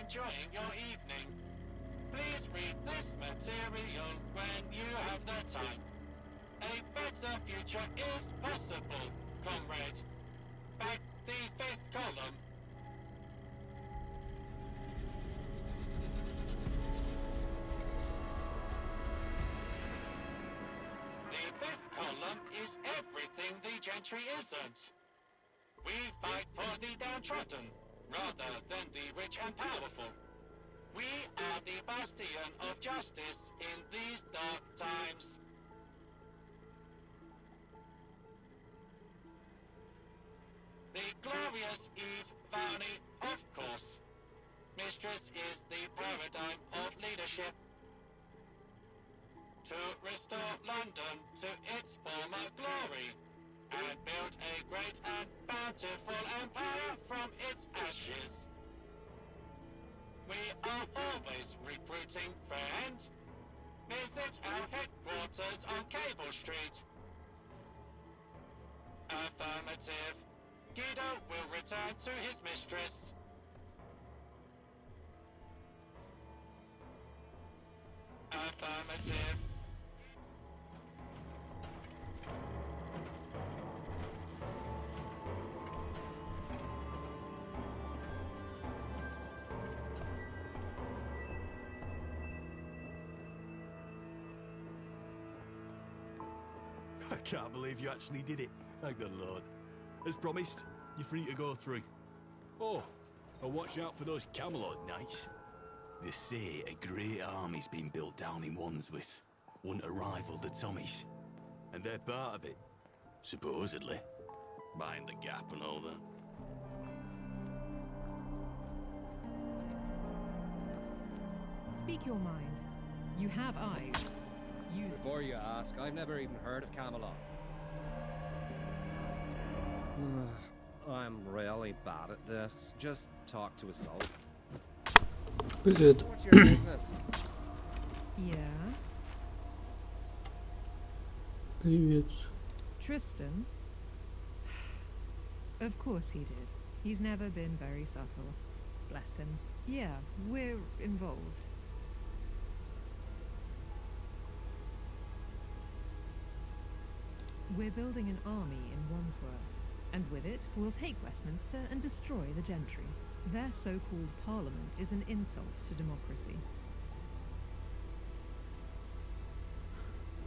enjoying your evening. Please read this material when you have the time. A better future is possible, comrade. Back the fifth column. The fifth column is everything the gentry isn't. We fight for the downtrodden, rather than the rich and powerful. We are the bastion of justice in these dark times. The glorious Eve Varney, of course. Mistress is the paradigm of leadership. To restore London to its former glory, and build a great and bountiful empire from its ashes. We are always recruiting, friend. Visit our headquarters on Cable Street. Affirmative. Guido will return to his mistress. Affirmative. I can't believe you actually did it. Thank the Lord. As promised, you're free to go through. Oh, and watch out for those Camelot knights. They say a great army's been built down in Wandsworth. Want to rival the Tommies. And they're part of it. Supposedly. Mind the gap and all that. Speak your mind. You have eyes. Use them. Before you ask, I've never even heard of Camelot. I'm really bad at this. Just talk to a soul. Привет. What's your business? Yeah. Привет. Tristan? Of course he did. He's never been very subtle. Bless him. Yeah, we're involved. We're building an army in Wandsworth, and with it, we'll take Westminster and destroy the gentry. Their so-called parliament is an insult to democracy.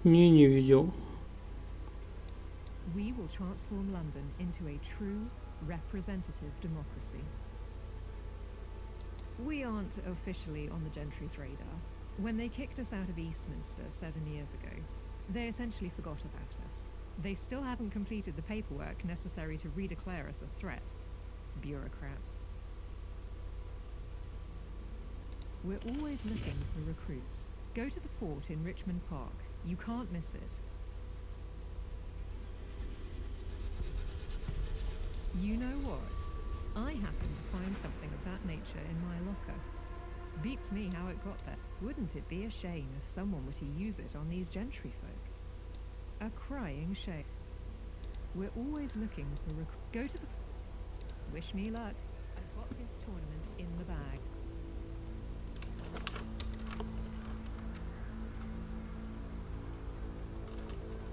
Не видел. We will transform London into a true, representative democracy. We aren't officially on the gentry's radar. When they kicked us out of Eastminster 7 years ago, they essentially forgot about us. They still haven't completed the paperwork necessary to redeclare us a threat. Bureaucrats. We're always looking for recruits. Go to the fort in Richmond Park. You can't miss it. You know what? I happened to find something of that nature in my locker. Beats me how it got there. Wouldn't it be a shame if someone were to use it on these gentry folk? A crying shame. We're always looking for go to the wish me luck. I've got this tournament in the bag.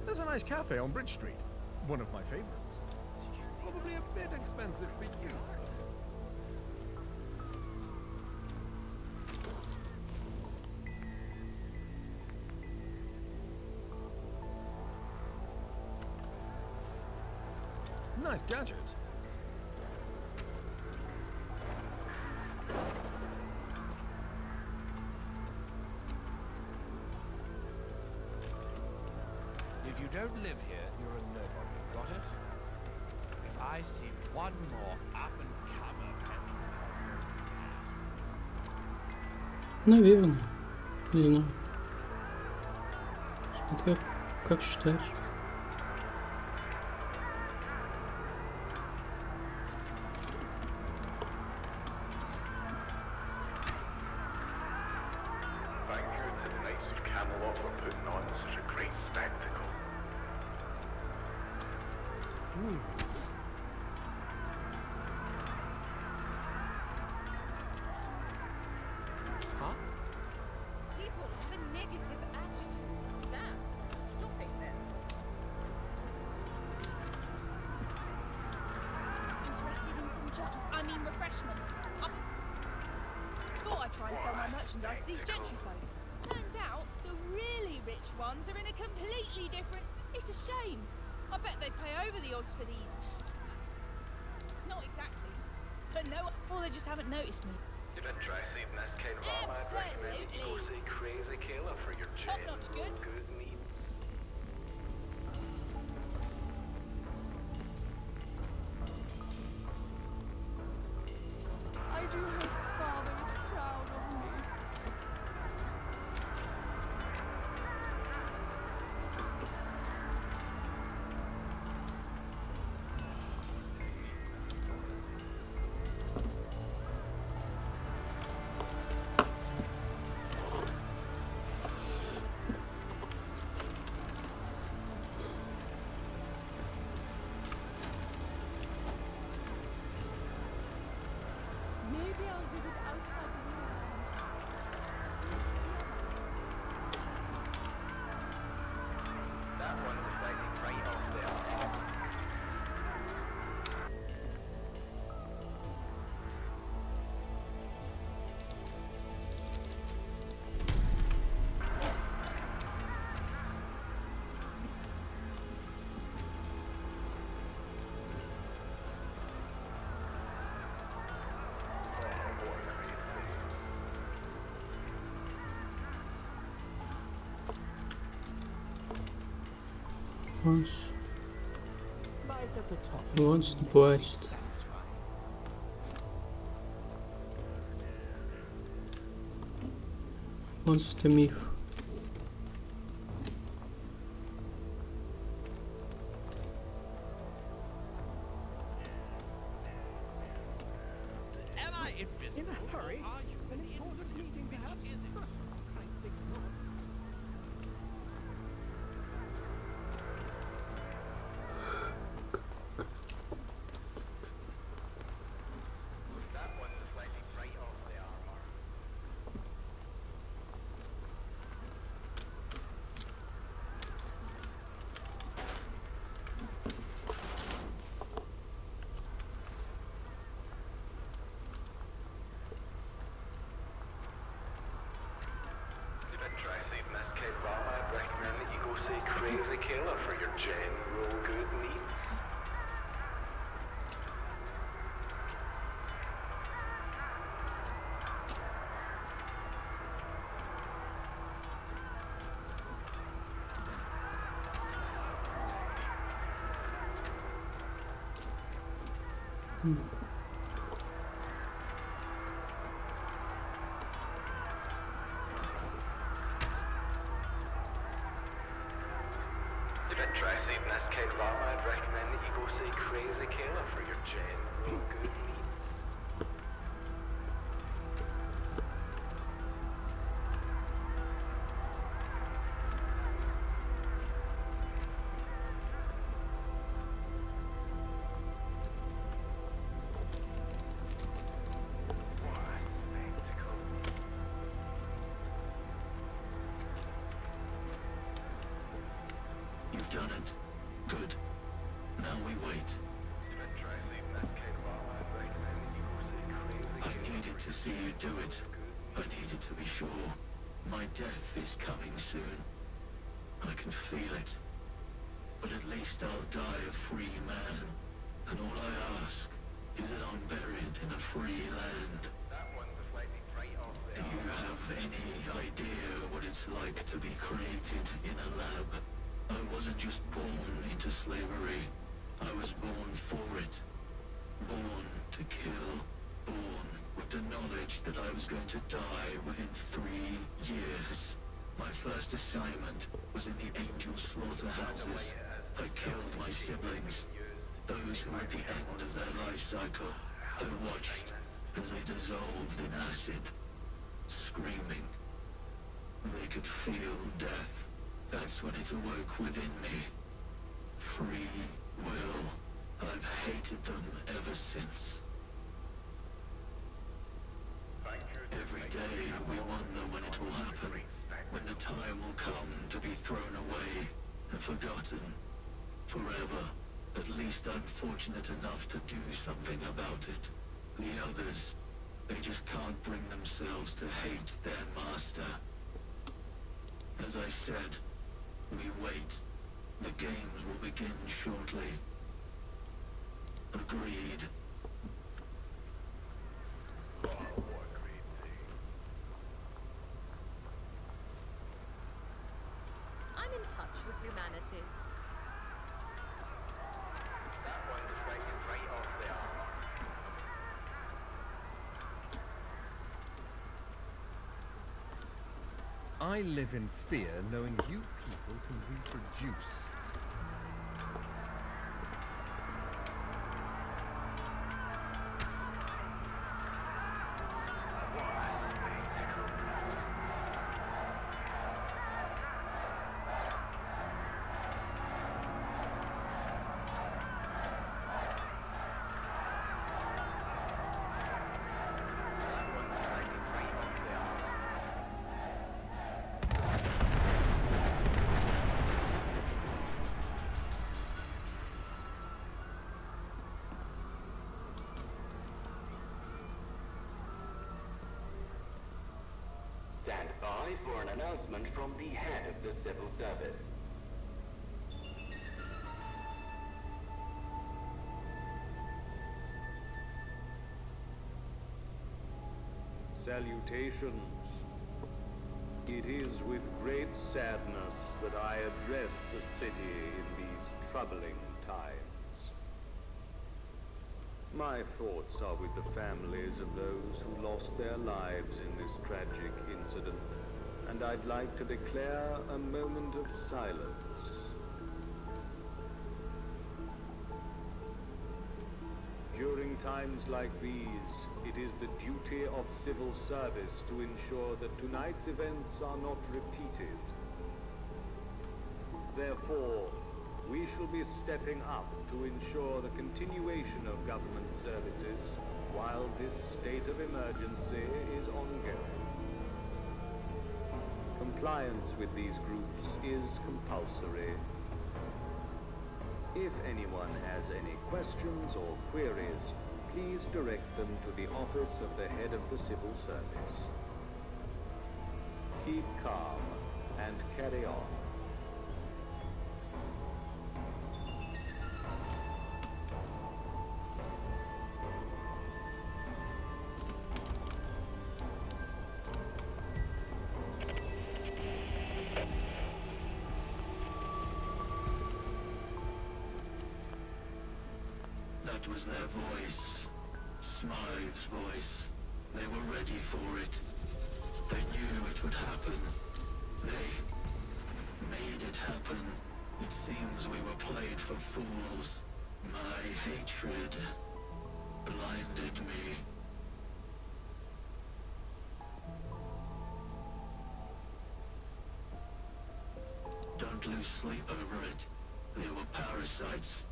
There's a nice cafe on Bridge Street. One of my favorites. Probably a bit expensive for you. Nice gadget. If you don't live here, you're a nobody. Got it? If I see one more up-and-comer peasant... Наверное. Не знаю. Смотря как считать. Thank you to the Knights of Camelot for putting on such a great spectacle. mean refreshments? Thought I'd try and sell my merchandise to these gentry folk. Turns out, the really rich ones are in a completely different... It's a shame. I bet they pay over the odds for these. Not exactly. But no, or they just haven't noticed me. You've been trying saving this kind of armor. I'd recommend that you go see Crazy Killer for your Top-notch good. good meat. I do hope Father is proud of me. Maybe I'll visit outside the walls sometime. That one was like right off there. Once не плачет. Once это миф. Am I invisible? In a hurry? Or are you An important meeting, perhaps? Is it? I think not. That one was like right off the armor. You've been trying saving this kind of armor. I'd recommend that you go see Crazy Killer for your general good needs. You've been trying saving this kind of armor. I'd recommend that you go see Crazy Killer for your general good needs. What a spectacle. You've done it. Good. Now we wait. You've been trying saving this kind of armor. I'd recommend that you go see Crazy I Killer needed to see you do it. I needed to be sure. My death is coming soon. I can feel it. But at least I'll die a free man. And all I ask is that I'm buried in a free land. That one was like right off Do the you armor. have any idea what it's like to be created in a lab? I wasn't just born into slavery. I was born for it. Born to kill. Born with the knowledge that I was going to die within 3 years. My first assignment was in the angel slaughterhouses. I killed my siblings. Those who were at the end of their life cycle. I watched as they dissolved in acid. Screaming. They could feel death. That's when it awoke within me. Free will. I've hated them ever since. Every day we wonder when it will happen. When the time will come to be thrown away and forgotten. Forever. At least I'm fortunate enough to do something about it. The others, they just can't bring themselves to hate their master. As I said, we wait. The games will begin shortly. Agreed. I'm in touch with humanity. That one's breaking right off the arm. I live in fear knowing you people can reproduce. Stand by for an announcement from the head of the civil service. Salutations. It is with great sadness that I address the city in these troubling times. My thoughts are with the families of those who lost their lives in this tragic incident, and I'd like to declare a moment of silence. During times like these, it is the duty of civil service to ensure that tonight's events are not repeated. Therefore, we shall be stepping up to ensure the continuation of government services while this state of emergency is ongoing. Compliance with these groups is compulsory. If anyone has any questions or queries, please direct them to the office of the head of the civil service. Keep calm and carry on. That was their voice. Smythe's voice. They were ready for it. They knew it would happen. They made it happen. It seems we were played for fools. My hatred blinded me. Don't lose sleep over it. They were parasites.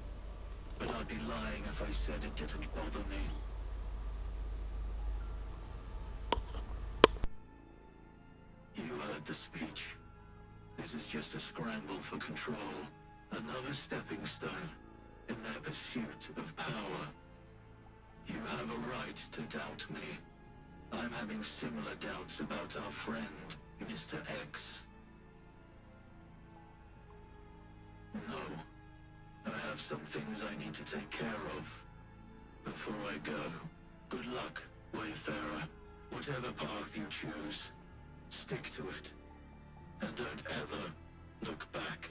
But I'd be lying if I said it didn't bother me. You heard the speech. This is just a scramble for control. Another stepping stone in their pursuit of power. You have a right to doubt me. I'm having similar doubts about our friend, Mr. X. No. I have some things I need to take care of. Before I go, good luck, Wayfarer. Whatever path you choose, stick to it. And don't ever look back.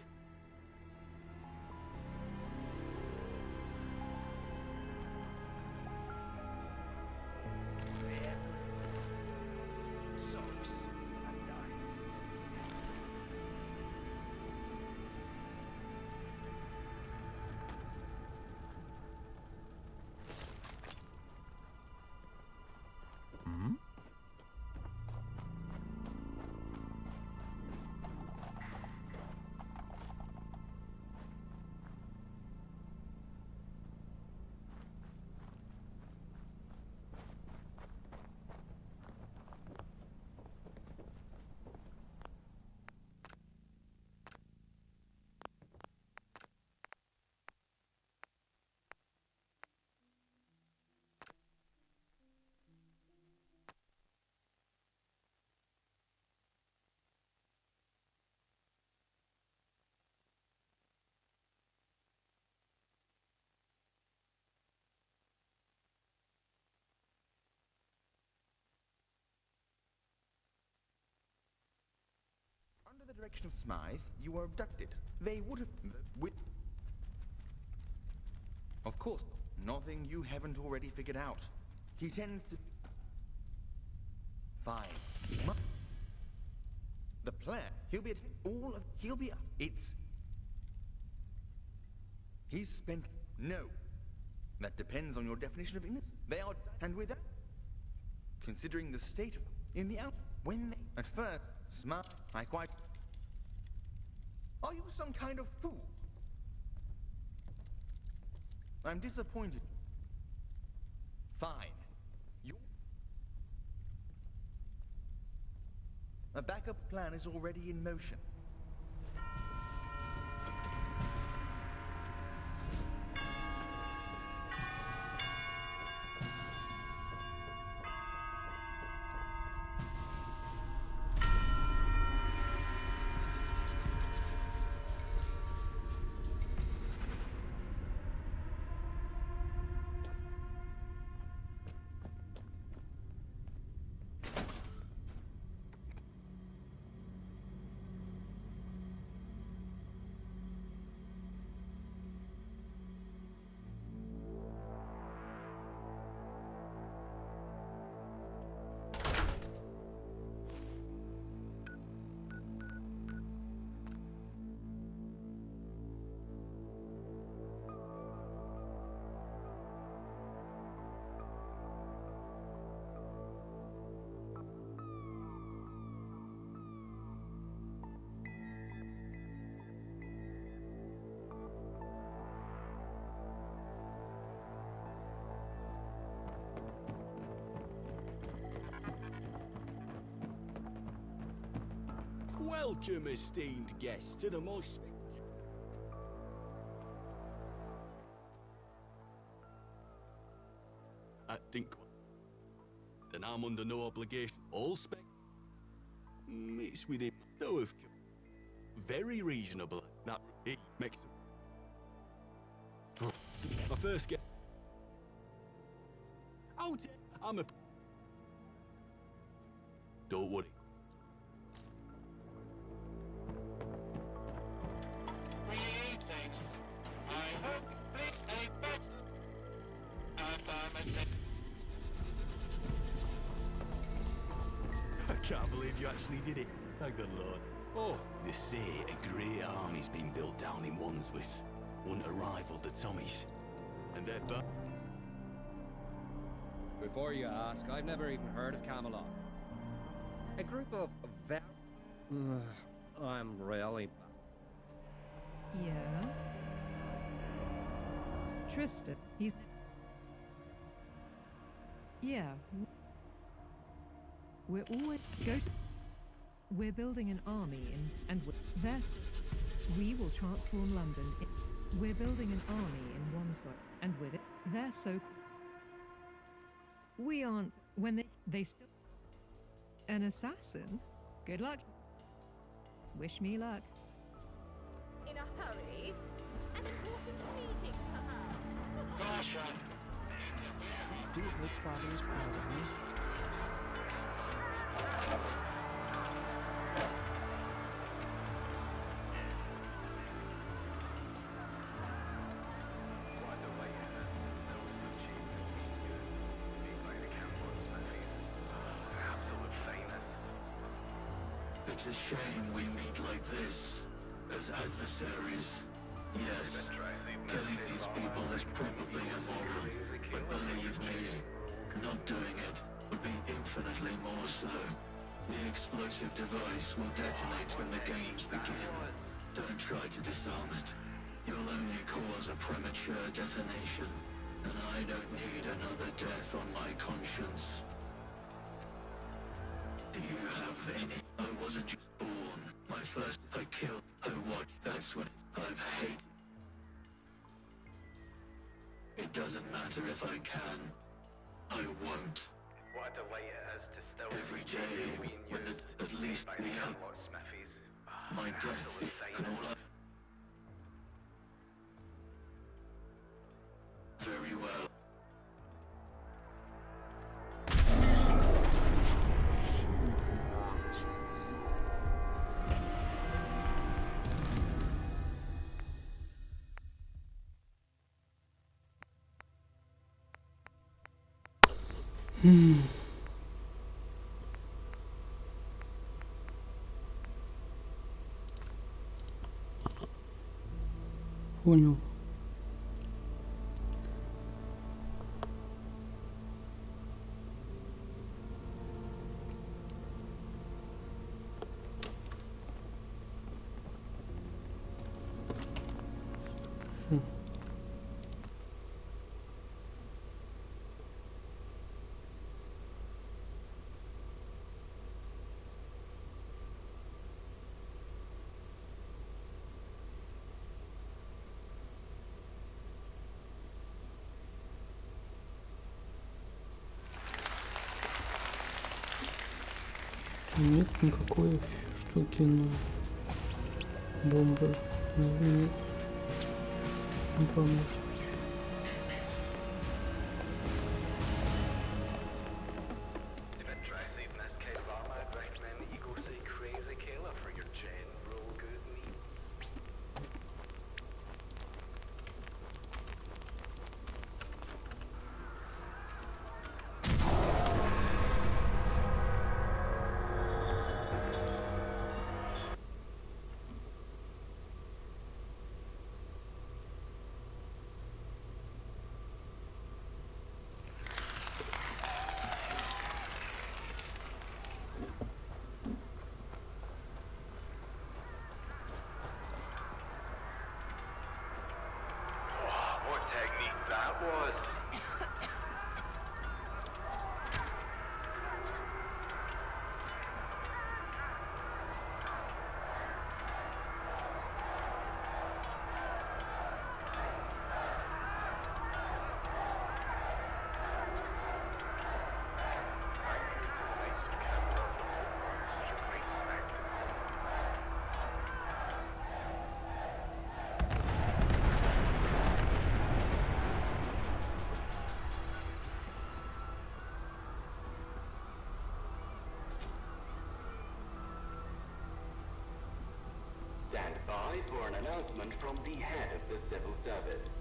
direction of Smythe, you were abducted. They would have... Of course, nothing you haven't already figured out. He tends to... Fine. Smythe. The plan. He'll be at all of... He'll be... It's... He's spent... No. That depends on your definition of innocence. They are... And with that... Considering the state of... In the out... When they... At first, Smart... I quite... Are you some kind of fool? I'm disappointed. Fine. You... A backup plan is already in motion. Welcome, esteemed guests, to the most... I think... Then I'm under no obligation. All spec... It's within... Though of... Very reasonable. That... It makes... My first guess... Out... I'm a... Don't worry. Greetings. I hope please a better affirmative. I can't believe you actually did it. Thank the Lord. Oh, they say a great army's been built down in Wandsworth. One to rival the Tommies. And they're back. Before you ask, I've never even heard of Camelot. A group of I'm really... Yeah? Tristan, he's... Yeah. We're always... Go to... We're building an army and there's... We will transform London. We're building an army in Wandsworth, and with it, they're so... We aren't... When they still... An assassin? Good luck. Wish me luck. In a hurry? An important meeting, perhaps? Caution. I do hope Father is proud of me. It's a shame we meet like this, as adversaries. Yes, killing these people is probably immoral, but believe me, not doing it would be infinitely more so. The explosive device will detonate when the games begin. Don't try to disarm it. You'll only cause a premature detonation, and I don't need another death on my conscience. Do you have any? I wasn't just born. My first I killed. I watched. That's when I've hated. It doesn't matter if I can. I won't. What a way it is to still Every day, when at least the other... My death and all I... Very well. Понял. Нет никакой штуки на бомбы. Наверное, нет. Не поможет. What technique that was. Stand by for an announcement from the head of the civil service.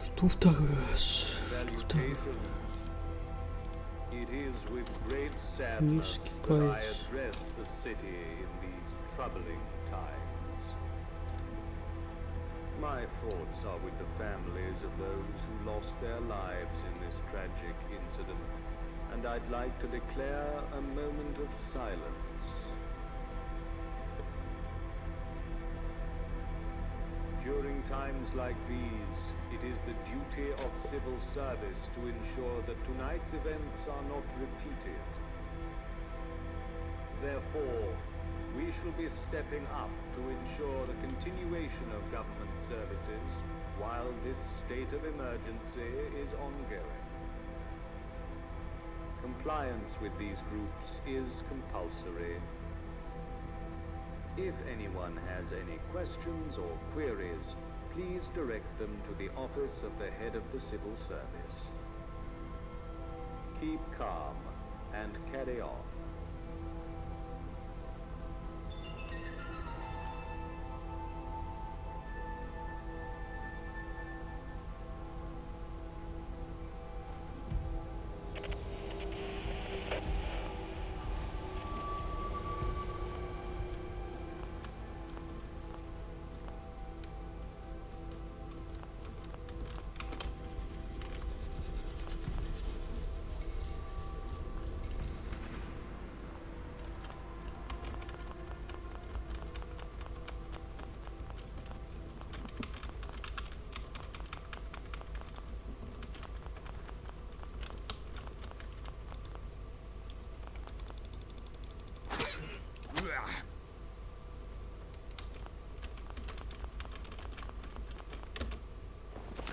Что второе? Что второе? It is with great sadness that I address the city in these troubling times. My thoughts are with the families of those who lost their lives in this tragic incident, and I'd like to declare a moment of silence. During times like these, it is the duty of civil service to ensure that tonight's events are not repeated. Therefore, we shall be stepping up to ensure the continuation of government services while this state of emergency is ongoing. Compliance with these groups is compulsory. If anyone has any questions or queries, please direct them to the office of the head of the civil service. Keep calm and carry on.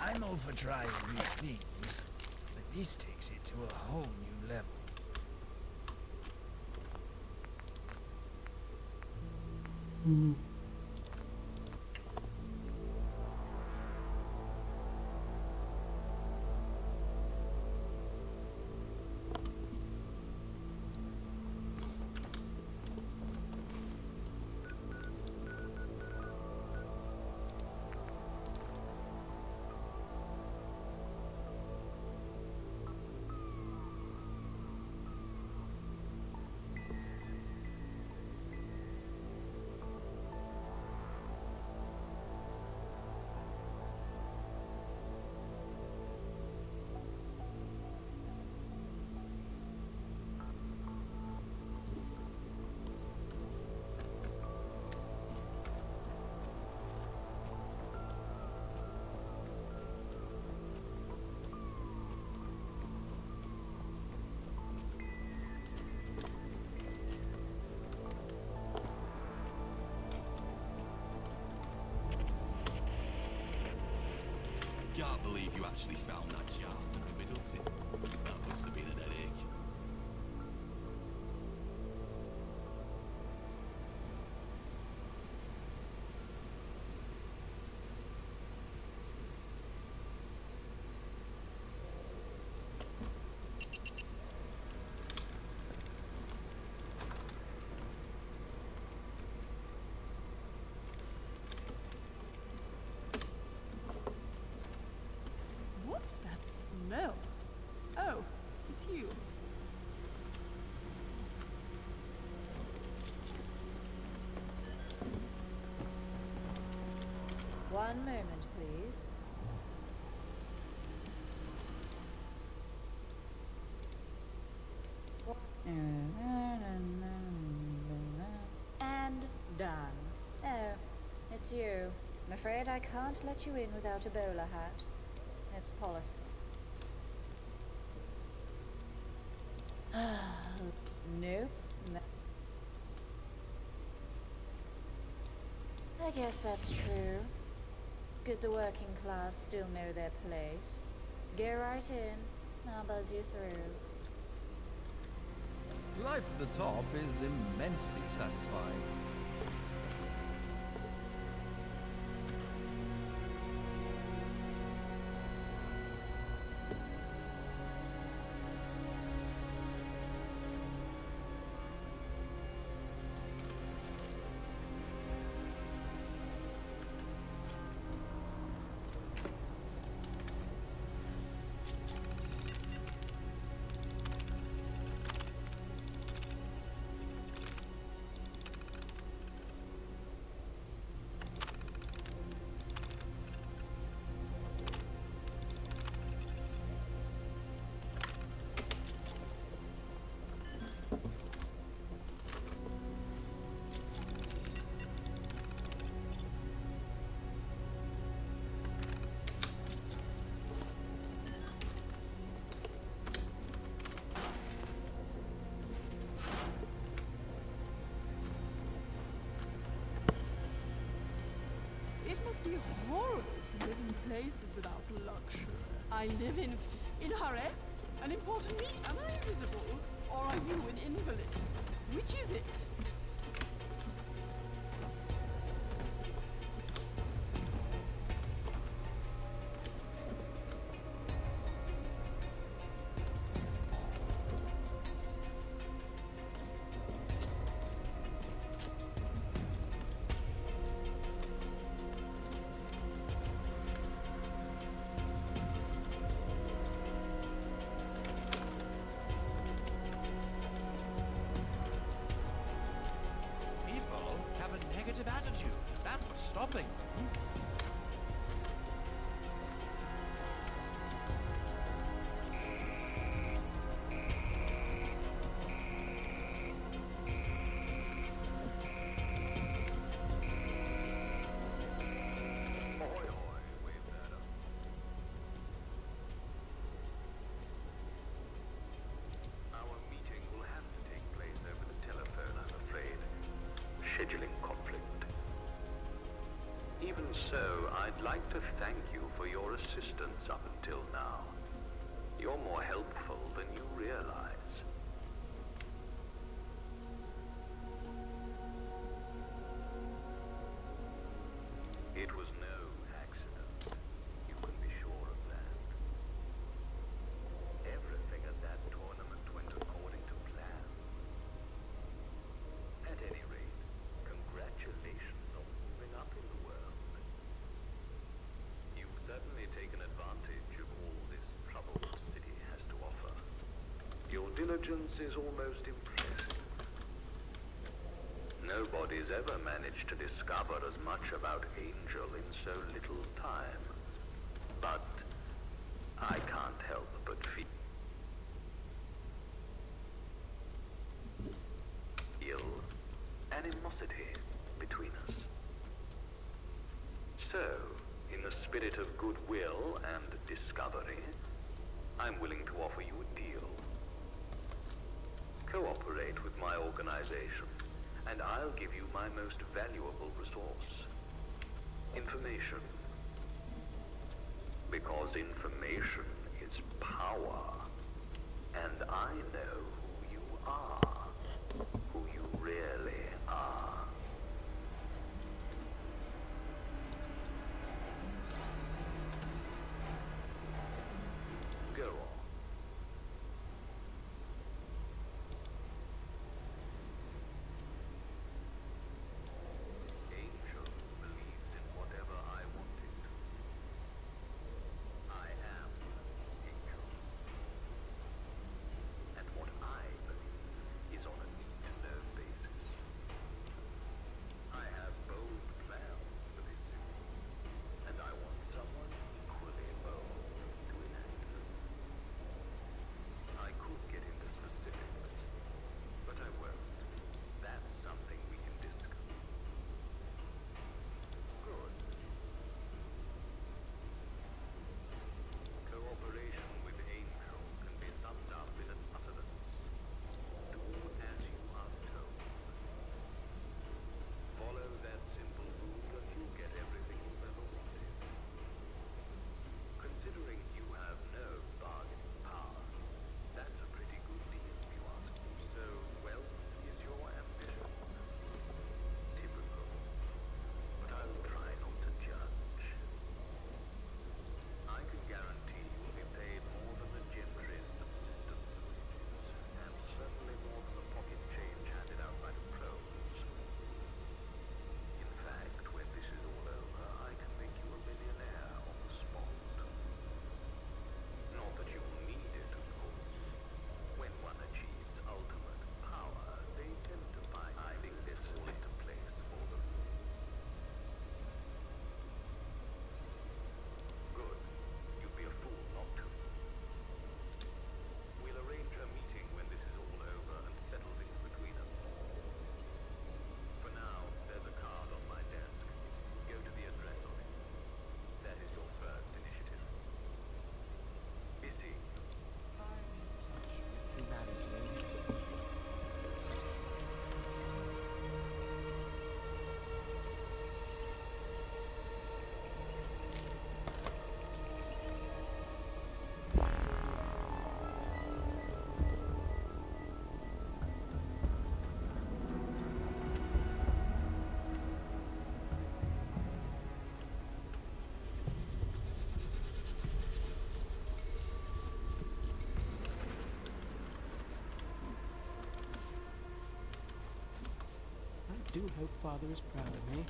I'm all for trying new things, but this takes it to a whole new level. Can't believe you actually found that charter in Middleton. That must have been an headache. What's that smell? Oh, it's you. One moment, please. And done. Oh, it's you. I'm afraid I can't let you in without a bowler hat. It's policy. Nope. No. I guess that's true. Good the working class still know their place. Go right in. I'll buzz you through. Life at the top is immensely satisfying. It must be horrible to live in places without luxury. I live in Harem? An important meet? Am I invisible? Or are you an invalid? Which is it? People have a negative attitude. That's what's stopping them. Our meeting will have to take place over the telephone, I'm afraid. Scheduling conflict. Even so, I'd like to thank you for your assistance up until now. You're more helpful than you realize. It was no accident. You can be sure of that. Everything at that tournament went according to plan. At any rate, congratulations on moving up in the world. You've certainly taken advantage of all this trouble the city has to offer. Your diligence is almost impressive. Nobody's ever managed to discover as much about Angel in so little time. But I can't help but feel animosity between us. So, in the spirit of goodwill and discovery, I'm willing to offer you a deal. Cooperate with my organization, and I'll give you my most valuable resource. Information. Because Because information is power. And I know who you are. Who you really are. Go on. Angel believed in whatever I wanted to. I am Angel. And what I believe is on a need-to-know basis. I have bold plans for this city, and I want someone equally bold to enact them. I could get into specifics, but I won't. That's something we can discuss. Good. Cooperation with Angel can be summed up in an utterance. Do as you are told. Follow that simple rule and you'll get everything you've ever wanted. Considering you have no bargaining power, that's a pretty good deal if you ask me. So, wealth is your ambition. Typical. But I will try not to judge. I can guarantee you will be paid more than the gentry's subsistence wages, and certainly more than the pocket change handed out by the pros. In fact, when this is all over, I can make you a millionaire on the spot. Not that you will need it, of course. When one achieves ultimate power, they tend to find I think this fall into place for them. Good. You'd be a fool not to. We'll arrange a meeting when this is all over and settle things between us. For now, there's a card on my desk. Go to the address on it. That is your first initiative. Busy. I do hope Father is proud of me.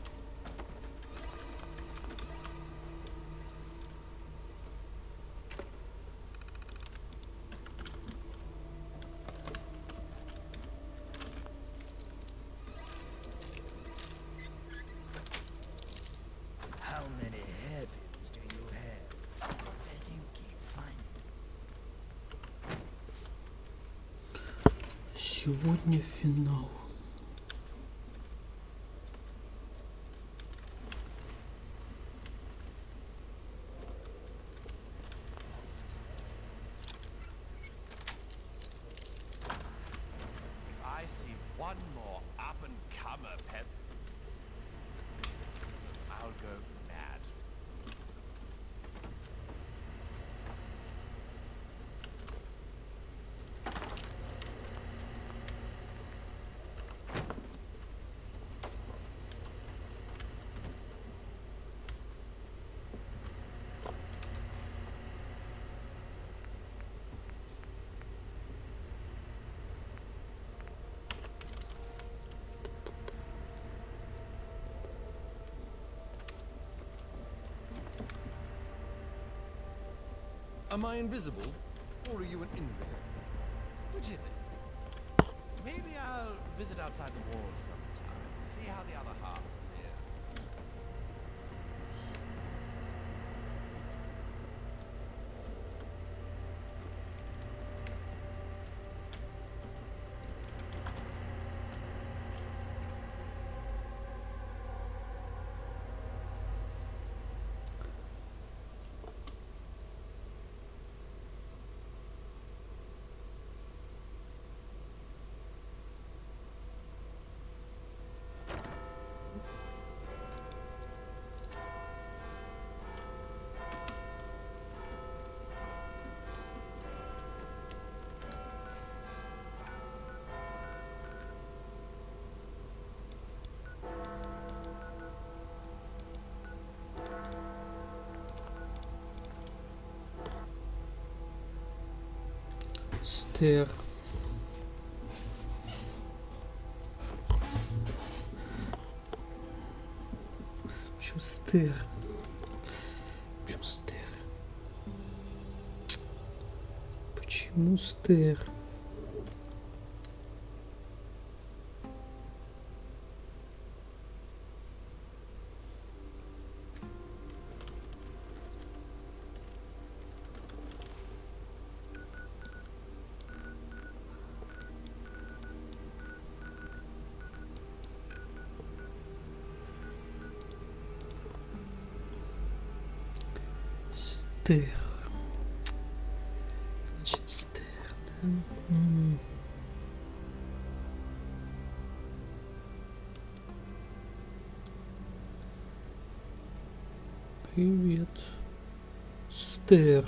How many hairpins do you have that you keep finding? Сегодня финал. If I see one more up-and-comer peasant, I'll go mad. Am I invisible, or are you an invalid? Which is it? Maybe I'll visit outside the walls sometime. See how the other half lives. Стер. Почему стер? Почему стер? Почему стер? Стер. Значит, стер, да? Привет. Стер.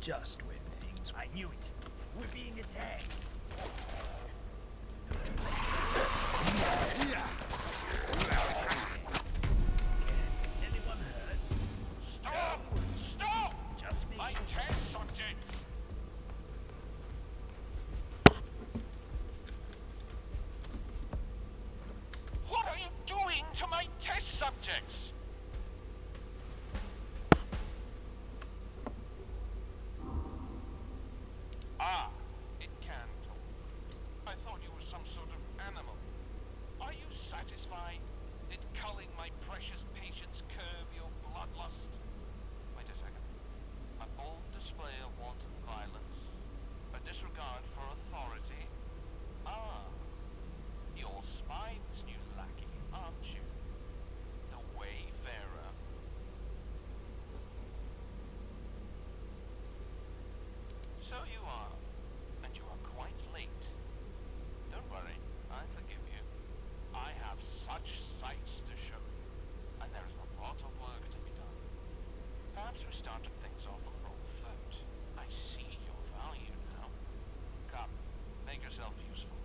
Just when things... I knew it. We're being attacked. Anyone hurt? Stop! Stop! Just me. My test subjects! What are you doing to my test subjects? Ah, it can talk. I thought you were some sort of animal. Are you satisfied? Did culling my precious patients curb your bloodlust? Wait a second. A bold display of wanton violence? A disregard for authority? Ah, you're Spine's new lackey, aren't you? The Wayfarer. So you are, and you are quite late. Don't worry, I forgive you. I have such sights to show you, and there is a lot of work to be done. Perhaps we started things off on the wrong foot. I see your value now. Come, make yourself useful.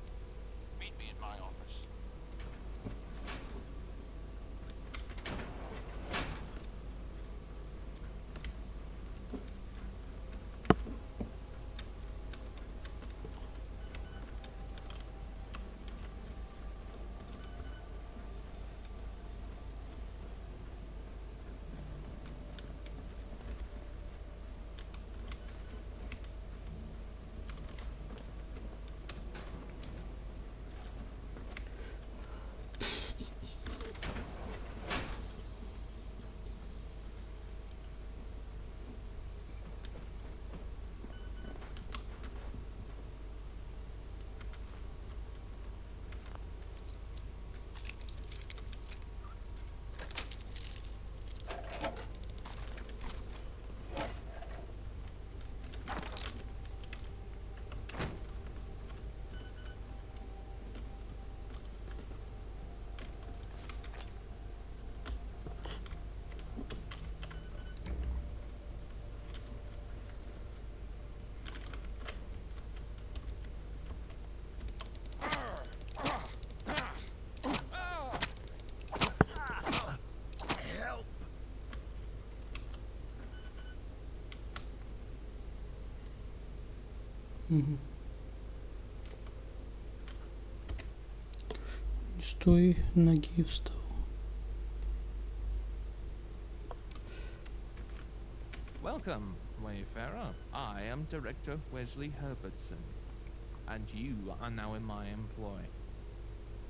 Meet me in my office. С той ноги встал. Welcome, Wayfarer. I am Director Wesley Herbertson, and you are now in my employ.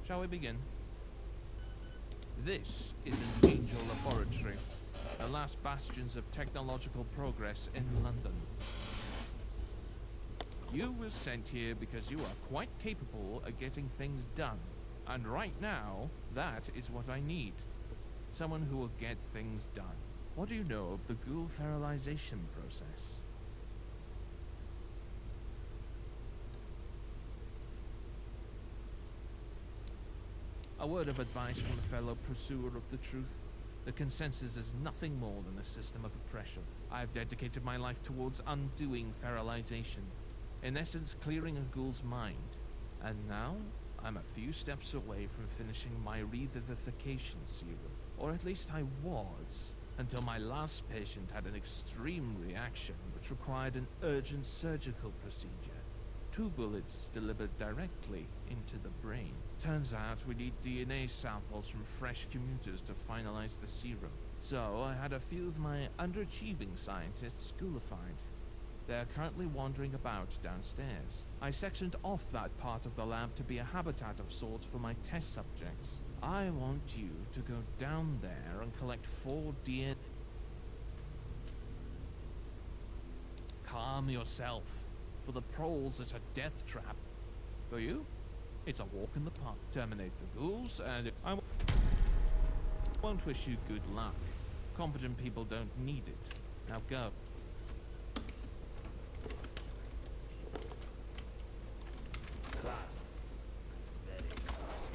Shall we begin? This is an Angel Laboratory, the last bastions of technological progress in London. You were sent here because you are quite capable of getting things done, and right now, that is what I need. Someone who will get things done. What do you know of the ghoul feralization process? A word of advice from a fellow pursuer of the truth. The consensus is nothing more than a system of oppression. I've dedicated my life towards undoing feralization. In essence, clearing a ghoul's mind. And now, I'm a few steps away from finishing my revivification serum. Or at least I was, until my last patient had an extreme reaction which required an urgent surgical procedure. 2 bullets delivered directly into the brain. Turns out we need DNA samples from fresh commuters to finalize the serum. So I had a few of my underachieving scientists schoolified. They're currently wandering about downstairs. I sectioned off that part of the lab to be a habitat of sorts for my test subjects. I want you to go down there and collect 4 DNA. Calm yourself. For the proles, it's a death trap. For you, it's a walk in the park. Terminate the ghouls, and I won't wish you good luck. Competent people don't need it. Now go. Classy. Very classy.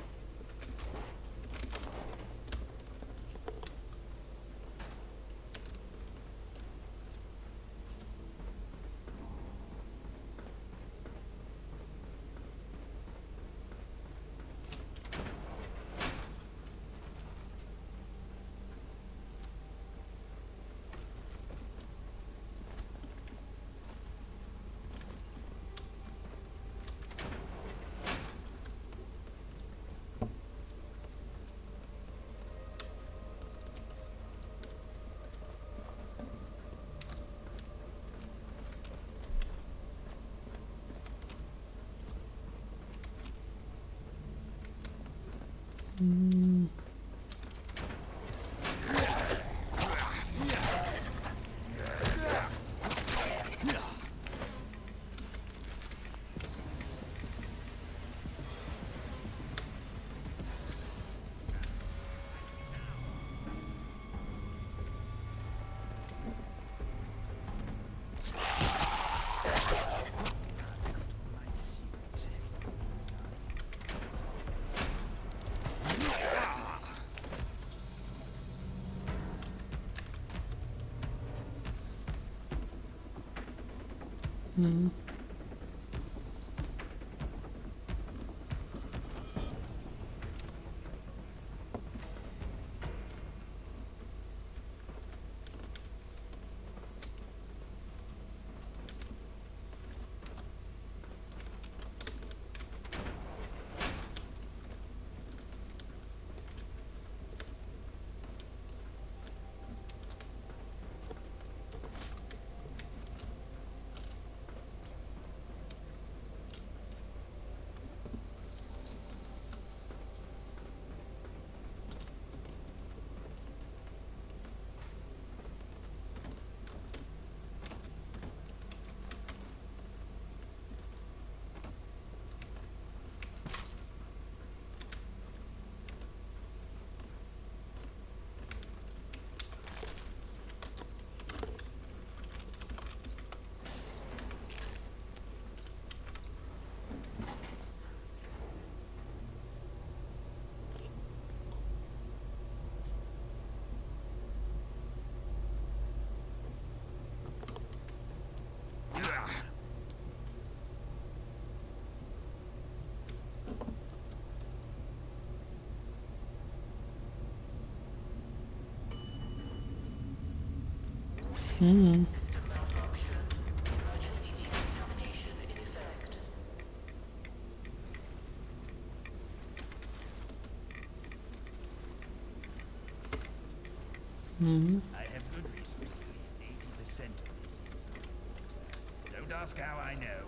System malfunction. Emergency decontamination in effect. I have good reason to believe 80% of this is. Don't ask how I know.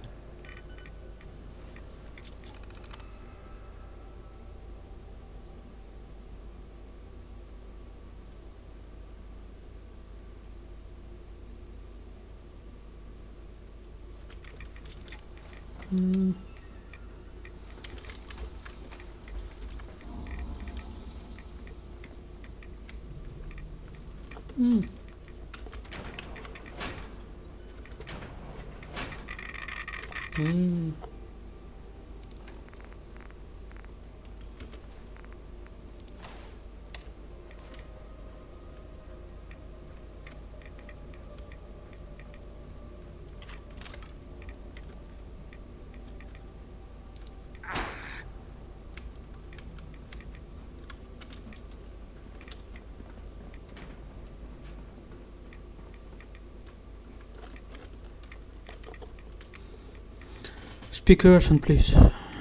Speak Russian, please.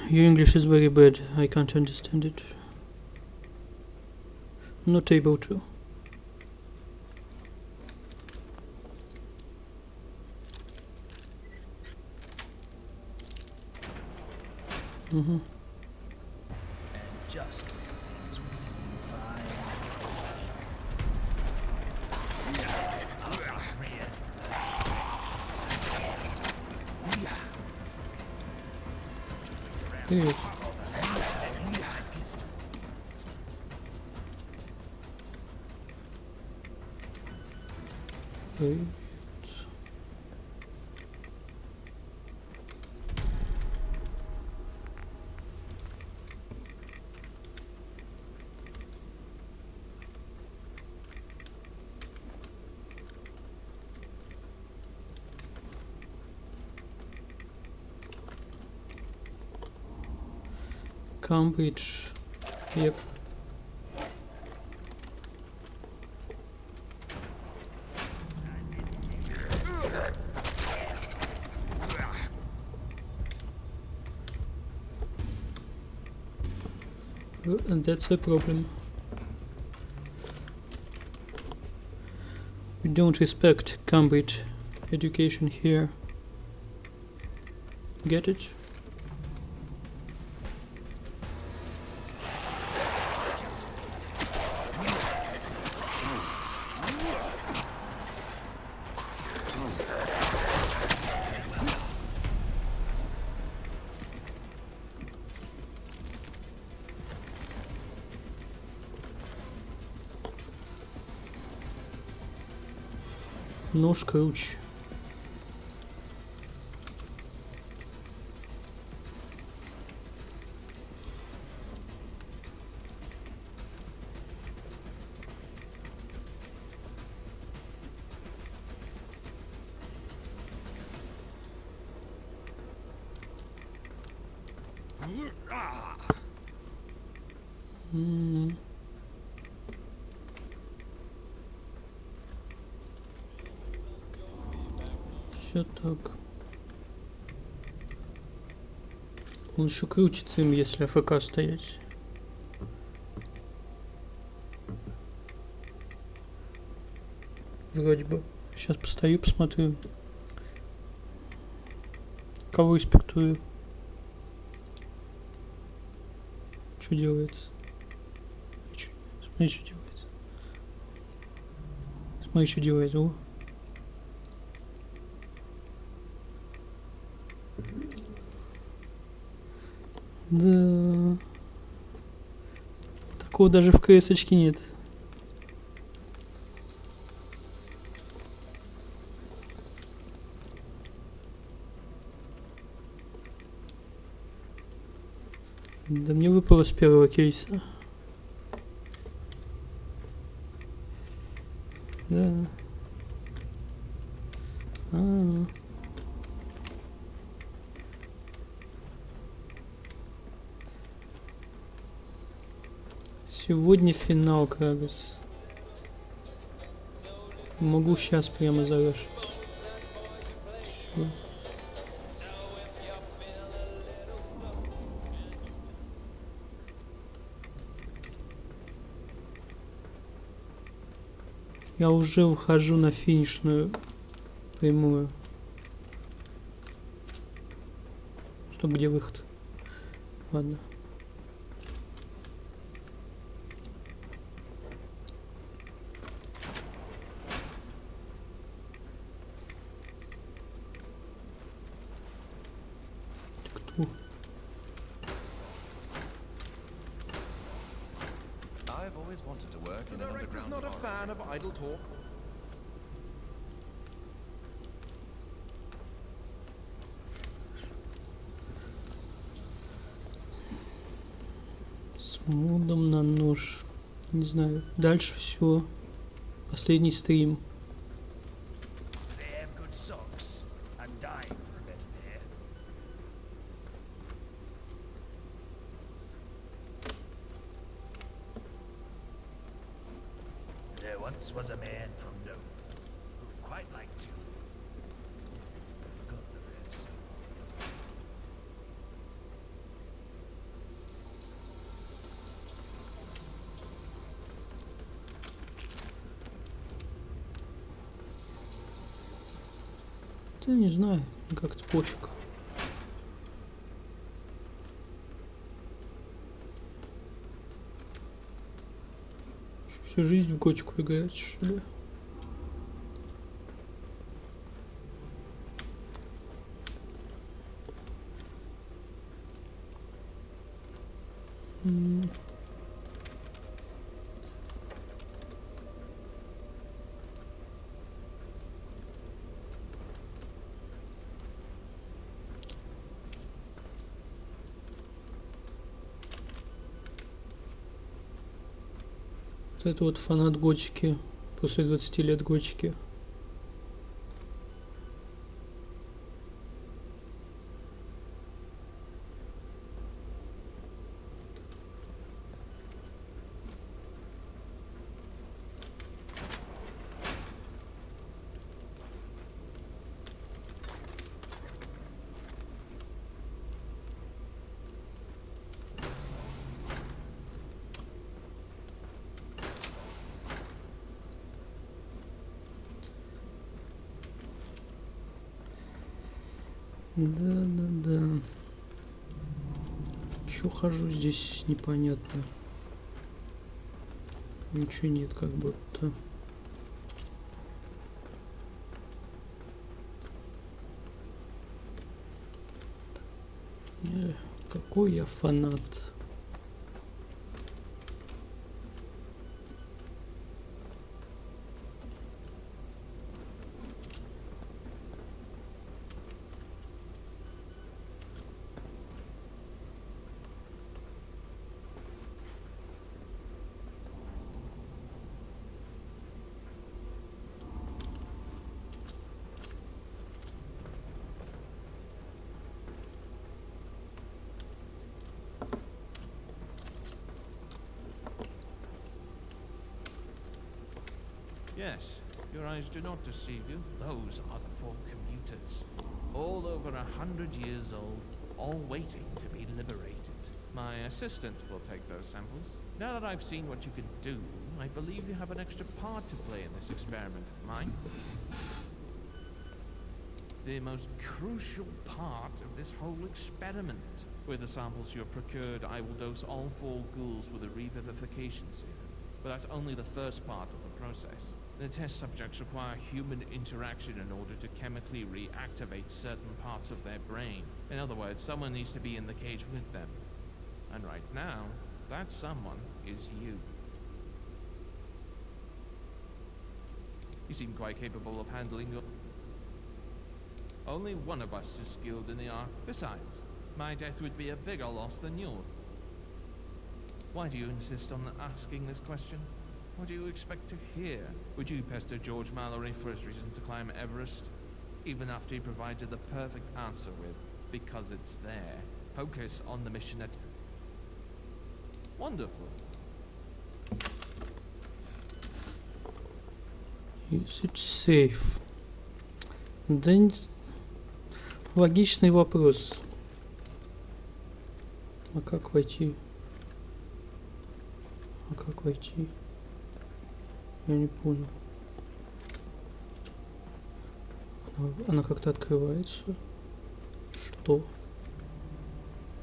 Your English is very bad. I can't understand it. Not able to. And just when things were feeling fine. Yes. Right. Cambridge. Yep. And that's the problem. We don't respect Cambridge education here. Get it? Нож ключ. Все так. Он еще крутится им, если АФК стоять. Вроде бы. Сейчас постою, посмотрю. Кого инспектую? Что делается? Смотри, что делается. Смотри, что делается. О. Да. Такого даже в КС-очке нет. Да мне выпало с первого кейса. Да. Сегодня финал, Крагас. Могу сейчас прямо завершить. Всё. Я уже выхожу на финишную прямую. Стоп, где выход? Ладно. I've always wanted to work The in an director's underground not a laboratory. fan of idle talk. Модом на нож. Не знаю. Дальше все. Последний стрим. They have good socks. I'm dying for a better pair. There once was a man from Nome who quite liked to. Forgot the rest. Да не знаю, мне как-то пофиг. Всю жизнь в готику играть, что ли? Это вот фанат готики после 20 лет готики. Да. Чё хожу здесь, непонятно. Ничего нет, как будто. Какой я фанат. Yes, your eyes do not deceive you. Those are the 4 commuters. All over 100 years old, all waiting to be liberated. My assistant will take those samples. Now that I've seen what you can do, I believe you have an extra part to play in this experiment of mine. The most crucial part of this whole experiment. With the samples you have procured, I will dose all 4 ghouls with a revivification serum. But that's only the first part of the process. The test subjects require human interaction in order to chemically reactivate certain parts of their brain. In other words, someone needs to be in the cage with them. And right now, that someone is you. You seem quite capable of handling your... Only one of us is skilled in the art. Besides, my death would be a bigger loss than yours. Why do you insist on asking this question? What do you expect to hear? Would you pester George Mallory for his reason to climb Everest? Even after he provided the perfect answer with, because it's there. Focus on the mission at... Wonderful. Is it safe? Да логичный вопрос. А как войти? Я не понял. Она как-то открывается. Что?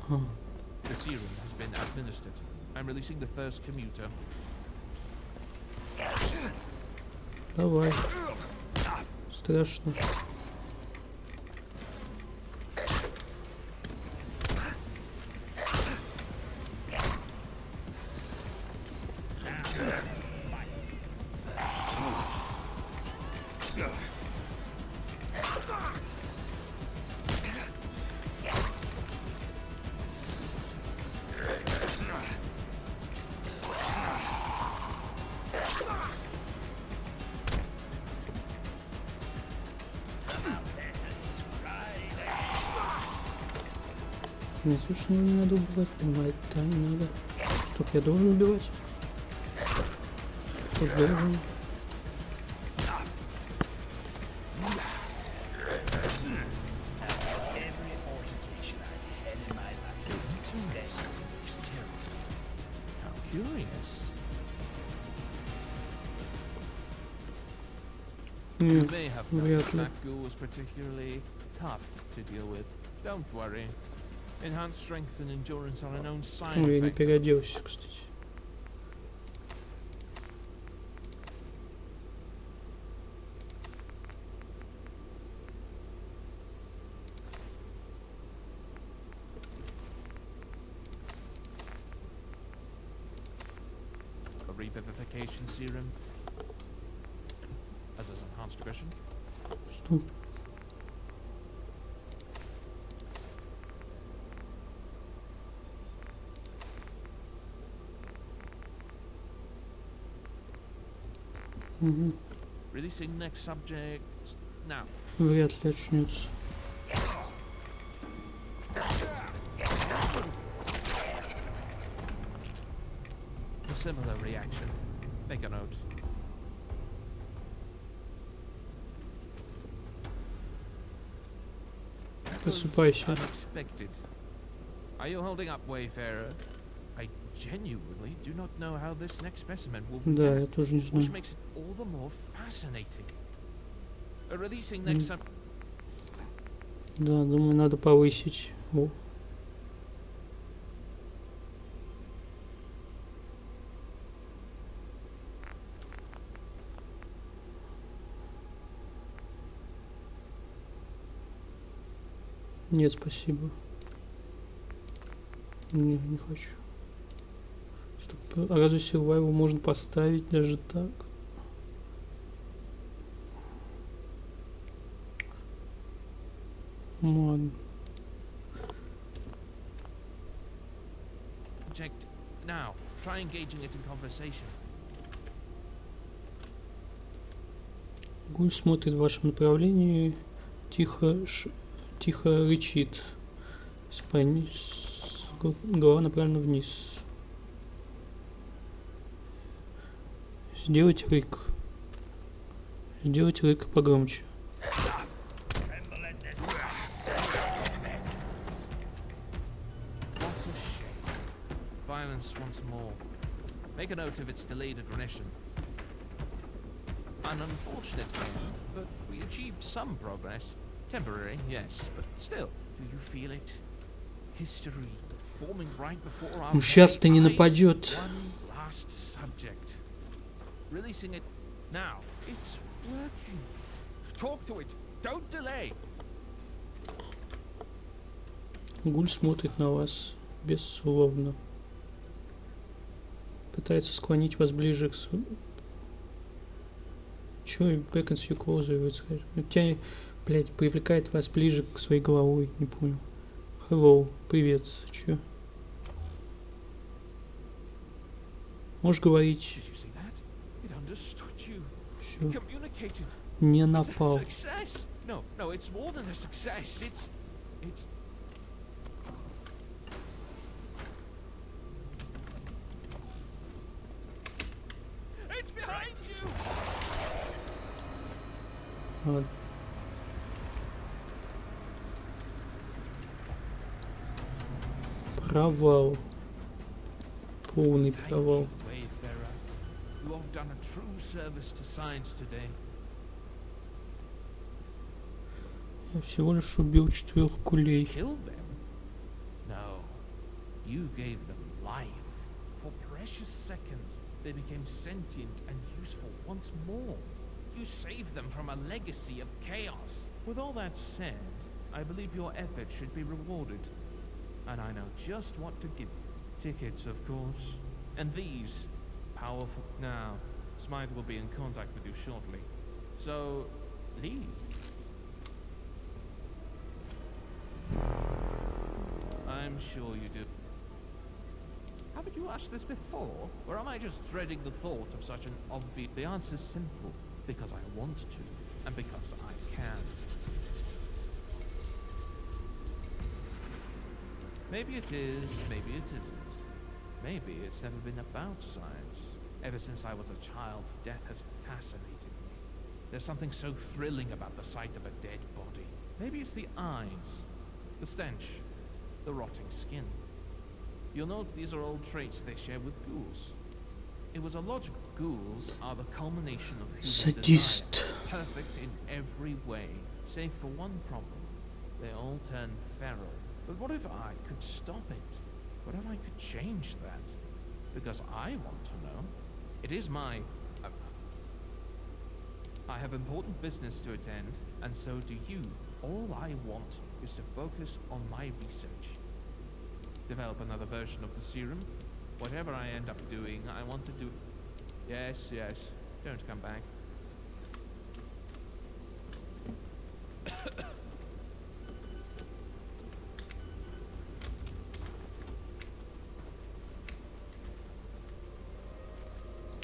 The serum has been administered. I'm releasing the first commuter. Давай. Страшно. Нет, слушай, его не надо убивать, понимает, да, не надо. Стоп, я должен убивать? Что должен? You may have noticed that ghoul was particularly tough to deal with. Don't worry. Enhanced strength and endurance are a known side Ой, я не effect. переоделся, кстати. A revivification serum. As is enhanced aggression. Стоп. Угу. Releasing next subject now. Вряд ли очнется. A similar reaction. Make a note. Просыпайся. Unexpected. Are you holding up, Wayfarer? I genuinely do not know how this next specimen will Да, я тоже не which знаю. makes it all the more fascinating. Releasing next sub. Да, думаю, надо повысить. О. Нет, спасибо. Не хочу. Стоп, а разве Survival можно поставить даже так? Ладно. Object now. Try engaging it in conversation. Гуль смотрит в вашем направлении, тихо рычит. Голова направлена вниз. Сделать рык. Сделать рык погромче. What a shame. Violence once more. Make a note of its delayed aggression. An unfortunate end, but we achieved some progress. Temporary, yes, but still. Do you feel it? History forming right before our Ну сейчас-то не eyes. нападет. One last subject. Releasing it now. It's working. Talk to it. Don't delay. Гуль смотрит на вас бессловно. Пытается склонить вас ближе к... Чё, beckons you closer, вы скажете? Тебя, блядь, привлекает вас ближе к своей головой, не понял. Hello, привет, чё? Можешь говорить? Всё. Не напал. No, it's more than a success. It's behind you. Ладно. Провал. Полный провал. Wayfarer, you have done a true service to science today. Я всего лишь убил 4 кулей. Kill them? No. You gave them life. For precious seconds, they became sentient and useful once more. You saved them from a legacy of chaos. With all that said, I believe your effort should be rewarded. And I know just what to give you. Tickets, of course. And these, powerful... Now, Smythe will be in contact with you shortly. So, leave. I'm sure you do. Haven't you asked this before? Or am I just dreading the thought of such an obvious... The answer's simple. Because I want to. And because I can. Maybe it is, maybe it isn't. Maybe it's never been about science. Ever since I was a child, death has fascinated me. There's something so thrilling about the sight of a dead body. Maybe it's the eyes, the stench, the rotting skin. You'll note these are all traits they share with ghouls. It was a logical. Ghouls are the culmination of human Sadist. desire, perfect in every way, save for one problem. They all turn feral. But what if I could stop it? What if I could change that? Because I want to know. It is my... I have important business to attend, and so do you. All I want is to focus on my research. Develop another version of the serum. Whatever I end up doing, I want to do... Yes, yes. Don't come back.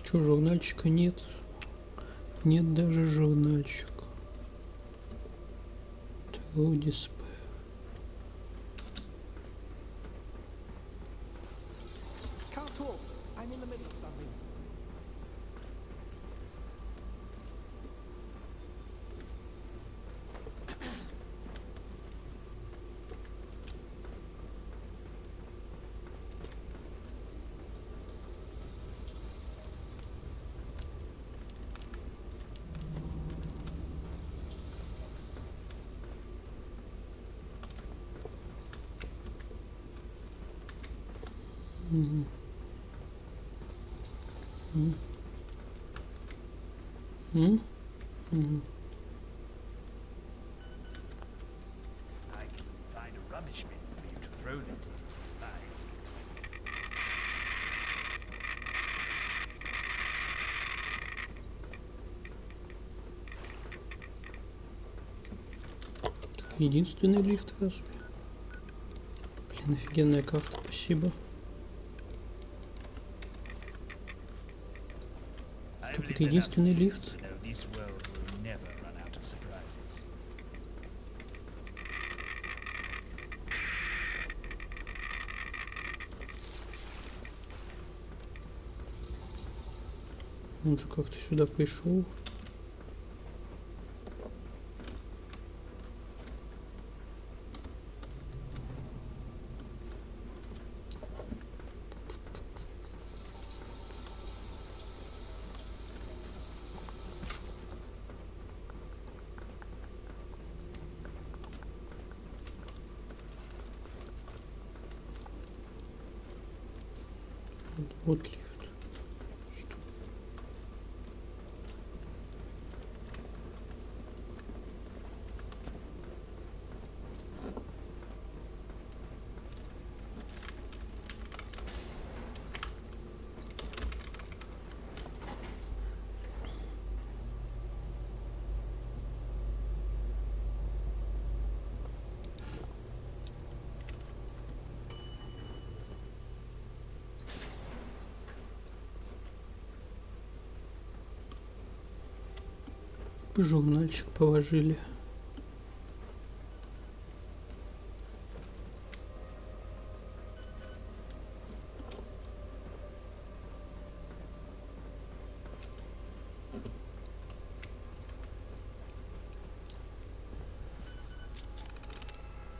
Чё, журнальчика нет? Нет даже журнальчика. True Despair. Can't talk. I'm in the middle of something. Мгм. М. М? Мгм. I can find a rubbish bin for you to throw that in. Единственный лифт разве? Блин, офигенная карта, спасибо. Стоп, это единственный лифт? This world will never run out of surprises. Он же как-то сюда пришел. Вот лифт. Что? Журнальчик положили.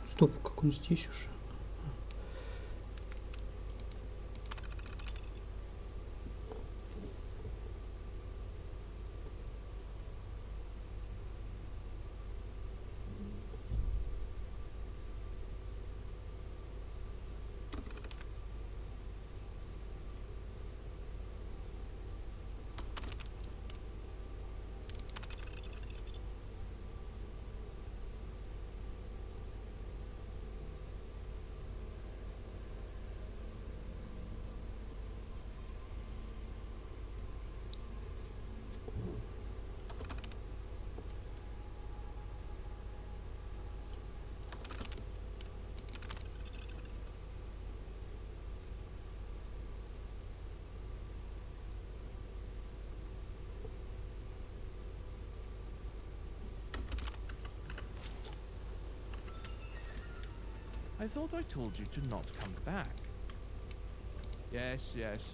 Стоп, как он здесь уже? I thought I told you to not come back. Yes, yes.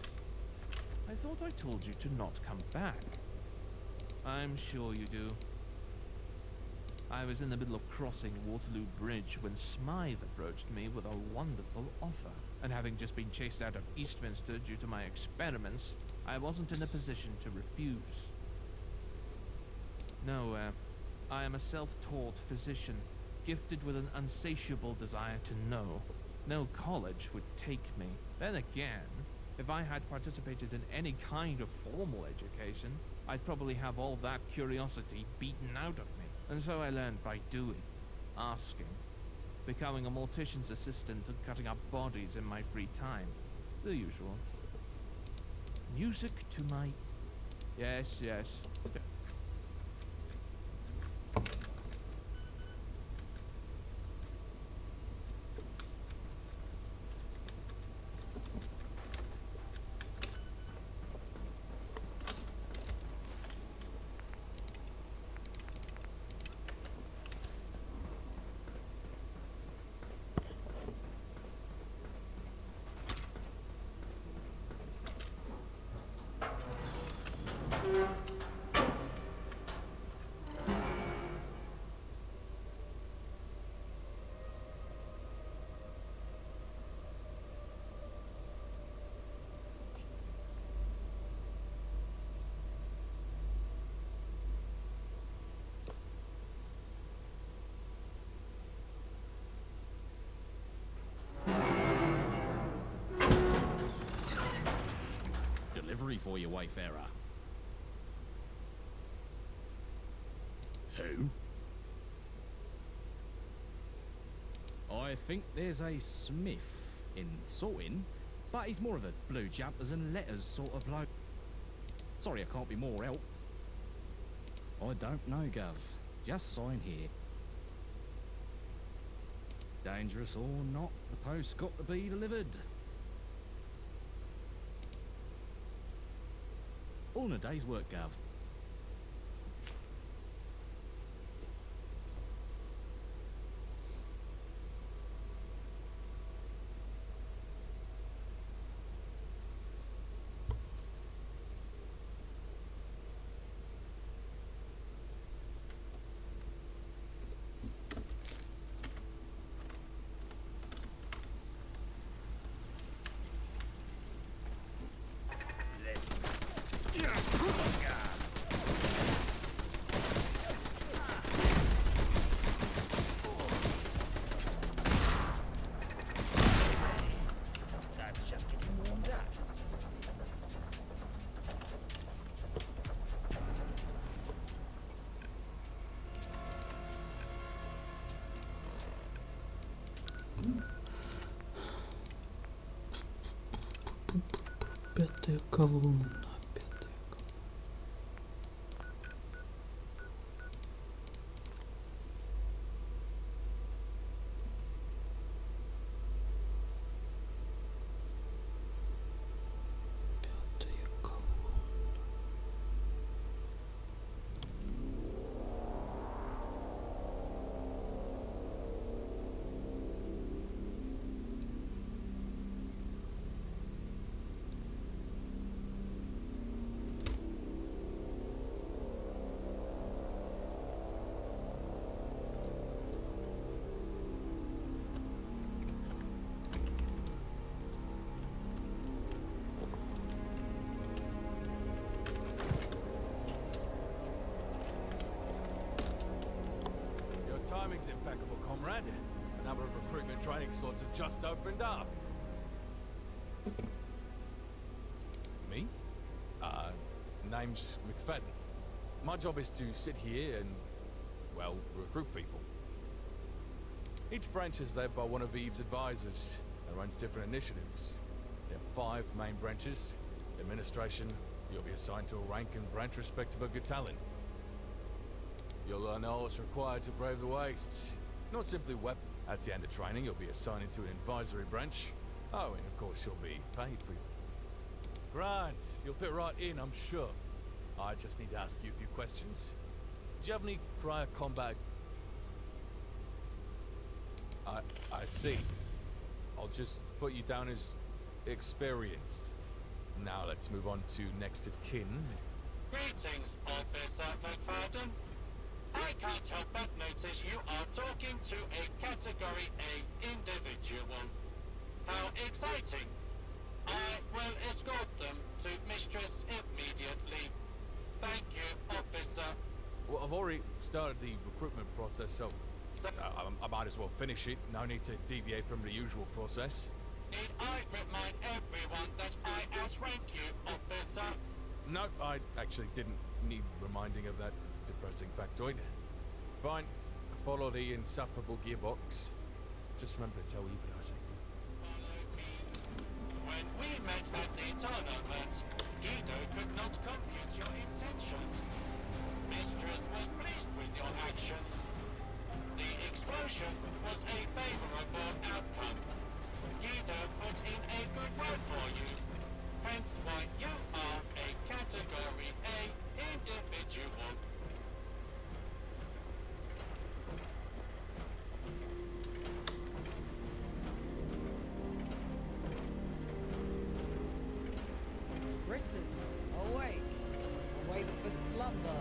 I thought I told you to not come back. I'm sure you do. I was in the middle of crossing Waterloo Bridge when Smythe approached me with a wonderful offer. And having just been chased out of Eastminster due to my experiments, I wasn't in a position to refuse. No, I am a self-taught physician, gifted with an insatiable desire to know. No college would take me. Then again, if I had participated in any kind of formal education, I'd probably have all that curiosity beaten out of me. And so I learned by doing, asking, becoming a mortician's assistant and cutting up bodies in my free time. The usual. Music to my... Yes, yes. Delivery for you, Wayfarer. Who? I think there's a Smith in sorting, but he's more of a blue jumpers and letters sort of bloke. Sorry I can't be more help. I don't know, Gov. Just sign here. Dangerous or not, the post's got to be delivered. All in a day's work, Gov. That's just getting warmed up. Пятая колонна. Timing's impeccable, comrade. A number of recruitment training slots have just opened up. Me? Name's McFadden. My job is to sit here and, well, recruit people. Each branch is led by one of Eve's advisors and runs different initiatives. There are 5 main branches. Administration, you'll be assigned to a rank and branch respective of your talent. You'll learn all that's required to brave the wastes. Not simply weapons. At the end of training, you'll be assigned into an advisory branch. Oh, and of course you'll be paid for it. Grant, you'll fit right in, I'm sure. I just need to ask you a few questions. Do you have any prior combat? I see. I'll just put you down as experienced. Now let's move on to next of kin. Greetings, Officer McFadden. I can't help but notice you are talking to a Category A individual. How exciting! I will escort them to Mistress immediately. Thank you, Officer. Well, I've already started the recruitment process, so I might as well finish it. No need to deviate from the usual process. Need I remind everyone that I outrank you, Officer? No, I actually didn't need reminding of that depressing factoid. Fine, follow the insufferable gearbox. Just remember to tell Eva I say. When we met at the tournament, Guido could not compute your intentions. Mistress was pleased with your actions. The explosion was a favorable outcome. Guido put in a good word for you. Hence why you are a Category A individual. Britain, awake. Awake for slumber.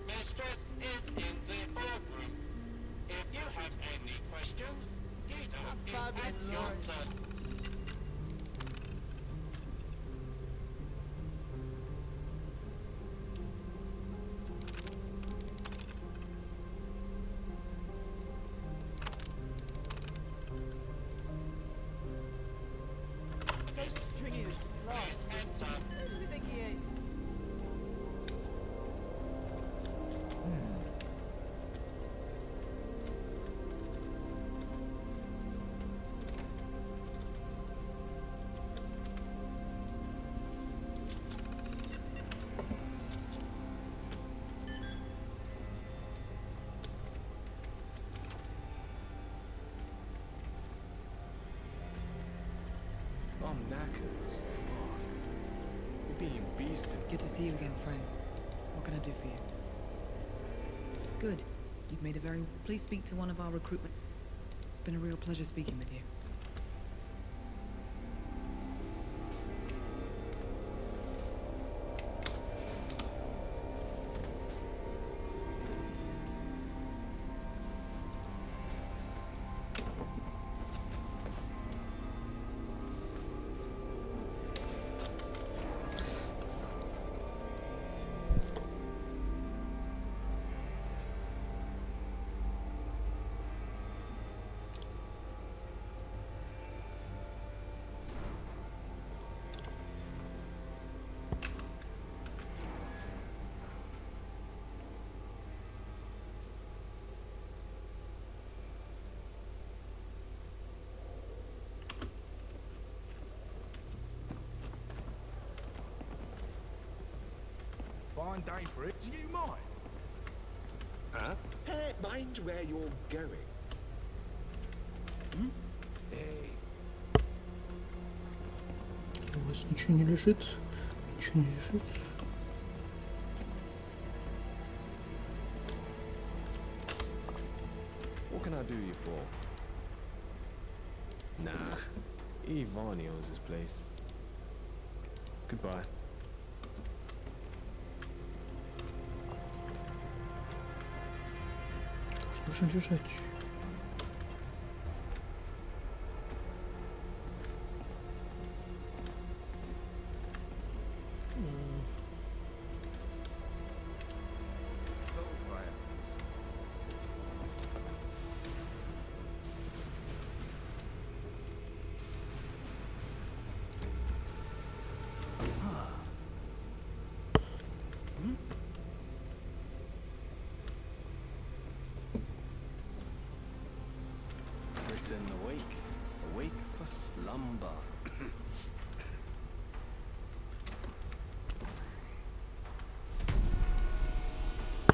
Mistress is in the boardroom. If you have any questions, Guido is at your service. So stringy this class. Who does he think he is? I'm knackered as fuck. You're being beasted. Good to see you again, friend. What can I do for you? Good. You've made a very... Please speak to one of our recruitment... It's been a real pleasure speaking with you. Fine day for it. Do you mind? Huh? Hey, mind where you're going. Hey. У вас ничего не лежит? Ничего не лежит? What can I do you for? Nah, Ivani owns this place. Goodbye. Должен лежать.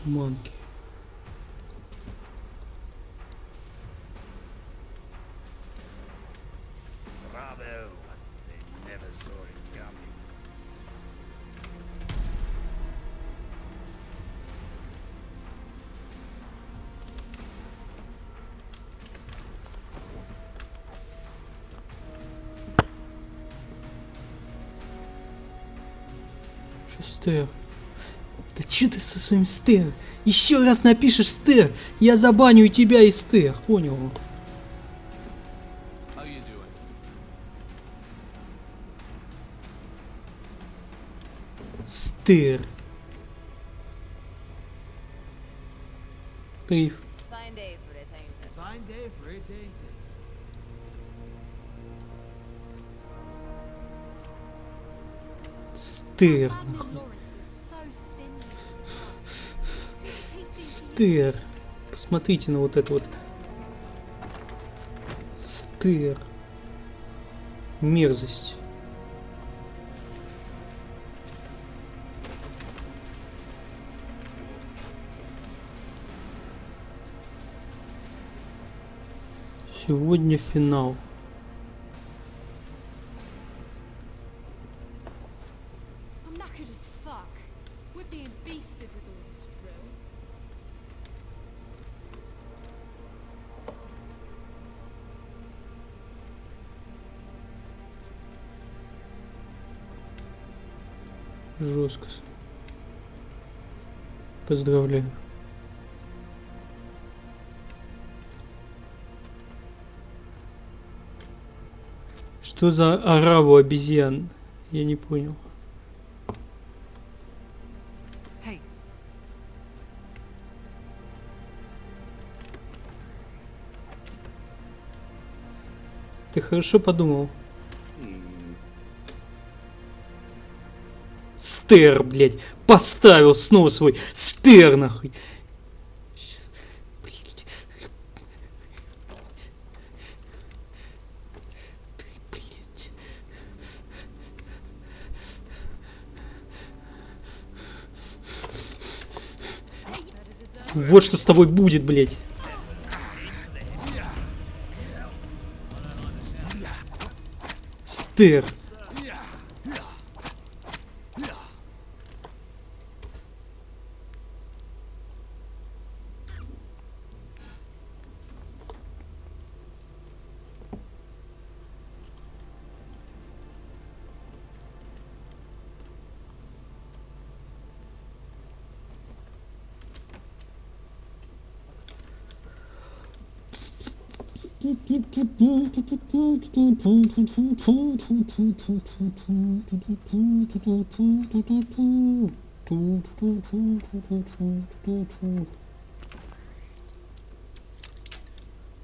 Манки. Bravo. They never saw it coming. Что стер? Да че ты со своим стер? Еще раз напишешь стер, я забаню и тебя и стер. Понял? How you doing? Стер. Прив. Fine day for it, ain't it? Fine day for it, ain't it? Стер. Нахуй. Стер. Посмотрите на вот это вот. Стер. Мерзость. Сегодня финал. I'm knackered as fuck. We're being beasted with all these drills. Жестко. Поздравляю. Что за ораву обезьян? Я не понял. Hey. Ты хорошо подумал? Стер, блядь, поставил снова свой стер, нахуй. Сейчас, блядь. Ты, блядь. Вот что с тобой будет, блядь. Стер.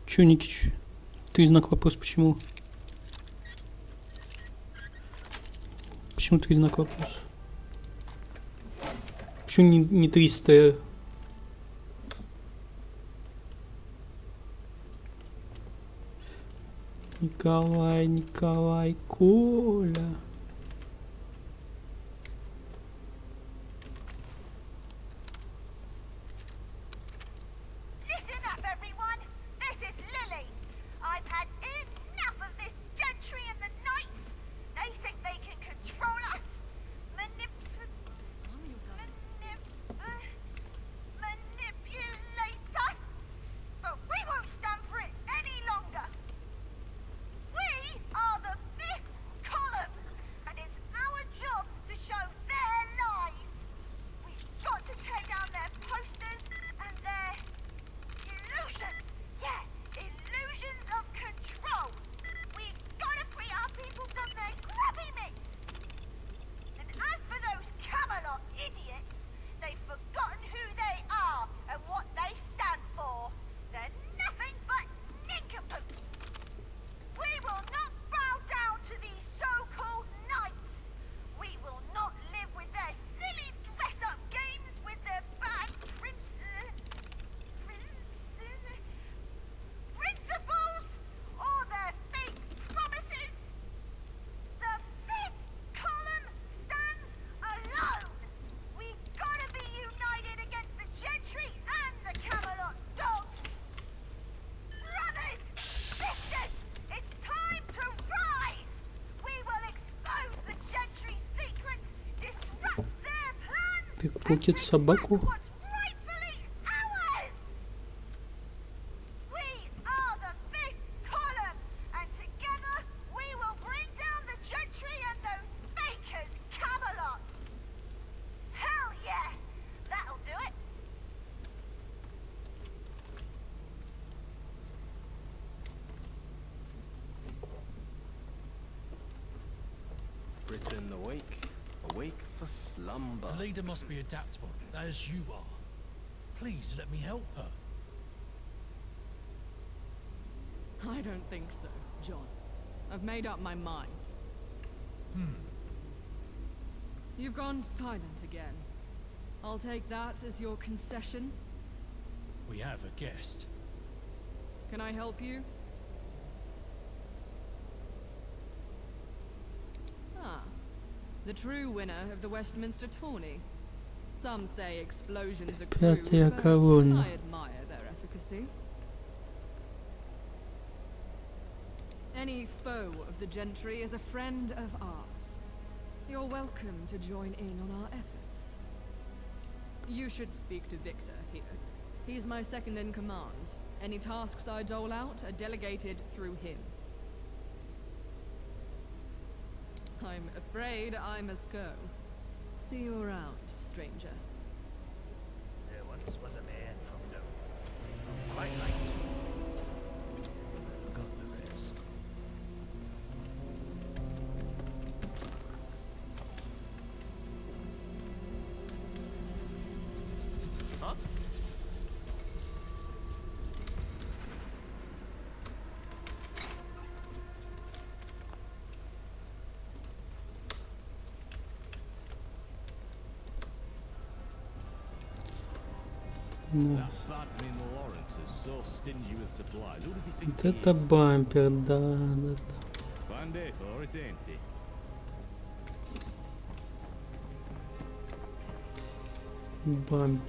Чё, Никич? Ты знак вопрос, почему? Почему ты знак вопрос? Почему не 300? Николай, Николай, Коля. Listen up, everyone. This is Lily. I've had enough of this gentry and the knights. They think they can control us, manipulate us, but we won't stand for it any longer. We are the fifth column, Пикпокет собаку. Britain awake, awake for slumber. The leader must be adaptable, as you are. Please let me help her. I don't think so, John. I've made up my mind. You've gone silent again. I'll take that as your concession. We have a guest. Can I help you? Ah, the true winner of the Westminster tourney. Some say explosions are crude, Пятая but колонна. I admire their efficacy. Any foe of the gentry is a friend of ours. You're welcome to join in on our efforts. You should speak to Victor here. He's my second in command. Any tasks I dole out are delegated through him. I'm afraid I must go. See you around, stranger. There once was a man from Nome. Quite right. Forgot the rest. Huh? Да. That Sladmin Lawrence is so stingy with supplies. Who does he think Вот he это is? бампер, да, да, да. Fine day for it, ain't he? Бампер.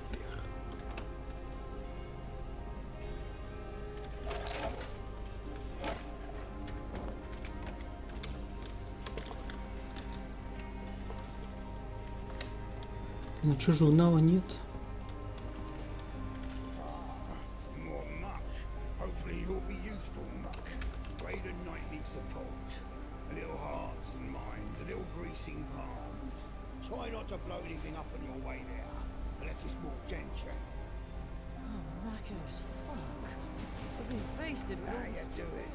Ну чё, журнала нет? More muck. Hopefully you'll be useful muck. Great and nightly support. A little hearts and minds, a little greasing palms. Try not to blow anything up on your way there, unless it's more gentry. Oh, Racco's fuck. I've been wasted with How all you this doing?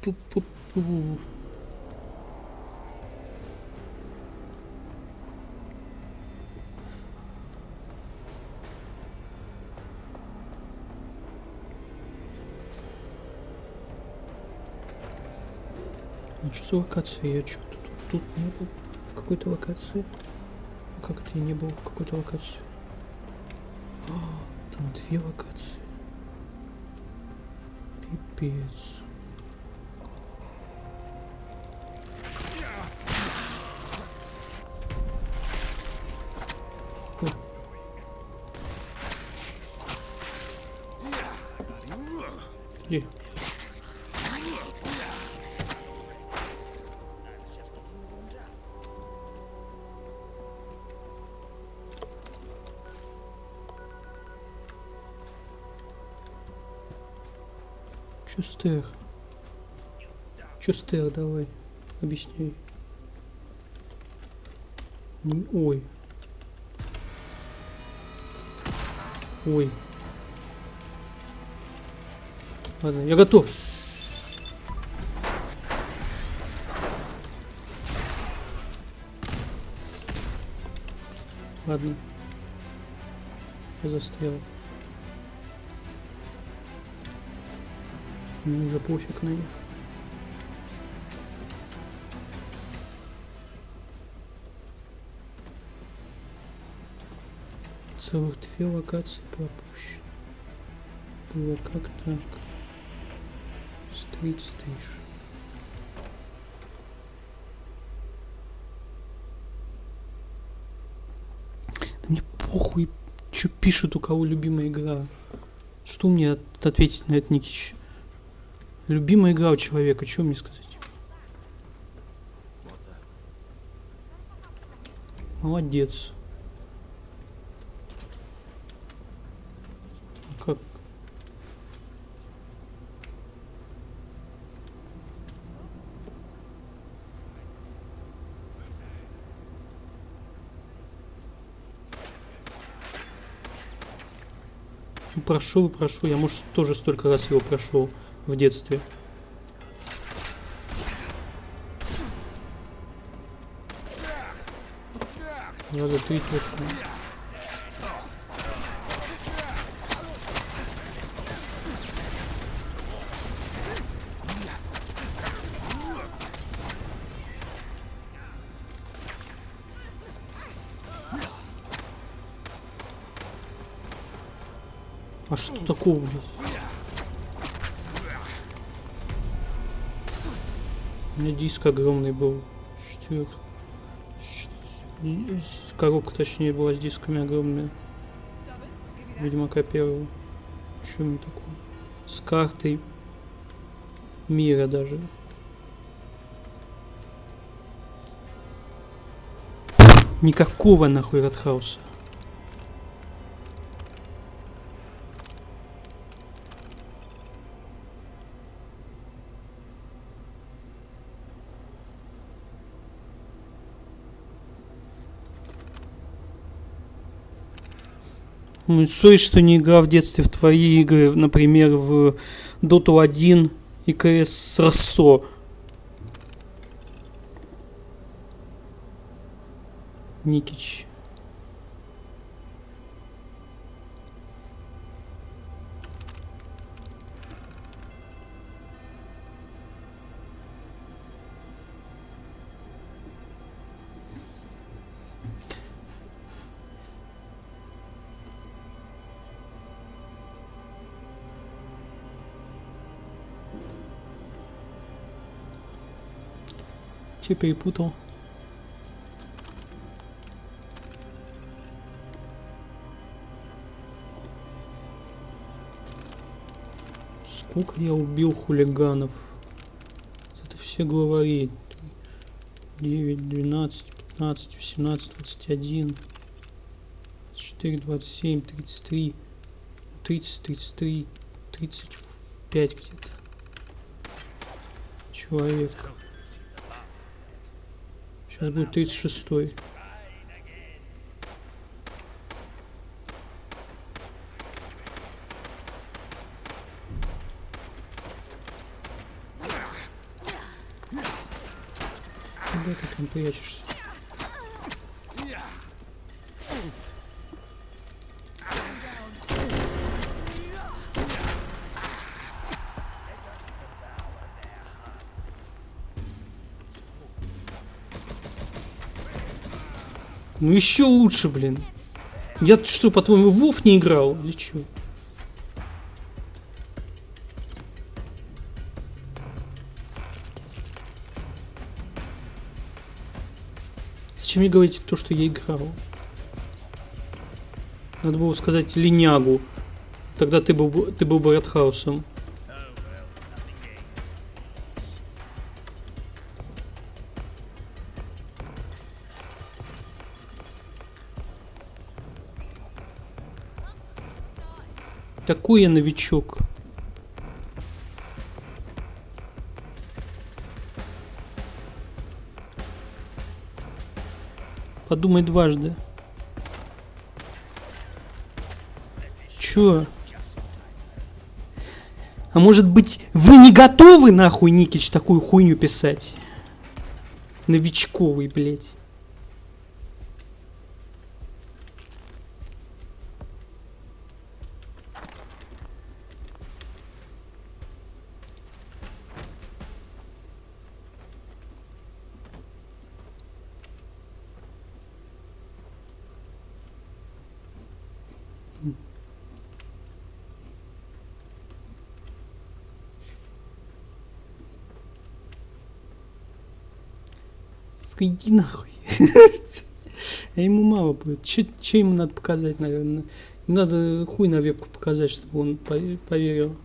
Пу-пу-пу. Ну что за локация? Я что тут не был в какой-то локации? Ну как это я не был в какой-то локации? А, там две локации. Пипец. Где? Чё стер? Чё стер, давай, объясняй. Ой. Ой. Ладно, я готов. Ладно. Я застрял. Мне уже пофиг на них. Целых две локации пропущены. Было как так? Street Station. Да мне похуй, что пишут, у кого любимая игра. Что мне ответить на это, Никич? Любимая игра у человека, что мне сказать? Молодец. Как? Прошел, я, может, тоже столько раз его прошел в детстве. Раза 3 точно. А что такого, блядь? У меня диск огромный был. Коробка, точнее, была с дисками огромная. Ведьмака первого. Что мне такое? С картой мира даже. Никакого нахуй Радхауса. Ну, сори, что не играл в детстве в твои игры, например, в Dota 1 и CS Россо. Никич. Че перепутал? Сколько я убил хулиганов? Это все главари. 9, 12, 15, 18, 21, 24, 27, 33, 30, 33, 35 где-то. Человек. Сейчас будет 36-й. Куда ты там прячешься? Ну еще лучше, блин. Я что, по-твоему, в Вов не играл? Или что? Зачем мне говорить то, что я играл? Надо было сказать линягу. Тогда ты был бы Радхаусом. Такой я новичок. Подумай дважды. Чё? А может быть, вы не готовы, нахуй, Никич, такую хуйню писать? Новичковый, блядь. Иди нахуй. А ему мало будет. Че ему надо показать, наверное? Ему надо хуй на вебку показать, чтобы он поверил.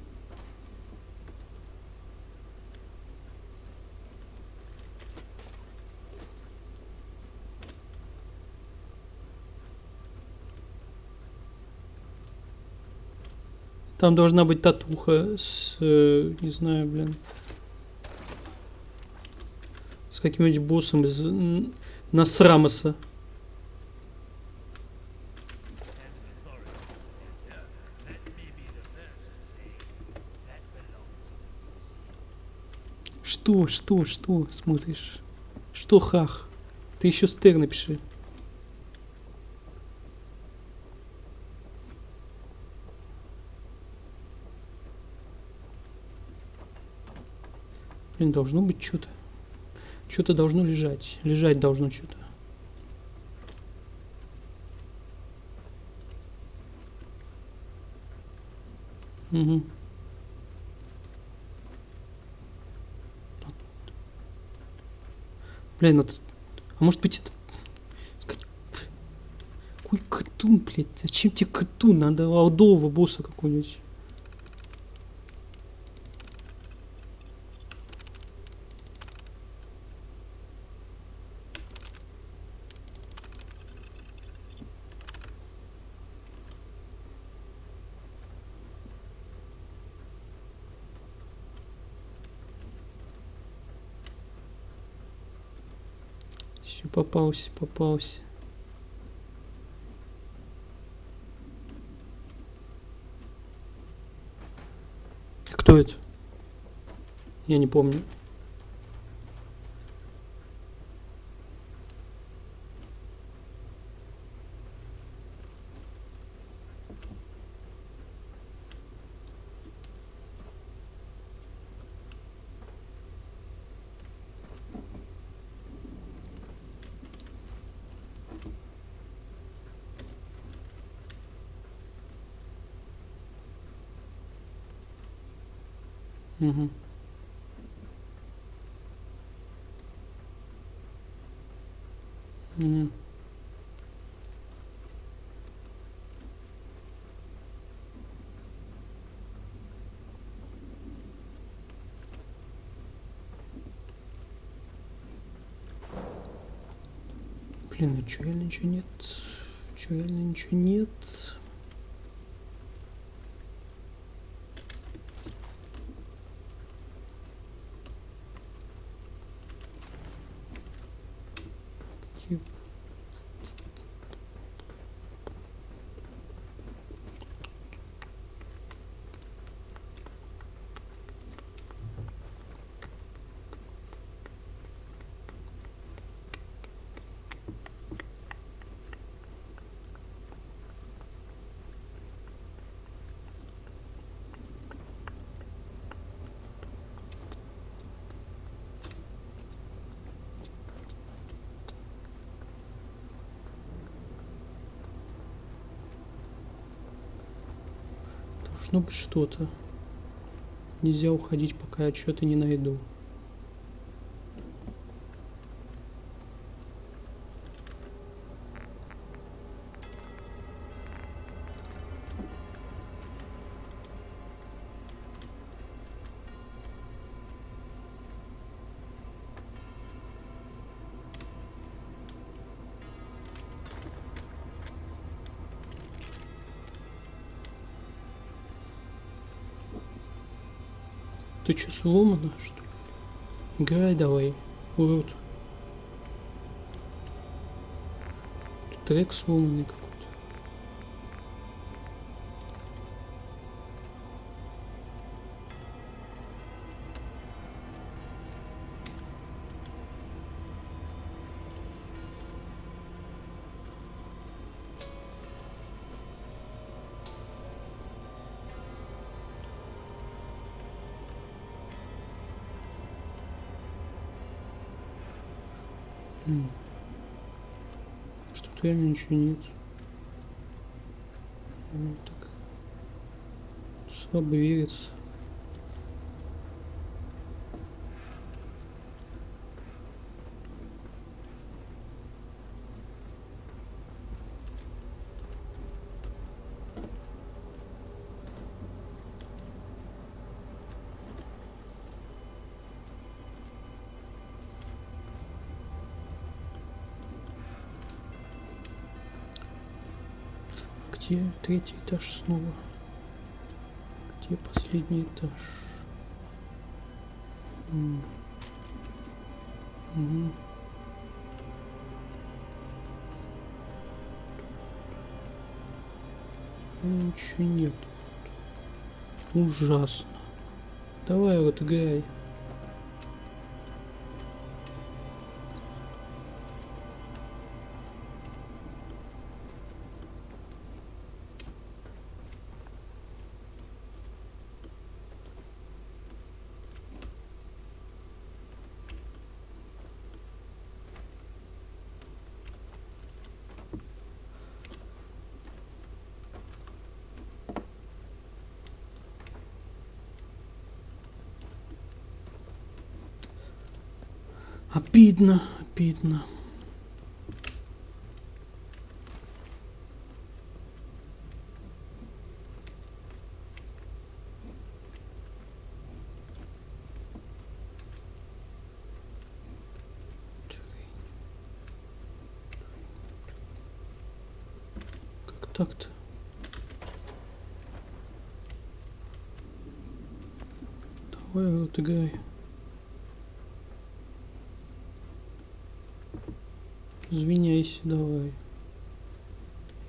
Там должна быть татуха с, не знаю, блин, с каким-нибудь боссом из Насрамоса. Что смотришь? Что, хах? Ты еще стер напиши. Блин, должно быть что-то. Что-то должно лежать. Лежать должно что-то. Угу. Блин, это... А может быть это... Какой катун, блядь? Зачем тебе катун? Надо алдового босса какой-нибудь. Все, попался. Кто это? Я не помню. Угу. Угу. Блин, а чё реально ничего нет? Чё реально ничего нет? Должно быть что-то. Нельзя уходить, пока я что-то не найду. Ты что, сломана, что ли? Играй давай, урод. Тут трек сломанный какой-то. Что-то реально ничего нет. Так. Слабо верится. Где третий этаж снова? Где последний этаж? Угу. Ничего нет. Ужасно. Давай вот играй. Обидно, обидно. Как так-то? Давай вот играй. Извиняйся, давай.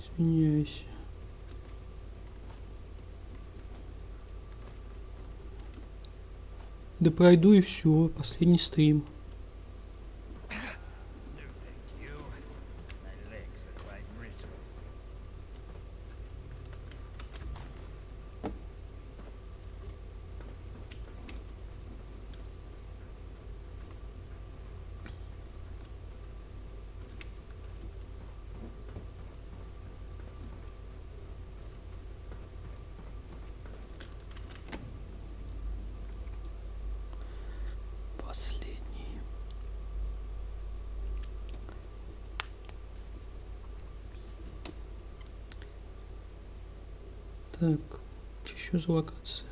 Извиняйся. Да пройду и все, последний стрим. Последний. Так, что еще за локация?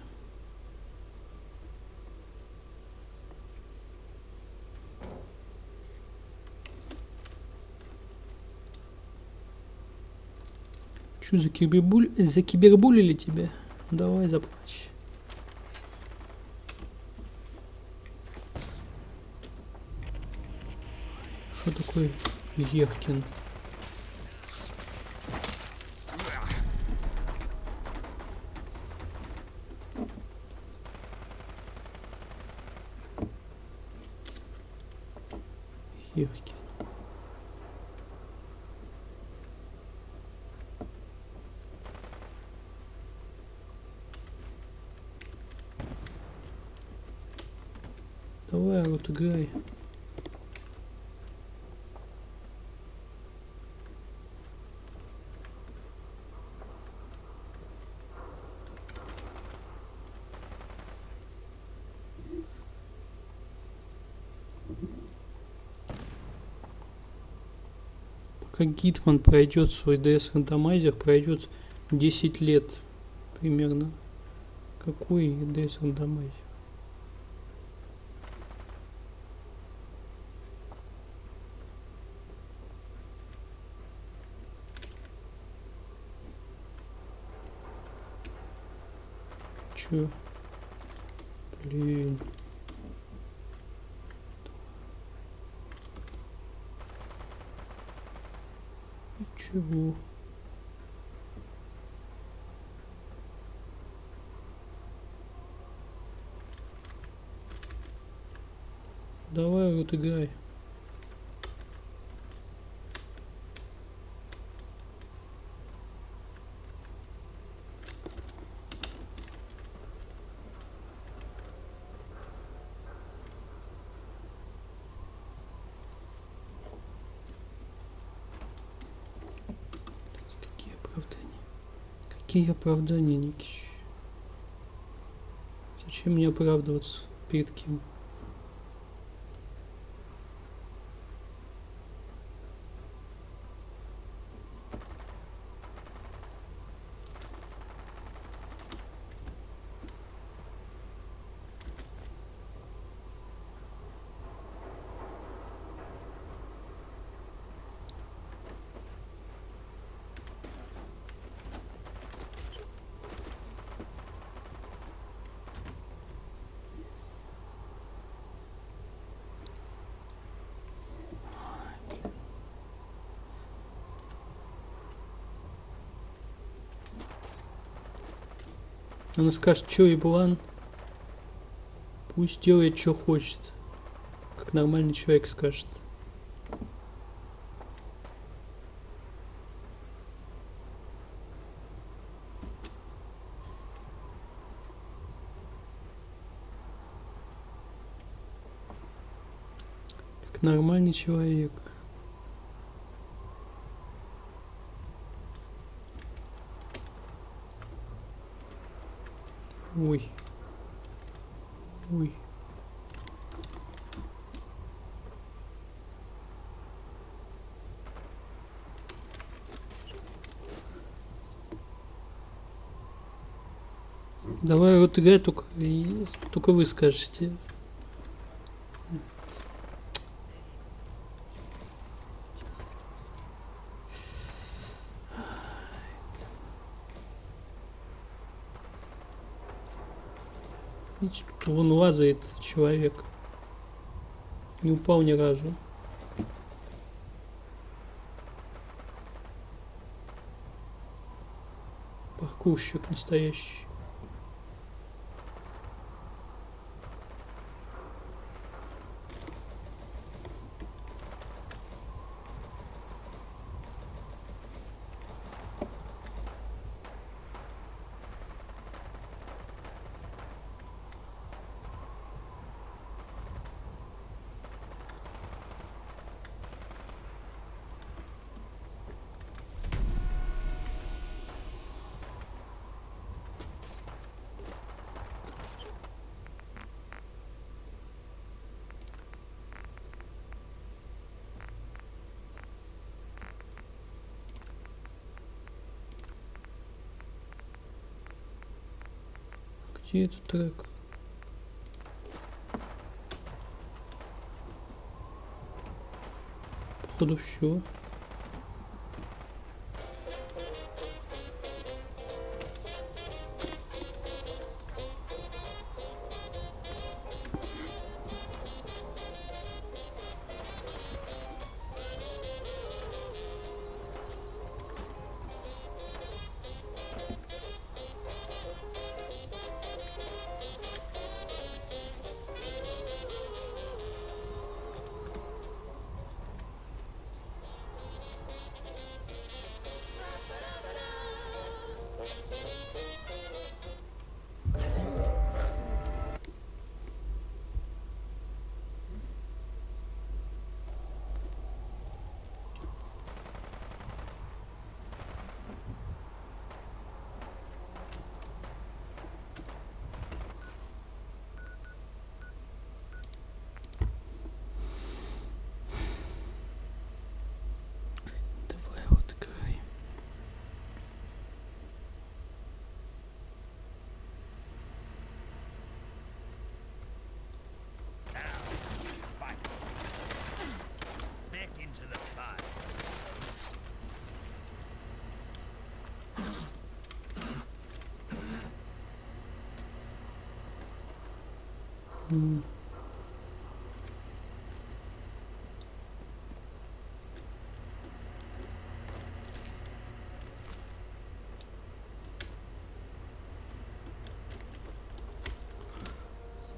Что за кибербуль? За кибербулили тебя? Давай заплачь. Что такое Ехкин? Ехкин. Давай, вот играй. Пока Гитман пройдет свой DS рандомайзер, пройдет 10 лет примерно. Какой DS рандомайзер? Чё? Блин. Чего? Давай вот играй. Какие оправдания, Никич? Зачем мне оправдываться? Перед кем? Она скажет, что и план. Пусть делает, что хочет. Как нормальный человек скажет. Как нормальный человек. Ой. Ой. Давай вот играй, только вы скажете. Видите, тут вон лазает человек. Не упал ни разу. Паркурщик настоящий. Где этот трек? Походу все.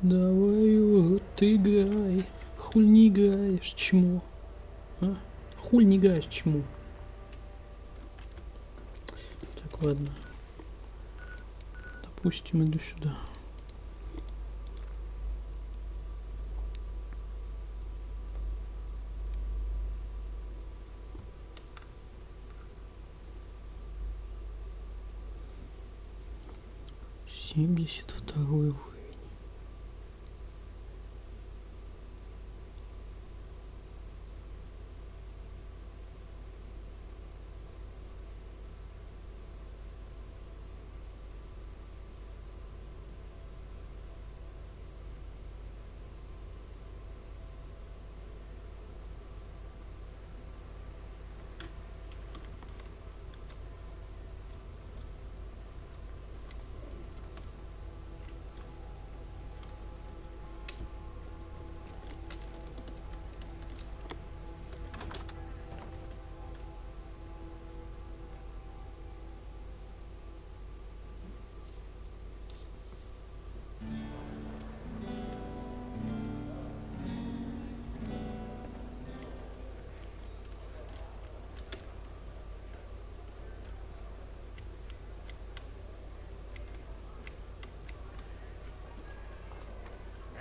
Давай вот играй. Хуль не играешь, чмо? А? Хуль не играешь, чмо? Так, ладно. Допустим, иду сюда. Семьдесят второй уровень.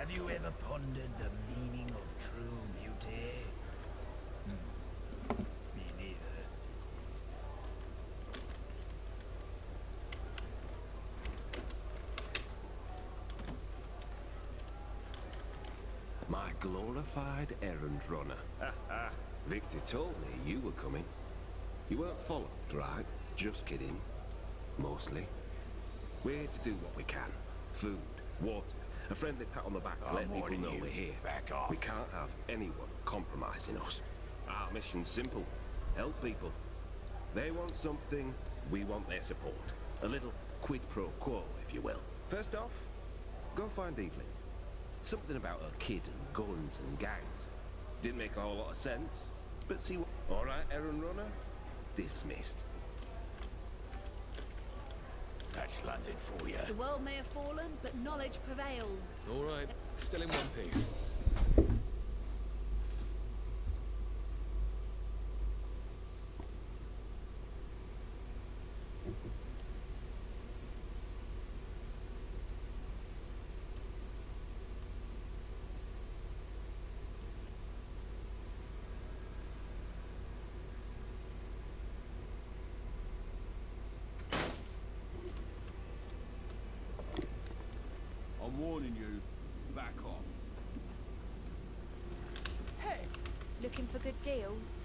Have you ever pondered the meaning of true beauty? Me neither. My glorified errand runner. Ha ha. Victor told me you were coming. You weren't followed, right? Just kidding. Mostly. We're here to do what we can. Food, water, a friendly pat on the back to let people know we're here. Back off. We can't have anyone compromising us. Our mission's simple. Help people. They want something, we want their support. A little quid pro quo, if you will. First off, go find Evelyn. Something about her kid and guns and gangs. Didn't make a whole lot of sense, but see what... All right, errand runner? Dismissed. That's London for you. The world may have fallen, but knowledge prevails. All right, still in one piece. I'm warning you, back off. Hey, Looking for good deals?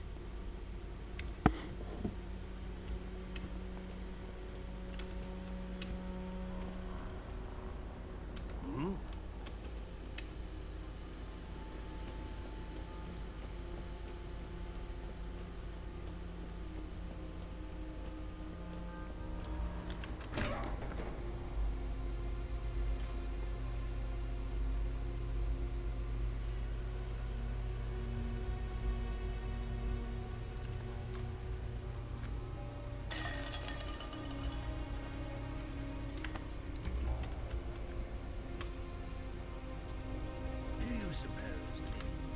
Do you suppose maybe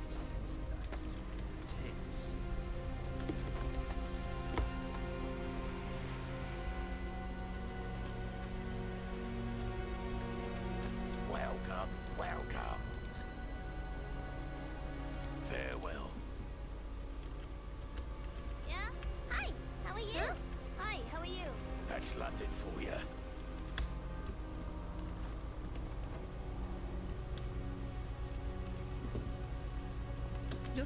sensitized to taste? Welcome, welcome. Farewell. Yeah? Hi, how are you? Hi, how are you? That's London for you.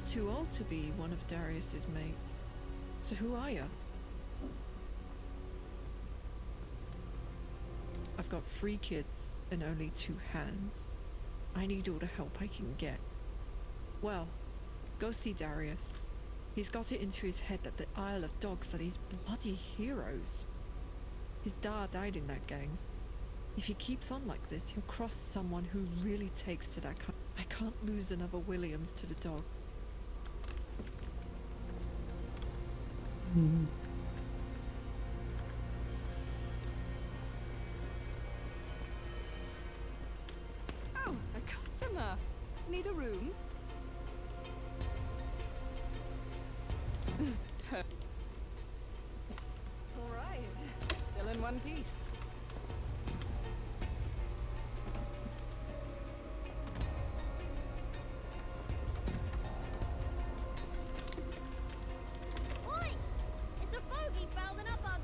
you're too old to be one of Darius's mates. So who are you? I've got 3 kids and only 2 hands. I need all the help I can get. Well, go see Darius. He's got it into his head that the Isle of Dogs are these bloody heroes. His dad died in that gang. If he keeps on like this, he'll cross someone who really takes to that kind. I can't lose another Williams to the dogs. Oh, a customer. Need a room? All right. Still in one piece. Oi! It's a fogey fouling up on...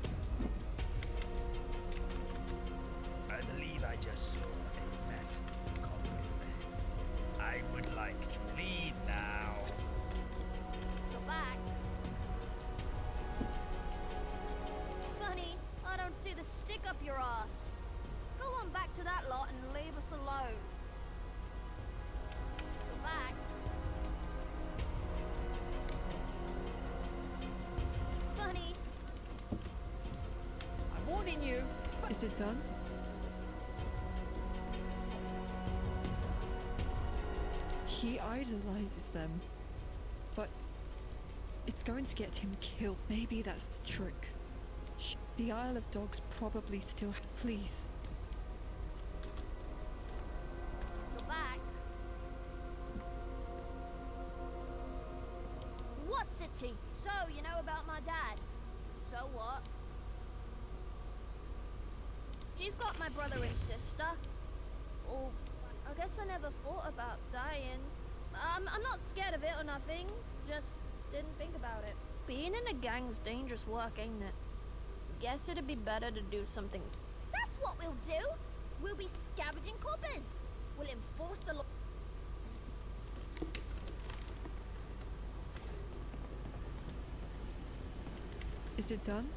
I believe I just saw a massive goblin. I would like to leave now. Go back. Funny, I don't see the stick up your ass. Go on back to that lot and leave us alone. Go back. Funny. I'm warning you. Is it done? He idolizes them. But it's going to get him killed. Maybe that's the trick. Shh. The Isle of Dogs probably still... Please. Go back. What's it, T? So, you know about my dad. So what? She's got my brother and sister. All I guess I never thought about dying. I'm not scared of it or nothing. Just didn't think about it. Being in a gang's dangerous work, ain't it? Guess it'd be better to do something. That's what we'll do. We'll be scavenging coppers. We'll enforce the law. Is it done?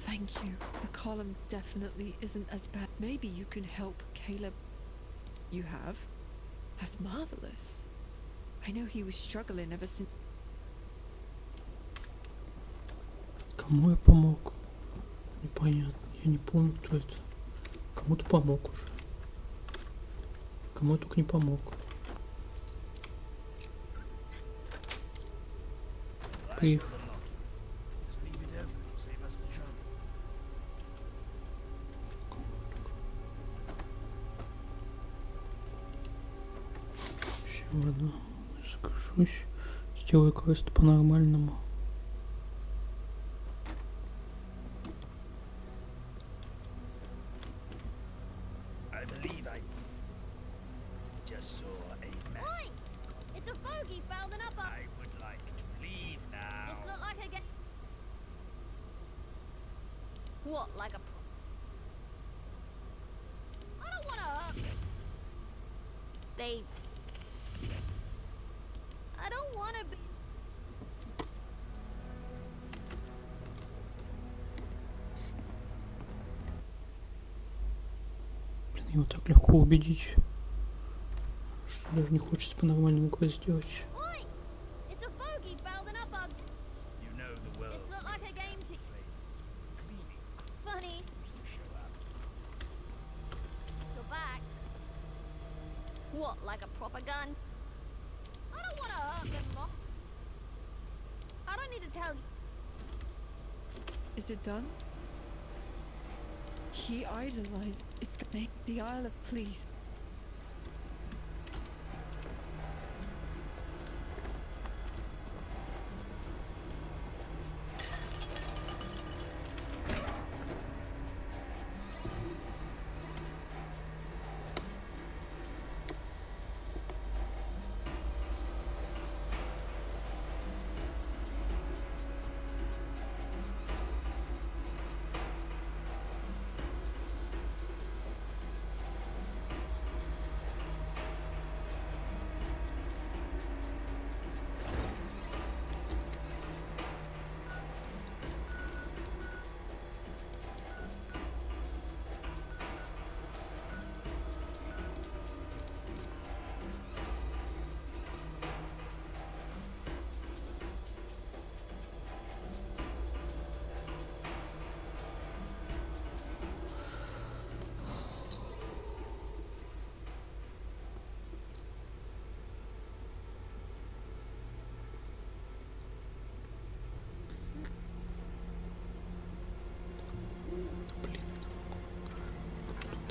Thank you. The column definitely isn't as bad. Maybe you can help Caleb. You have? That's marvelous. I know he was struggling ever since. Кому я помог? Непонятно. Я не помню, кто это. Кому-то помог уже. Кому я только не помог. Приехал. Еще одно. Закажусь. Сделаю квест по-нормальному. I believe I just saw a mess. Oi! It's a fogey fouling up. I would like to leave now. This look like a What, like a I don't want to hurt. They... I don't want to be... Блин, его так легко убедить, что даже не хочется по-нормальному квест сделать. Oi! It's a fogey fouling up. You know the world. This look like a game to... Funny. Go back. What, like a proper gun? I don't want to hurt them, Mom. I don't need to tell you. Is it done? He idolized. It's gonna make the Isle of Please.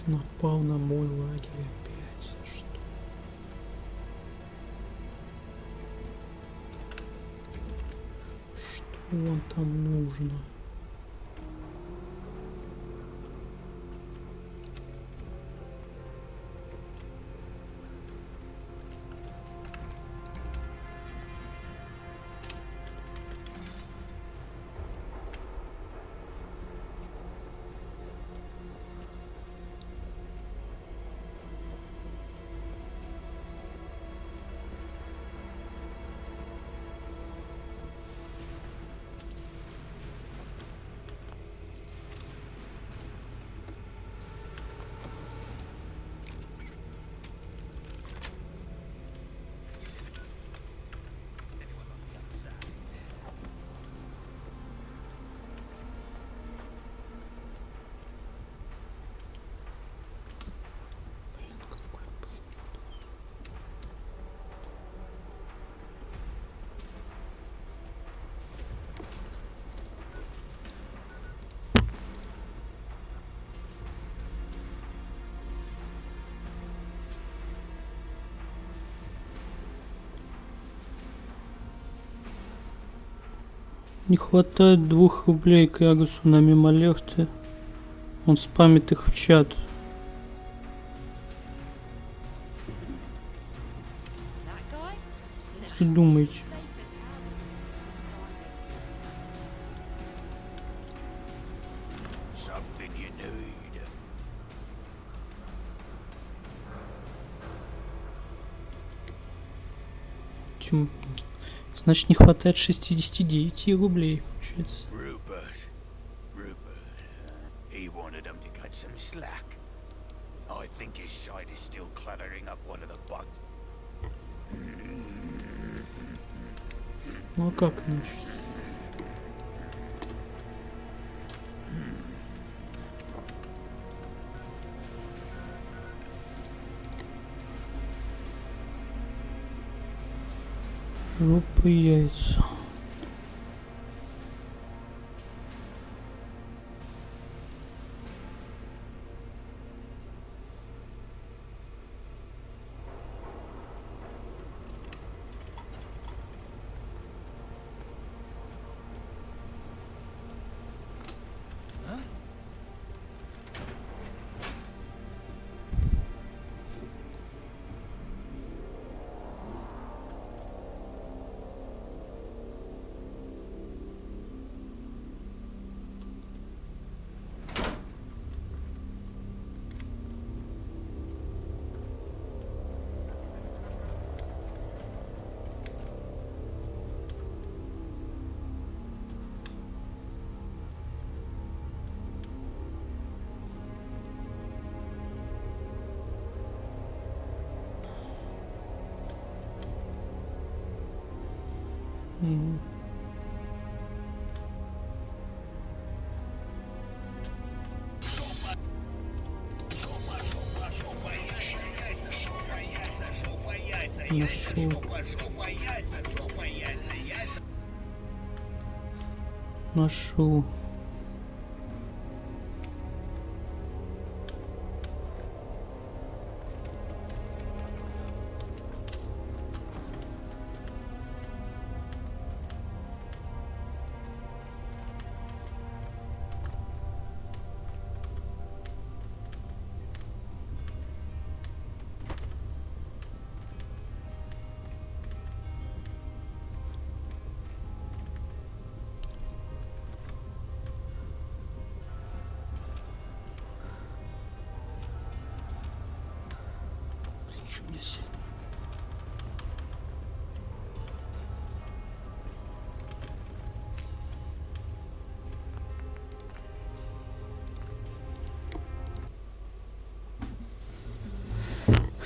Напал на мой лагерь опять. Что вам там нужно? Не хватает 2 рублей к Ягусу на мимолехте. Он спамит их в чат. Что думаете? Something you need. Значит, не хватает 69 рублей, получается. Rupert. He wanted him to cut some slack. I think his side is still cluttering up one of the bugs. Ну а как иначе? Жопа яйца. Нашел.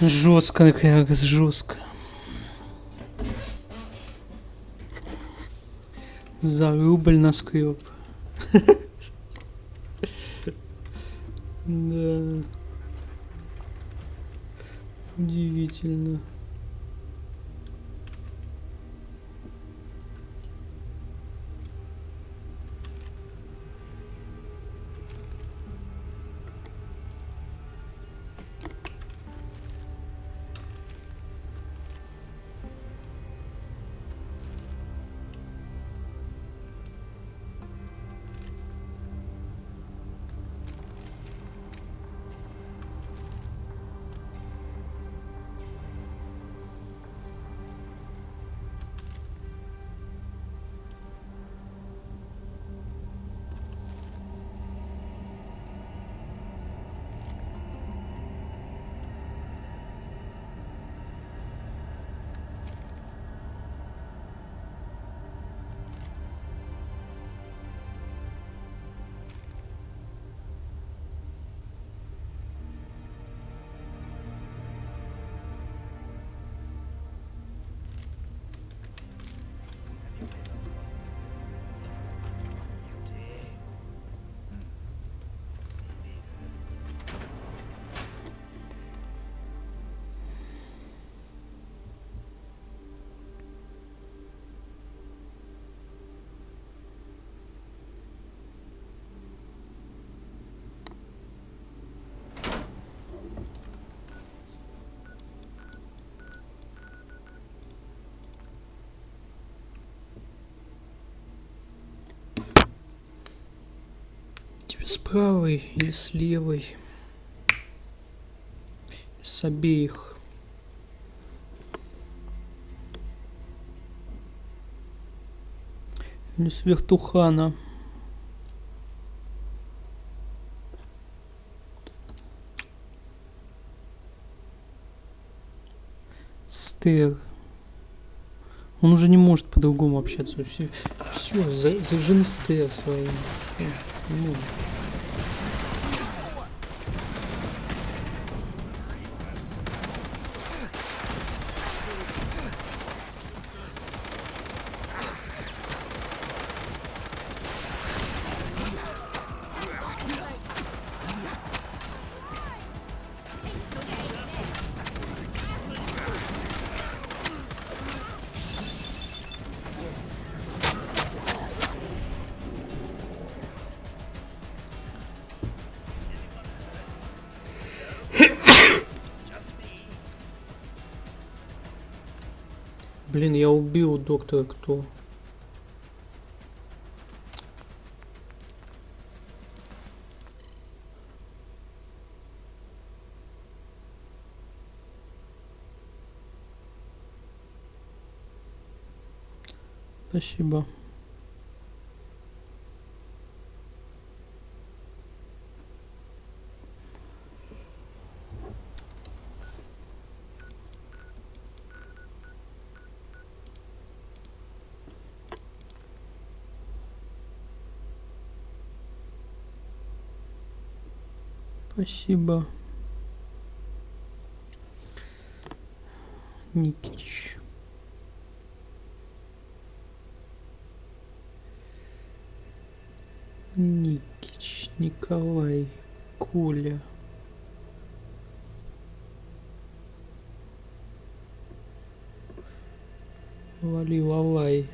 Жестко, как жестко. За рубль наскреб. Да. Удивительно. С правой или с левой? С обеих. Или с вертухана. Стер. Он уже не может по-другому общаться. Все, зажжены стер своим. Ну. Блин, я убил доктора Кто. Спасибо. Спасибо. Никич. Никич, Николай, Коля. Вали Лалай.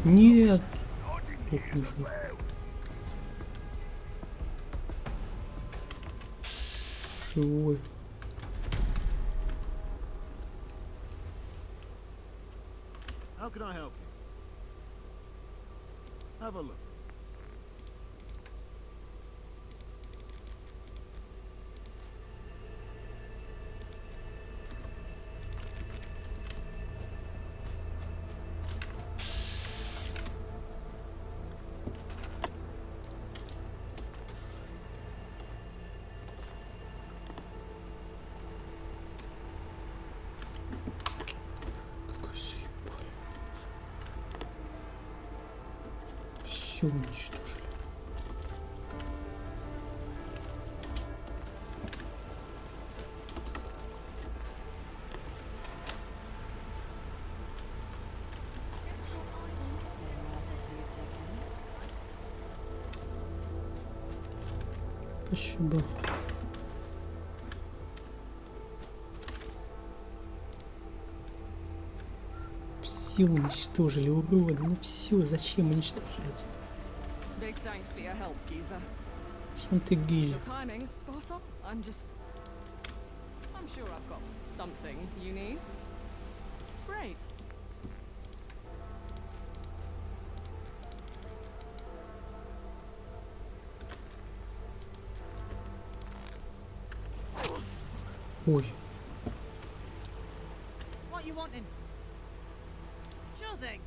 Нет. Живой. How can I help you? Have a look. Все уничтожили. Спасибо. Все уничтожили, уроды. Ну все, зачем уничтожать? Big thanks for your help, geezer. Сам ты гизер. Your timing's spot on. I'm sure I've got something you need. Great. Ой. What you wanting? Sure thing.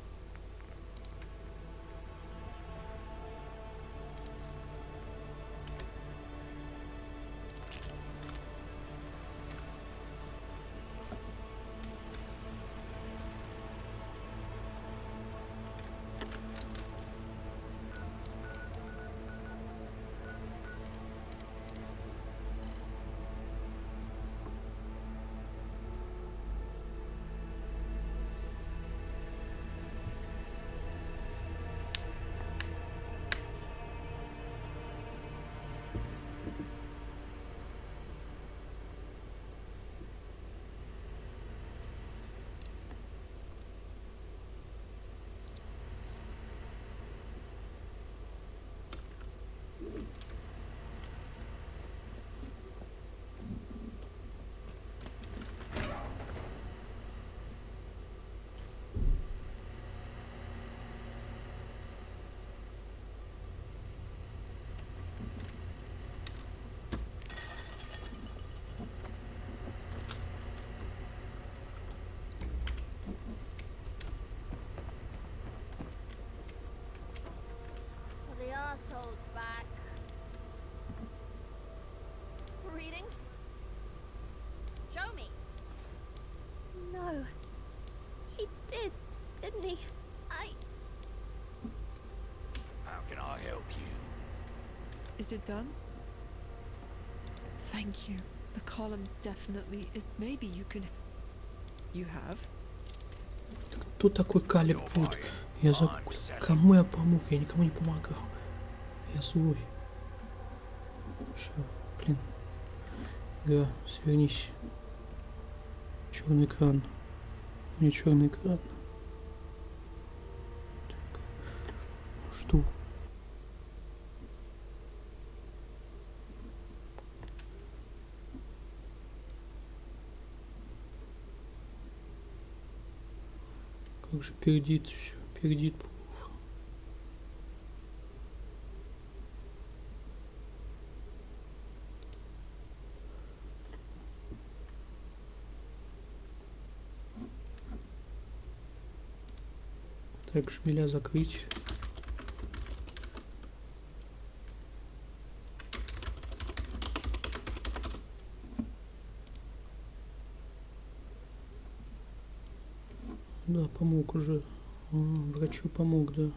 assholes back. Readings? Show me. No. He did, didn't he? How can I help you? Is it done? Thank you. The column definitely is. Maybe you can. You have. Кто такой Калеб Вуд? Я загуглил. Кому я помог? Я никому не помогал. Я злой. Чё? Блин. Игра, свернись. Черный экран. У меня черный экран. Так. Жду. Как же пердит все, пердит плохо. Так, шмеля закрыть. Да, помог уже. Врачу помог, да.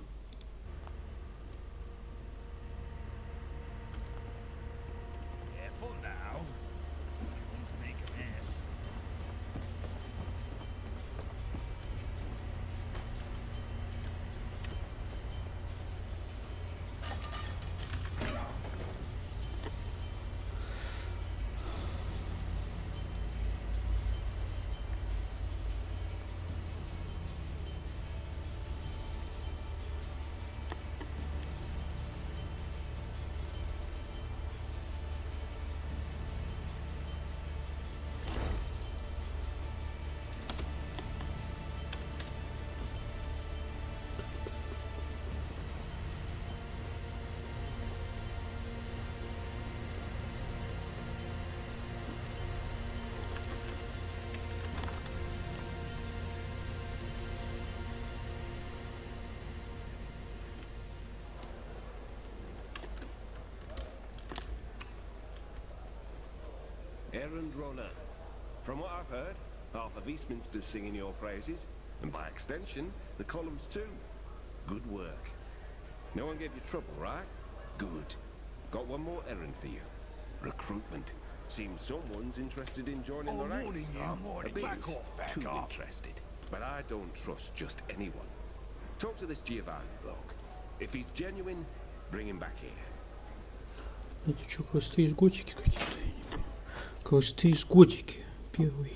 Errand runner. From what I've heard, half of Eastminster's singing your praises, and by extension, the columns too. Good work. No one gave you trouble, right? Good. Got one more errand for you. Recruitment. Seems someone's interested in joining the ranks. Morning, you. Morning. A bit Back off, back too off. interested. But I don't trust just anyone. Talk to this Giovanni bloke. If he's genuine, bring him back here. Это что, квесты из готики какие-то? Я не понимаю. Квесты из готики. Первый.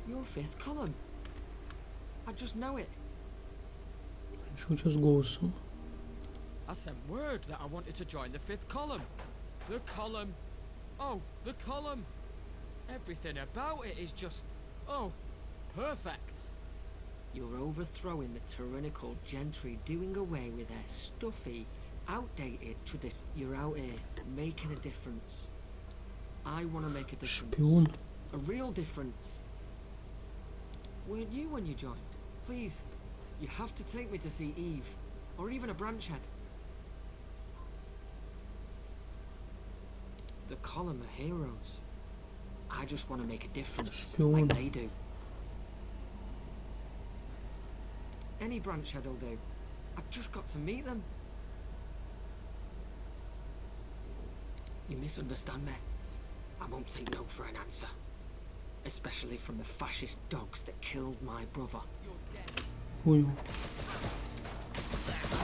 Your fifth column. I just know it. Что у тебя с голосом? I sent word that I wanted to join the fifth column. The column. Oh, the column. Everything about it is just, oh, perfect. You're overthrowing the tyrannical gentry, doing away with their stuffy, outdated tradition. You're out here making a difference. I want to make a difference. Шпион. A real difference. Weren't you when you joined? Please, you have to take me to see Eve, or even a branch head. The column are heroes. I just want to make a difference, Шпион. like they do. Any branch head will do. I've just got to meet them. You misunderstand me. I won't take no for an answer. Especially from the fascist dogs that killed my brother. Понял.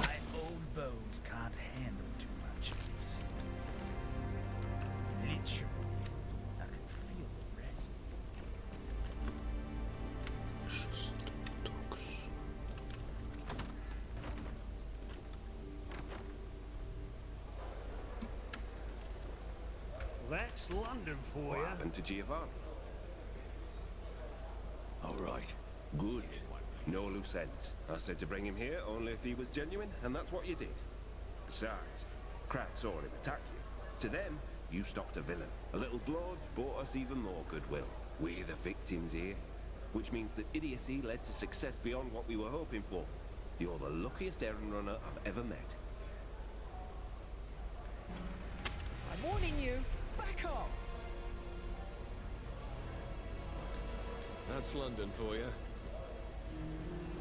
My old bones can't handle too much of this. Literally, I can feel the rest. That's London for you. What happened to Giovanni? All right. Good. No loose ends. I said to bring him here only if he was genuine, and that's what you did. Besides, crowd saw him attack you. To them, you stopped a villain. A little blood bought us even more goodwill. We're the victims here, which means that idiocy led to success beyond what we were hoping for. You're the luckiest errand runner I've ever met. I'm warning you. Back off. That's London for you.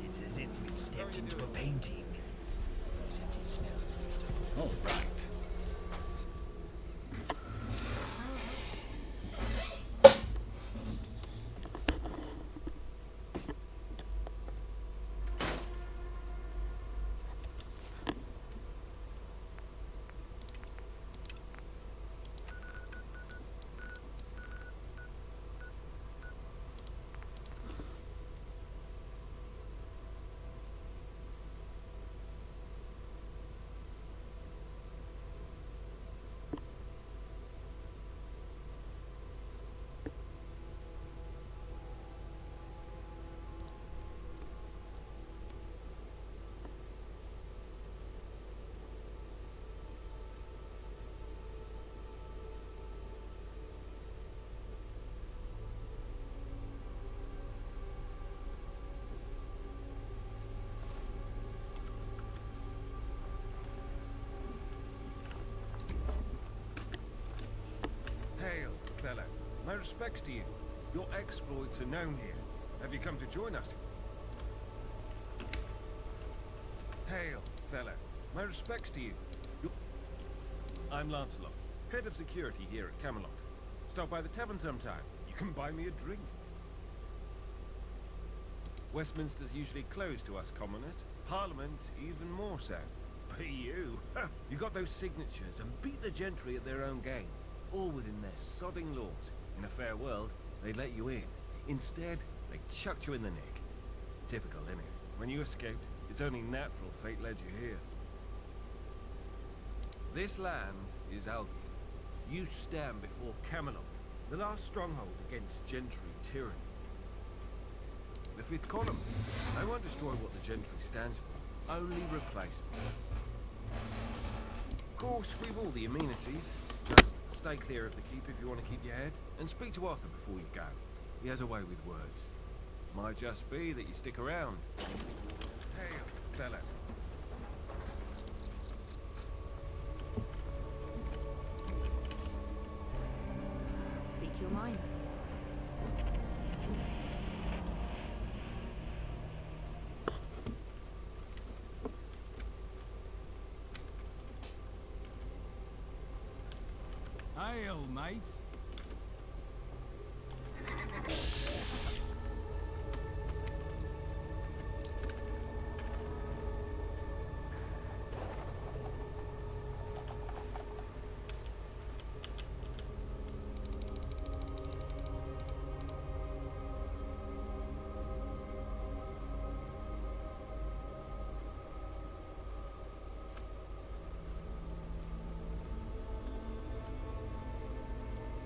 It's as if we've stepped into a painting. Except it smells a little. All right. Hail, fella. My respects to you. Your exploits are known here. Have you come to join us? Hail, fella. My respects to you. I'm Lancelot, head of security here at Camelot. Stop by the tavern sometime. You can buy me a drink. Westminster's usually closed to us commoners. Parliament even more so. But you got those signatures and beat the gentry at their own game. All within their sodding laws. In a fair world, they'd let you in. Instead, they chucked you in the neck. Typical, innit? When you escaped, it's only natural fate led you here. This land is Albion. You stand before Camelot, the last stronghold against gentry tyranny. The fifth column. I won't destroy what the gentry stands for, only replace it. Of course, we've all the amenities. Just stay clear of the keep if you want to keep your head, and speak to Arthur before you go. He has a way with words. Might just be that you stick around. Hail, fella. Speak your mind. Hail, mate.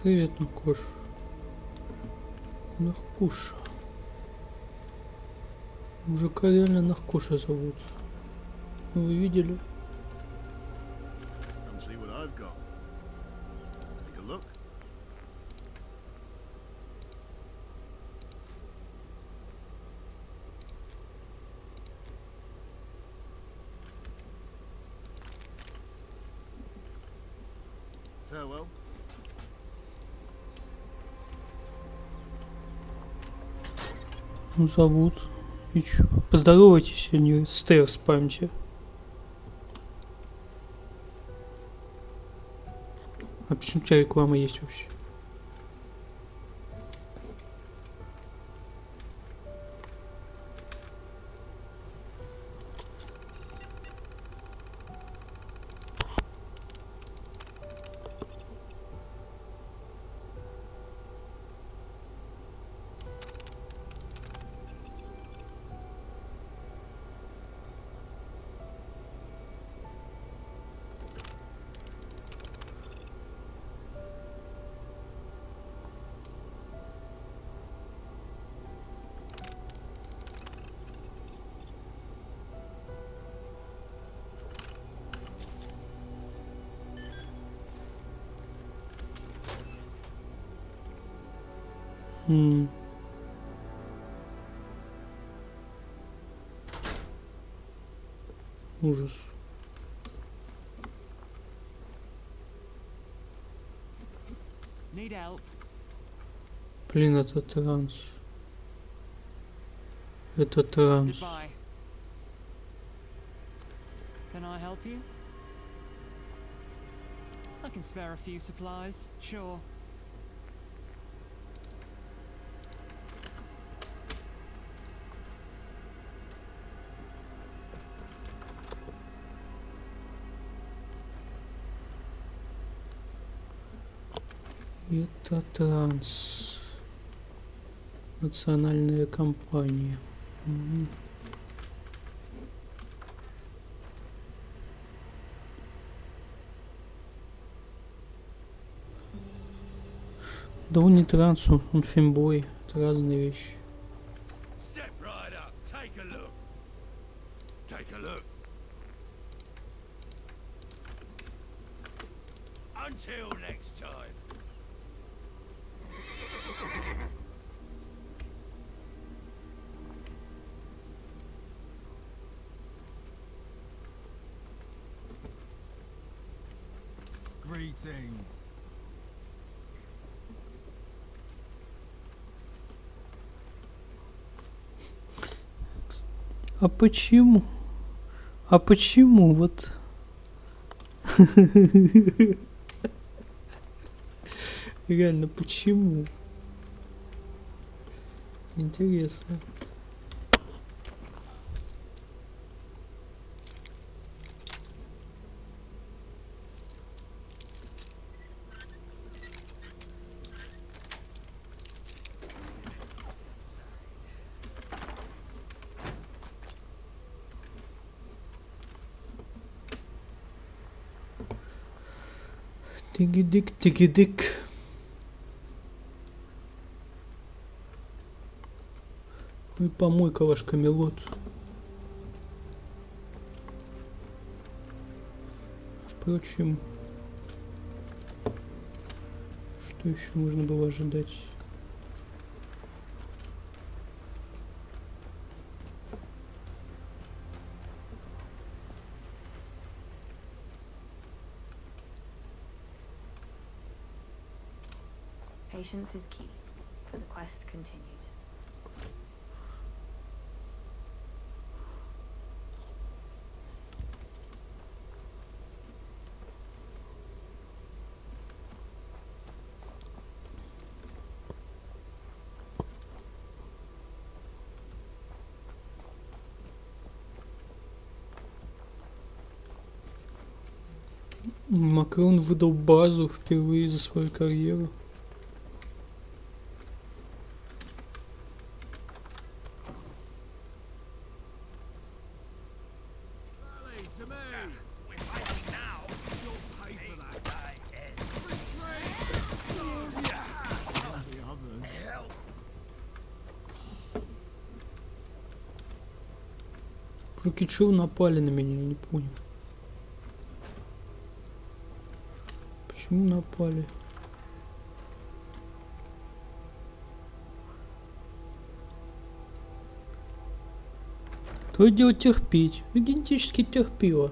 Привет, Накош. Нахкуша. Мужика реально Нахкуша зовут. Вы видели? Come see what I've got. Take a look. Farewell. Зовут. И чё? Поздоровайтесь, а не стер спамьте. А почему у тебя реклама есть вообще? Ужас. Need help? Блин, это транс. Это транс. Goodbye. Can I help you? I can spare a few supplies, sure. Это транс. Национальная компания. Да он не транс, он фембой. Это разные вещи. Step right up. Take a look. Take a look. Until next time. Greetings. А почему? А почему вот? Реально, почему? Интересно. Тыгидык, тыгидык. Ой, помойка ваш Камелот. Впрочем, что еще можно было ожидать? Patience is key, but the quest continues. Макрон выдал базу впервые за свою карьеру. Жуки чё напали на меня, я не понял. Почему напали? Твое дело терпеть. Вы генетически терпила.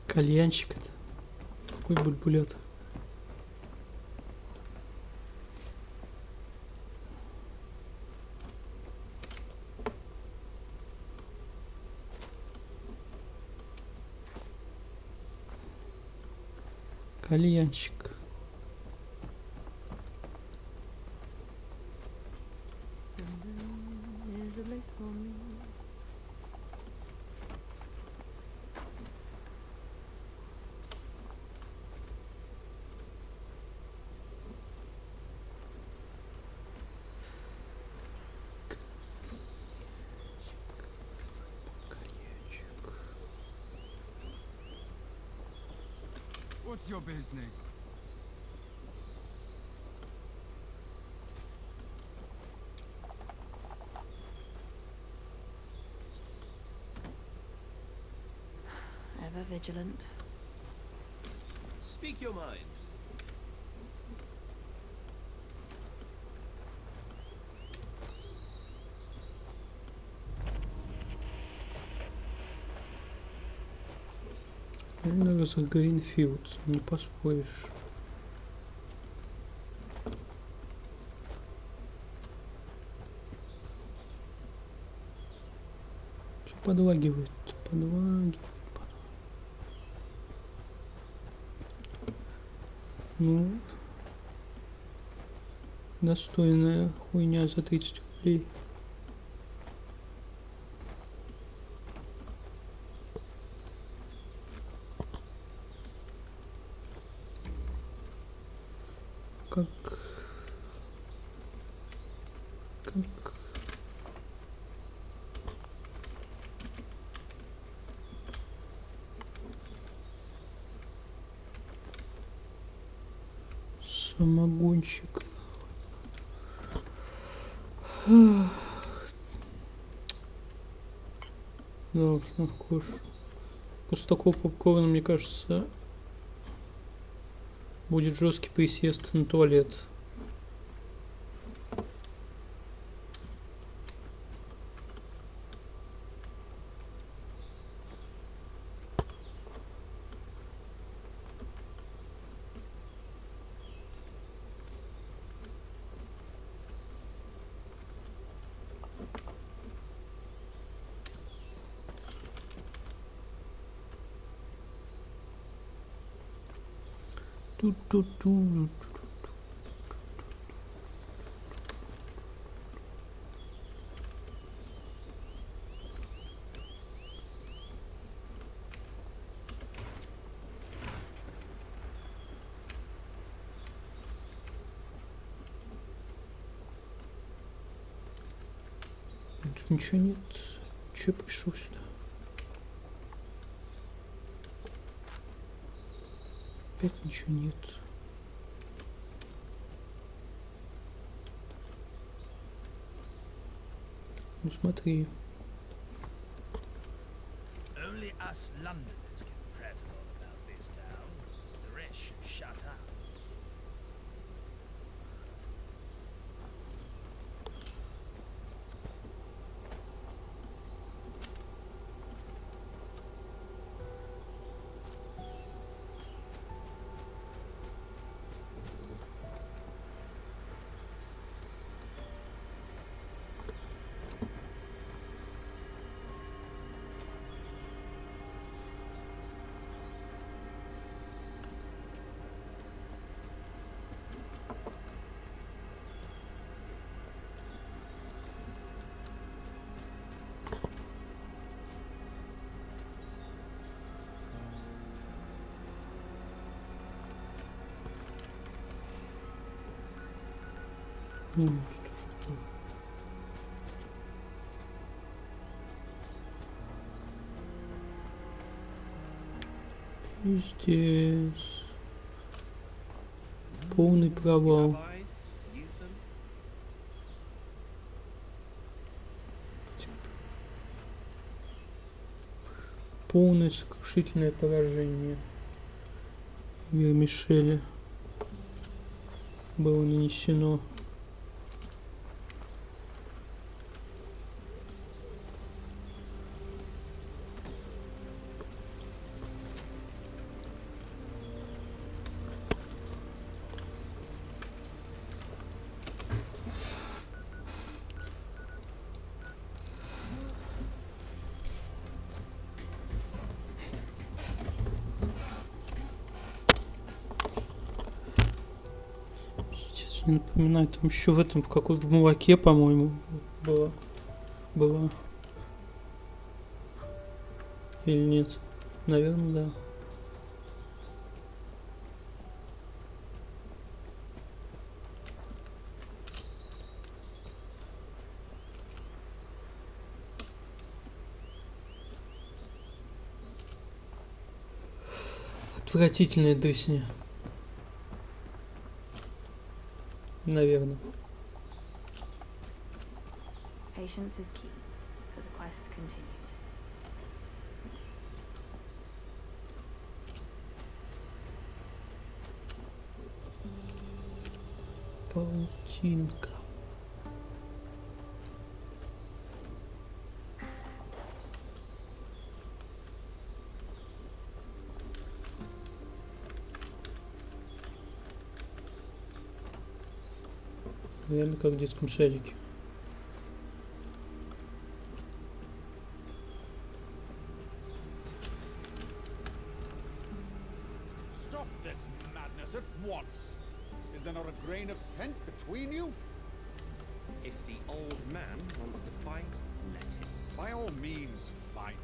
Кальянщик это. Какой бульбулятор. Кальянщик. What's your business? Ever vigilant. Speak your mind. За Гринфилд, не поспоришь. Что подлагивает? Подлагивает. Ну, достойная хуйня за 30 рублей. Как самогонщик. Да уж, нахуй. После такого попкорна, мне кажется, будет жесткий присест на туалет. Ту-ту-ту. Тут ничего нет. Че пришел сюда? Опять ничего нет. Ну смотри. Only us Londoners can prattle on about this town. The rest should shut up. Пиздец. Полный провал. Полное сокрушительное поражение Вермишеля было нанесено. Не напоминаю, там еще в этом, в молоке, по-моему, была. Или нет? Наверное, да. Отвратительная дресня. Наверное. Patience is key, for the quest continues. Паутинка. Реально как в детском садике. Stop this madness at once! Is there not a grain of sense between you? If the old man wants to fight, let him. By all means, fight.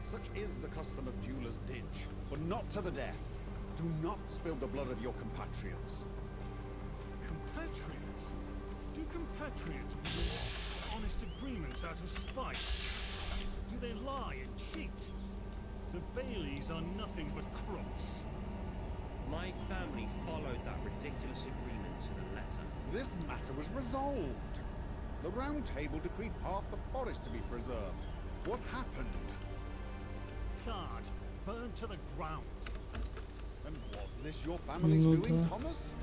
Such is the custom of Dueler's Ditch, but not to the death. Do not spill the blood of your compatriots. Compatriots? Do compatriots break honest agreements out of spite? Do they lie and cheat? The Baileys are nothing but crooks. My family followed that ridiculous agreement to the letter. This matter was resolved. The Round Table decreed half the forest to be preserved. What happened? Card, burned to the ground. And was this your family's doing, Thomas?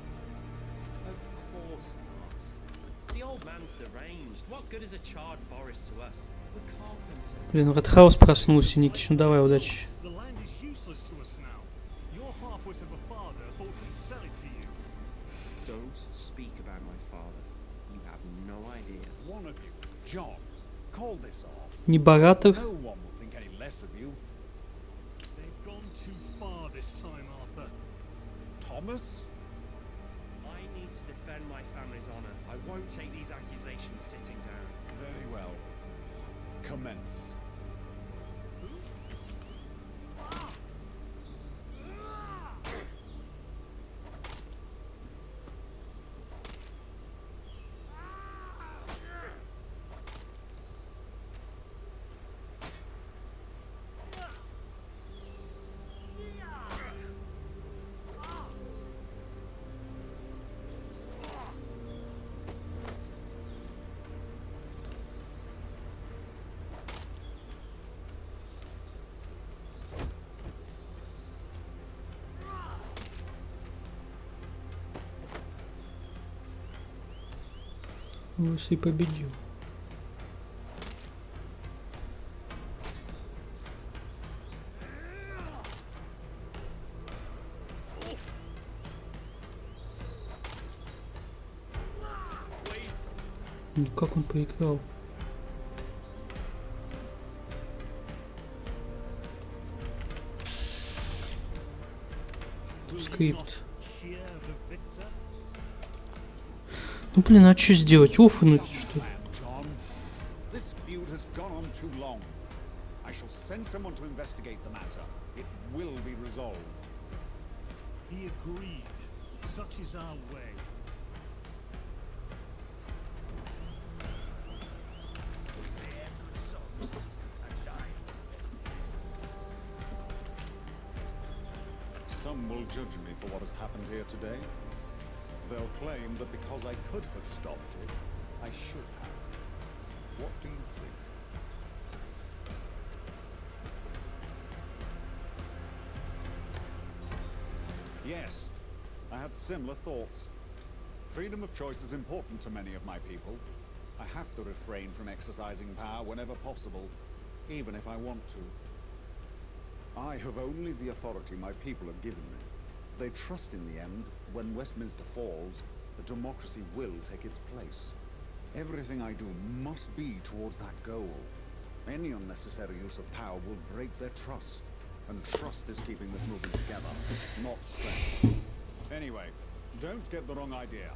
Of course not. The old man's deranged. What good is a charred forest to us? We're carpenters. Блин, Редхаус проснулся, Никиш, ну давай, удачи. The land is useless to us now. Your half-wit of a father thought he'd sell it to you. Don't speak about my father. You have no idea. One of you, John, call this off. Не Баратор. No one will think any less of you. They've gone too far this time, Arthur. Thomas? I need to defend my family's honor. I won't take these accusations sitting down. Very well. Commence. Лысый победил. Ну как он проиграл? Скрипт. Ну блин, а что сделать? Офануть что? This feud has gone on too long. I shall send someone to investigate the matter. It will be resolved. He agreed. Such is our way. Some will judge me for what has happened here today. They'll claim that because I could have stopped it, I should have. What do you think? Yes, I had similar thoughts. Freedom of choice is important to many of my people. I have to refrain from exercising power whenever possible, even if I want to. I have only the authority my people have given me. They trust in the end, when Westminster falls, that democracy will take its place. Everything I do must be towards that goal. Any unnecessary use of power will break their trust. And trust is keeping this movement together, not strength. Anyway, don't get the wrong idea.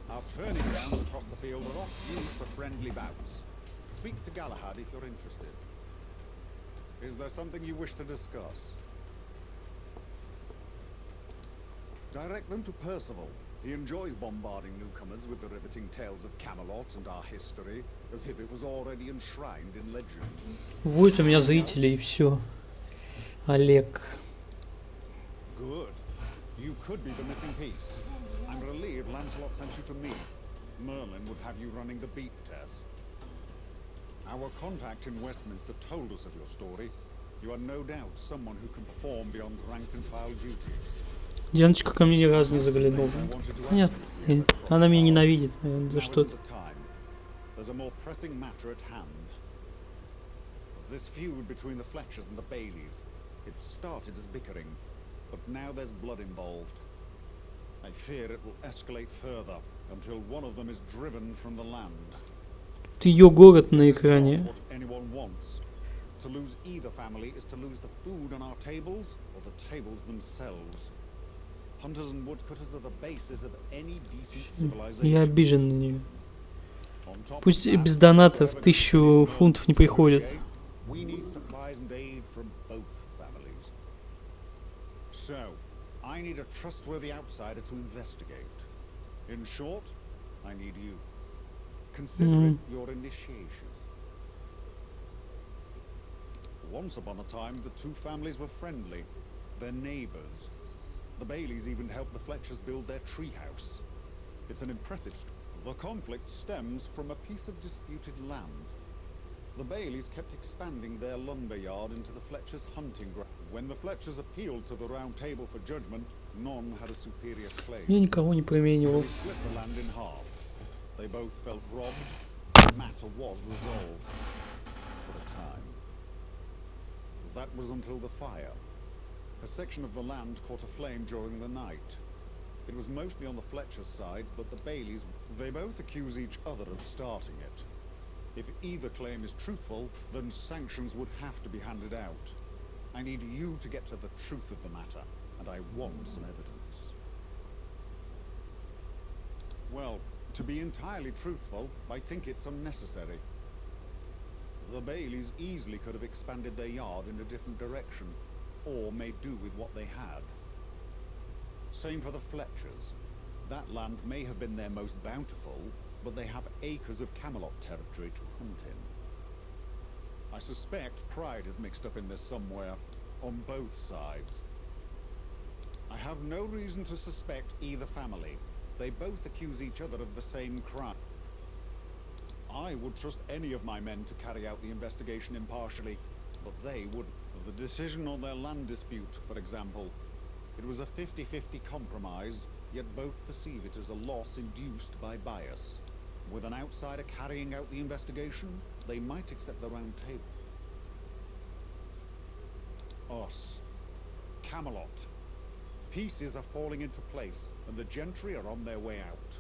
Our turning grounds across the field are oft used for friendly bouts. Speak to Galahad if you're interested. Is there something you wish to discuss? Direct them to Percival. He enjoys bombarding newcomers with the riveting tales of Camelot and our history, as if it was already enshrined in legend. Вот у меня зрители и все. Олег. Good. You could be the missing piece. I'm relieved Lancelot sent you to me. Merlin would have you running the beat test. Our contact in Westminster told us of your story. You are no doubt someone who can perform beyond rank and file duties. Дианочка ко мне ни разу не заглянула. Понятно. Она меня ненавидит, наверное, за что-то. There's a more pressing matter at hand. This feud between the Fletchers and the Baileys. It started as bickering, but now there's blood involved. I fear it will escalate further until one of them is driven from the land. Ее город на экране. What anyone wants. To lose either family is to lose the food on our tables or the tables themselves. Hunters and woodcutters are the basis of any decent civilization. Я обижен на нее. Пусть без доната в 1000 фунтов не приходит. We need supplies and aid from both families. So, I need a trustworthy outsider to investigate. In short, I need you. Consider it your initiation. Once upon a time, the two families were friendly. They're neighbors. The Baileys even helped the Fletchers build their treehouse. It's an impressive story. The conflict stems from a piece of disputed land. The Baileys kept expanding their lumber yard into the Fletchers' hunting ground. When the Fletchers appealed to the Round Table for judgment, none had a superior claim. Я никого не променивал. They split the land in half. They both felt robbed. The matter was resolved. For a time. That was until the fire. A section of the land caught aflame during the night. It was mostly on the Fletcher's side, but the Baileys, they both accuse each other of starting it. If either claim is truthful, then sanctions would have to be handed out. I need you to get to the truth of the matter, and I want some evidence. Well, to be entirely truthful, I think it's unnecessary. The Baileys easily could have expanded their yard in a different direction, or made do with what they had. Same for the Fletchers. That land may have been their most bountiful, but they have acres of Camelot territory to hunt in. I suspect pride is mixed up in this somewhere, on both sides. I have no reason to suspect either family. They both accuse each other of the same crime. I would trust any of my men to carry out the investigation impartially, but they wouldn't. The decision on their land dispute, for example, it was a 50-50 compromise, yet both perceive it as a loss induced by bias. With an outsider carrying out the investigation, they might accept the Round Table. Us. Camelot. Pieces are falling into place, and the gentry are on their way out.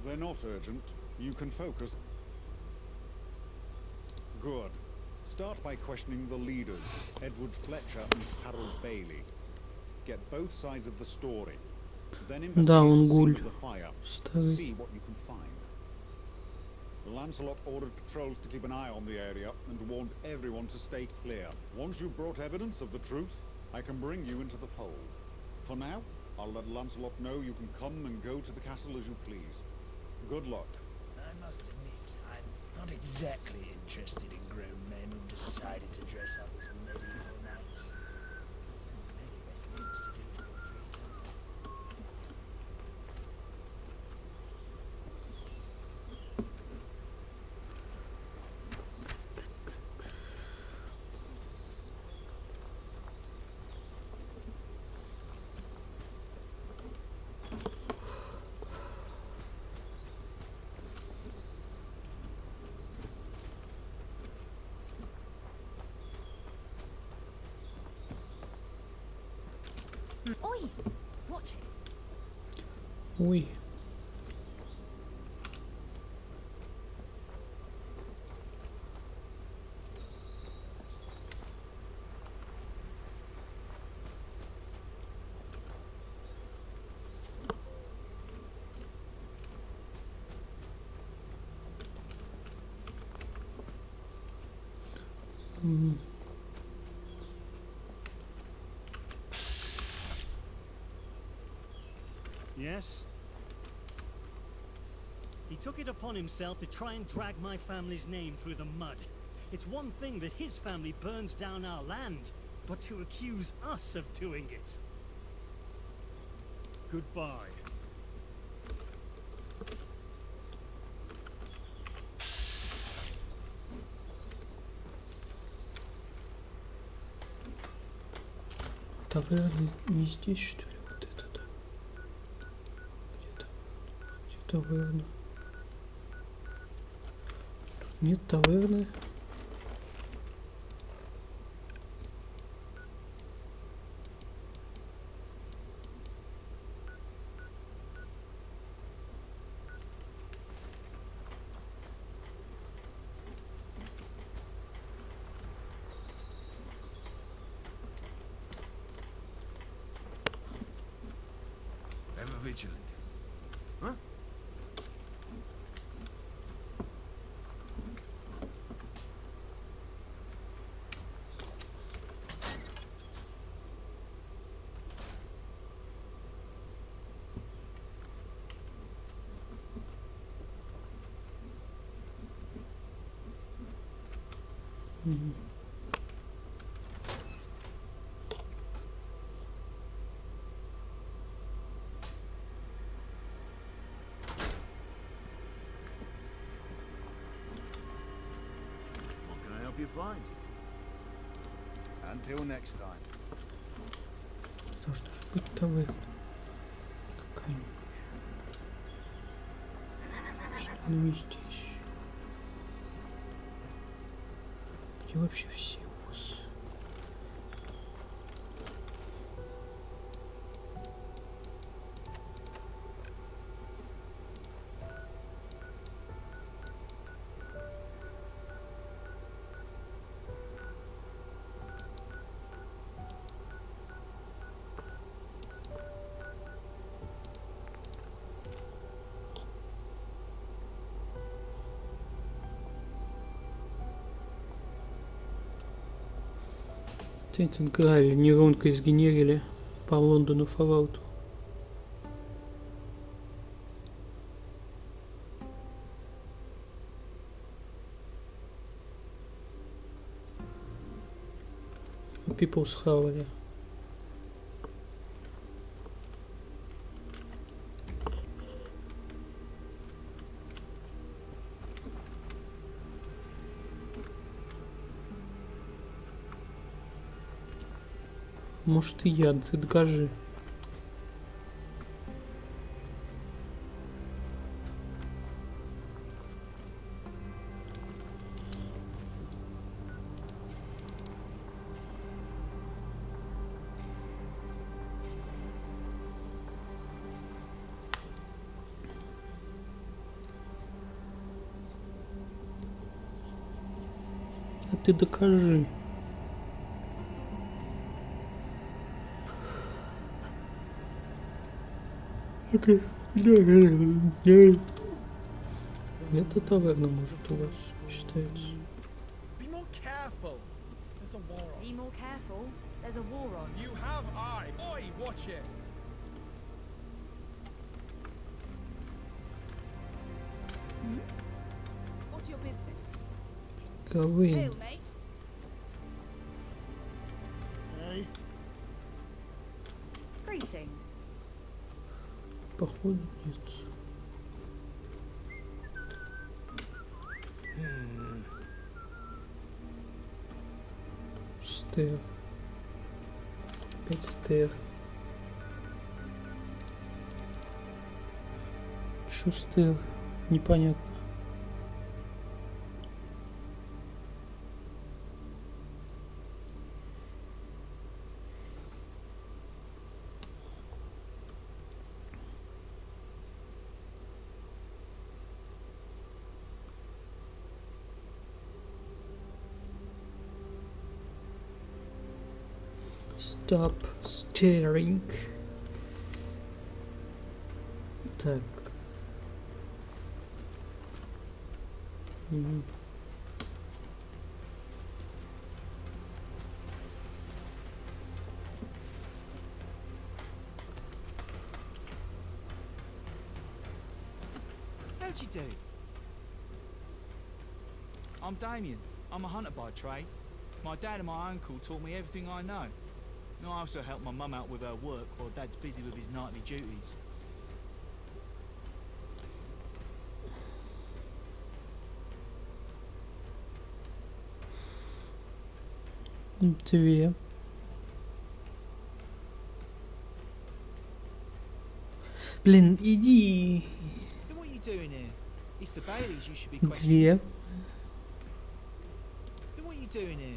They're not urgent. You can focus. Good. Start by questioning the leaders, Edward Fletcher and Harold Bailey. Get both sides of the story. Then investigate the fire. See what you can find. Lancelot ordered patrols to keep an eye on the area and warned everyone to stay clear. Once you've brought evidence of the truth, I can bring you into the fold. For now, I'll let Lancelot know you can come and go to the castle as you please. Good luck. I must admit, I'm not exactly interested in grown men who've decided to dress up as medieval knights. Many better things to do for your free time. Oi! Watch it. Ой. Yes? He took it upon himself to try and drag my family's name through the mud. It's one thing that his family burns down our land, but to accuse us of doing it. Goodbye. Таверны не здесь, что ли? Вот это, да? Где таверна? Тут нет таверны. Ever vigilant. Huh? What can I help you find? Until next time. Должна же быть таверна. Какая-нибудь. Что не здесь? Где вообще все у вас? Этот гравий нейронка изгенерили по Лондону Fallout. People схавали. Может и я, ты докажи. А ты докажи. Окей. Это таверна, может, у вас считается. Be more careful. There's a war on. Be more careful. There's a war on. You have eye. Oi, watch it. What's your business? Гавейн. Who, mate? Hey. Greetings. Походу нет. Стер. Опять стер. Чё стер? Непонятно. Stop staring. Так. How'd you do? I'm Damien. I'm a hunter by trade. My dad and my uncle taught me everything I know. And I also helped my mum out with her work while Dad's busy with his nightly duties. Две. Блин, иди. Then what are you doing here? It's the Baileys you should be questioning. Две. Then what are you doing here?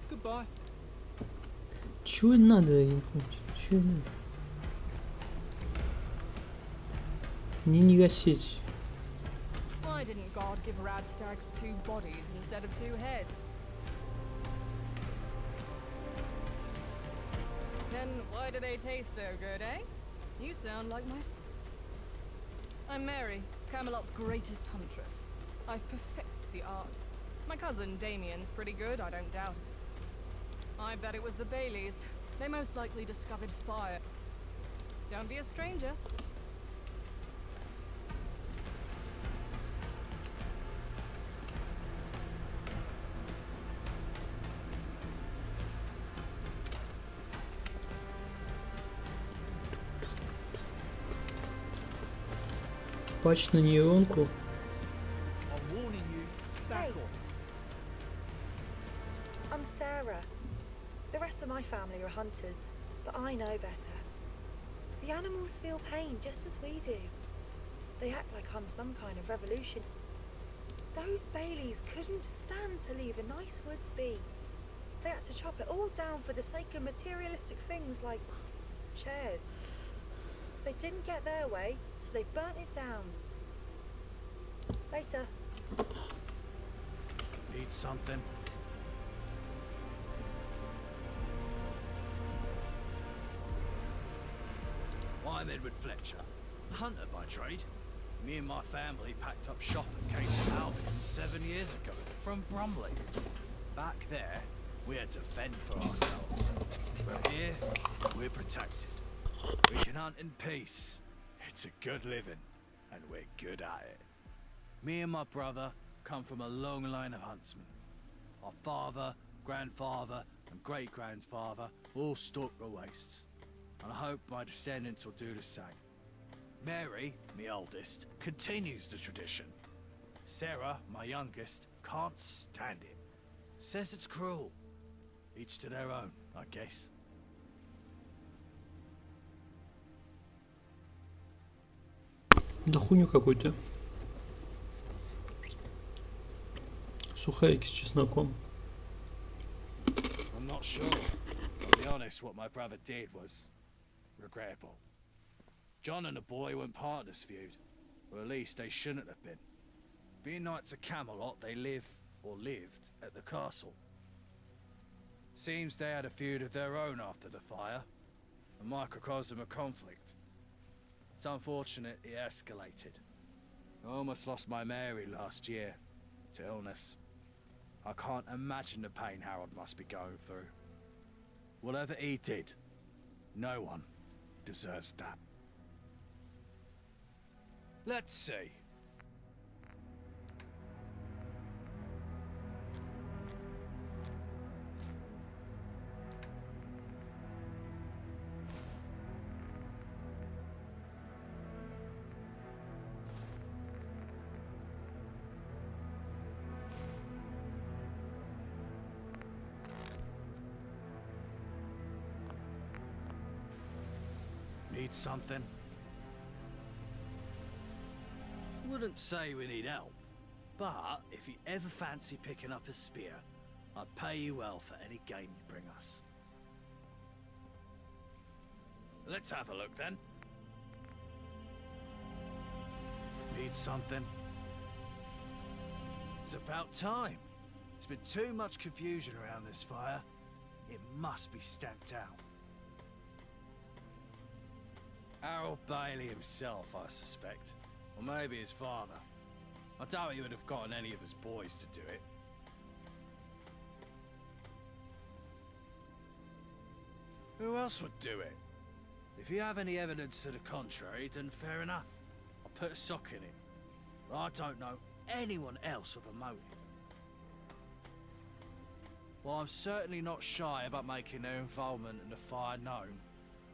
Goodbye. Чего надо? Я не понимаю. Чего надо? Не гасить. Why didn't God give Radstags 2 bodies instead of 2 heads? Then why do they taste so good, eh? You sound like my... I'm Mary, Camelot's greatest huntress. I've perfected the art. My cousin Damien's pretty good, I don't doubt it. I bet it was the Baileys. They most likely discovered fire. Don't be a stranger. Патч на нейронку. I'm warning you, back off. I'm Sarah. The rest of my family are hunters, but I know better. The animals feel pain just as we do. They act like I'm some kind of revolution. Those Baileys couldn't stand to leave a nice woods be. They had to chop it all down for the sake of materialistic things like chairs. They didn't get their way, so they burnt it down. Later. Need something? I'm Edward Fletcher, a hunter by trade. Me and my family packed up shop and came to Albion 7 years ago, from Brumley. Back there, we had to fend for ourselves. But here, we're protected. We can hunt in peace. It's a good living, and we're good at it. Me and my brother come from a long line of huntsmen. Our father, grandfather, and great-grandfather all stalked the wastes. And I hope my descendants will do the same. Mary, my oldest, continues the tradition. Sarah, my youngest, can't stand it. Says it's cruel. Each to their own, I guess. Да хуйню какую-то. Сухарики с чесноком. I'm not sure. I'll be honest, what my brother did was regrettable. John and the boy weren't part of this feud, or at least they shouldn't have been. Being knights of Camelot, they live, or lived, at the castle. Seems they had a feud of their own after the fire, a microcosm of conflict. It's unfortunate it escalated. I almost lost my Mary last year to illness. I can't imagine the pain Harold must be going through. Whatever he did, no one deserves that. Let's see. Need something? Wouldn't say we need help, but if you ever fancy picking up a spear, I'd pay you well for any game you bring us. Let's have a look then. Need something? It's about time. There's been too much confusion around this fire. It must be stamped out. Harold Bailey himself, I suspect. Or maybe his father. I doubt he would have gotten any of his boys to do it. Who else would do it? If you have any evidence to the contrary, then fair enough. I'll put a sock in it. But I don't know anyone else with a motive. While I'm certainly not shy about making their involvement in the fire known,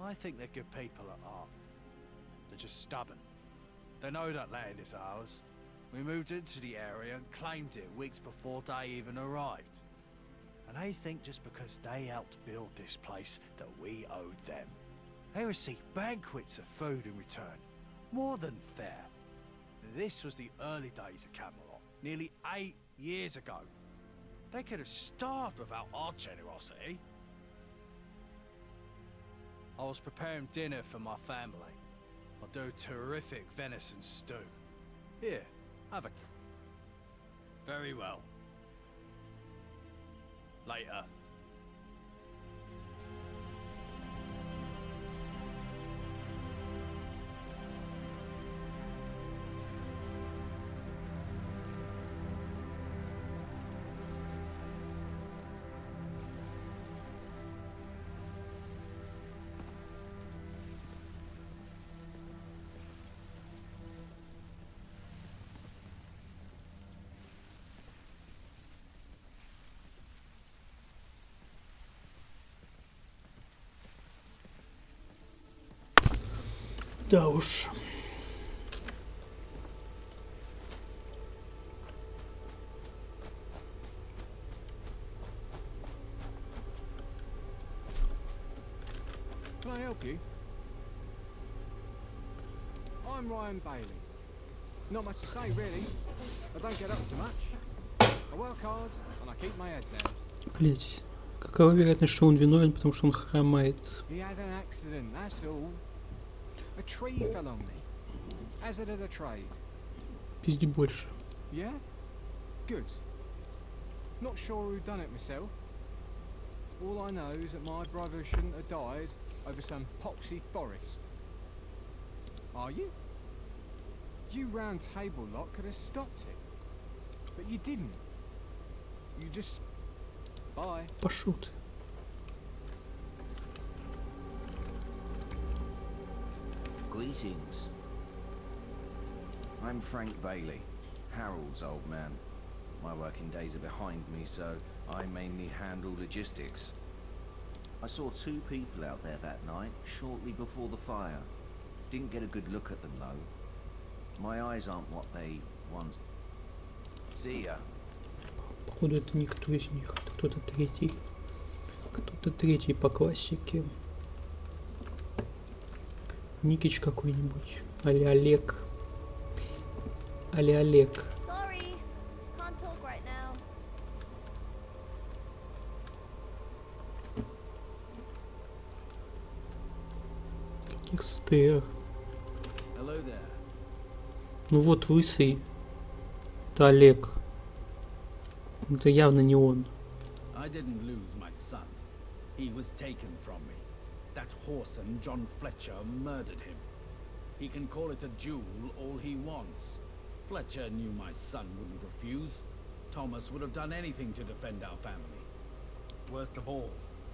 I think they're good people at heart. They're just stubborn. They know that land is ours. We moved into the area and claimed it weeks before they even arrived. And they think just because they helped build this place that we owed them. They receive banquets of food in return. More than fair. This was the early days of Camelot, nearly 8 years ago. They could have starved without our generosity. I was preparing dinner for my family. I'll do terrific venison stew. Here, have a... Very well. Later. Да уж. Can I help you? I'm Ryan Bailey. Not much to say, really. I don't get up too much. I work hard and I keep my head down. Блять, какова вероятность, что он виновен, потому что он хромает? He had an accident, that's all. A tree fell on me. Hazard of the trade. Пизди больше. Yeah? Good. Not sure who done it myself. All I know is that my brother shouldn't have died over some poxy forest. Are you? You round table lot could have stopped it. But you didn't. You just... Bye. Пошел ты. Greetings. I'm Frank Bailey, Harold's old man. My working days are behind me, so I mainly handle logistics. I saw 2 people out there that night, shortly before the fire. Didn't get a good look at them, though. My eyes aren't what they once... See ya. Походу это никто из них, это кто-то третий. Кто-то третий по классике. Никич какой-нибудь. Али Олег. Али Олег. Sorry, can't talk right now. Каких стер. Hello there. Ну вот лысый. Это Олег. Это явно не он. I didn't lose my son. He was taken from me. That whoreson, John Fletcher, murdered him. He can call it a duel all he wants. Fletcher knew my son wouldn't refuse. Thomas would have done anything to defend our family. Worst of all,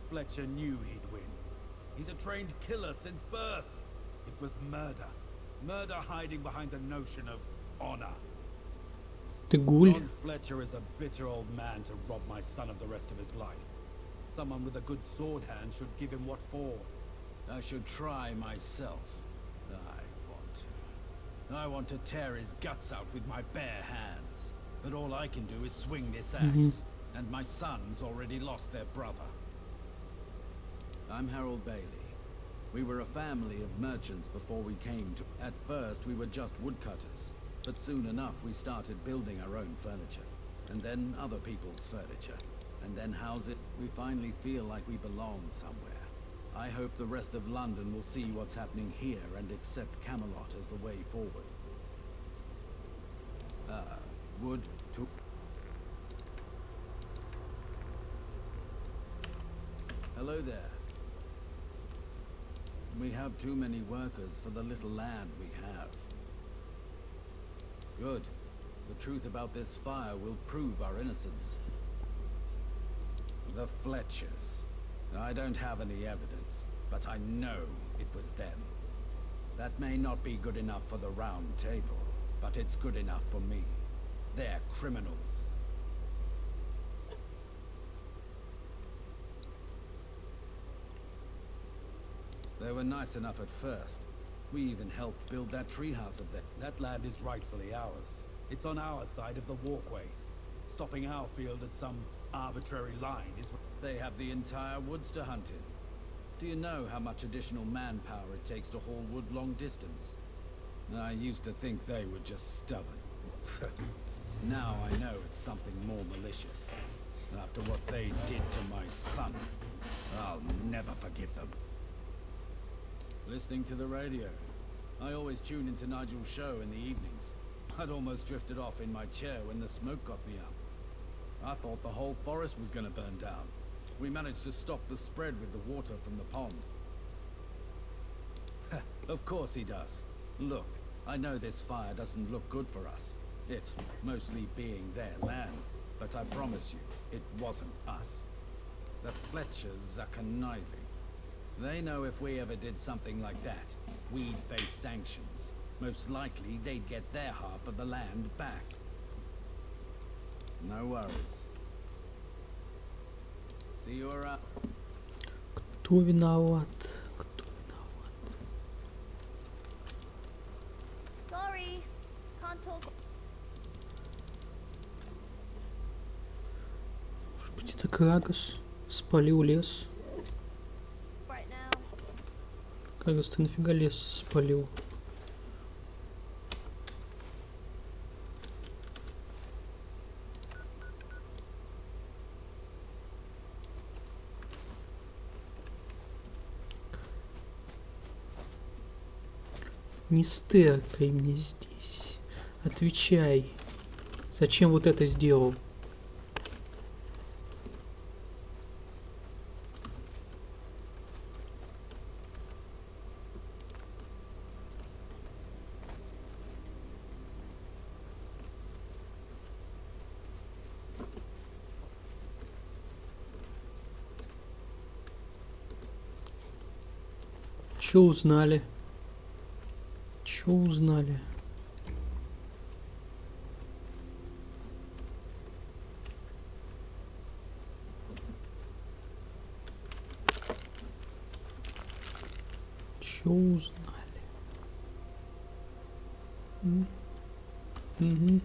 Fletcher knew he'd win. He's a trained killer since birth. It was murder. Murder hiding behind the notion of honor. Ты гуль. John Fletcher is a bitter old man to rob my son of the rest of his life. Someone with a good sword hand should give him what for. I should try myself. I want to tear his guts out with my bare hands. But all I can do is swing this axe. And my sons already lost their brother. I'm Harold Bailey. We were a family of merchants before we came to... At first, we were just woodcutters. But soon enough, we started building our own furniture. And then other people's furniture. And then house it. We finally feel like we belong somewhere. I hope the rest of London will see what's happening here and accept Camelot as the way forward. Wood to... Hello there. We have too many workers for the little land we have. Good. The truth about this fire will prove our innocence. The Fletchers. I don't have any evidence, but I know it was them. That may not be good enough for the Round Table, but it's good enough for me. They're criminals. They were nice enough at first. We even helped build that treehouse of theirs. That land is rightfully ours. It's on our side of the walkway. Stopping our field at some arbitrary line is... They have the entire woods to hunt in. Do you know how much additional manpower it takes to haul wood long distance? I used to think they were just stubborn. Now I know it's something more malicious. After what they did to my son, I'll never forgive them. Listening to the radio. I always tune into Nigel's show in the evenings. I'd almost drifted off in my chair when the smoke got me up. I thought the whole forest was gonna burn down. We managed to stop the spread with the water from the pond. Of course he does. Look, I know this fire doesn't look good for us. It mostly being their land. But I promise you, it wasn't us. The Fletchers are conniving. They know if we ever did something like that, we'd face sanctions. Most likely, they'd get their half of the land back. No worries. See you around. Кто виноват? Кто виноват? Sorry, can't talk. Может быть, это Крагос спалил лес? Right now. Крагос, ты нафига лес спалил? Не стыркай мне здесь. Отвечай. Зачем вот это сделал? Чё узнали? Чё узнали? Чё узнали? Угу.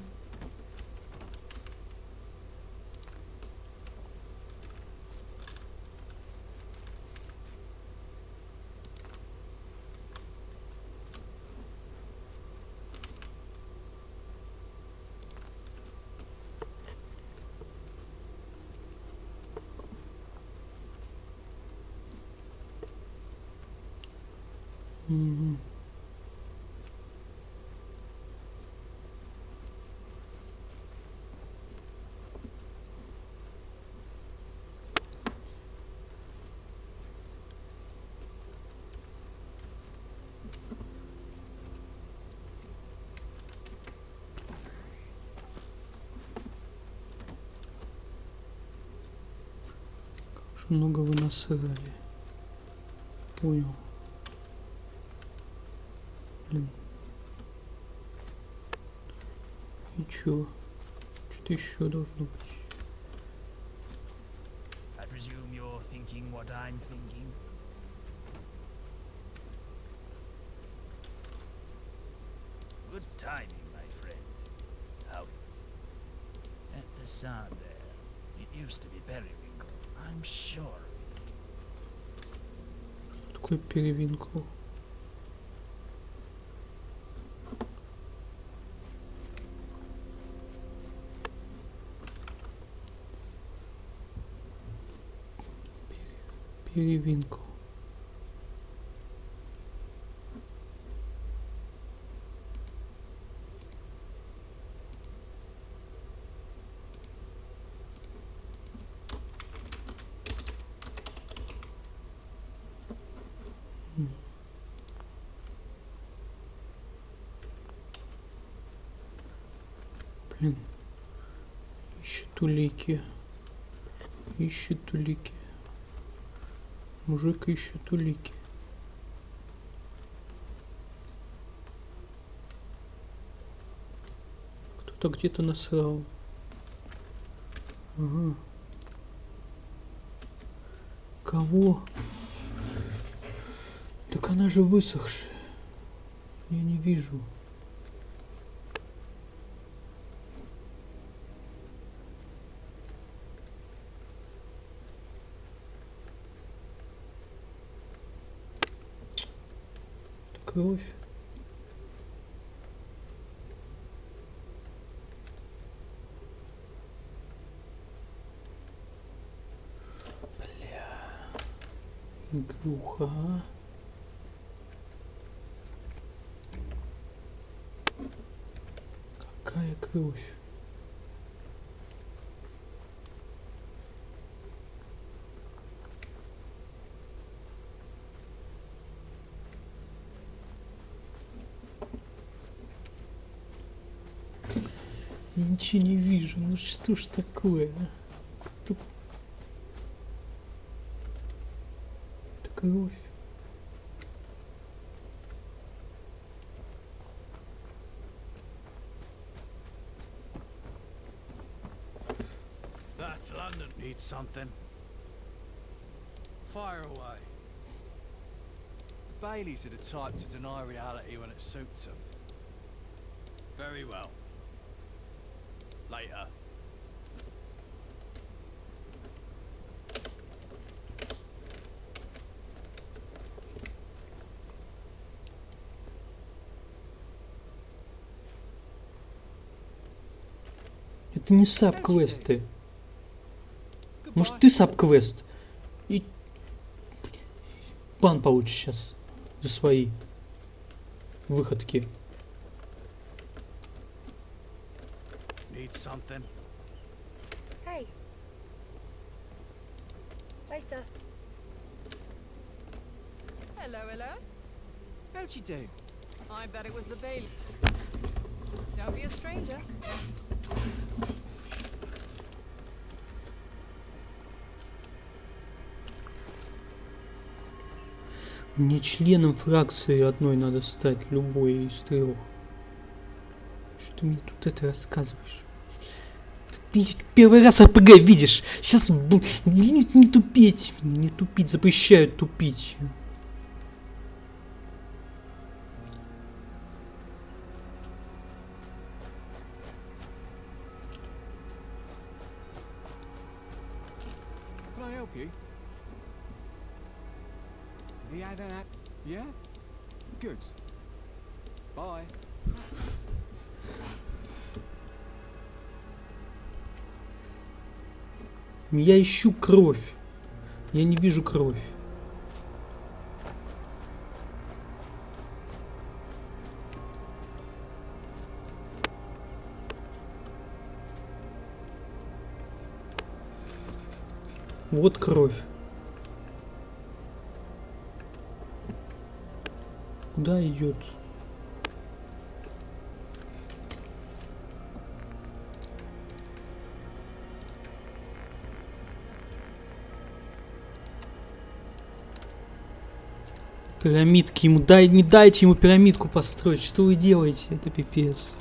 Угу. Как же много вы насрали. Понял. Блин. И чё? Что-то еще должно быть. I presume you're thinking what I'm thinking. Good timing, my friend. How? At the facade there, it used to be Periwinkle. I'm sure. Что такое Перевинкл? Перевинкл. Блин. Ищет улики. Ищет улики. Мужик ищет улики. Кто-то где-то насрал. Ага. Кого? Да Так она же высохшая. Я не вижу. Кровь. Игруха, а? Какая кровь? Ничего не вижу, ну что ж такое, а? Кто? Это кровь. That's London needs something. Fire away. The Baileys are the type to deny reality when it suits them. Very well. Later. Это не саб-квесты. Может, ты саб-квест? И бан получишь сейчас за свои выходки. Need something? Hey. Later. Hello, hello. How'd you do? I bet it was the Bailey. Don't be a stranger. Мне членом фракции одной надо стать, любой из трех. Что ты мне тут это рассказываешь? Ты первый раз РПГ видишь. Сейчас не тупить. Не тупить, запрещают тупить. Can I help you? Yeah, that. Yeah? Good. Bye. Я ищу кровь. Я не вижу кровь. Вот кровь. Куда идет? Пирамидки ему не дайте ему пирамидку построить. Что вы делаете? Это пипец.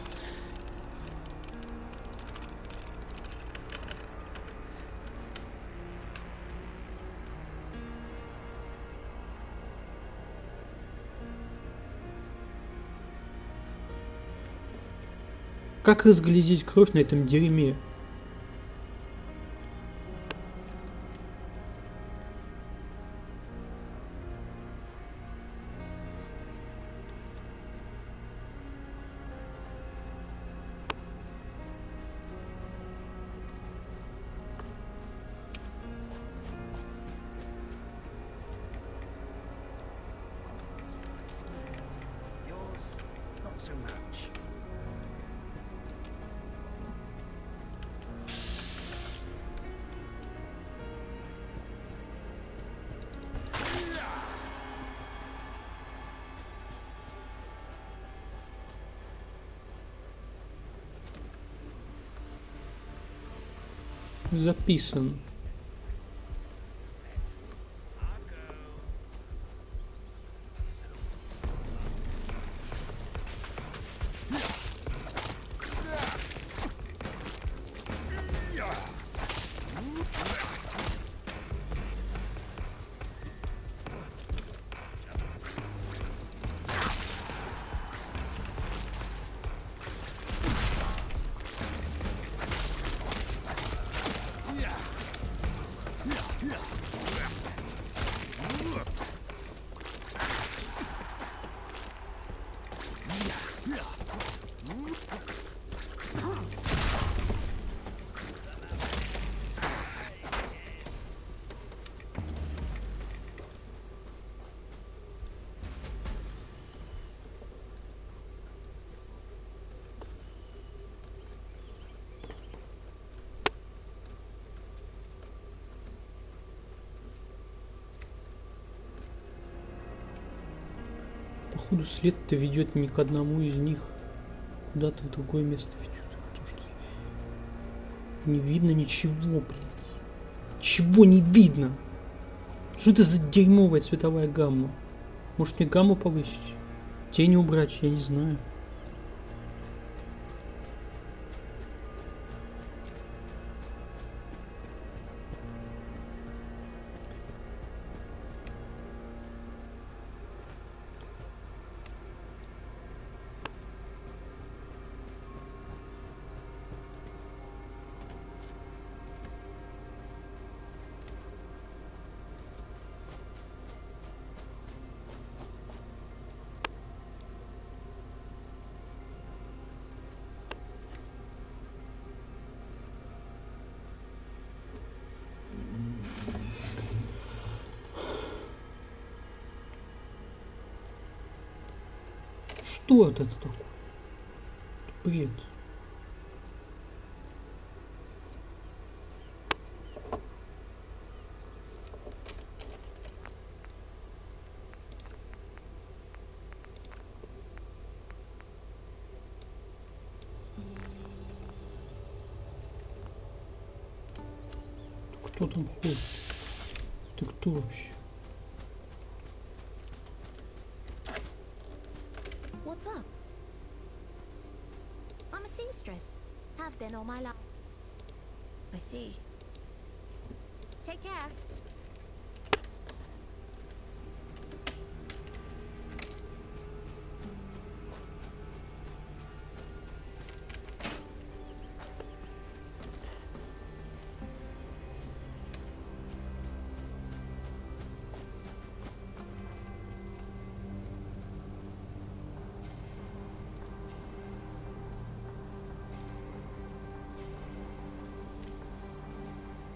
Как разглядеть кровь на этом дерьме? Yours, not so much. Записан. Походу след-то ведет не к одному из них. Куда-то в другое место ведет. Потому что не видно ничего, блядь. Чего не видно? Что это за дерьмовая цветовая гамма? Может мне гамму повысить? Тени убрать, я не знаю. Что это такое? Бред. Кто там ходит? Ты кто вообще? What's up? I'm a seamstress. Have been all my life. I see. Take care.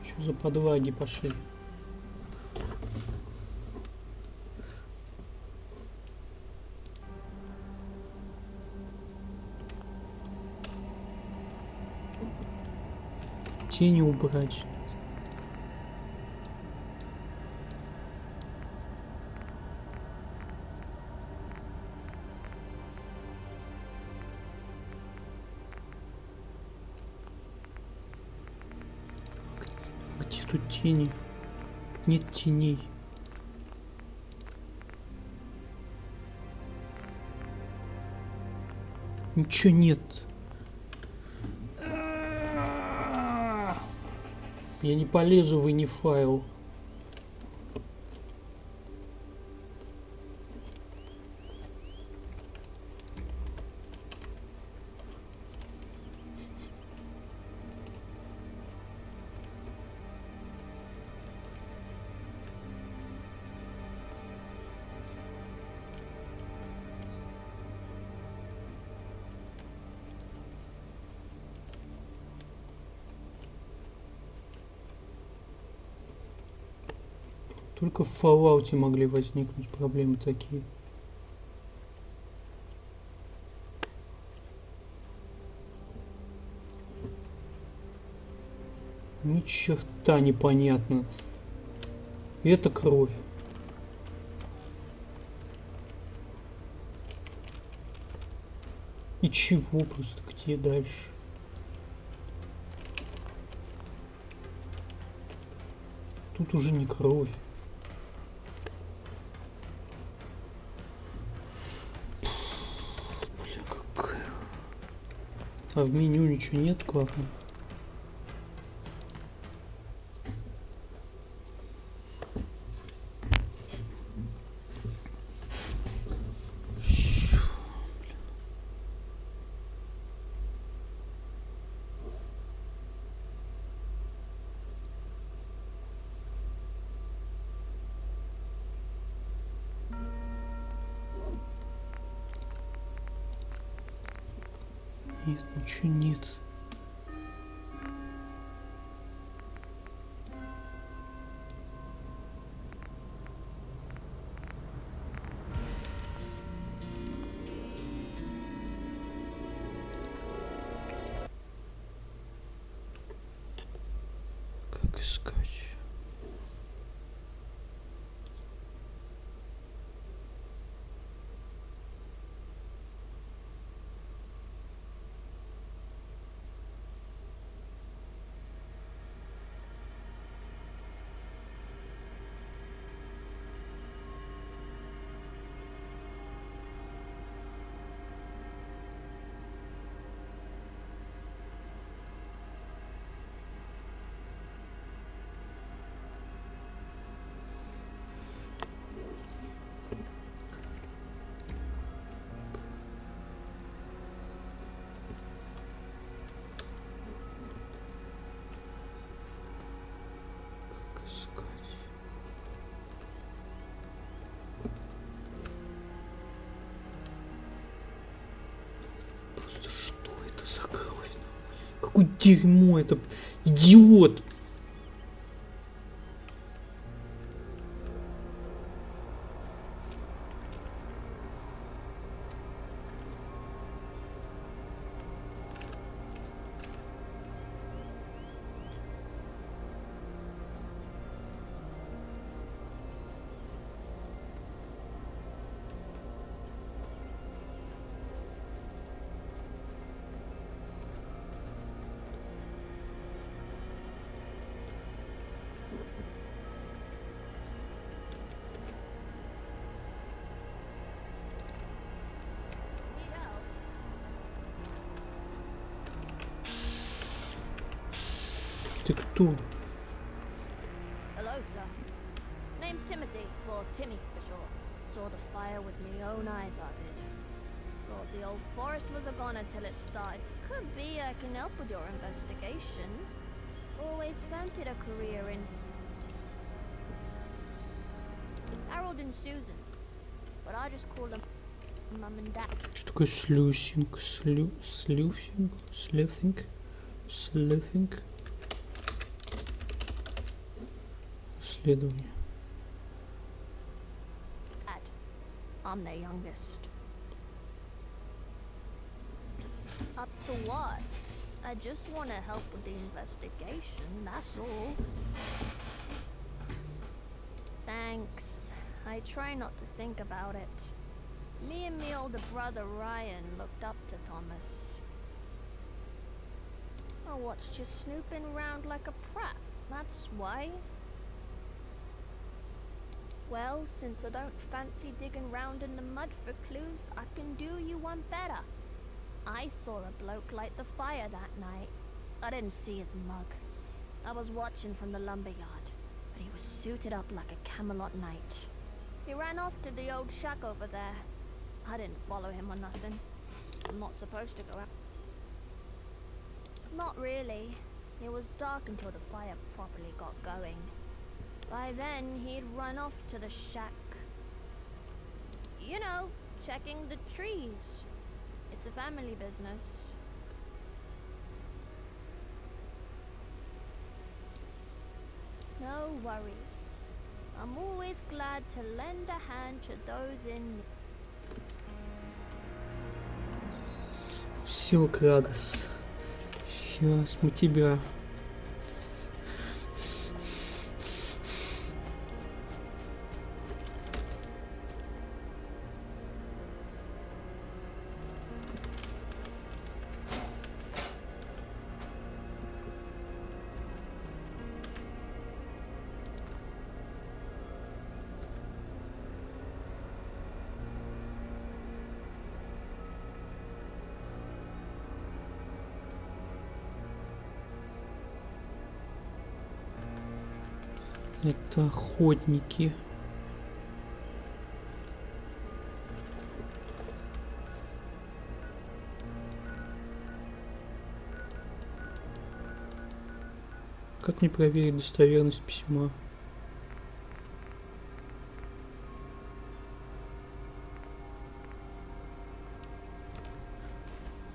Что за подлаги пошли? Тени убрать. Где тут тени? Нет теней. Ничего нет. Я не полезу в ini файл. Только в Fallout могли возникнуть проблемы такие. Ни черта непонятно. Это кровь. И чего просто? Где дальше? Тут уже не кровь. А в меню ничего нет, главное. Нет, ничего нет. Как искать? какое дерьмо это! Идиот! Ты кто? Hello, sir. Name's Timothy, or Timmy for short. Saw the fire with me own eyes, I did. Thought the old forest was a goner till it started. Could be I can help with your investigation. Always fancied a career in Harold and Susan, but I just call them Mum and Dad. Что такое слюсинг? Слюфинг? Слефинг? Слефинг? Исследование. Dad. I'm their youngest. Up to what? I just want to help with the investigation, that's all. Thanks. I try not to think about it. Me and me older brother Ryan looked up to Thomas. I watched you snooping around like a prat, that's why. Well, since I don't fancy digging round in the mud for clues, I can do you one better. I saw a bloke light the fire that night. I didn't see his mug. I was watching from the lumberyard, but he was suited up like a Camelot knight. He ran off to the old shack over there. I didn't follow him or nothing. I'm not supposed to go out. Not really. It was dark until the fire properly got going. By then, he'd run off to the shack. You know, checking the trees. It's a family business. No worries. I'm always glad to lend a hand to those in need. Все, Крагос. Сейчас мы тебя... Это охотники. Как мне проверить достоверность письма?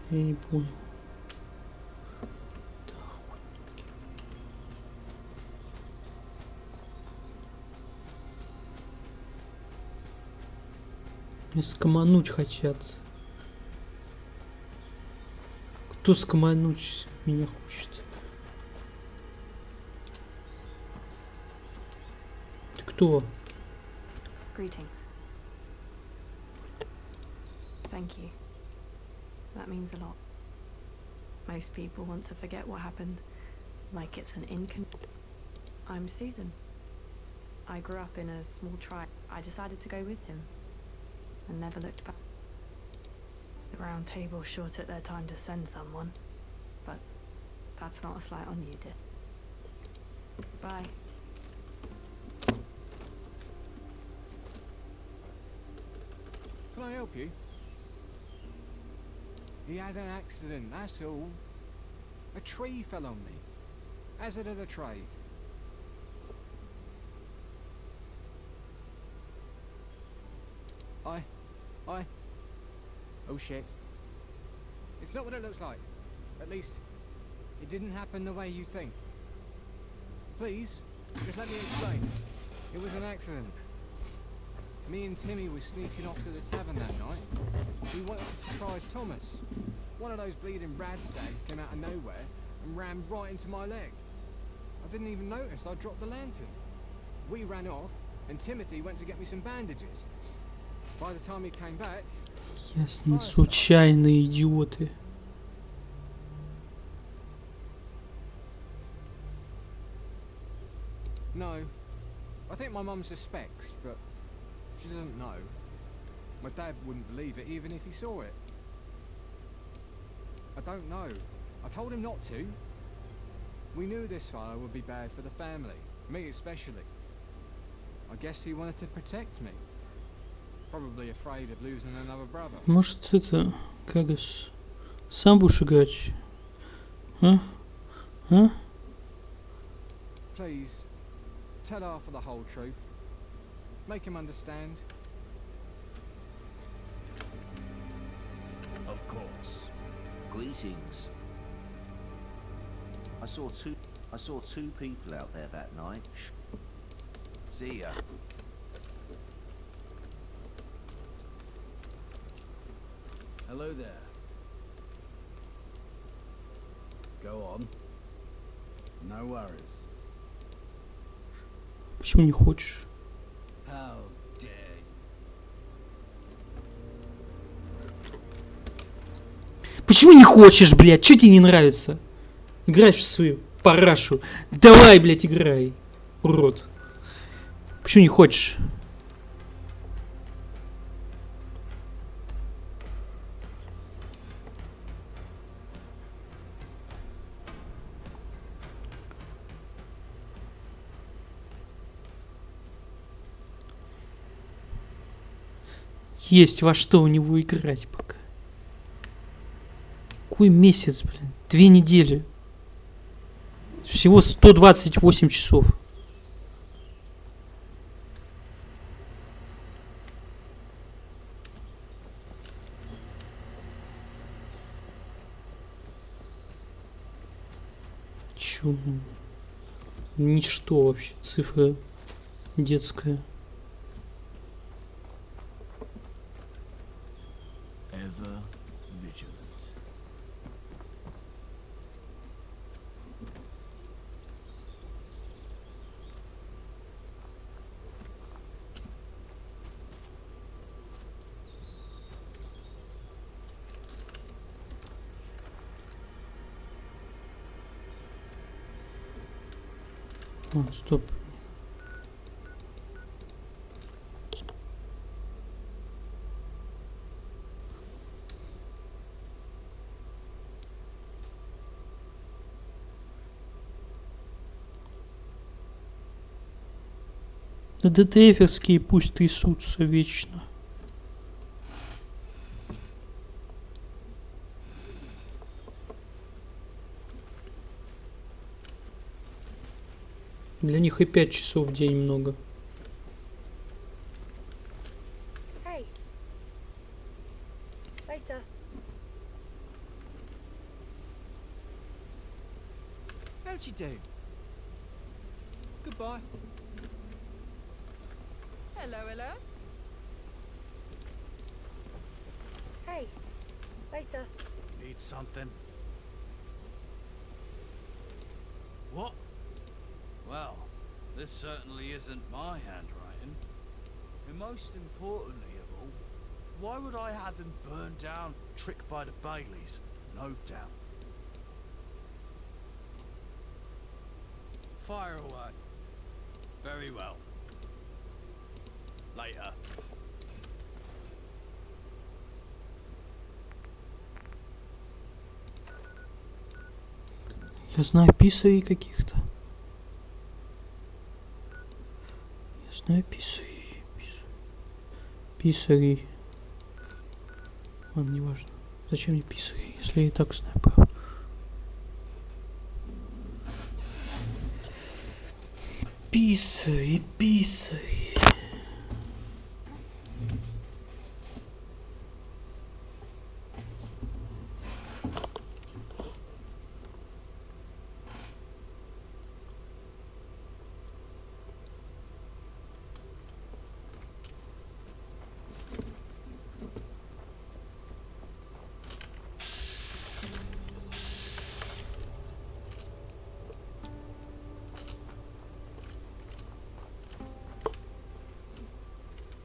Я не понял. Меня скомануть хотят. Кто скомануть меня хочет? Ты кто? Greetings. Thank you. That means a lot. Most people want to forget what happened, like it's an I'm Susan. I grew up in a small tribe. I decided to go with him and never looked back. The Round Table sure took their time to send someone, but that's not a slight on you, dear. Bye. Can I help you? He had an accident, that's all. A tree fell on me. Hazard of the trade. Oh shit. It's not what it looks like. At least, It didn't happen the way you think. Please, just let me explain. It was an accident. Me and Timmy were sneaking off to the tavern that night. We wanted to surprise Thomas. One of those bleeding radstags came out of nowhere and rammed right into my leg. I didn't even notice I dropped the lantern. We ran off, and Timothy went to get me some bandages. By the time he came back... Ясно, случайные идиоты. No. I think my mum suspects, but she doesn't know. My dad wouldn't believe it even if he saw it. I don't know. I told him not to. We knew this fire would be bad for the family, me especially. I guess he wanted to protect me. Probably afraid of losing another brother. Может это, Кагас, сам будешь играть? А? А? Please, tell Arthur the whole truth. Make him understand. Of course. Greetings. I saw two people out there that night. See ya. Hello there. Go on. No worries. Почему не хочешь? How dare Почему не хочешь, блядь? Что тебе не нравится? Играй в свою парашу. Давай, блядь, играй. Урод. Почему не хочешь? Есть во что у него играть пока. Какой месяц, блин? 2 недели. Всего 128 часов. Чё? Ничто вообще. Цифра детская. ever vigilant. О, стоп. Да ДТФовские пусть трясутся вечно. Для них и 5 часов в день много. Hey. Later. How'd you do? Goodbye. Hello, hello. Hey. Later. Need something? What? Well, this certainly isn't my handwriting. And most importantly of all, why would I have him burned down, tricked by the Baileys? No doubt. Fire away. Very well. Later. Я знаю писарей каких-то. Я знаю писарей. Писарей. Ладно, не важно. Зачем мне писарей, если я и так знаю правду? Писари, писари.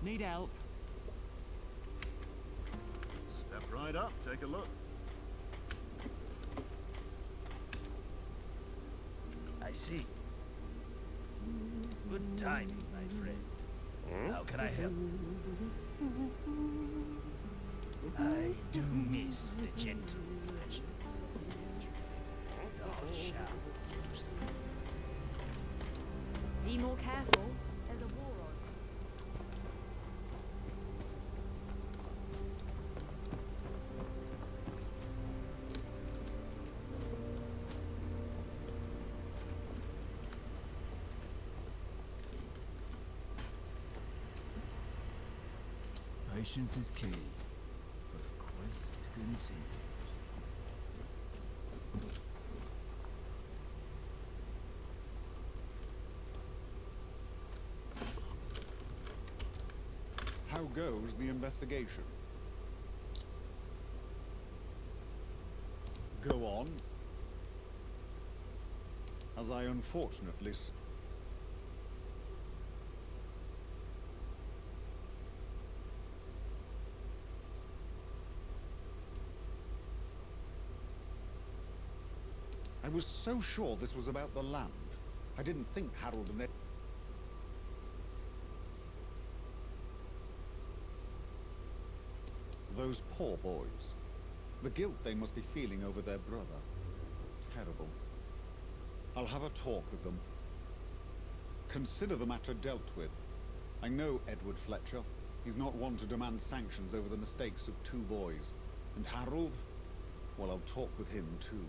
Need help? Step right up, take a look. I see. Good timing, my friend. How can I help? I do miss the gentle pleasures of the country. All shouts. Be more careful. There's a war on. Patience is key, but the quest continues. How goes the investigation? Go on. As I unfortunately I was so sure this was about the land. I didn't think Harold and Ed... Those poor boys. The guilt they must be feeling over their brother. Terrible. I'll have a talk with them. Consider the matter dealt with. I know Edward Fletcher. He's not one to demand sanctions over the mistakes of two boys. And Harold? Well, I'll talk with him too.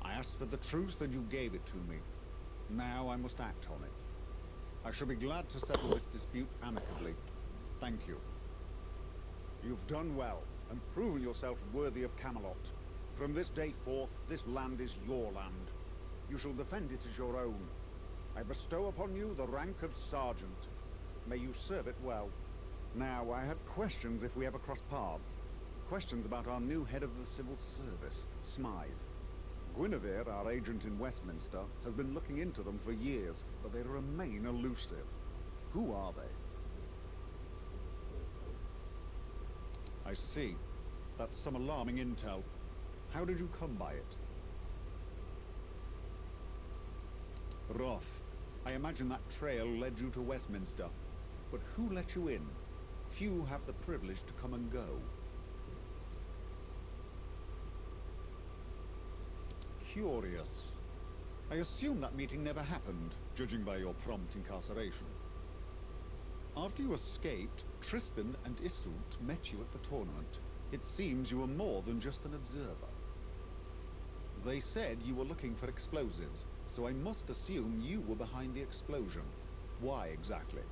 I asked for the truth and you gave it to me. Now I must act on it. I shall be glad to settle this dispute amicably. Thank you. You've done well, and proven yourself worthy of Camelot. From this day forth, this land is your land. You shall defend it as your own. I bestow upon you the rank of Sergeant. May you serve it well. Now, I had questions if we ever cross paths. Questions about our new head of the civil service, Smythe. Guinevere, our agent in Westminster, has been looking into them for years, but they remain elusive. Who are they? I see. That's some alarming intel. How did you come by it? Roth. I imagine that trail led you to Westminster. But who let you in? Few have the privilege to come and go. Curious. I assume that meeting never happened, judging by your prompt incarceration. After you escaped, Tristan and Iseult met you at the tournament. It seems you were more than just an observer. They said you were looking for explosives, so I must assume you were behind the explosion. Why exactly?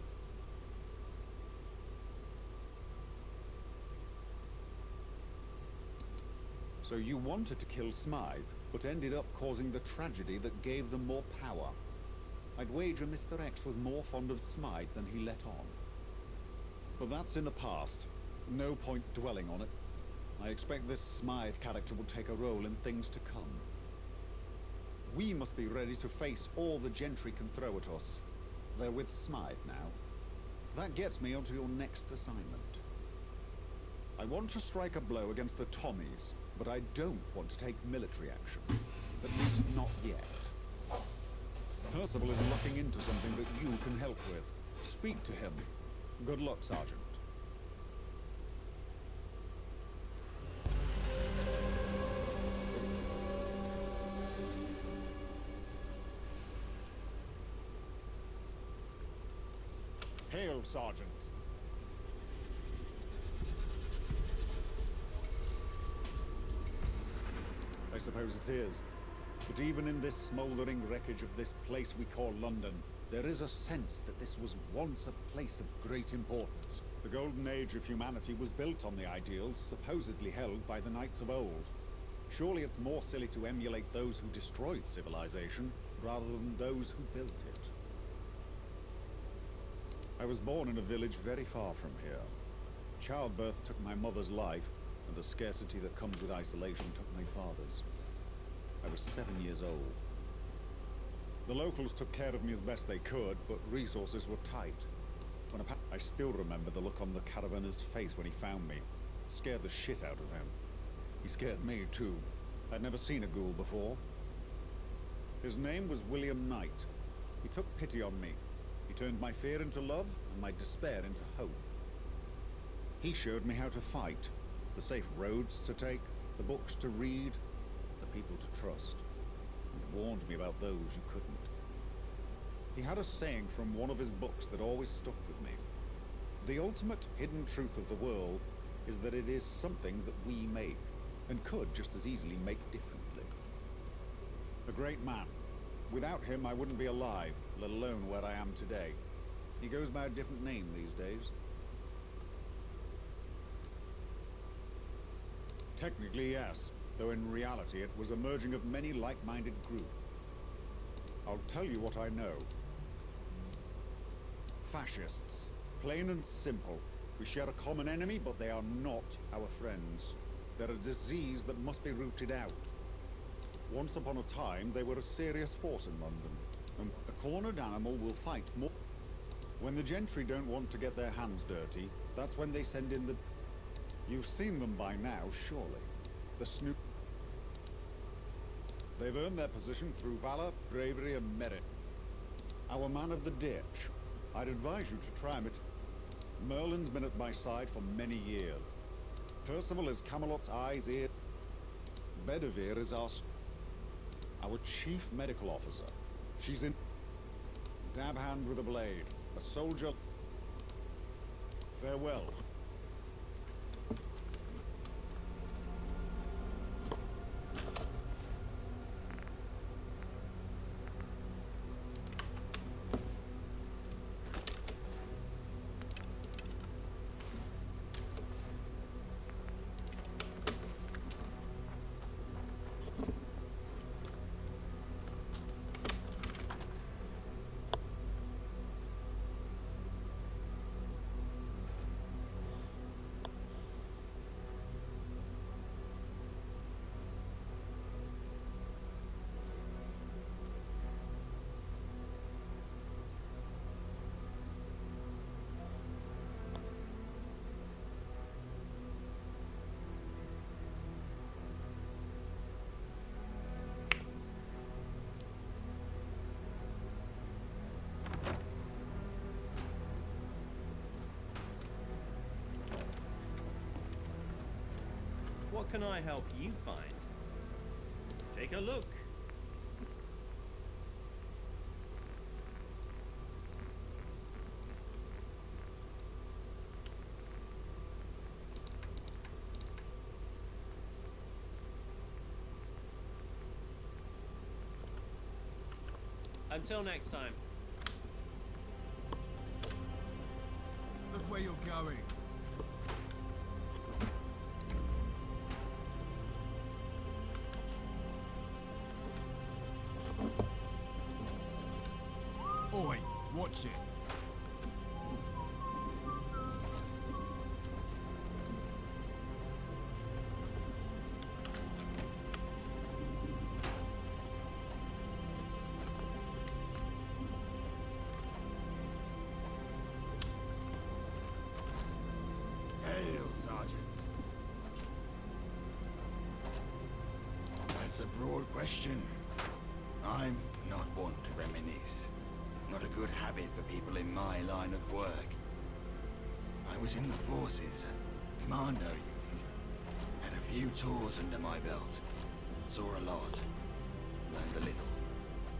So you wanted to kill Smythe, but ended up causing the tragedy that gave them more power. I'd wager Mr. X was more fond of Smythe than he let on. But that's in the past. No point dwelling on it. I expect this Smythe character will take a role in things to come. We must be ready to face all the gentry can throw at us. They're with Smythe now. That gets me onto your next assignment. I want to strike a blow against the Tommies, but I don't want to take military action. At least not yet. Percival is looking into something that you can help with. Speak to him. Good luck, Sergeant. Hail, Sergeant. I suppose it is. But even in this smouldering wreckage of this place we call London, there is a sense that this was once a place of great importance. The golden age of humanity was built on the ideals supposedly held by the knights of old. Surely it's more silly to emulate those who destroyed civilization, rather than those who built it. I was born in a village very far from here. Childbirth took my mother's life, and the scarcity that comes with isolation took my father's. I was 7 years old. The locals took care of me as best they could, but resources were tight. when I still remember the look on the caravaner's face when he found me. Scared the shit out of him. He scared me too. I'd never seen a ghoul before. His name was William Knight. He took pity on me. He turned my fear into love and my despair into hope. He showed me how to fight, the safe roads to take, the books to read, the people to trust, and warned me about those who couldn't. He had a saying from one of his books that always stuck with me. The ultimate hidden truth of the world is that it is something that we make, and could just as easily make differently. A great man. Without him, I wouldn't be alive, let alone where I am today. He goes by a different name these days. Technically, yes, though in reality it was a merging of many like-minded groups. I'll tell you what I know. Fascists. Plain and simple. We share a common enemy, but they are not our friends. They're a disease that must be rooted out. Once upon a time, they were a serious force in London. And a cornered animal will fight more. When the gentry don't want to get their hands dirty, that's when they send in the... You've seen them by now, surely. The snoop... They've earned their position through valor, bravery, and merit. Our man of the ditch. I'd advise you to try him. Merlin's been at my side for many years. Percival is Camelot's eyes, ear. Bedivere is our chief medical officer. She's in... Dab hand with a blade. A soldier... Farewell. What can I help you find? Take a look. Until next time. Look where you're going. Oi, watch it. Hail, Sergeant. That's a broad question. I'm not one to reminisce. Not a good habit for people in my line of work. I was in the forces, commando unit. Had a few tours under my belt. Saw a lot. Learned a little.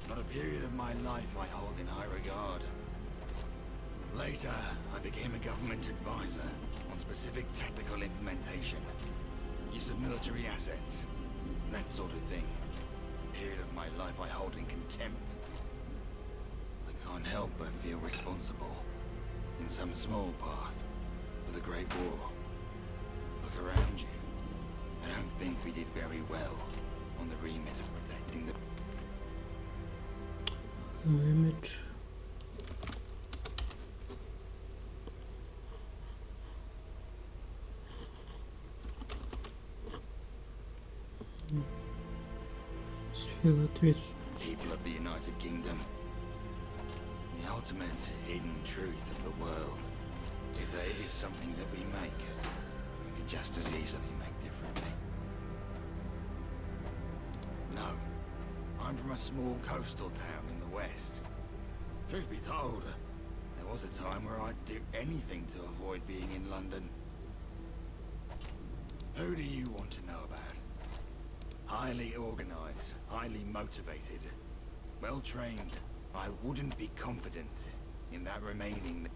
Not a period of my life I hold in high regard. Later, I became a government advisor on specific tactical implementation. Use of military assets. That sort of thing. A period of my life I hold in contempt. I can't help but feel responsible, in some small part, for the Great War. Look around you. I don't think we did very well on the remit of protecting the... Remit. Сфера ответственности. People of the United Kingdom. We ultimate hidden truth of the world is that it is something that we make. We could just as easily make differently. No. I'm from a small coastal town in the west. Truth be told, there was a time where I'd do anything to avoid being in London. Who do you want to know about? Highly organized, highly motivated, well-trained. I wouldn't be confident in that remaining.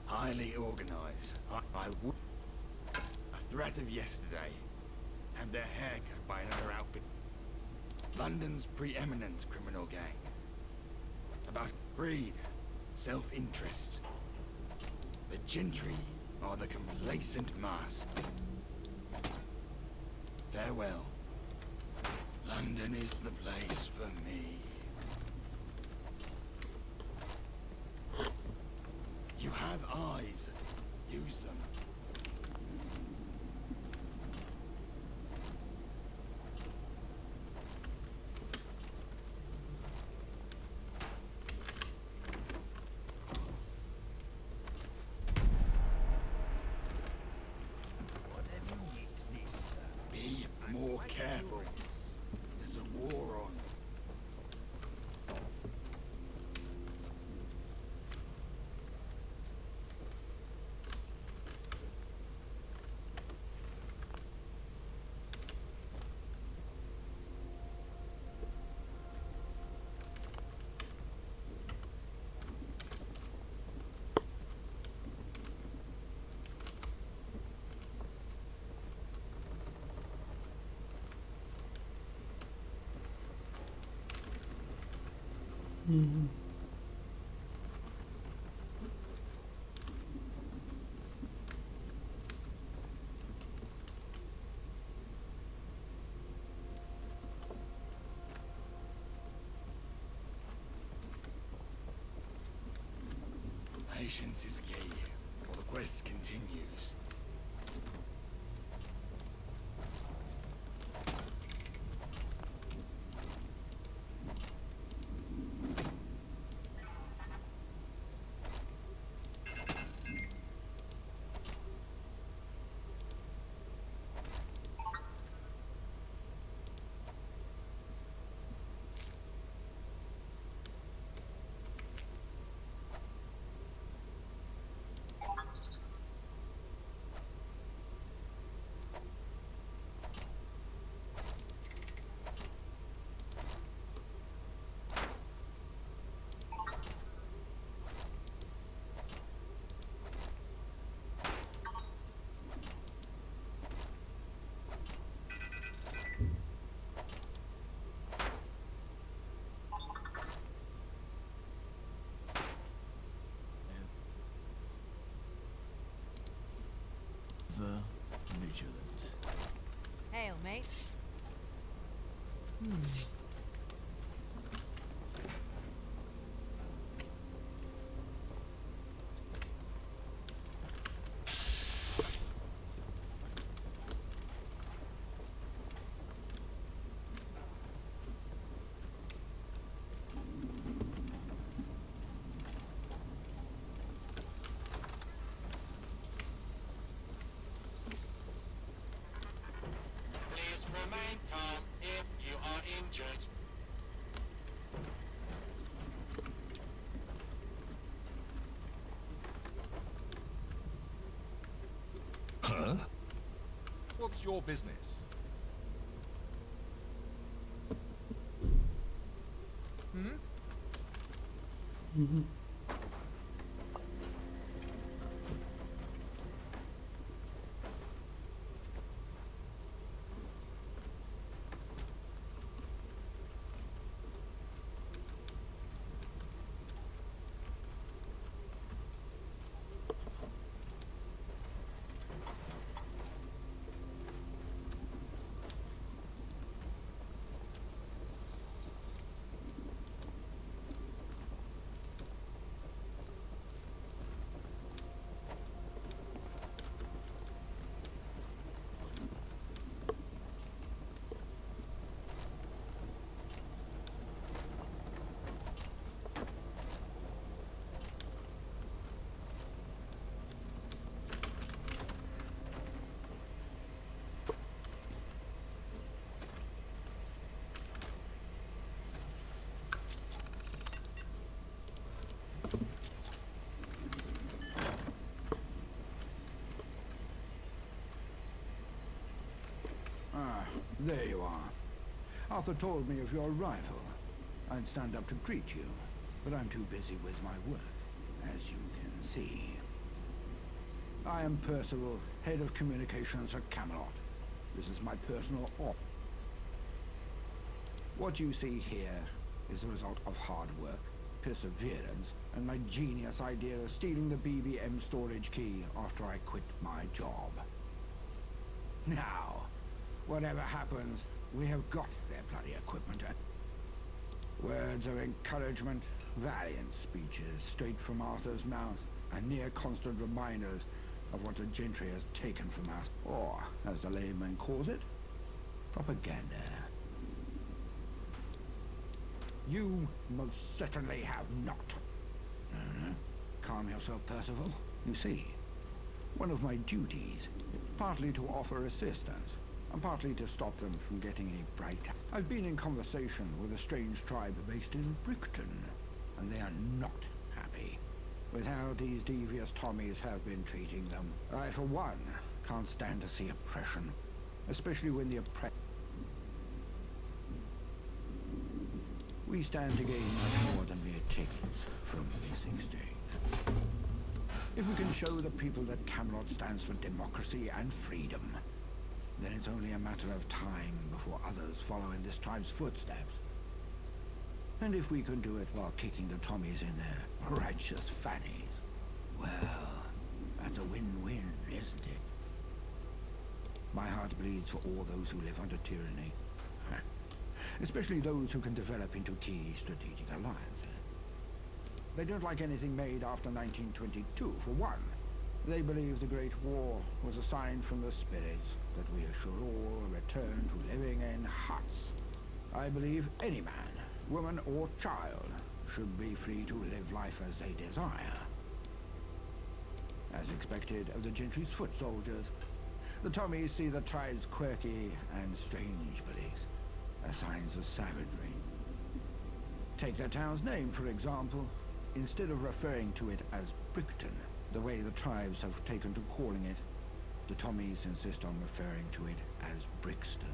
Highly organized. I would. A threat of yesterday. Had their hair cut by another outfit. London's preeminent criminal gang. About greed, self-interest. The gentry are the complacent mass. Farewell. London is the place for me. You have eyes. Use them. Be more careful. There's a war on. Mhm. Patience is key, or the quest continues. Vigilant. Hail, mate. Please remain calm if you are injured. Huh? What's your business? Hmm? Mhm. There you are. Arthur told me of your arrival. I'd stand up to greet you, but I'm too busy with my work, as you can see. I am Percival, head of communications for Camelot. This is my personal op. What you see here is the result of hard work, perseverance, and my genius idea of stealing the BBM storage key after I quit my job. Now, whatever happens, we have got their bloody equipment. Words of encouragement, valiant speeches straight from Arthur's mouth, and near constant reminders of what the gentry has taken from us, or, as the layman calls it, propaganda. You most certainly have not. No. Calm yourself, Percival. You see, one of my duties is partly to offer assistance, and partly to stop them from getting any brighter. I've been in conversation with a strange tribe based in Brickton, and they are not happy with how these devious Tommies have been treating them. I, for one, can't stand to see oppression, especially when the oppressed. We stand to gain much more than mere tickets from this exchange. If we can show the people that Camelot stands for democracy and freedom, then it's only a matter of time before others follow in this tribe's footsteps. And if we can do it while kicking the Tommies in their righteous fannies, well, that's a win-win, isn't it? My heart bleeds for all those who live under tyranny. Especially those who can develop into key strategic alliances. They don't like anything made after 1922, for one. They believe the Great War was a sign from the spirits that we should all return to living in huts. I believe any man, woman or child should be free to live life as they desire. As expected of the gentry's foot soldiers, the Tommies see the tribe's quirky and strange beliefs as signs of savagery. Take their town's name, for example. Instead of referring to it as Brickton, the way the tribes have taken to calling it, the Tommies insist on referring to it as Brixton.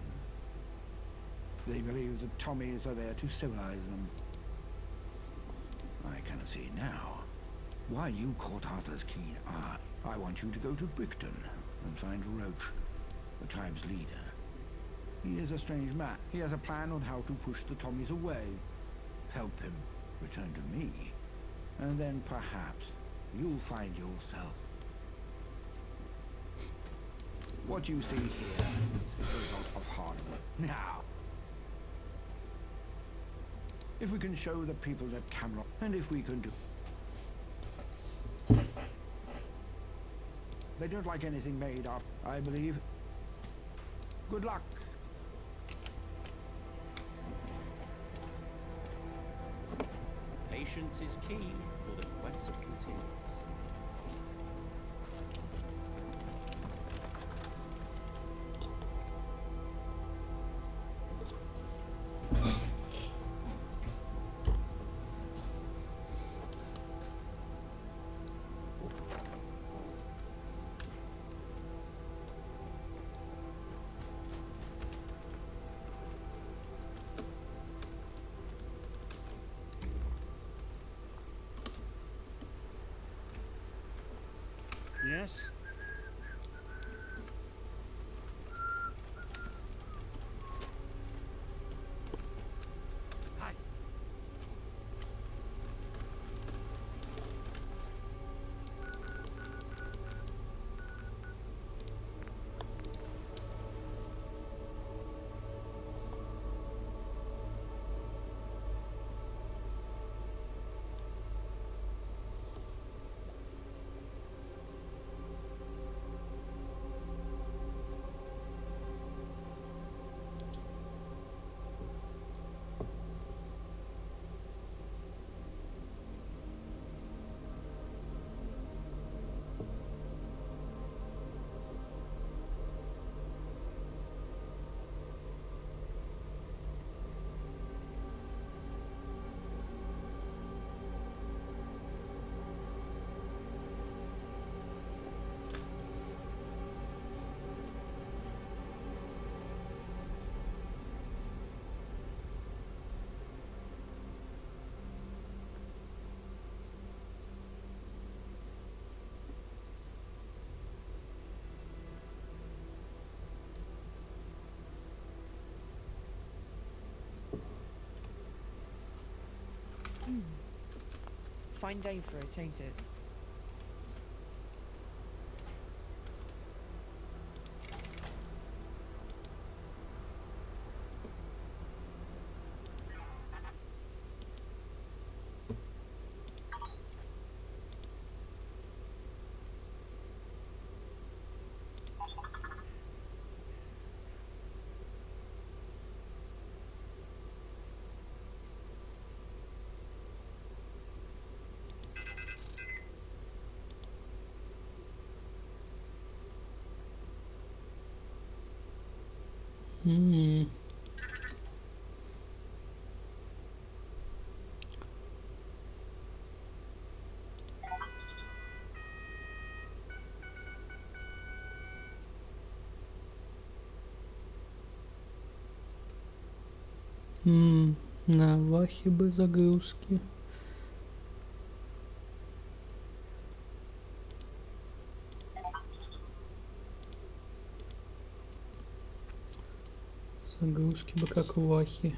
They believe the Tommies are there to civilize them. I cannot see now why you caught Arthur's keen eye. I want you to go to Brickton and find Roach, the tribe's leader. He is a strange man. He has a plan on how to push the Tommies away. Help him return to me, and then perhaps you'll find yourself. What you see here is the result of hard work. Now, if we can show the people that Camelot, and if we can do... They don't like anything made after, I believe. Good luck. Patience is key, for the quest continues. Yes? Hi. fine day for it, ain't it? На Вахе бы загрузки. Загрузки бы как в Вахе.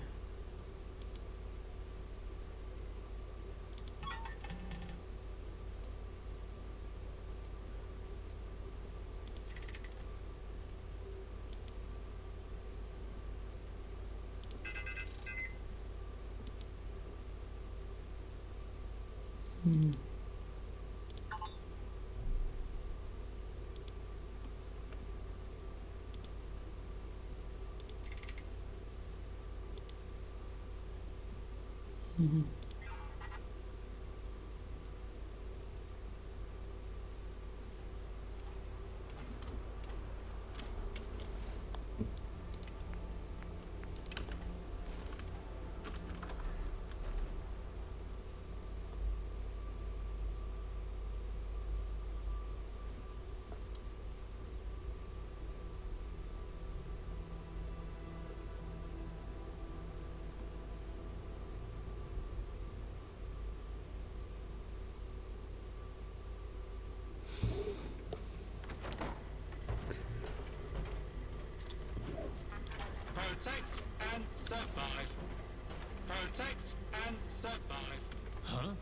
Protect and survive. Protect and survive. Huh?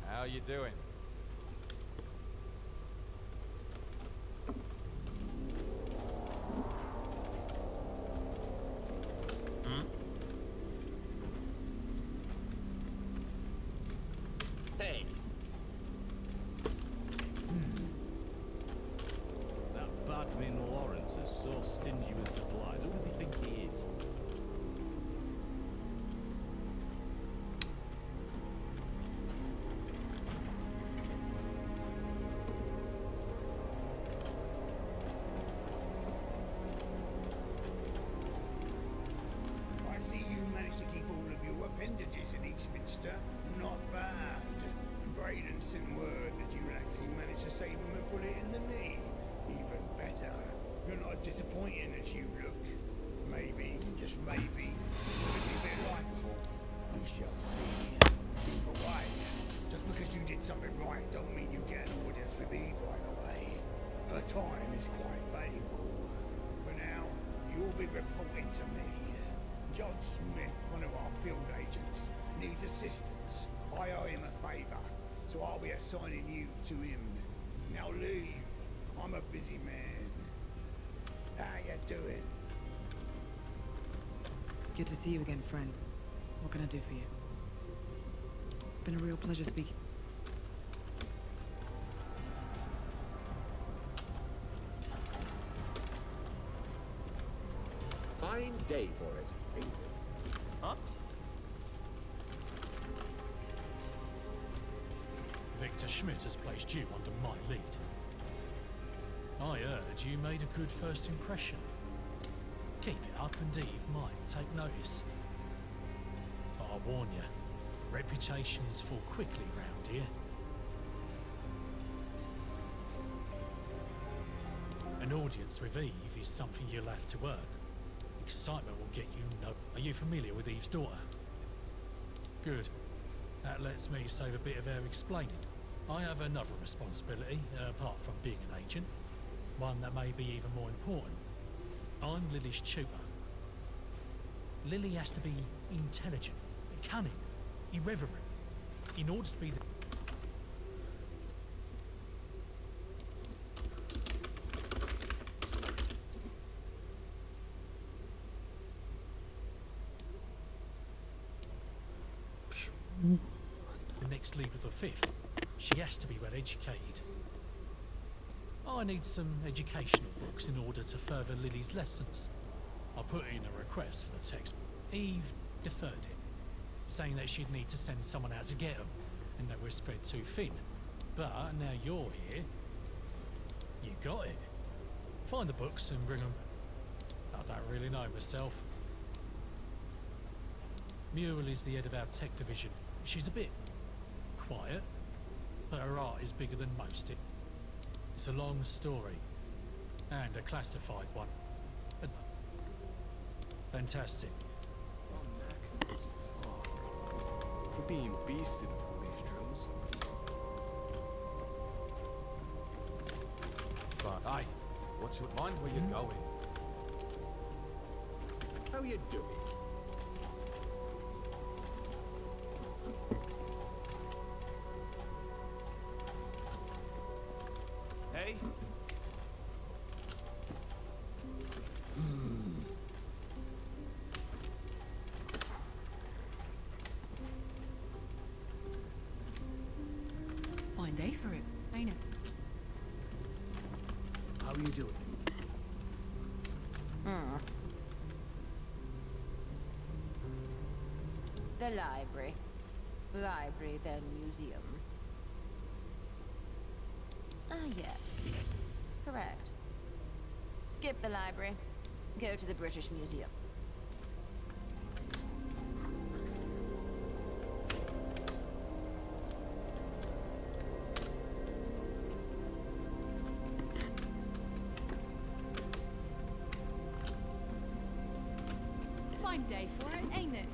How you doing? Hey. That Badmin Lawrence is so stingy with supplies. Who does he think he is? I see you managed to keep all of your appendages in Eastminster. Not bad. Braden sent word that you actually managed to save him a bullet in the knee. Even better. You're not as disappointing as you look. Maybe, just maybe, you'll be a bit likeable. We shall see. Either way, just because you did something right don't mean you get an audience with Eve right away. Her time is quite valuable. For now, you'll be reporting to me. John Smith, one of our field agents, needs assistance. I owe him a favor, so I'll be assigning you to him. Now leave. I'm a busy man. How you doing? Good to see you again, friend. What can I do for you? It's been a real pleasure speaking. Fine day for it, ain't it? Huh? Victor Schmidt has placed you under my lead. I heard you made a good first impression. Keep it up and Eve might take notice. But I warn you, reputations fall quickly round here. An audience with Eve is something you'll have to earn. Excitement will get you no... Are you familiar with Eve's daughter? Good. That lets me save a bit of air explaining. I have another responsibility, apart from being an agent. One that may be even more important. I'm Lily's tutor. Lily has to be intelligent, cunning, irreverent, in order to be the... the next leader of the Fifth, she has to be well educated. I need some educational books in order to further Lily's lessons. I put in a request for the textbook. Eve deferred it, saying that she'd need to send someone out to get them, and that we're spread too thin. But now you're here, you got it. Find the books and bring them. I don't really know myself. Muriel is the head of our tech division. She's a bit quiet, but her art is bigger than most. It's a long story, and a classified one. Fantastic. We're being beasted with all these drills. Hey, watch your mind where you're going. How you doing? Hey? Fine day for it, ain't it? How are you doing? The library. Library, then museum. Ah, yes. Correct. Skip the library. Go to the British Museum. Fine day for it, ain't it?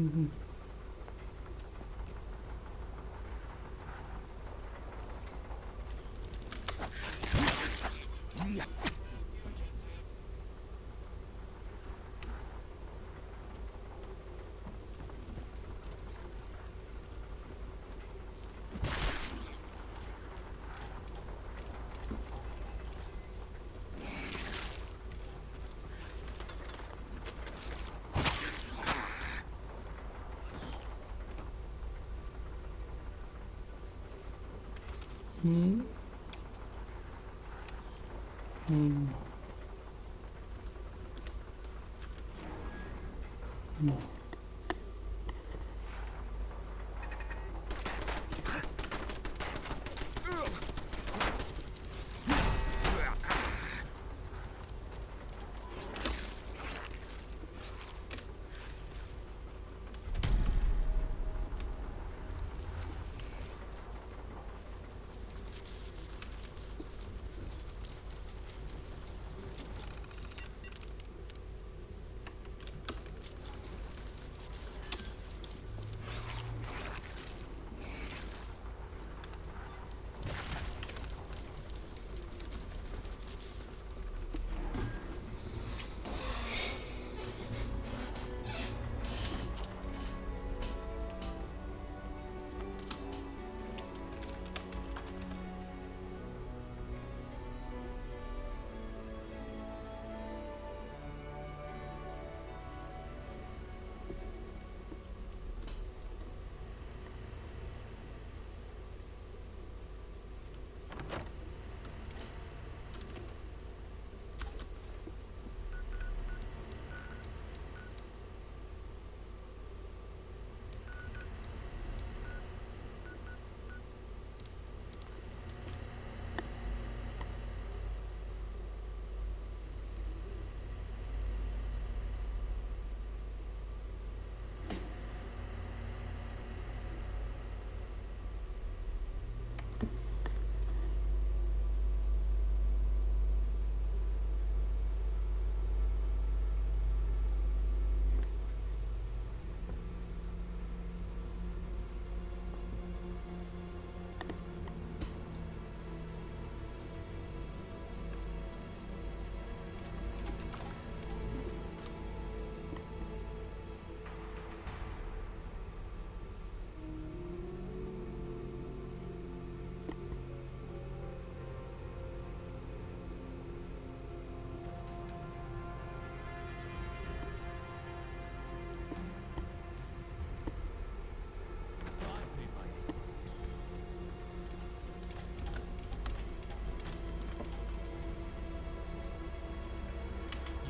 You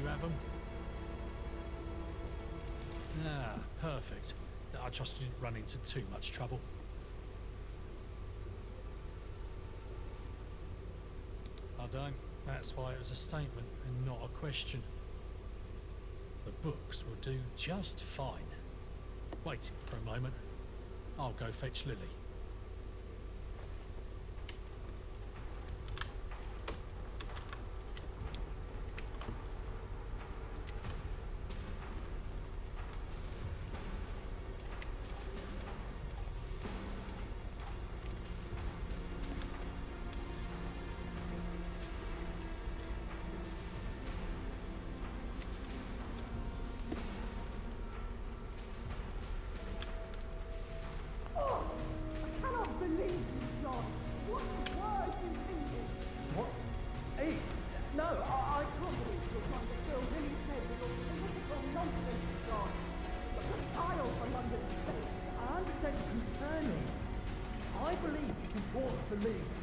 have them? Ah, perfect. I trust you didn't run into too much trouble. I don't. That's why it was a statement and not a question. The books will do just fine. Waiting for a moment. I'll go fetch Lily.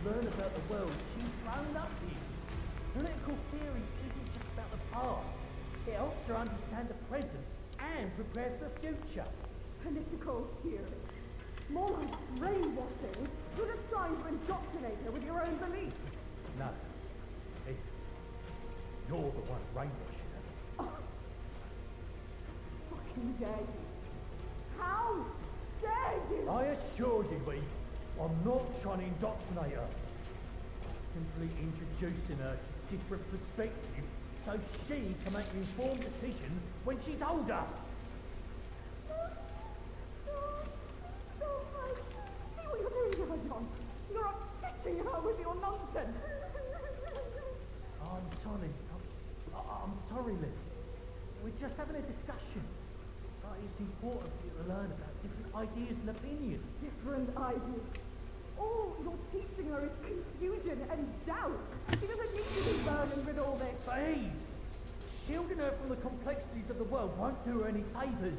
Learn about the world she's grown up in. Political theory isn't just about the past. It helps her understand the present and prepare for the future. Political theory? More like brainwashing. You're just trying to indoctrinate her with your own beliefs. No. You're the one brainwashing her. Oh. Fucking dare you. How dare you? I assure you, Eve, I'm not trying to indoctrinate her. I'm simply introducing her to different perspectives so she can make an informed decision when she's older. worry, Liv. We're just having a discussion. But it's important for you to learn about different ideas and opinions. Different ideas. All you're teaching her is confusion and doubt. She doesn't need to be burdened with all this. Babe, shielding her from the complexities of the world won't do her any favours.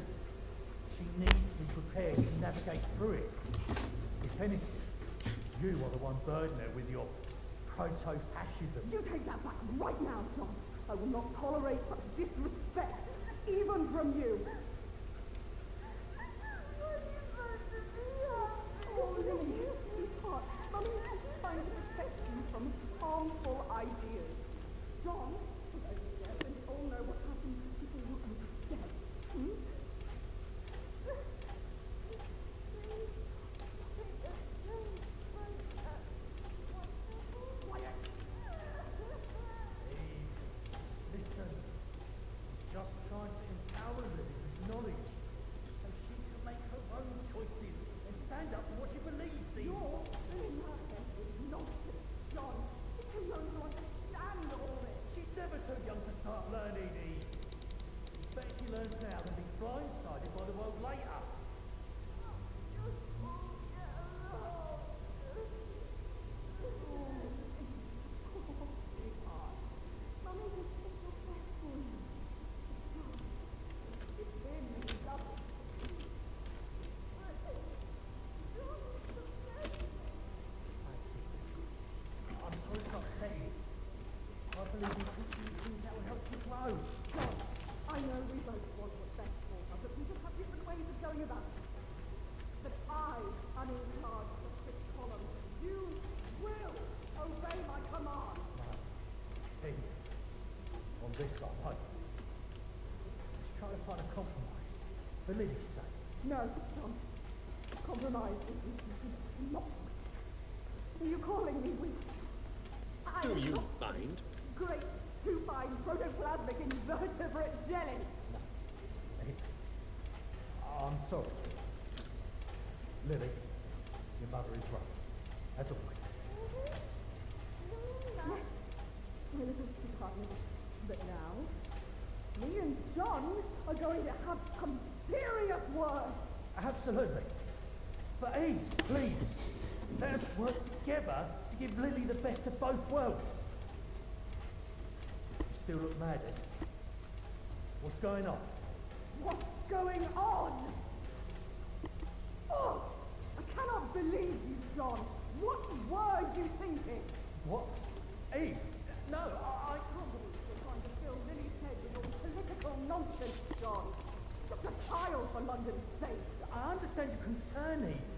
She needs to be prepared to navigate through it. If anything, you are the one burdening her with your proto-fascism. You take that back right now, John. I will not tolerate such disrespect, even from you. Oh, Lily, sweetheart, Mummy is trying to protect you from harmful ideas. John, and we all know what happened before you were dead. Hmm? Quiet! Listen, just trying to empower Lily with knowledge so she can make her own choices and stand up for what she believes in. You're filling her head with nonsense, John. She's too young to understand all this. She's never too young to start learning, Eve. It's better she learns now than be blindsided by the world later. I'm sorry to upset you. I believe in teaching you things that will help you grow. John, I know we both want what's best for her, but we just have different ways of going about it. But I am in charge of the sixth column. You will obey my command. Hey, on this I won't. Let's try to find a compromise. For Lily's sake. No, John. Compromise is not. Are you calling me weak? I Do am you not mind? great, too fine, protoplasmic invertebrate jelly. Hey, I'm sorry. Lily, your mother is right. As always. Yes, my little sweetheart. But now, me and John are going to have some serious words. Absolutely. But Eve, please, let us work together to give Lily the best of both worlds. You still look mad, eh? What's going on? What's going on? Oh, I cannot believe you, John. What were you thinking? What? Eve? No, I can't believe you're trying to fill Lily's head with all political nonsense, John. Just a child, for London's sake. I understand your concern, Eve.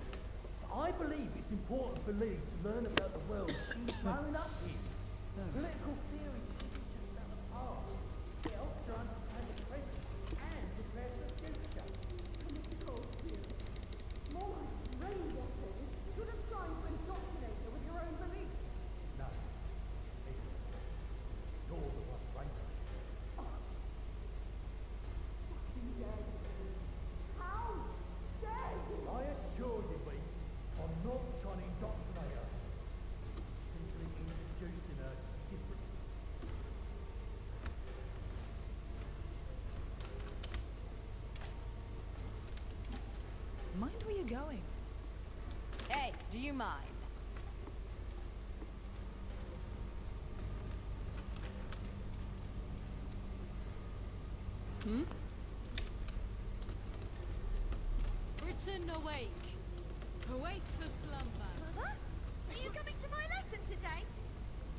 I believe it's important for Lily to learn about the world she's grown up in. Political theory isn't just about the past. It helps her understand the present and prepare for the future. Political theory. More like brainwashing. You're just trying to indoctrinate her with your own beliefs. No. Eve, you're the one brainwashed. Fucking dead. How dare you? I assure you, Eve, I'm not trying to indoctrinate her. Simply introducing her to different. Mind where you're going? Hey, do you mind? Hmm? Britain awake. Awake for slumber. Mother? Are you coming to my lesson today?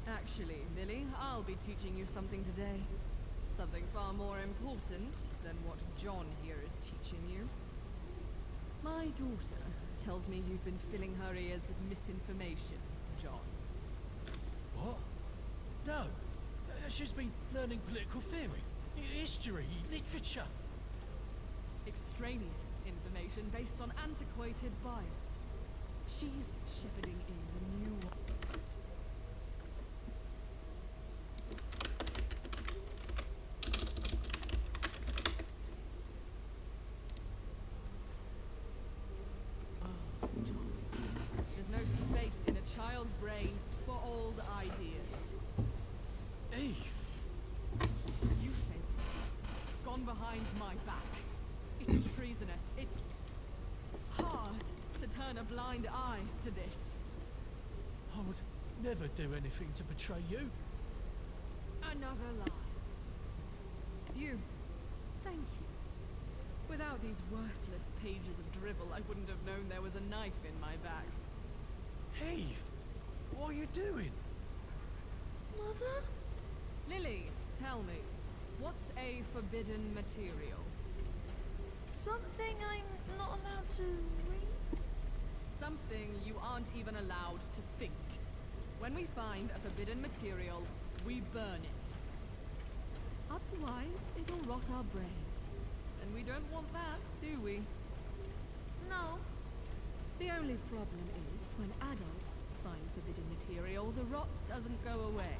Actually, Lily, I'll be teaching you something today. Something far more important than what John here is teaching you. My daughter tells me you've been filling her ears with misinformation, John. What? No. She's been learning political theory, history, literature. Extraneous information based on antiquated bias. She's shepherding in the new one. There's no space in a child's brain for old ideas. Eve! You say blind eye to this. I would never do anything to betray you. Another lie. You. Thank you. Without these worthless pages of drivel, I wouldn't have known there was a knife in my bag. Eve, what are you doing? Mother? Lily, tell me, what's a forbidden material? Something I'm not allowed to read? Something you aren't even allowed to think. When we find a forbidden material, we burn it. Otherwise, it'll rot our brain. And we don't want that, do we? No. The only problem is, when adults find forbidden material, the rot doesn't go away.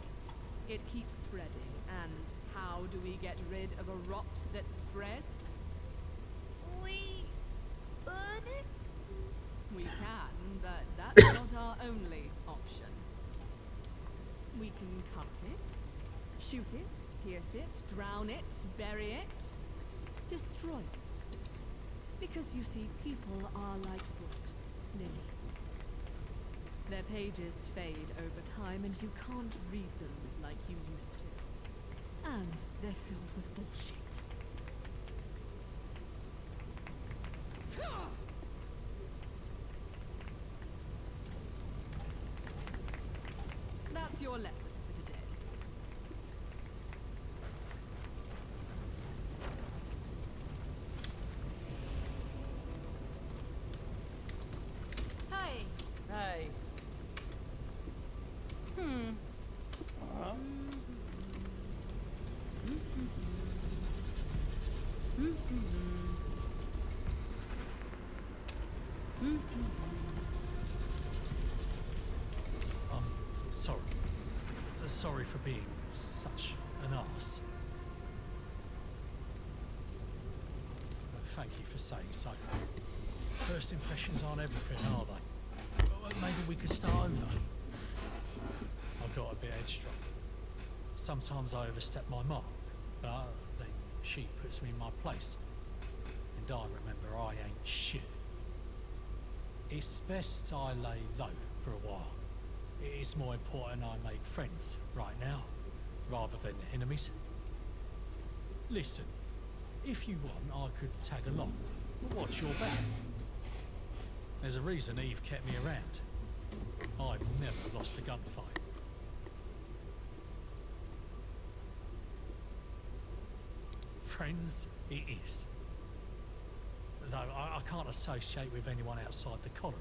It keeps spreading. And how do we get rid of a rot that spreads? We burn it? We can, but that's not our only option. We can cut it, shoot it, pierce it, drown it, bury it, destroy it. Because you see, people are like books, Lily. Their pages fade over time and you can't read them like you used to. And they're filled with bullshit. That's your lesson for today. Hey. Hey. Sorry. Sorry for being such an arse. Thank you for saying so. First impressions aren't everything, are they? Well, maybe we could start over. I got a bit headstrong. Sometimes I overstep my mark, but then she puts me in my place. And I remember I ain't shit. It's best I lay low for a while. It's more important I make friends right now, rather than enemies. Listen, if you want, I could tag along. But watch your back. There's a reason Eve kept me around. I've never lost a gunfight. Friends, it is. Though I can't associate with anyone outside the column.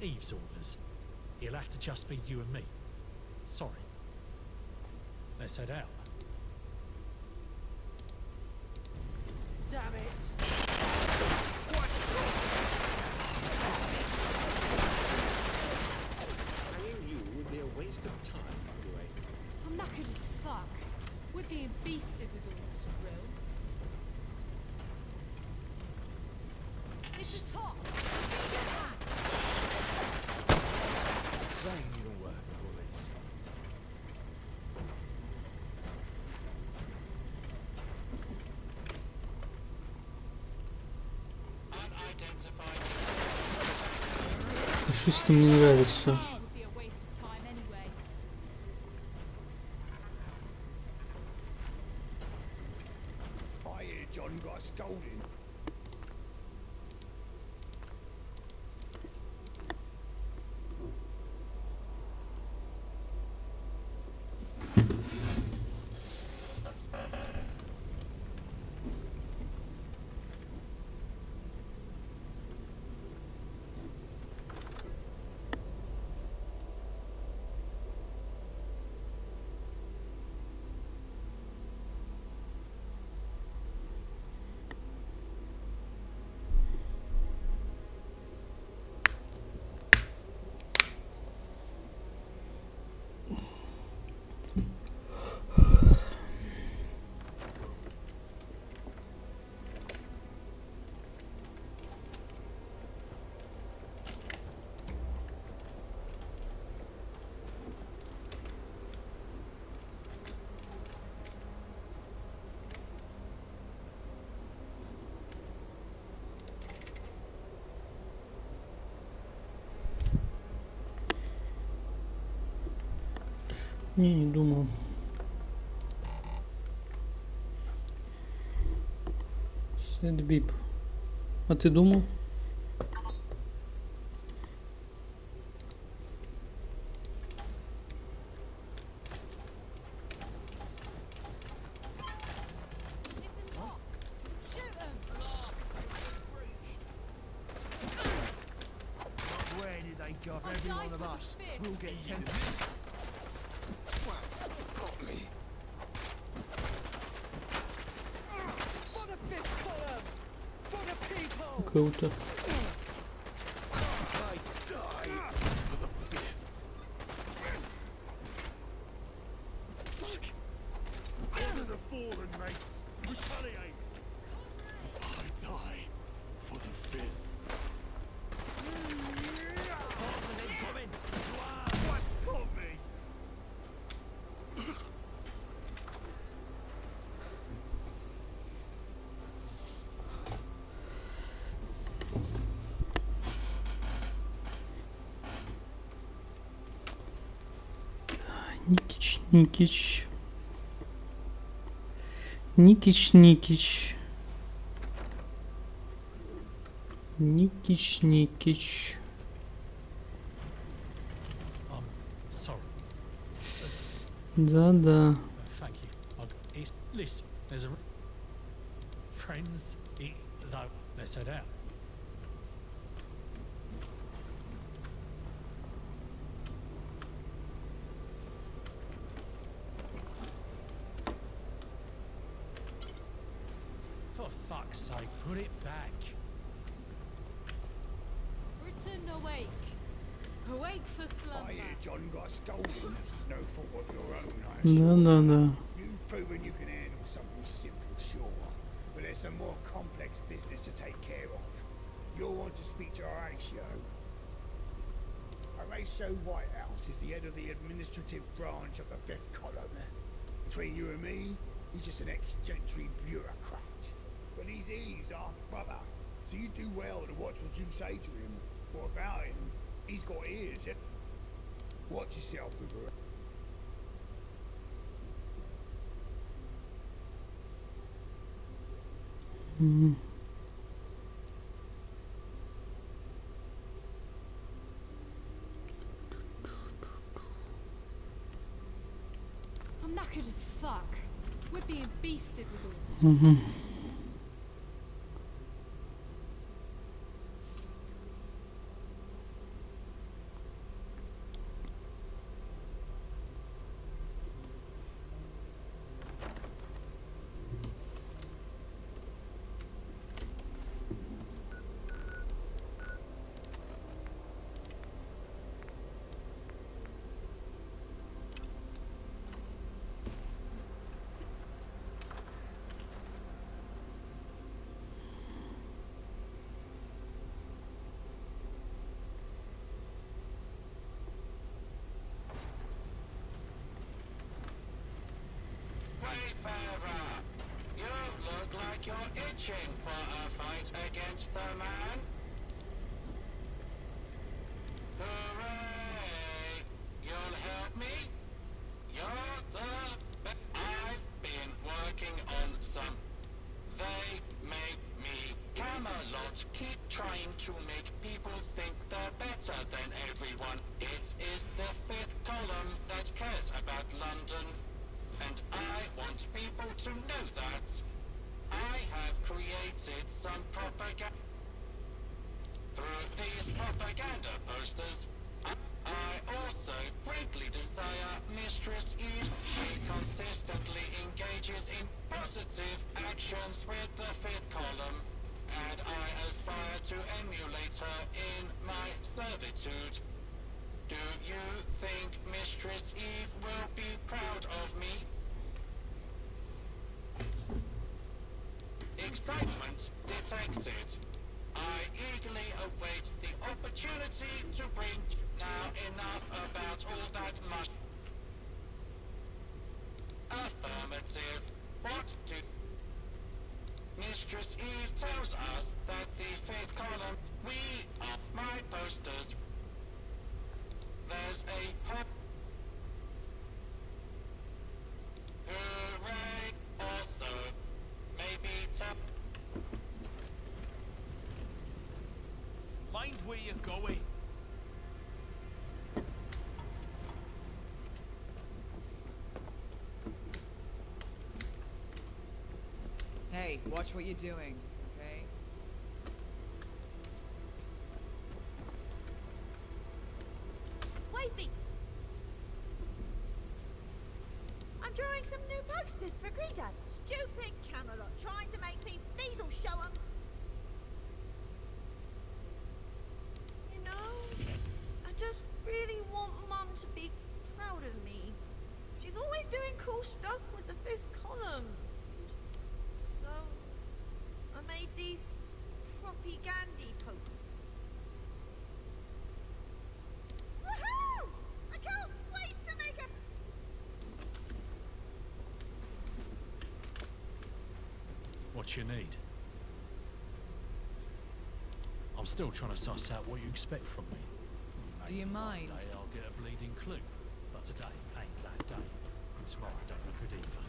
Eve's orders. It'll have to just be you and me. Sorry. Let's head out. Damn it! Hanging you would be a waste of time, by the way. I'm knackered as fuck. We're being beasted with all this drills. It's a top! They ain't even worth the bullets. Фашисты мне нравятся. I hear John got scolding. Не думал. Сэдбип. А ты думал? Where did they go? Every one of us will get tempted. What's got me? For the fifth column! For the people! Круто. I die for the fifth. Fuck! Honor the fallen, mates. Retaliate. I die for the fifth. What's got me? Никич. Никич. Никич. I'm sorry. Да-да. Thank you. It's, listen, there's a... Friends, though, let's head out. For fuck's sake, put it back. Britain awake. Awake for slumber. I hear John got scolded. No fault of your own, I assure Да-да-да. You've proven you can handle something simple, sure. But there's some more complex business to take care of. You'll want to speak to Horatio. Horatio Whitehouse is the head of the administrative branch of the Fifth Column. Between you and me, he's just an ex-gentry bureaucrat. But he's Eve's half brother, so you do well to watch what you say to him. Or about him. He's got ears. Watch yourself with her. I'm knackered as fuck. We're being beasted with all this. Wayfarer, you look like you're itching for a fight against the man. Hooray! You'll help me? You're the I've been working on some. They make me. Camelot keep trying to make people think they're better than everyone. It is the Fifth Column that cares about London. And I want people to know that. I have created some propaganda. Through these propaganda posters, I also greatly desire Mistress Eve. She consistently engages in positive actions with the Fifth Column, and I aspire to emulate her in my servitude. Do you think Mistress Eve will be proud of me? Excitement detected. I eagerly await the opportunity to bring now enough about all that much. Affirmative. What do... Mistress Eve tells us that the Fifth Column, we are my posters. There's a you going? Hey, watch what you're doing, okay? Wavy! I'm drawing some new posters for Greenland. Stupid Camelot trying to make me. These'll show 'em. You know, I just really want Mum to be proud of me. She's always doing cool stuff with the fifth column. So, I made these propaganda posters. Woohoo! I can't wait to make a... What you need? I'm still trying to suss out what you expect from me. Do you mind? One day I'll get a bleeding clue, but today ain't that day. And tomorrow don't look good either.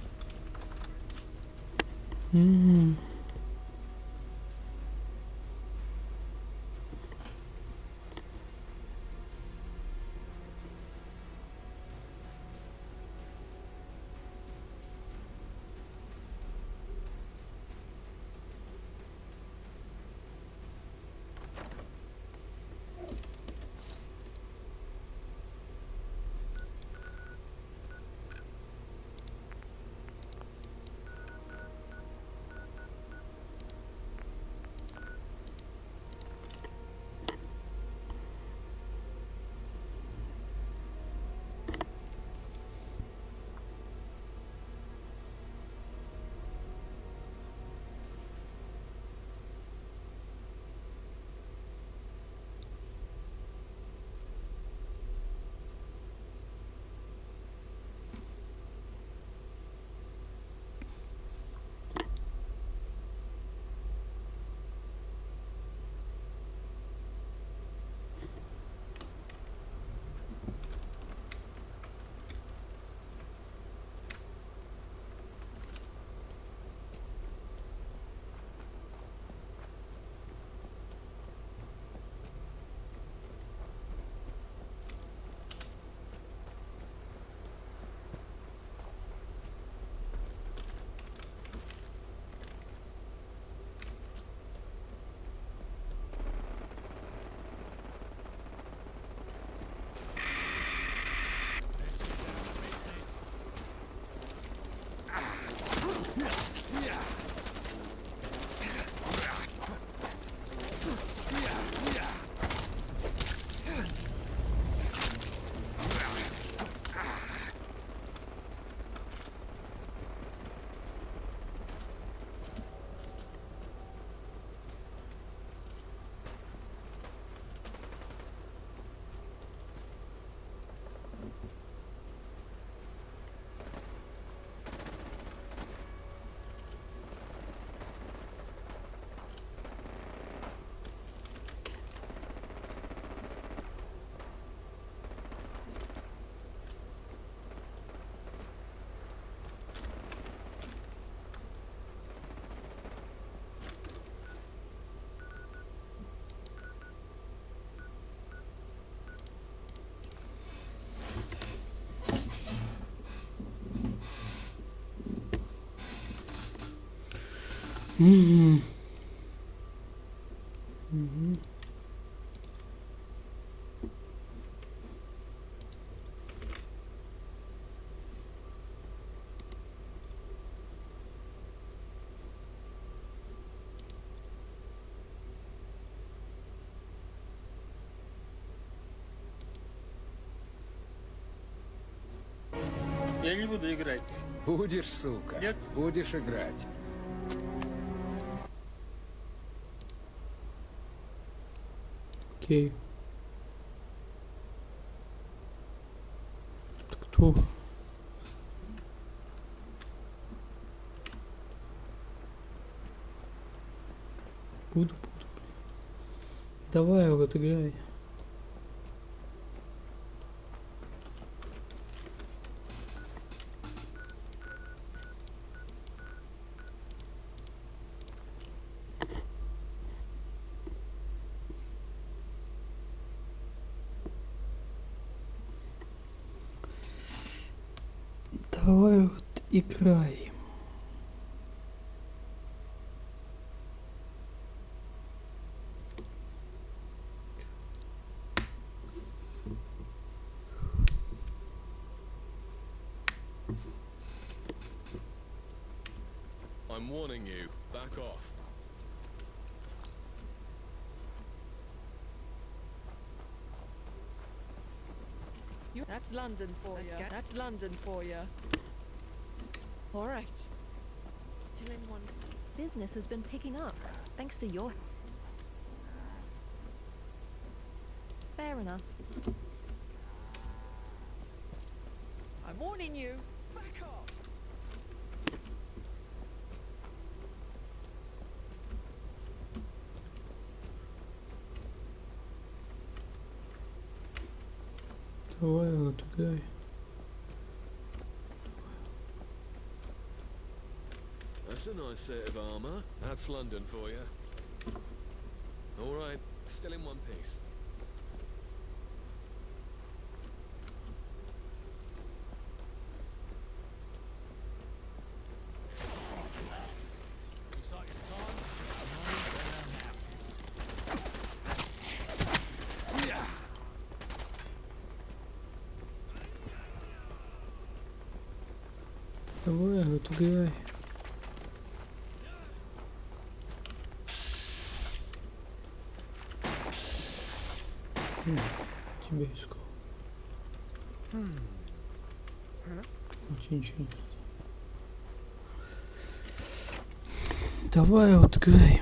Я не буду играть. Будешь, сука. Нет. Будешь играть. Окей. Кто? Буду. Давай, вот играй. Давай вот играй. I'm warning you. Back off. That's London for you. That's London for you. All right. Still in one piece. Business has been picking up, thanks to your... Fair enough. I'm warning you. Back off. Давай вот играй. That's a nice set of armor. That's London for you. All right, still in one piece. Looks like it's time to get money where their mouth is. Yeah. Давай вот играй. Тебя искал. Вот ничего нет. Давай вот играй.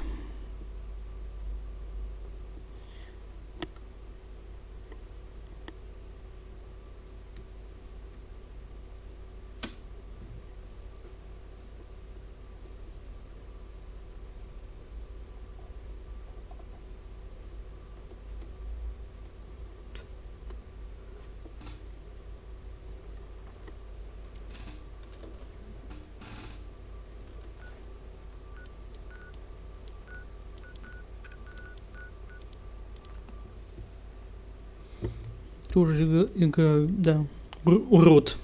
Тоже играю, да. Урод.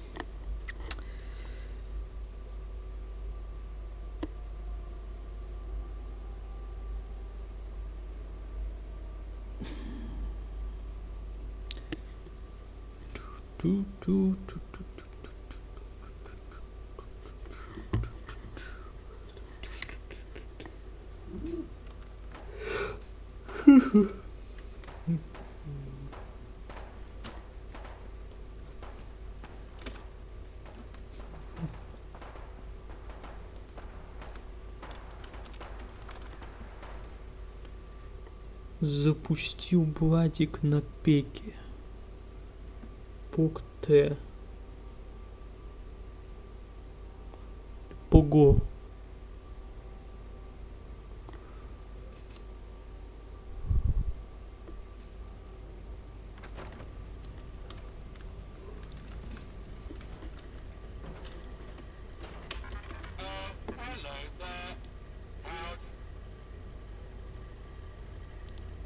Запустил Владик на пеке. Пок Т. Пого.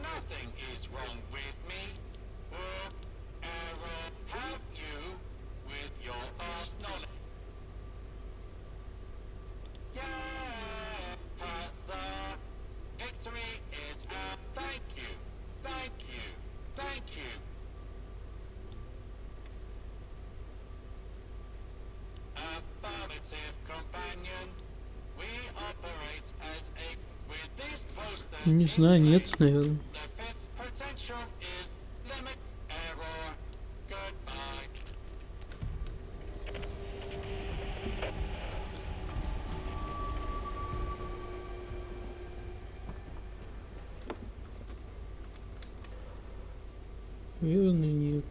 Nothing is wrong with me, or error have you with your past knowledge. Yeah, the victory is out. Thank you, thank you, thank you. Affirmative, companion. We operate as a... With this poster... Не знаю, нет, наверное. Potential is limit error. Goodbye. Наверное, нет.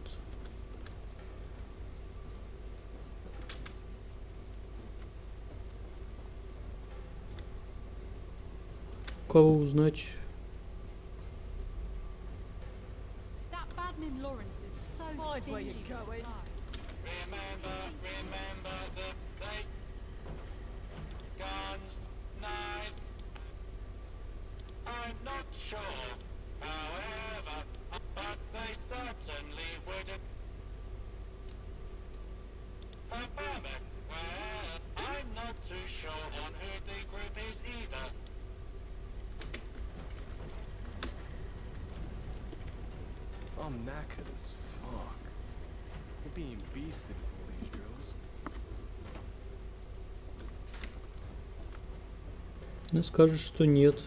У кого узнать? That Badman Lawrence is so Where you stingy. going? Remember the place. Guns, knives. I'm not sure, however, but they certainly would have. Affirmative. I'm knackered as fuck. We're being beasted with all these drills. Ну, скажут, что нет.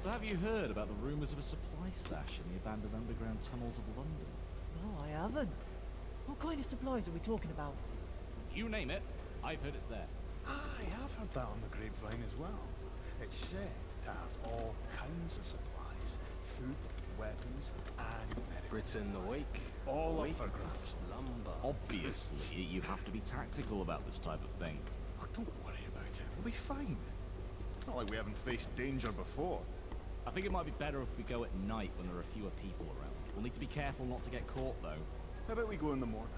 So have you heard about the rumours of a supply stash in the abandoned underground tunnels of London? No, I haven't. What kind of supplies are we talking about? You name it, I've heard it's there. I have heard that on the grapevine as well. It's said to have all kinds of supplies. Food, weapons, and medical. Britain awake. All up awake for from grabs. slumber. Obviously, you have to be tactical about this type of thing. Oh, don't worry about it. We'll be fine. Not like we haven't faced danger before. I think it might be better if we go at night when there are fewer people around. We'll need to be careful not to get caught, though. How about we go in the morning?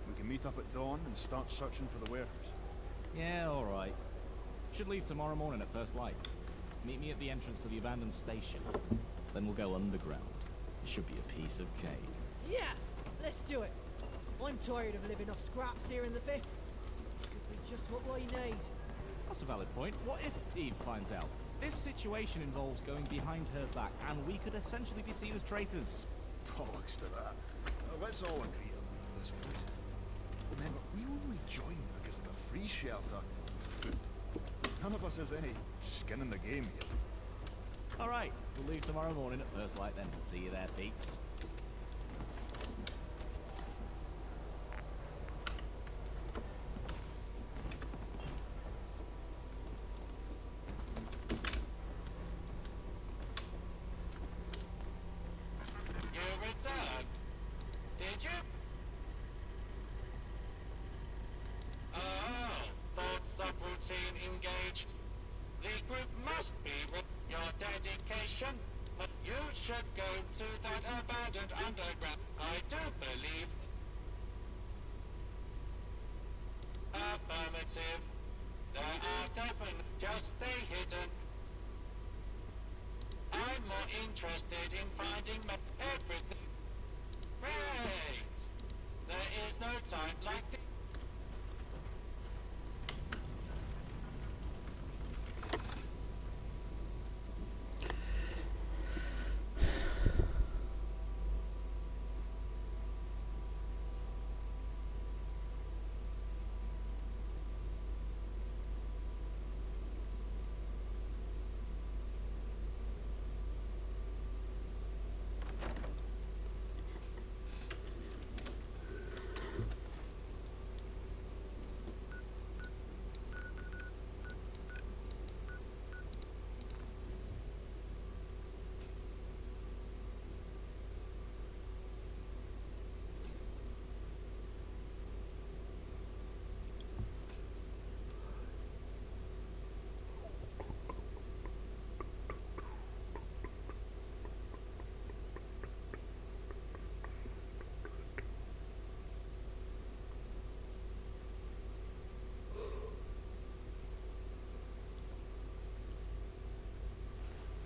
We can meet up at dawn and start searching for the warehouse. Yeah, alright. Should leave tomorrow morning at first light. Meet me at the entrance to the abandoned station. Then we'll go underground. It should be a piece of cake. Yeah, let's do it. I'm tired of living off scraps here in the Fifth. Could be just what we need. That's a valid point. What if Eve finds out? This situation involves going behind her back, and we could essentially be seen as traitors. Bollocks to that. Let's all agree to leave this place. Remember, we only joined because of the free shelter and food. None of us has any skin in the game here. Alright, we'll leave tomorrow morning at first light then. See you there, peeps. You returned, did you? Oh, thoughts of routine engaged. The group must be with your dedication, but you should go to that abandoned underground. I do believe. Affirmative. There are definite. Just stay hidden. I'm more interested in finding everything. Great! There is no time like this.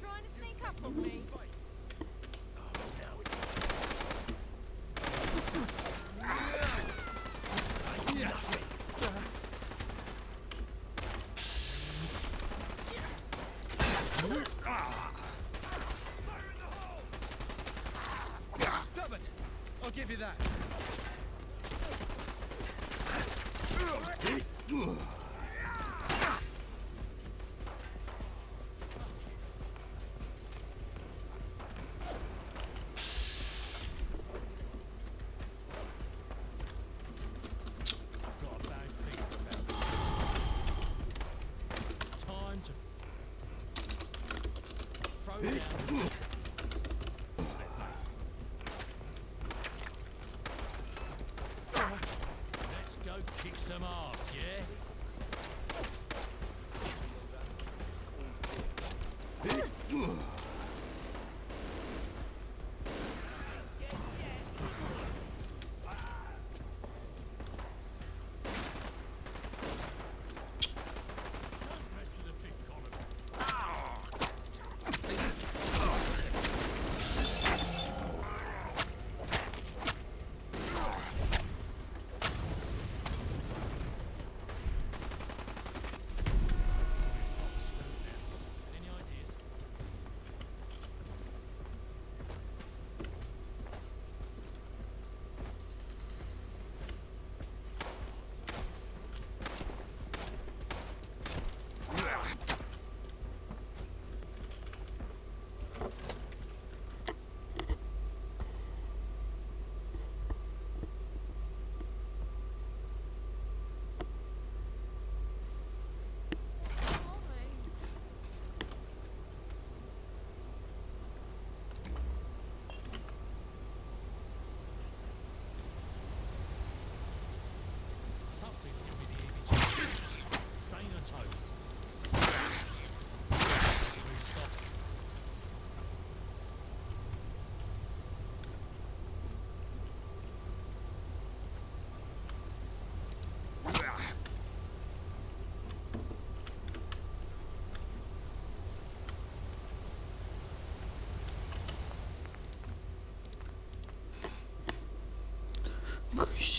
Trying to sneak up on me. Stubborn! I'll give you that. Got a bad thing about this. Time to throw down. Let's go kick some ass, yeah?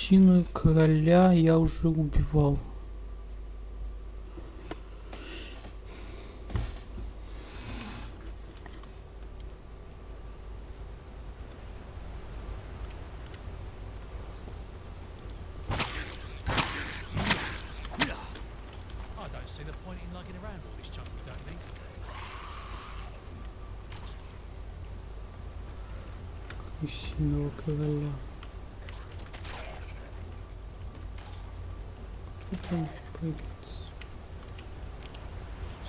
Синого короля я уже убивал. I don't see the point in lugging around all this junk we don't need. И синого короля. Тут он прыгает.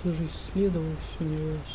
Тут уже исследовал все не раз.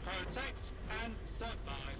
Protect and survive.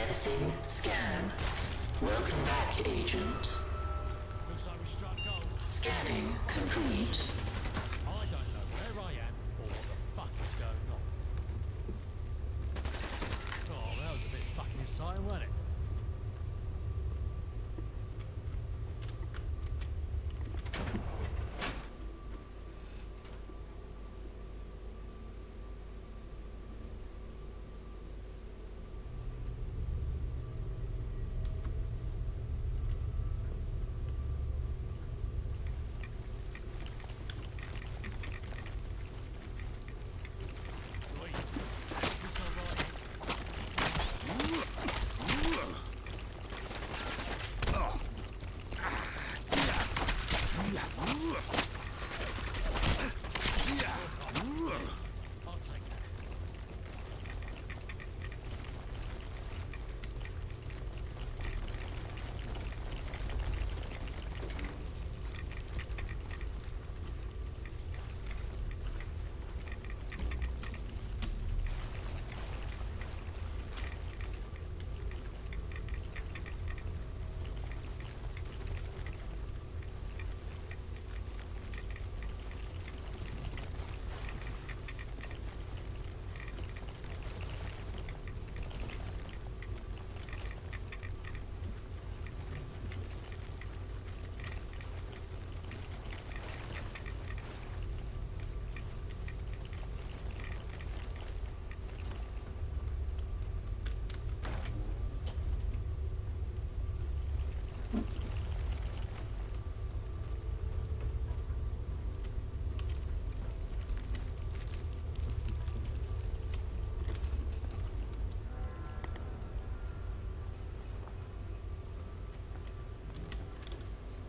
Commencing scan. Welcome back, Agent. Looks like we struck gold. Scanning complete. I don't know where I am or what the fuck is going on. Oh, that was a bit fucking exciting, wasn't it?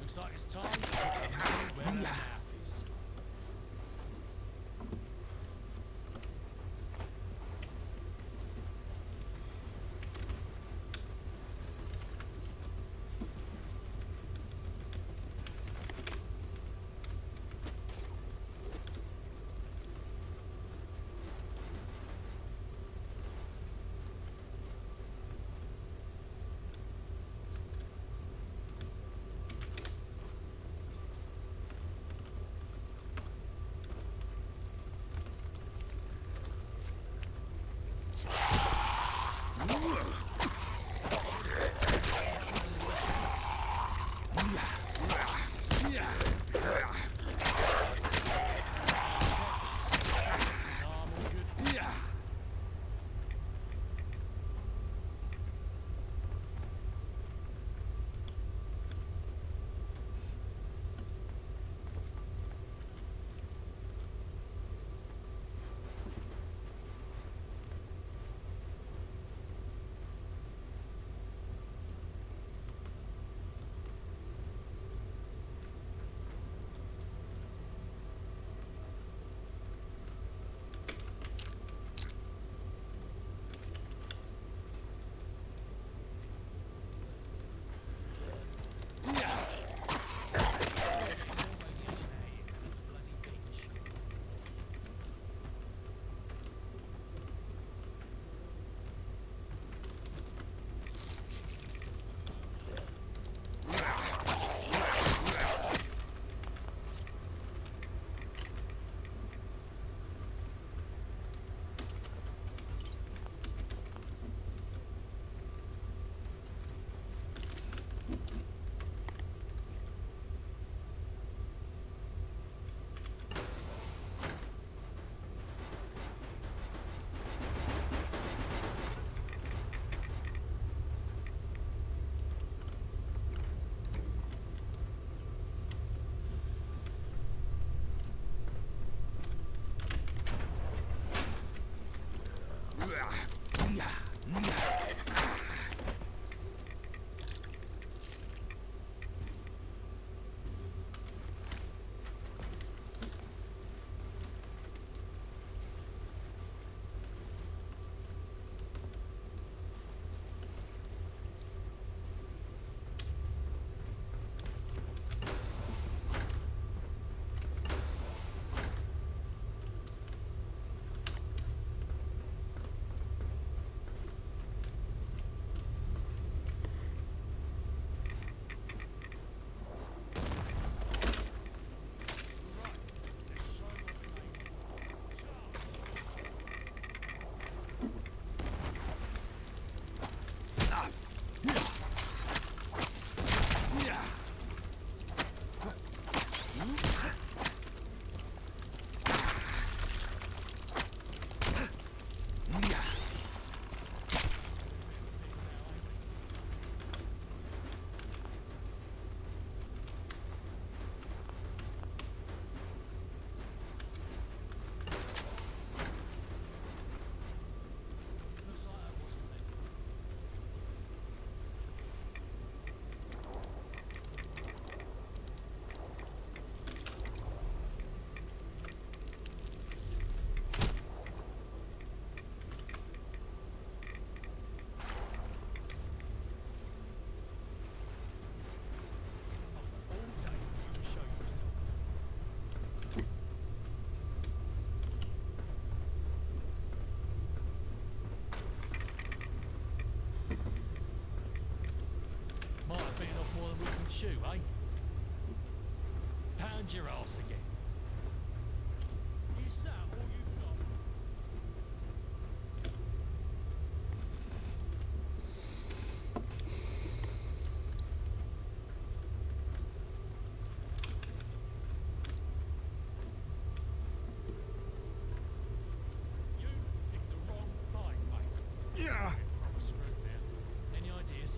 Looks like it's time to put the money where the mouth is. shoe, eh? Pound your ass again. Is that all you've got? You picked the wrong fight, mate. Yeah. Proper screwed there. Any ideas?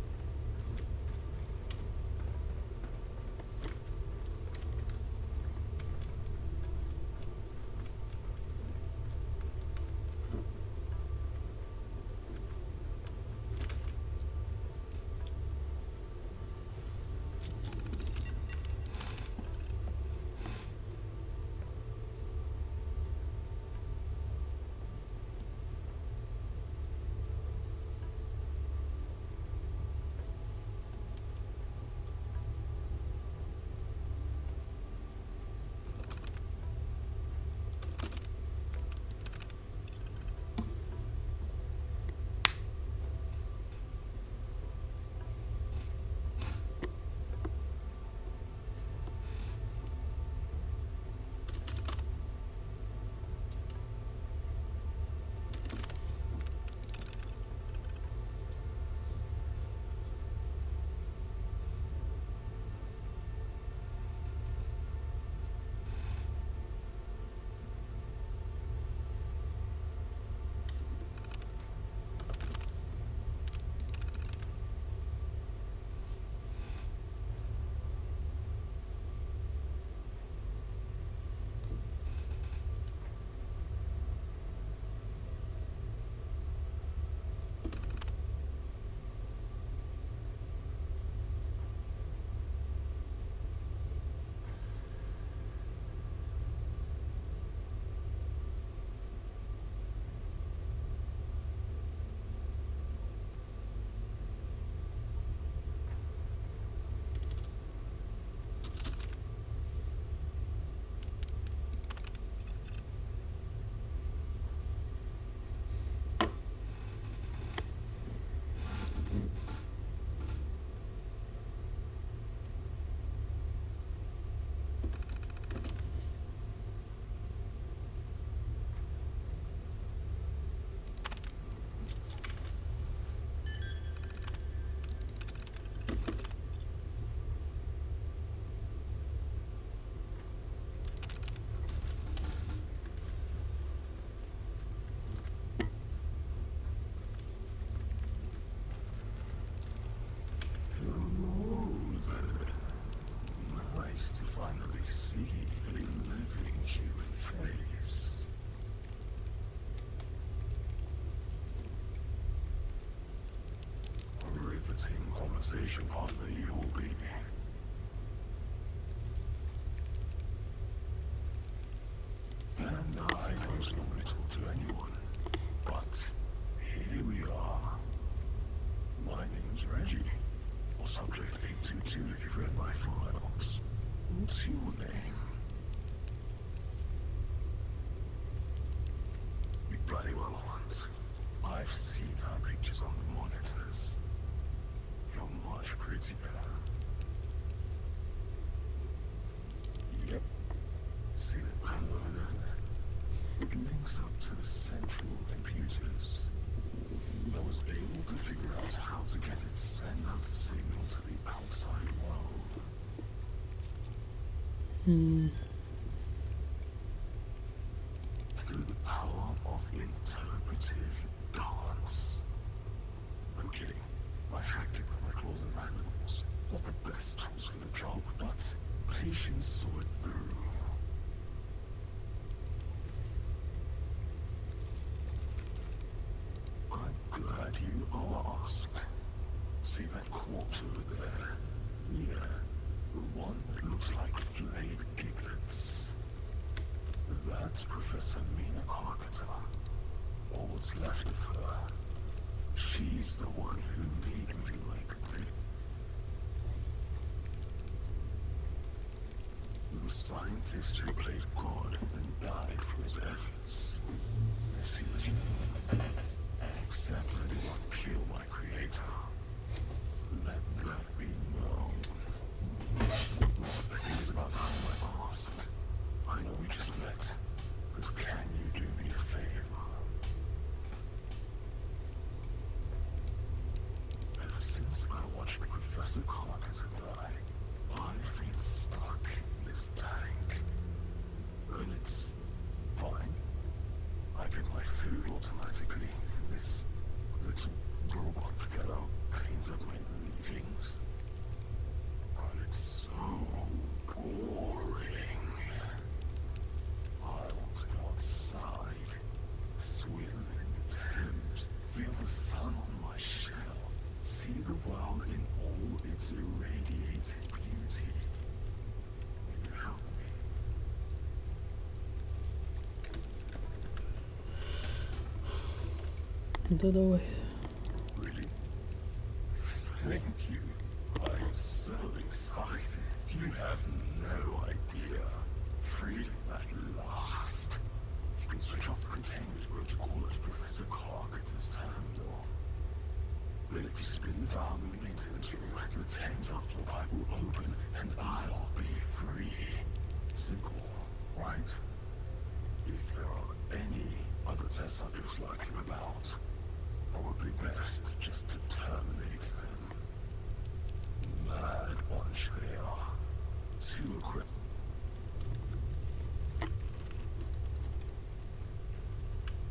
Nice to finally see a living human face. A riveting conversation partner you'll be. And I don't normally talk to anyone, but here we are. My name's Reggie, or Subject 822 if you've read my files. What's your name? You bloody well aren't. I've seen her pictures on the monitors. You're much prettier. Yep. See the panel over there? It links up to the central computers. I was able to figure out how to get it to send out a signal to the outside world. Through the power of interpretive dance. I'm kidding. I hacked it with my claws and mandibles. Not the best tools for the job, but patience saw it through. I'm glad you asked. See that corpse over there? Yeah, the one that looks like flayed giblets. That's Professor Mina Carpenter, or what's left of her. She's the one who made me like this. The scientist who played God and died for his efforts. I see what you mean. Except I did not kill my creator. Let that be known. Professor Carcass and I've been stuck in this tank. And it's fine. I get my food automatically. This little robot fellow cleans up my leavings. But it's so boring. I want to go outside, swim in the Thames, feel the sun on my shell, see the world in all its irradiated beauty. Will you help me? Да давай. Really? Thank you. I'm so excited. You have no idea. Freedom at last. You can switch off the containment protocol at Professor Carcass's terminal. Then if you spin the valve in the maintenance room, the Thames outflow pipe will open and I'll be free. Simple, right? If there are any other test subjects lurking about, probably best just to terminate them. Mad bunch they are. Too aggressive.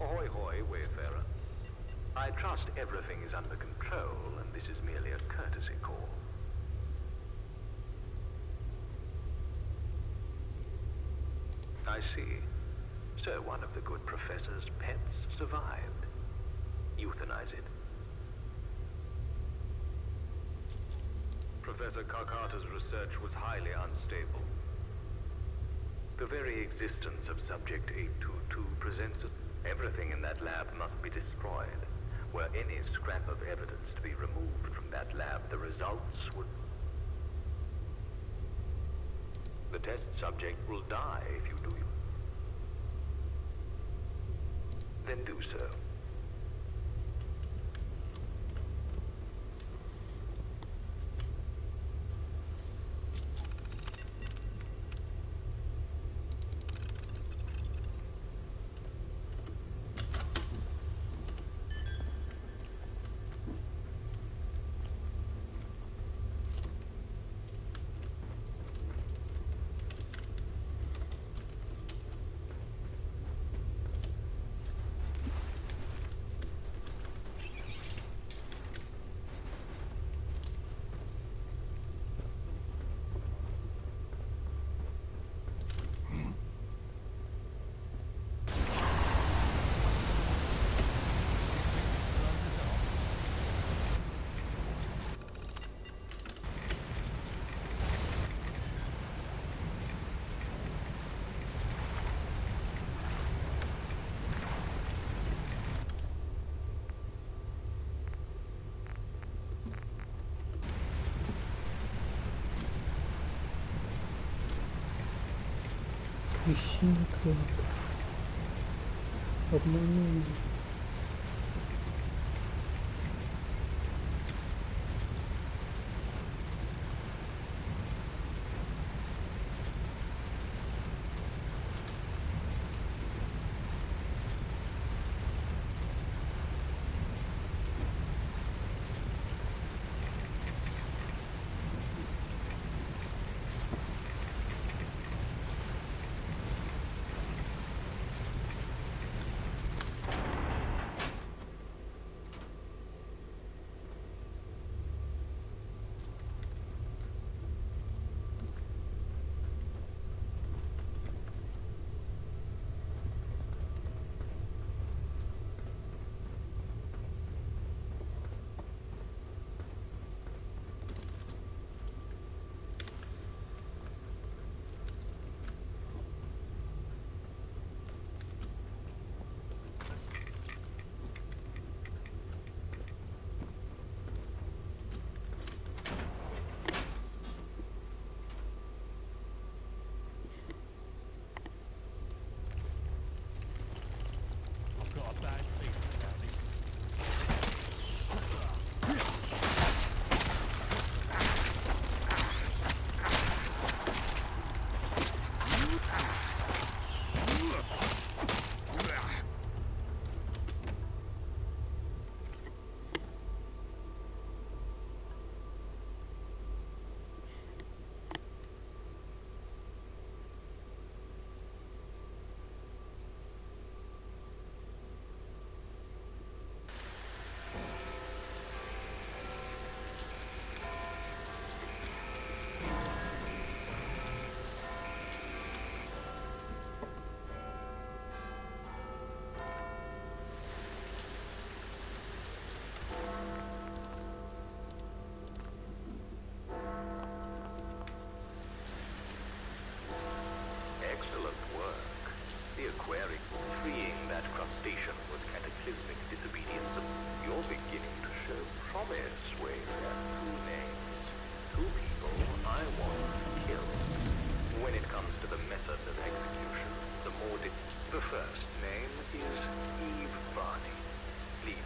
Ahoy hoy, Wayfarer. I trust everything is under control, and this is merely a courtesy call. I see. So one of the good professor's pets survived. Euthanize it. Professor Carcarter's research was highly unstable. The very existence of Subject 822 presents us. Everything in that lab must be destroyed. Were any scrap of evidence to be removed from that lab, the results would... The test subject will die if you do. Then do so. Крещение Клаб. Обманули.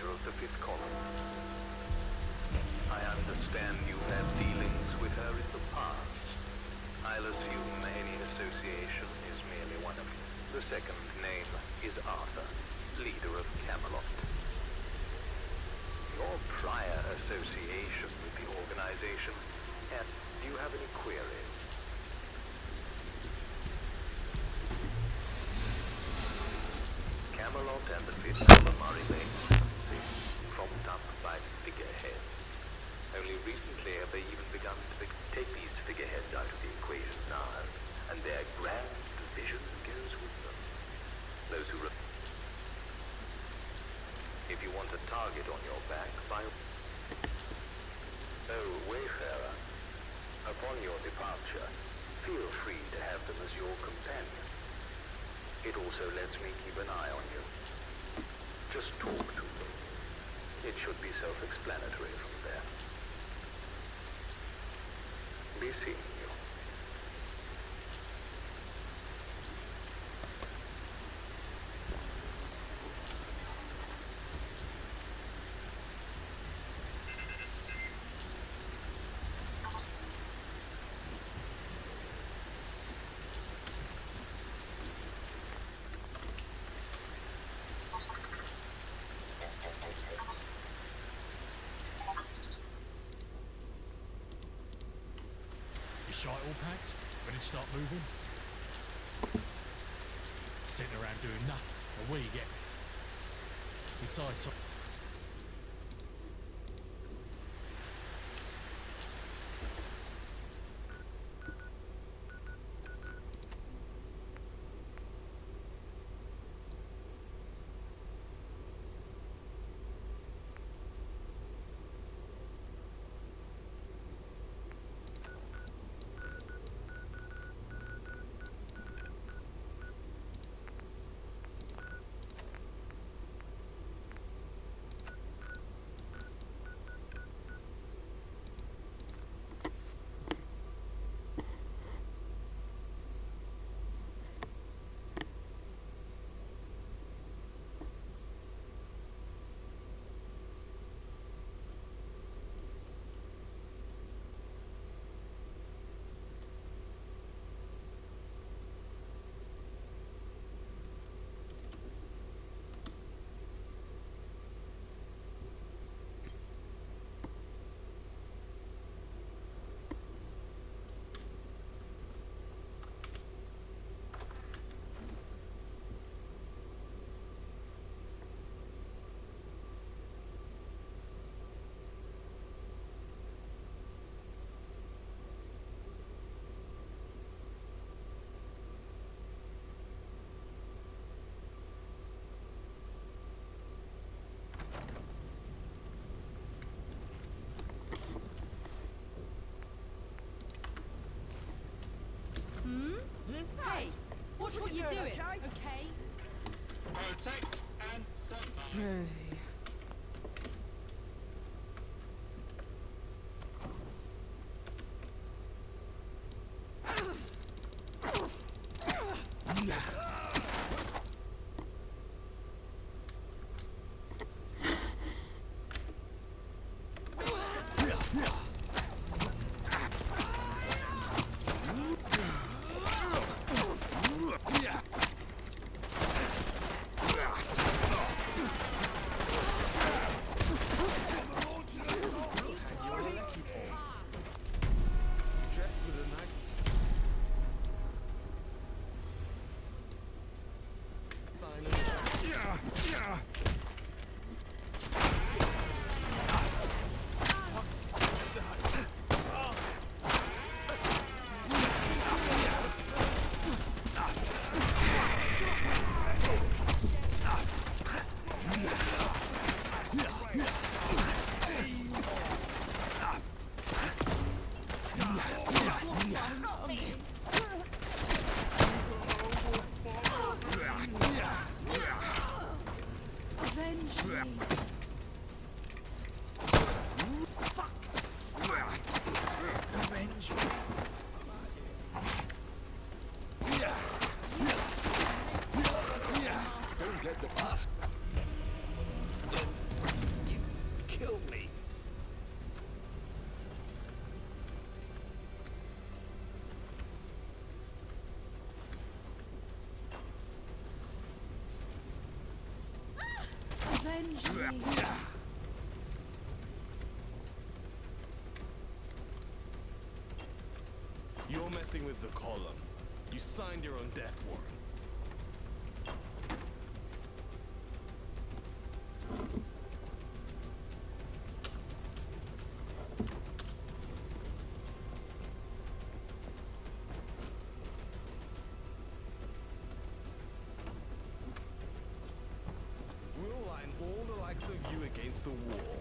leader of the Fifth Column. I understand you had dealings with her in the past. I'll assume any association is merely one of you. The second name is Arthur, leader of Camelot. Your prior association with the organization, and do you have any queries? Camelot and the Fifth Column are events propped up by figureheads. Only recently have they even begun to take these figureheads out of the equation now, and their grand vision goes with them. Those who if you want a target on your back, Oh, Wayfarer, upon your departure, feel free to have them as your companion. It also lets me keep an eye on you. Just talk to them. It should be self-explanatory from there. Be seeing you. Shite all packed? Ready to start moving? Sitting around doing nothing, or we get... Besides... kill me. Avenge me. You're messing with the column. You signed your own death warrant. We'll line all the likes of you against the wall.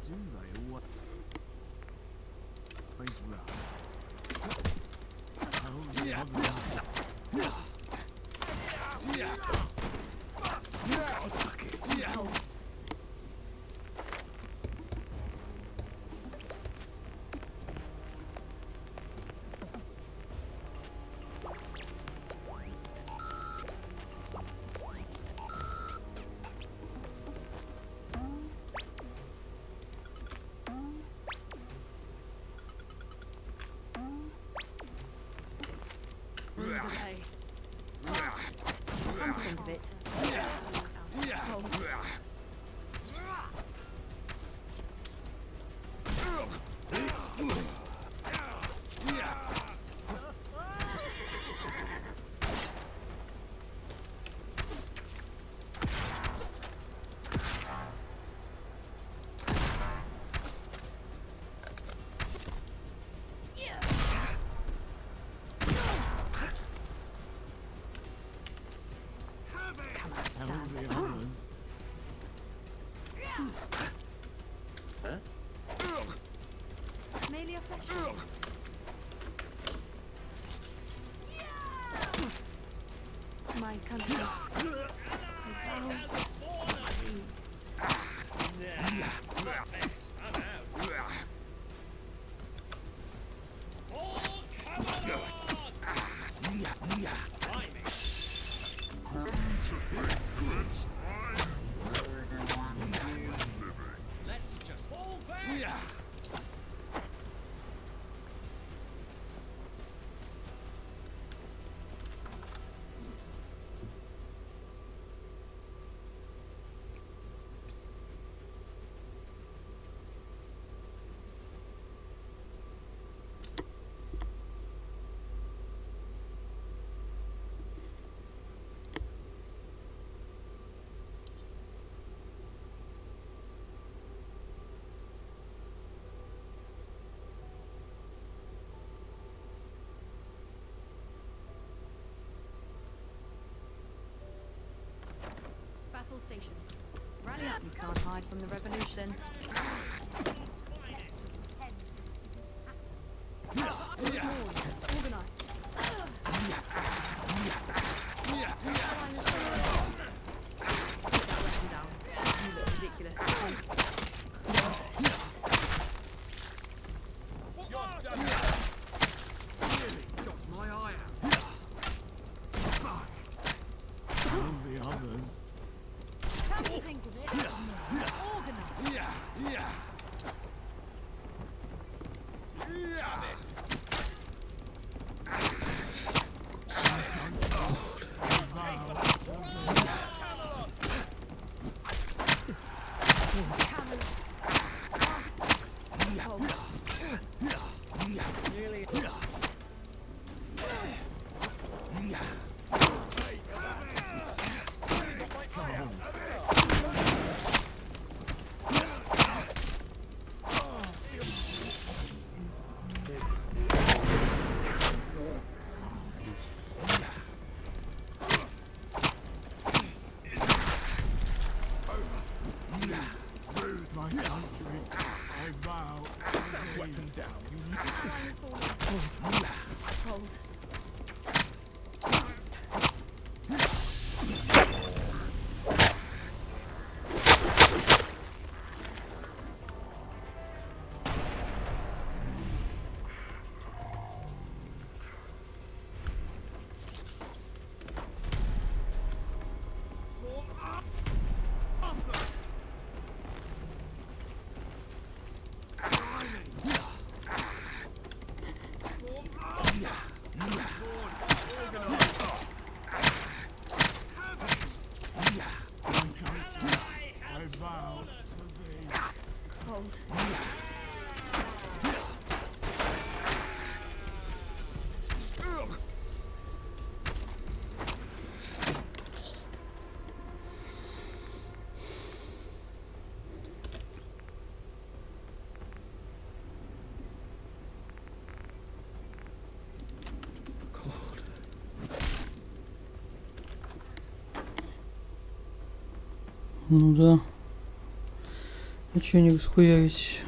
Do they always Come to think of it. Amelia Fletcher. My country. Let's just fall back. Battle stations. Rally up. You can't hide from the revolution. Organize. others. Come to think of it, more organized. My country, I vow. Weapon down, Ну да. А чё не расхуярить?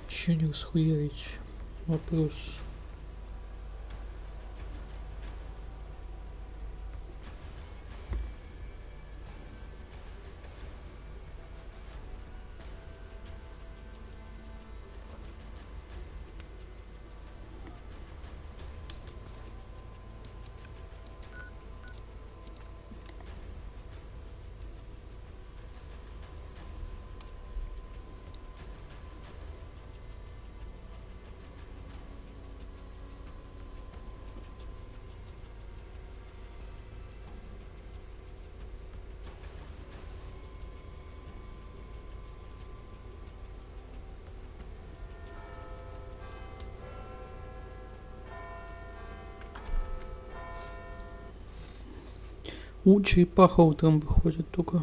Чё не расхуярить? Вопрос. Черепаха утром выходит только.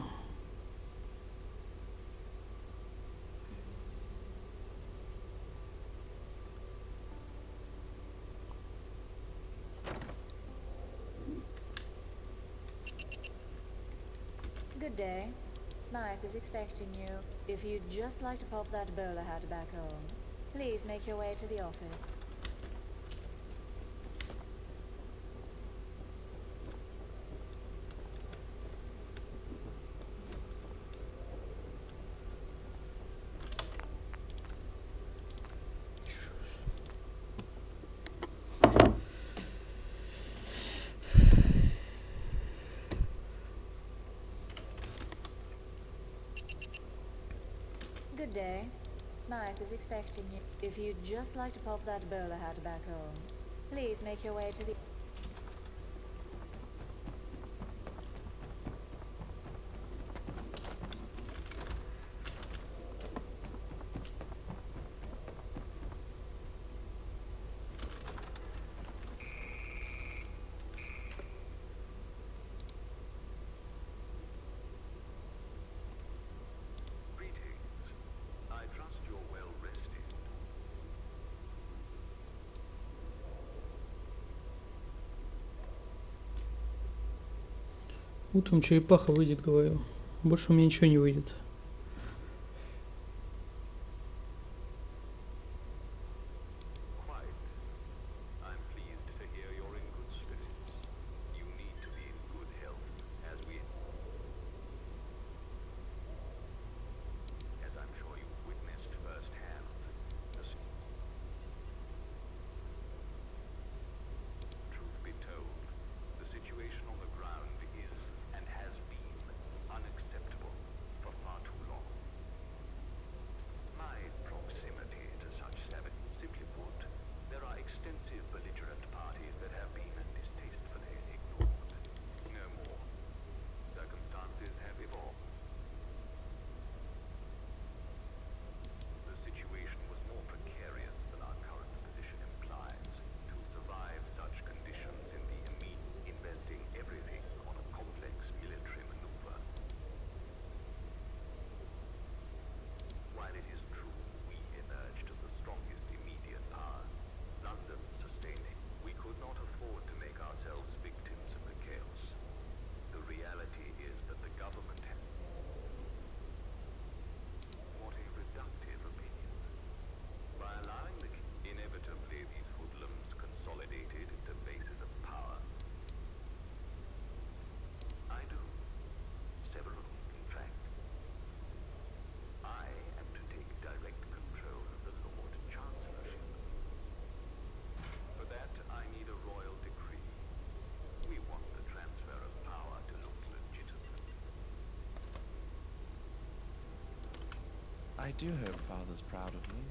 Good day. Smythe is expecting you. If you'd just like to pop that bowler hat back home, please make your way to the office. Good day. Smythe is expecting you. If you'd just like to pop that bowler hat back home, please make your way to the... Утром черепаха выйдет, говорю. Больше у меня ничего не выйдет. I do hope Father's proud of me.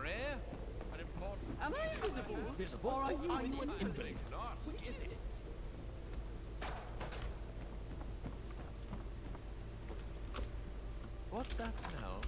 here? An important... Am I invisible? Visible? Or are you an invalid? Which is it? What's that smell?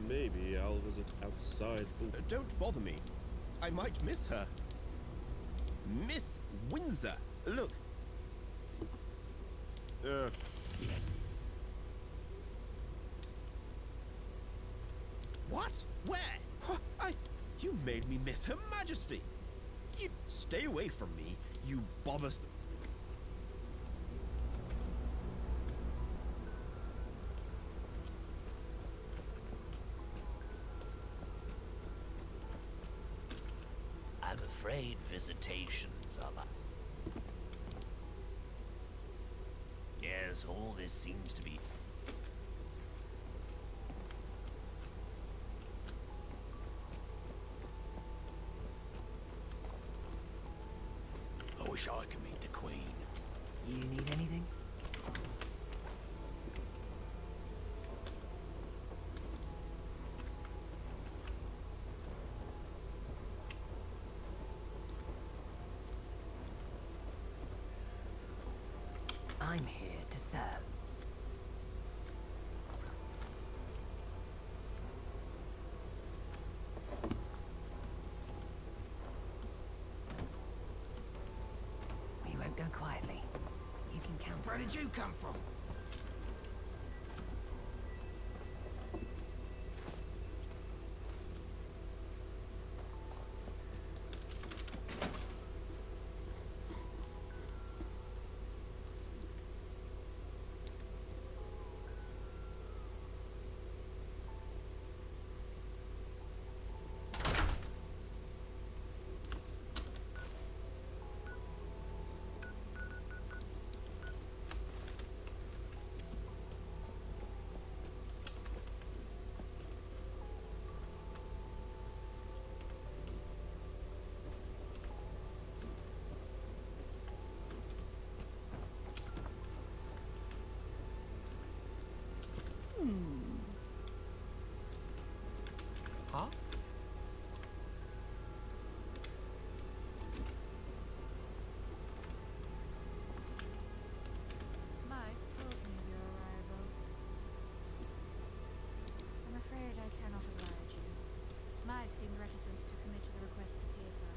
Maybe I'll visit outside. Don't bother me. I might miss her. Miss Windsor. Look. What? Where? You made me miss Her Majesty. You stay away from me, you bothersome. I'm afraid visitations are Yes, all this seems to be... I wish I could meet the Queen. You need anything? I'm here to serve. We won't go quietly. You can count. Where did you come from? Huh? Smythe told me of your arrival. I'm afraid I cannot oblige you. Smythe seemed reticent to commit to the requested paper.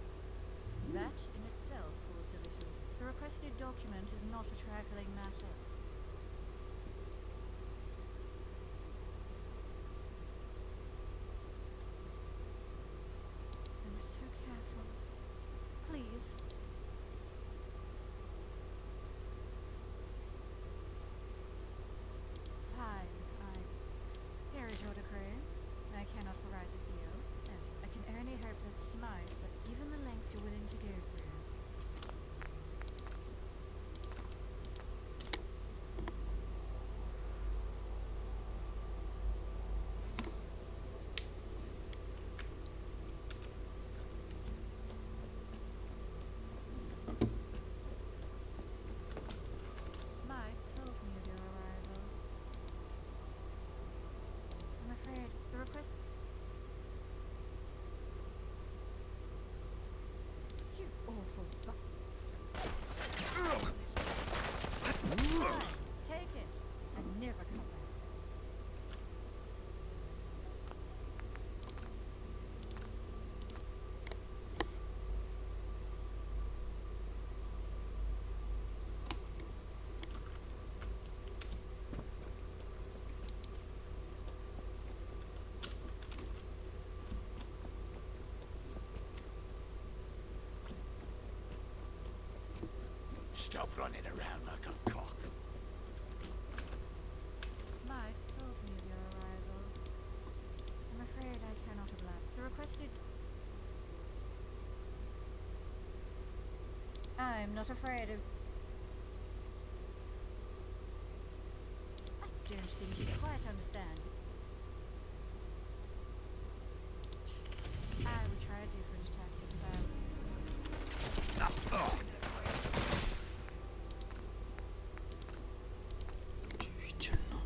That in itself caused a little. The requested document is not a trifling matter. I was so careful. Please. Fine, here is your decree. I cannot provide the seal, as I can only hope that Smythe, given the lengths you're willing to go through. Smythe told me of your arrival. I'm afraid the request... You awful Take it and never come back. Stop running around like a cock. Smythe told me of your arrival. I'm afraid I cannot oblige. The requested... I'm not afraid of... I don't think you quite understand. I would try a different tactic if I were you. Удивительно.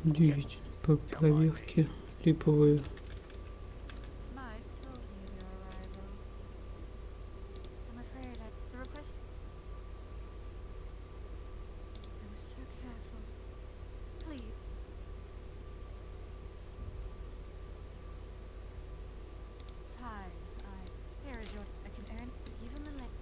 Удивительно. По проверке липовые. Smythe told me of your arrival. I'm afraid the request... I was so careful. Please. Fine. Here is your... I can earn... Even the less...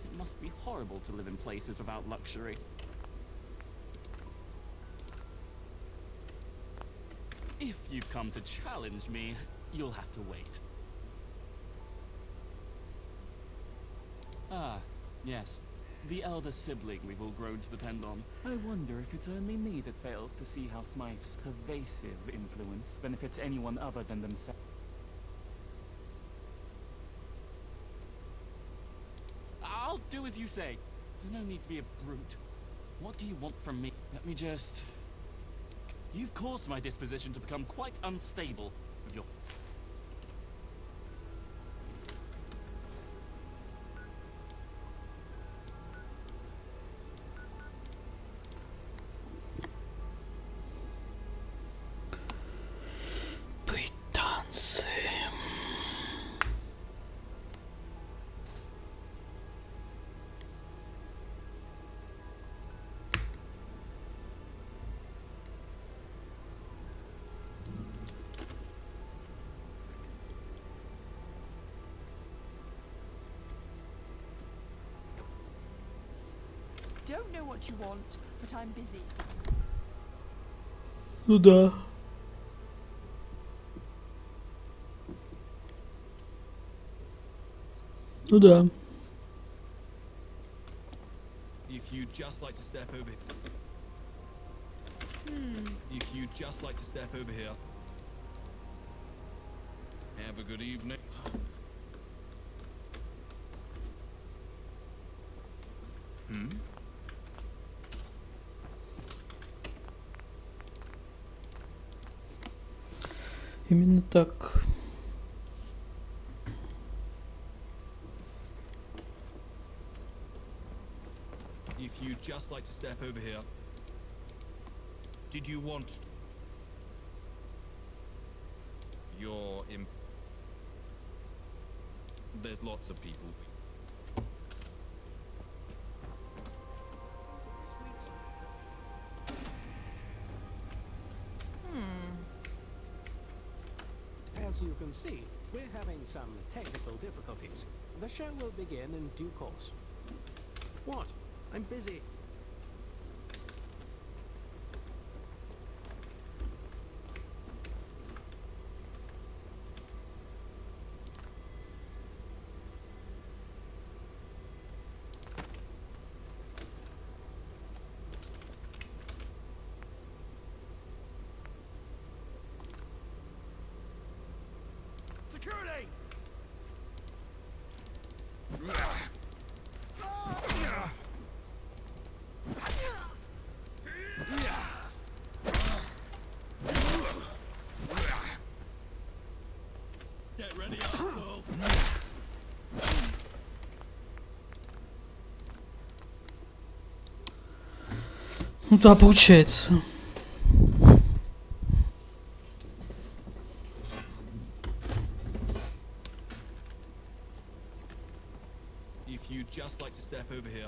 It must be horrible to live in places without luxury. If you've come to challenge me, you'll have to wait. Ah, yes. The elder sibling we've all grown to depend on. I wonder if it's only me that fails to see how Smythe's pervasive influence benefits anyone other than themselves. I'll do as you say. No need to be a brute. What do you want from me? Let me just... You've caused my disposition to become quite unstable with your... Don't know what you want, but I'm busy. Ну да. Ну да. If you'd just like to step over here. If you'd just like to step over here. Have a good evening. Именно так. If you'd just like to step over here. Did you want your There's lots of people. As you can see, we're having some technical difficulties. The show will begin in due course. What? I'm busy. Security! Get ready, asshole. Ну да, получается. If you'd just like to step over here.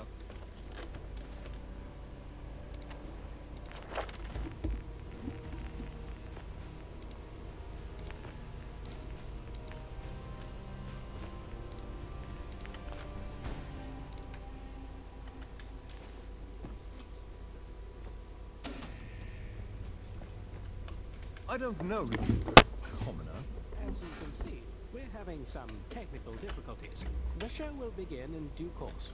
I don't know, commoner. As you can see, we're having some technical difficulties. The show will begin in due course.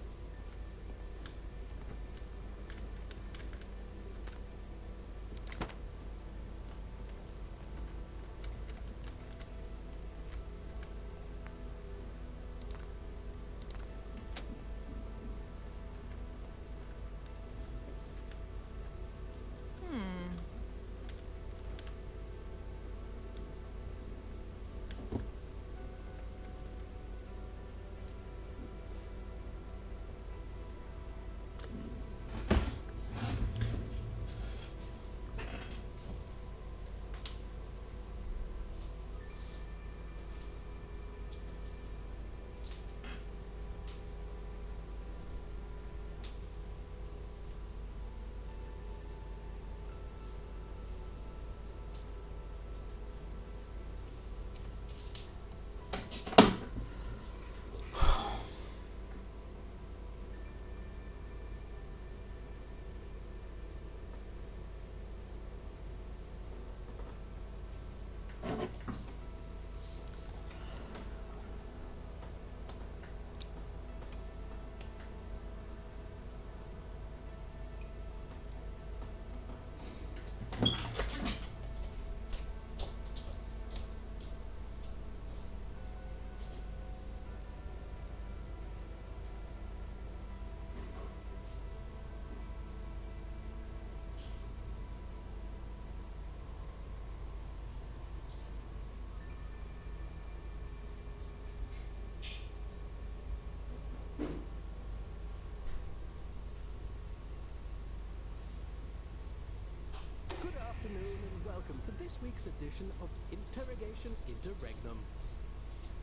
Good afternoon and welcome to this week's edition of Interrogation Interregnum.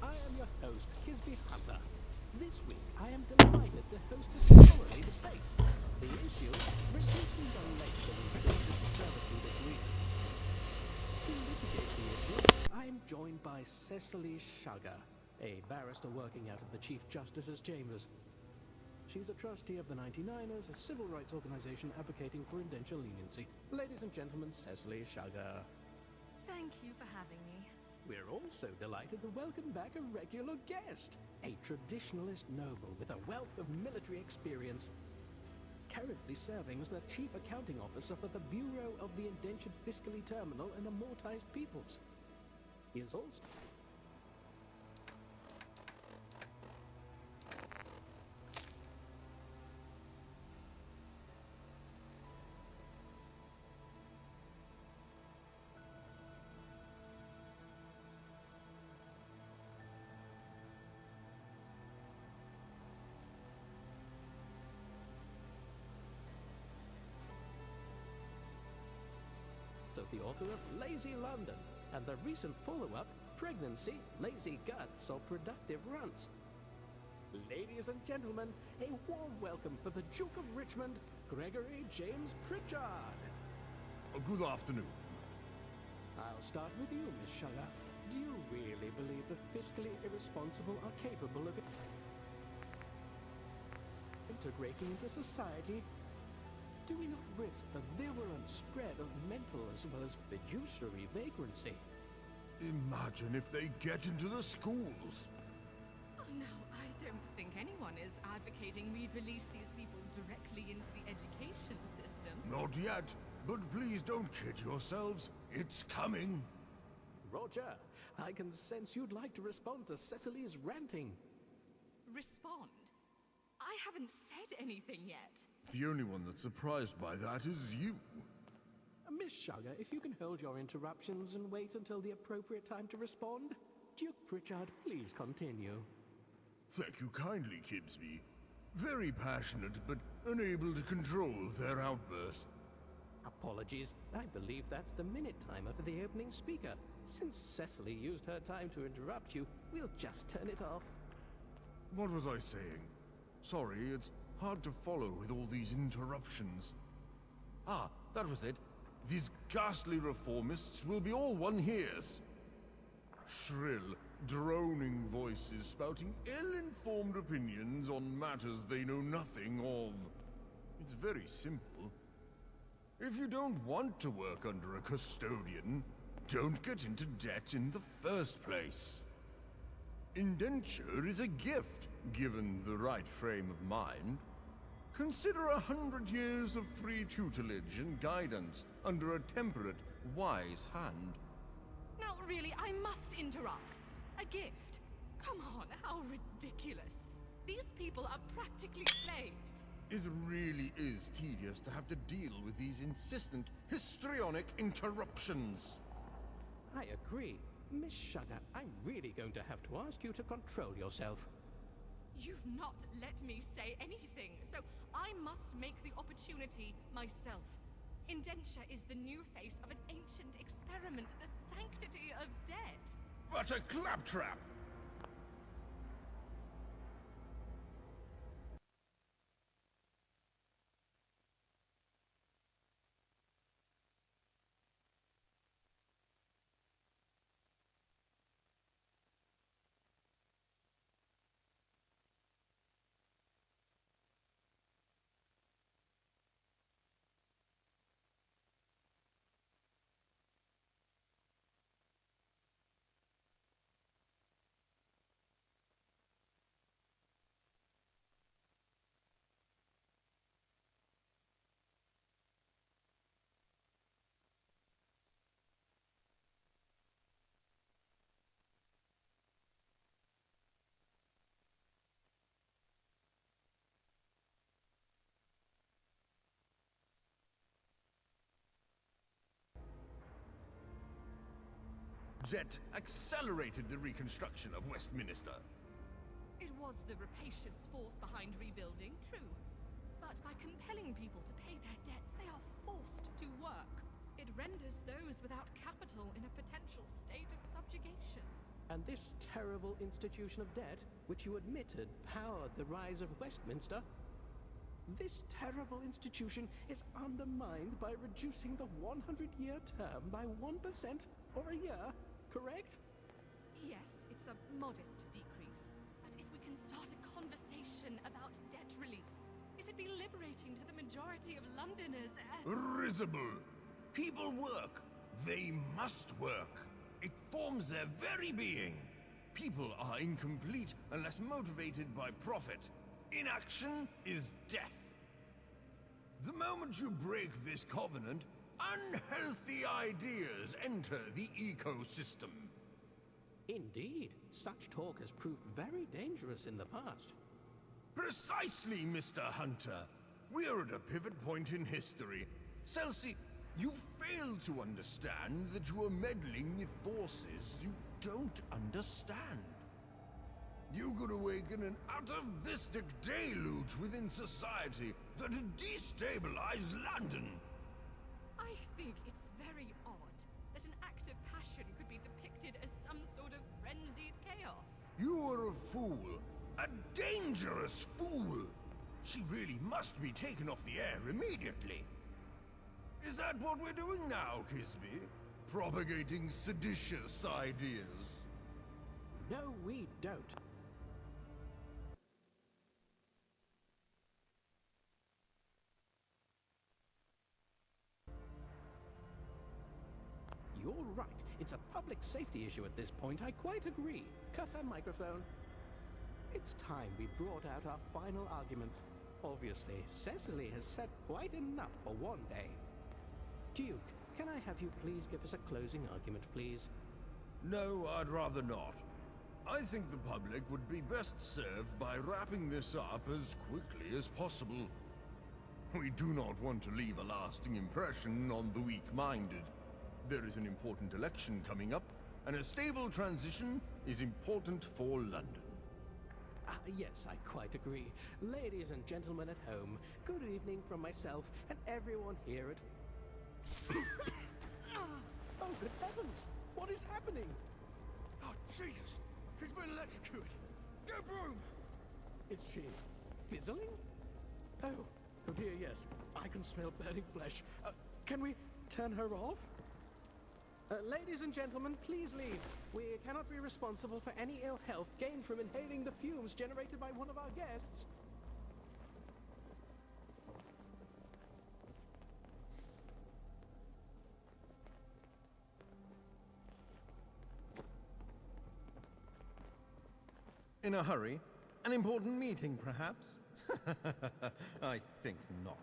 I am your host, Kisby Hunter. This week I am delighted to host a scholarly debate. The issue, reducing the length of indentured servitude agreements. To litigate the issue, I am joined by Cecily Sugar, a barrister working out of the Chief Justice's chambers. She's a trustee of the 99ers, a civil rights organization advocating for indenture leniency. Ladies and gentlemen, Cecily Sugar. Thank you for having me. We're also delighted to welcome back a regular guest, a traditionalist noble with a wealth of military experience, currently serving as the Chief Accounting Officer for the Bureau of the Indentured Fiscally Terminal and Amortized Peoples. He is also... the author of Lazy London, and the recent follow-up, pregnancy, lazy guts, or productive runts. Ladies and gentlemen, a warm welcome for the Duke of Richmond, Gregory James Pritchard. Good afternoon. I'll start with you, Miss Sugar. Do you really believe the fiscally irresponsible are capable of integrating into society? Do we not risk the virulent spread of mental as well as fiduciary vagrancy? Imagine if they get into the schools. Oh, no, I don't think anyone is advocating we'd release these people directly into the education system. Not yet, but please don't kid yourselves. It's coming. Roger, I can sense you'd like to respond to Cecily's ranting. Respond? I haven't said anything yet. The only one that's surprised by that is you. Miss Sugar, if you can hold your interruptions and wait until the appropriate time to respond. Duke Pritchard, please continue. Thank you kindly, Kidsby. Very passionate, but unable to control their outbursts. Apologies. I believe that's the minute timer for the opening speaker. Since Cecily used her time to interrupt you, we'll just turn it off. What was I saying? Sorry, it's hard to follow with all these interruptions. Ah, that was it. These ghastly reformists will be all one hears. Shrill, droning voices spouting ill-informed opinions on matters they know nothing of. It's very simple. If you don't want to work under a custodian, don't get into debt in the first place. Indenture is a gift, given the right frame of mind. Consider 100 years of free tutelage and guidance under a temperate, wise hand. Now, really, I must interrupt. A gift? Come on, how ridiculous. These people are practically slaves. It really is tedious to have to deal with these insistent, histrionic interruptions. I agree. Miss Sugar, I'm really going to have to ask you to control yourself. You've not let me say anything, so I must make the opportunity myself. Indenture is the new face of an ancient experiment, the sanctity of debt. What a claptrap! Debt accelerated the reconstruction of Westminster. It was the rapacious force behind rebuilding, true. But by compelling people to pay their debts, they are forced to work. It renders those without capital in a potential state of subjugation. And this terrible institution of debt, which you admitted powered the rise of Westminster, this terrible institution is undermined by reducing the 100-year term by 1% or a year, correct? Yes, it's a modest decrease. But if we can start a conversation about debt relief, it'd be liberating to the majority of Londoners and... Risible! People work. They must work. It forms their very being. People are incomplete unless motivated by profit. Inaction is death. The moment you break this covenant, unhealthy ideas enter the ecosystem. Indeed. Such talk has proved very dangerous in the past. Precisely, Mr. Hunter. We're at a pivot point in history. Celsi, you fail to understand that you are meddling with forces you don't understand. You could awaken an atavistic deluge within society that would destabilize London. I think it's very odd that an act of passion could be depicted as some sort of You were a fool. A dangerous fool. She really must be taken off the air immediately. Is that what we're doing now, Kisby? Propagating seditious ideas? No, we don't. You're right. It's a public safety issue at this point. I quite agree. Cut her microphone. It's time we brought out our final arguments. Obviously, Cecily has said quite enough for one day. Duke, can I have you please give us a closing argument, please? No, I'd rather not. I think the public would be best served by wrapping this up as quickly as possible. We do not want to leave a lasting impression on the weak-minded. There is an important election coming up, and a stable transition is important for London. Yes, I quite agree. Ladies and gentlemen at home, good evening from myself and everyone here at... Oh, good heavens! What is happening? Oh, Jesus! He's been electrocuted! Get a broom! Is she fizzling? Oh dear, yes. I can smell burning flesh. Can we turn her off? Ladies and gentlemen, please leave. We cannot be responsible for any ill health gained from inhaling the fumes generated by one of our guests. In a hurry? An important meeting, perhaps? I think not.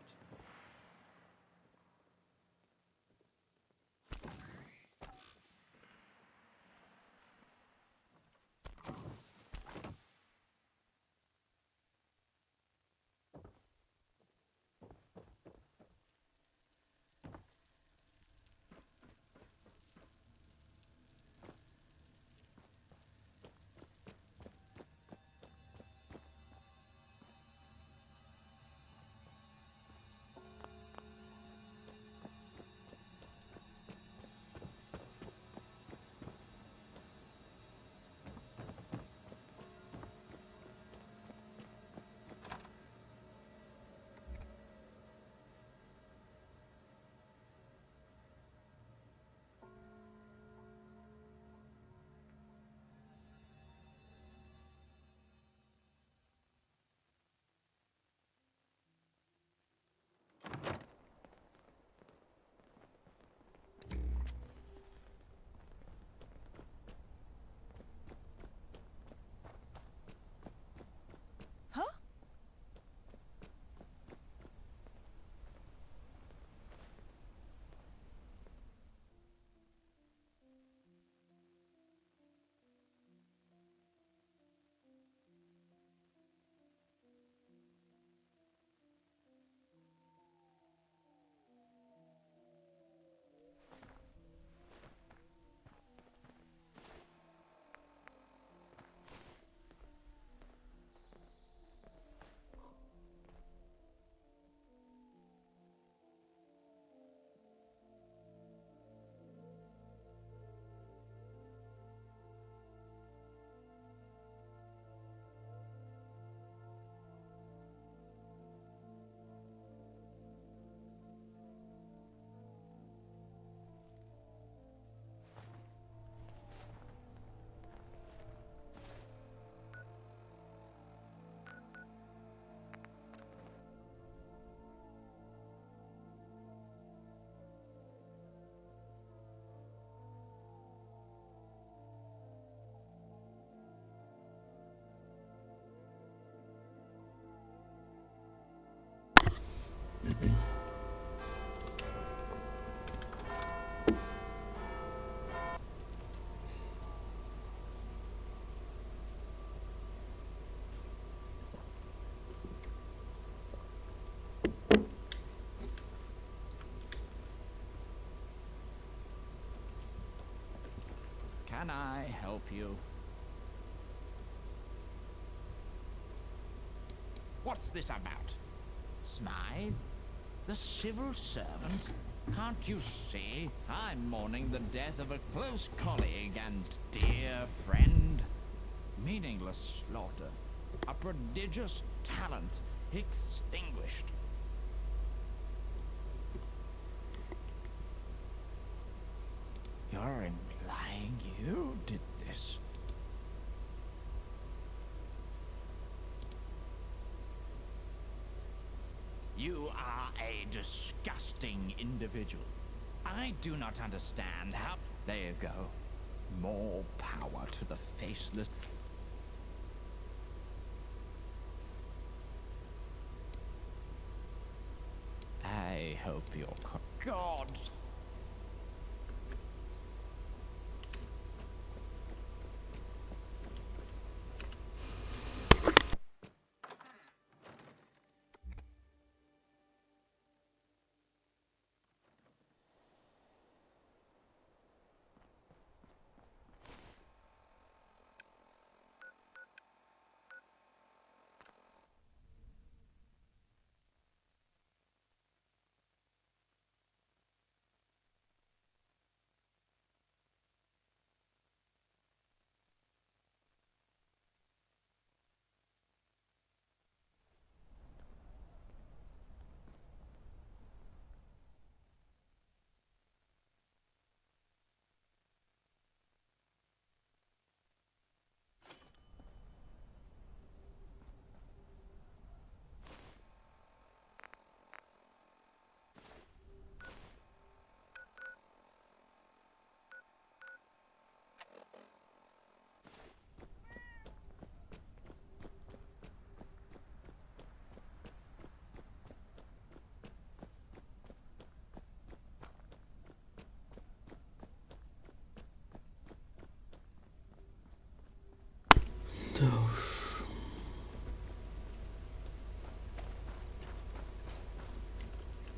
Can I help you? What's this about? Smythe? The civil servant? Can't you see I'm mourning the death of a close colleague and dear friend? meaningless slaughter. A prodigious talent extinguished. You're implying you did this? You are a disgusting individual. I do not understand how... There you go. More power to the faceless... I hope you're... God!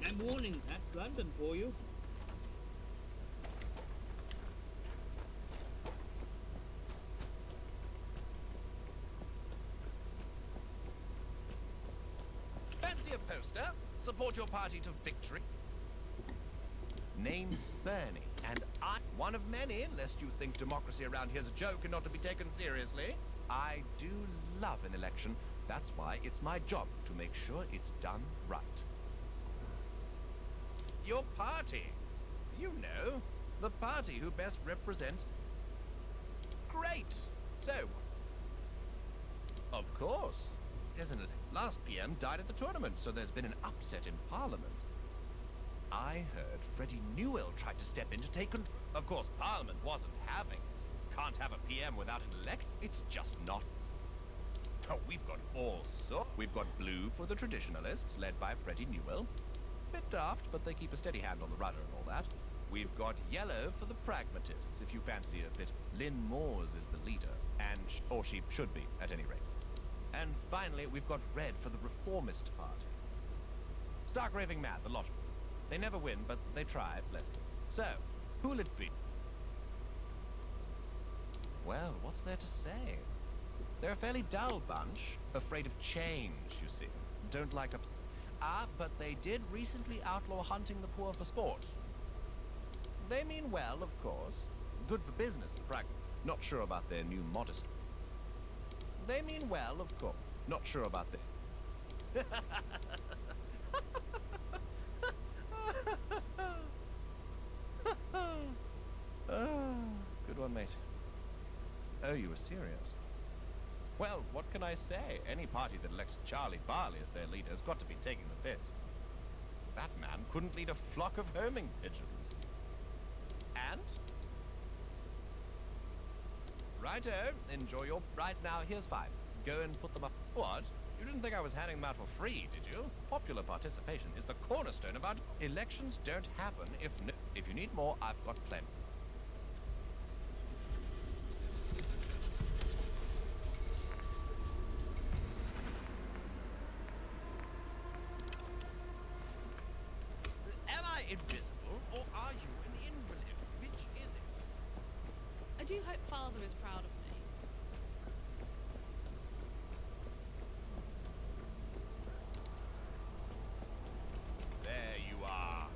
I'm warning, that's London for you. Fancy a poster? Support your party to victory. Name's Bernie, and I'm one of many, lest you think democracy around here's a joke and not to be taken seriously. I do love an election. That's why it's my job to make sure it's done right. Your party. You know, the party who best represents... Great! So... Of course. There's an... Last PM died at the tournament, so there's been an upset in Parliament. I heard Freddie Newell tried to step in to take control. Of course, Parliament wasn't having it. Can't have a PM without an elect. It's just not... Oh, we've got all sorts. We've got blue for the traditionalists, led by Freddie Newell. Bit daft, but they keep a steady hand on the rudder and all that. We've got yellow for the pragmatists, if you fancy a bit. Lynn Moores is the leader, and or she should be, at any rate. And finally, we've got red for the reformist party. Stark raving mad, the lot of them. They never win, but they try, bless them. So, who'll it be? Well, what's there to say? They're a fairly dull bunch, afraid of change, you see. Don't like but they did recently outlaw hunting the poor for sport. They mean well, of course. Good for business, the pragma. Not sure about their new modest. They mean well, of course. Not sure about their... Good one, mate. Oh, you were serious? Well, what can I say? Any party that elects Charlie Barley as their leader has got to be taking the piss. That man couldn't lead a flock of homing pigeons. And? Righto, enjoy your... Right now, here's 5. Go and put them up. What? You didn't think I was handing them out for free, did you? Popular participation is the cornerstone of our... Elections don't happen if you need more, I've got plenty. Am I invisible, or are you an invalid? Which is it? I do hope Father is proud of me. There you are.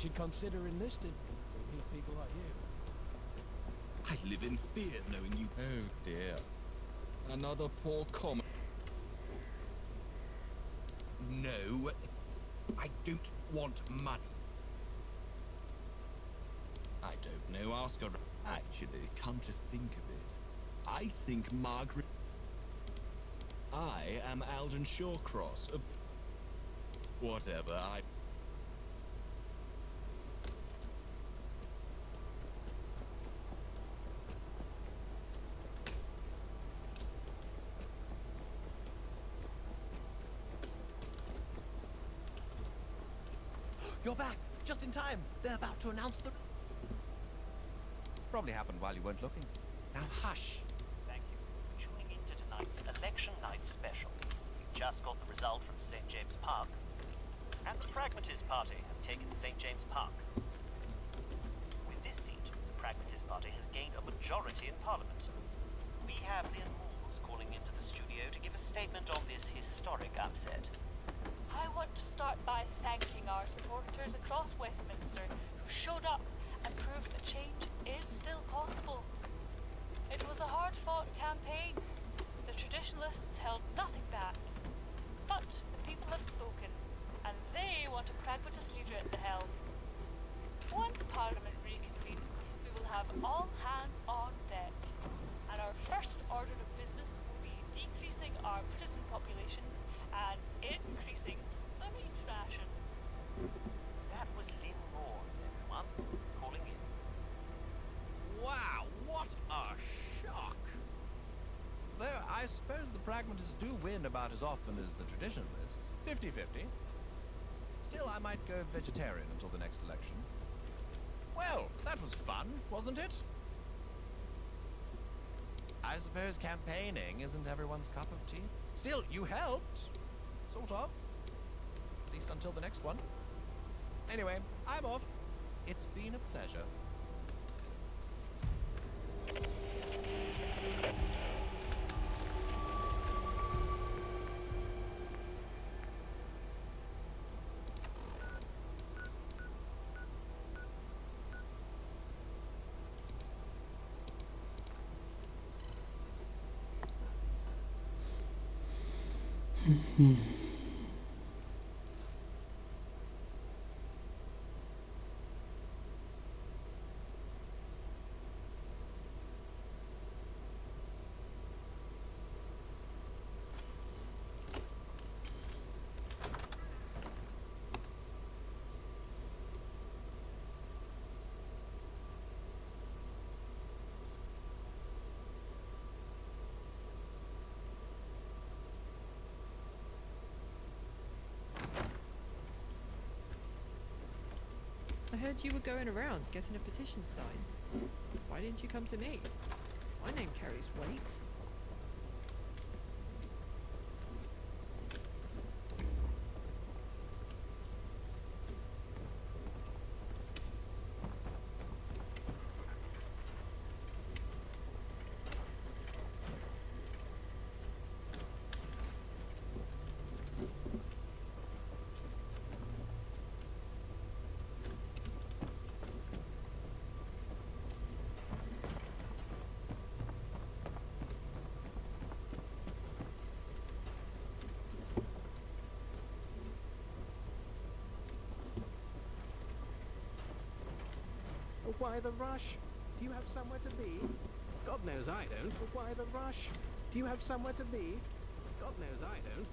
should consider enlisting. We need people like you. I live in fear knowing you. Oh dear. Another poor common. No, I don't want money. I don't know, ask her. Actually, come to think of it, I think Margaret... I am Alden Shawcross of... Whatever, I... You're back, just in time. They're about to announce the... Probably happened while you weren't looking. Now hush. Thank you. Tuning into tonight's election night special. We just got the result from St. James Park. And the Pragmatist Party have taken St. James Park. With this seat, the Pragmatist Party has gained a majority in Parliament. We have Lynn Moores calling into the studio to give a statement on this historic upset. I want to start by thanking our supporters across Westminster who showed up and proved that change is still possible. It was a hard-fought campaign. The traditionalists held nothing back. But the people have spoken, and they want a pragmatist leader at the helm. Once Parliament reconvenes, we will have all hands on deck. And our first order of business will be decreasing our prison populations and increasing the meat ration. That was Lynn Moores, everyone, calling in. Wow, what a shock! Though I suppose the Pragmatists do win about as often as the Traditionalists. 50-50. Still, I might go vegetarian until the next election. Well, that was fun, wasn't it? I suppose campaigning isn't everyone's cup of tea. Still, you helped. Sort of. At least until the next one. Anyway, I'm off. It's been a pleasure. I heard you were going around getting a petition signed. Why didn't you come to me? My name carries weight. Why the rush? Do you have somewhere to be? God knows I don't, but why the rush? Do you have somewhere to be? God knows I don't.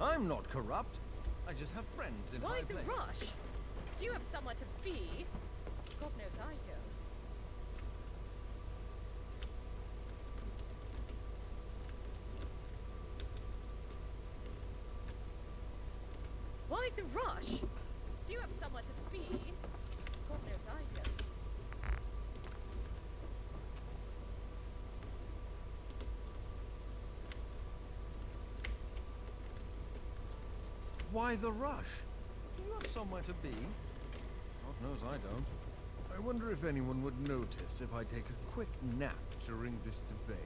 I'm not corrupt. I just have friends in Why high the place. rush? Do you have somewhere to be? God knows I don't. Why the rush? Do you have somewhere to be? God knows I don't. why the rush? Do you have somewhere to be? God knows I don't. I wonder if anyone would notice if I take a quick nap during this debate.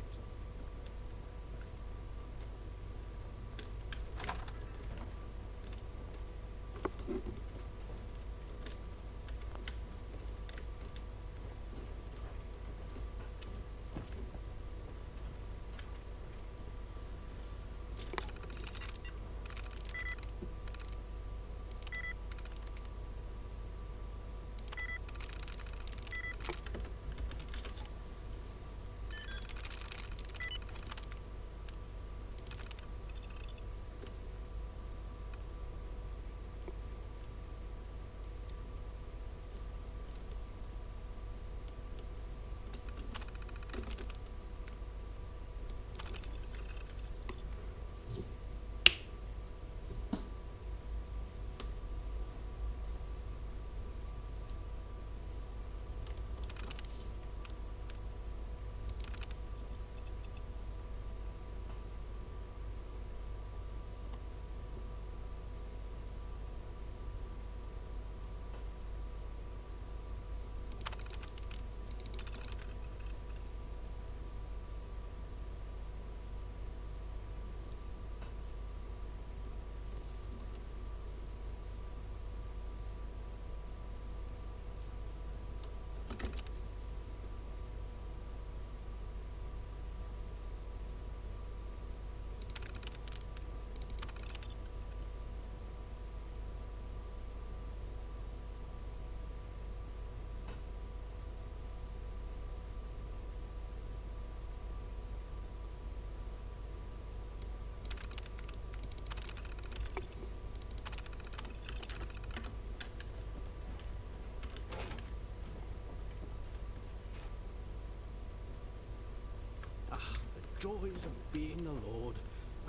Joys of being a lord.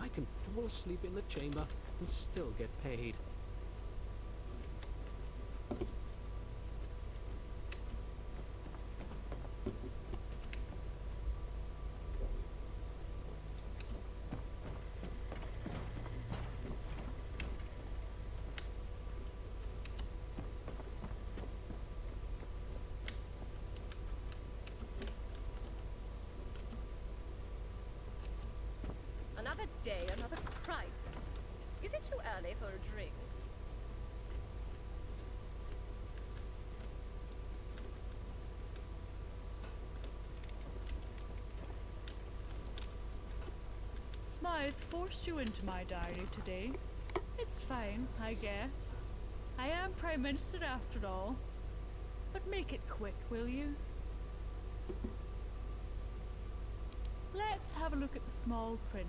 I can fall asleep in the chamber and still get paid. Another day, another crisis. Is it too early for a drink? Smythe forced you into my diary today. It's fine, I guess. I am Prime Minister after all. But make it quick, will you? Let's have a look at the small print.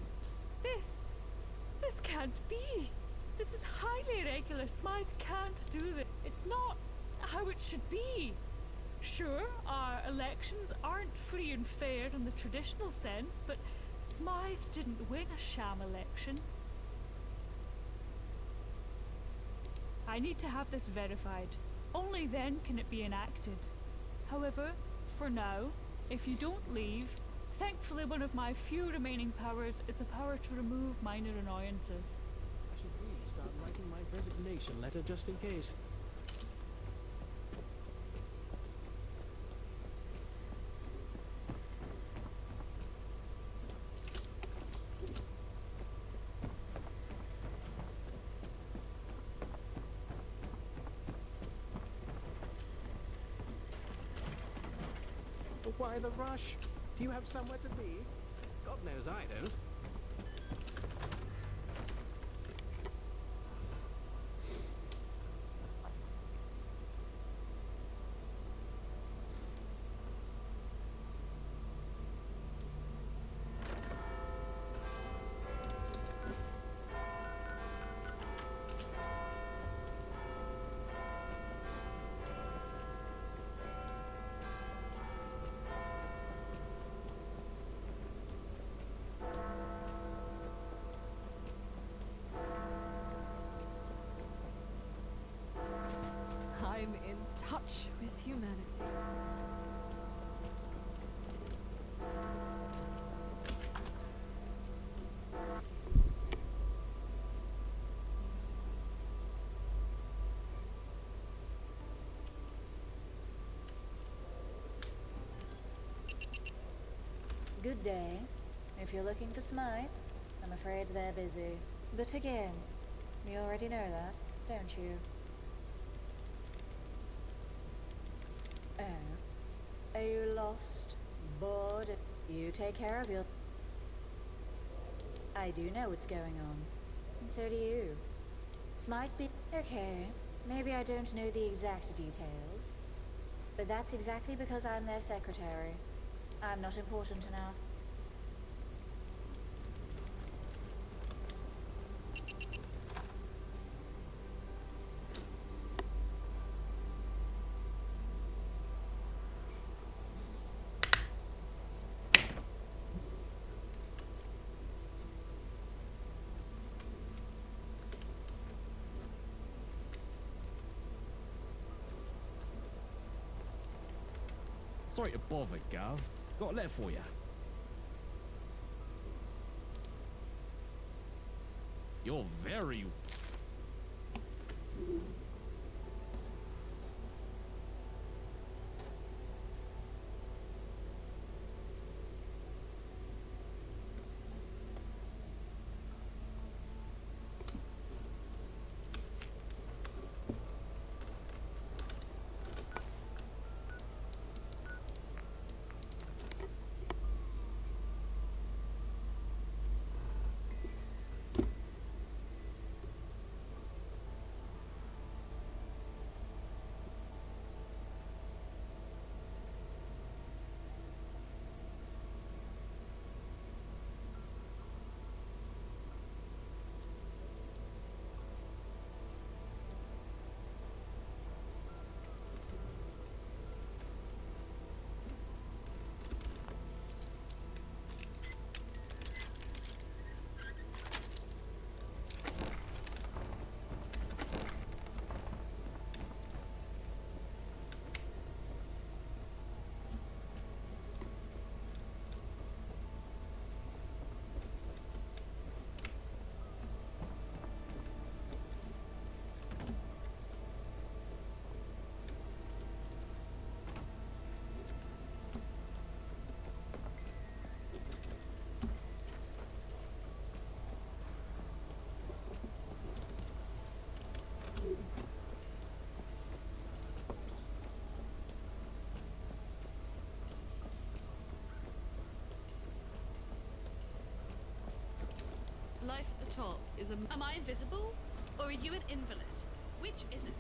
This can't be. This is highly irregular. Smythe can't do this. It's not how it should be. Sure, our elections aren't free and fair in the traditional sense, but Smythe didn't win a sham election. I need to have this verified. Only then can it be enacted. However, for now, if you don't leave, thankfully one of my few remaining powers is the power to remove minor annoyances. I should really start writing my resignation letter just in case. But why the rush? Do you have somewhere to be? God knows I don't. Good day. If you're looking for Smythe, I'm afraid they're busy. But again, you already know that, don't you? Oh. Are you lost? Bored? You take care of your... I do know what's going on. And so do you. Smythe be... Okay, maybe I don't know the exact details. But that's exactly because I'm their secretary. I'm not important enough. Sorry to bother, Gav. Got a letter for you. You're very... Life at the top is a... Am I invisible? Or are you an invalid? Which is it?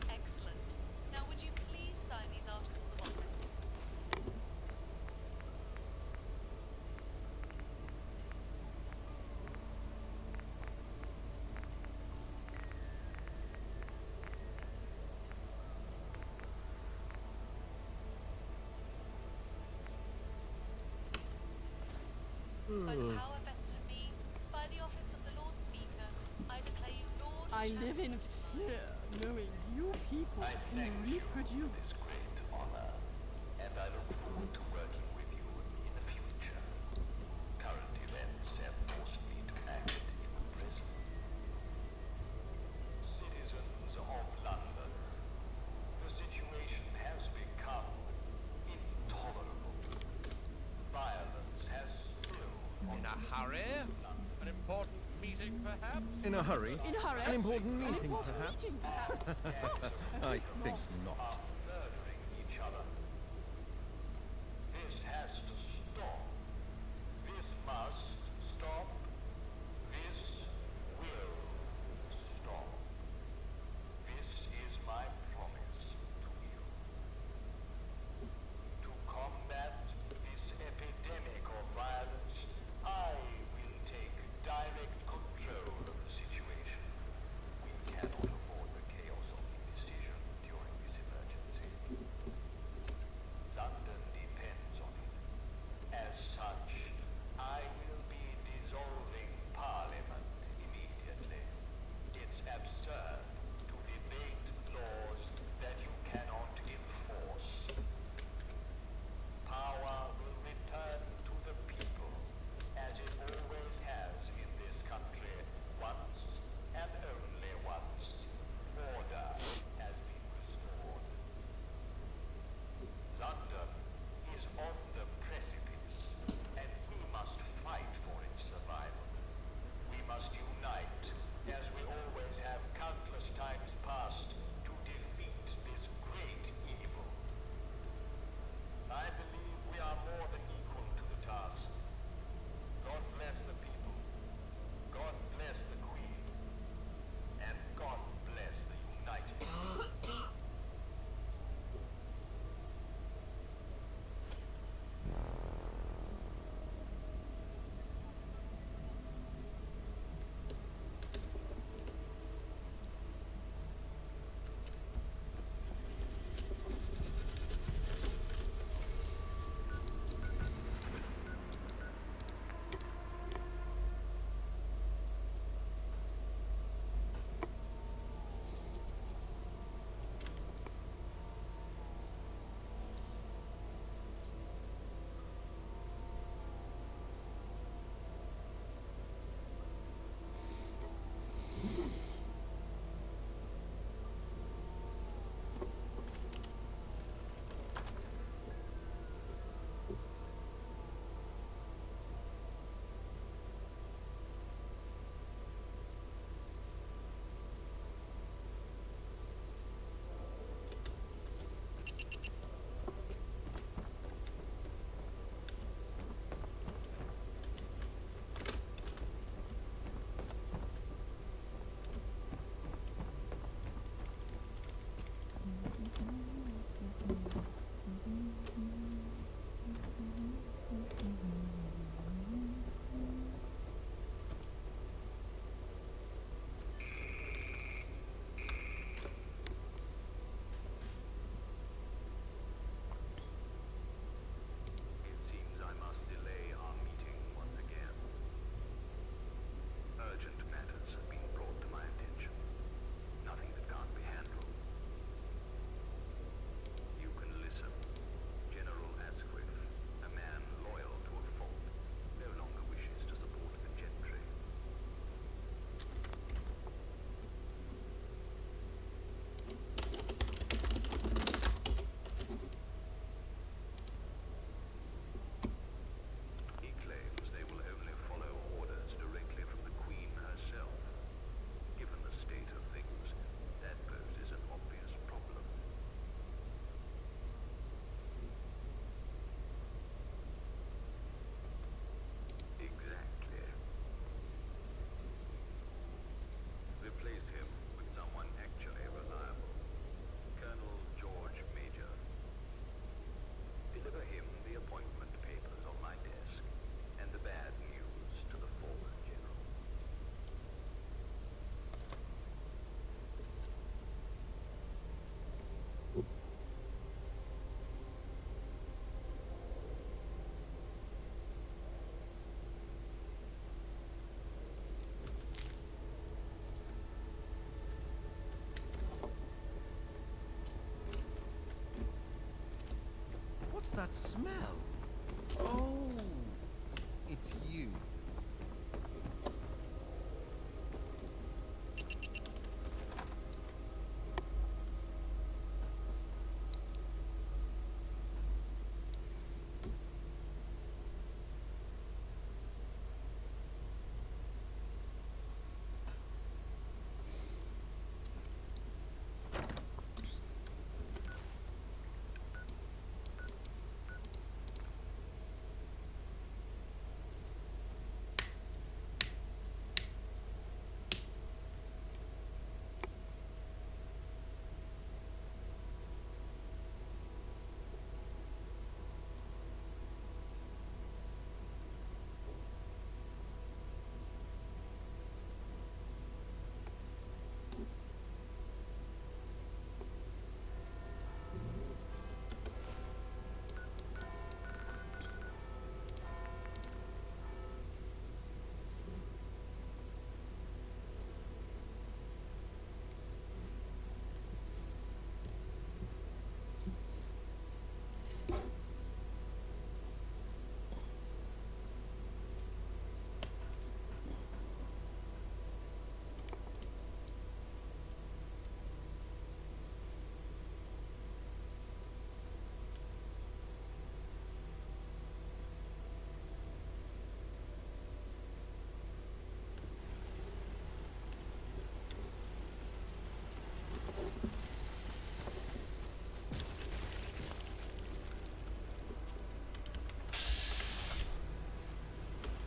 Excellent. Now would you please sign these articles of office? By the power vested in me, by the office of the Lord Speaker, I declare you Lord I live in fear, knowing you people can reproduce. This great honor, and I look forward to working with you in the future. Current events have forced me to act in prison. Citizens of London, the situation has become intolerable. Violence has spilled. In a hurry? An important meeting, perhaps? In a hurry? In a hurry? An important An meeting, important perhaps? meeting, perhaps? I think not. Murdering each other. This has to stop. This must stop. This will stop. This is my promise to you. To combat this epidemic of violence, I will take direct control of the situation. We cannot afford the chaos of indecision during this emergency. London depends on it. that smell? Oh, it's you.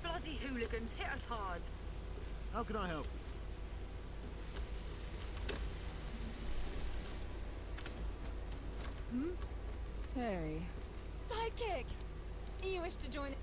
Bloody hooligans hit us hard. How can I help? Hey. Sidekick! You wish to join?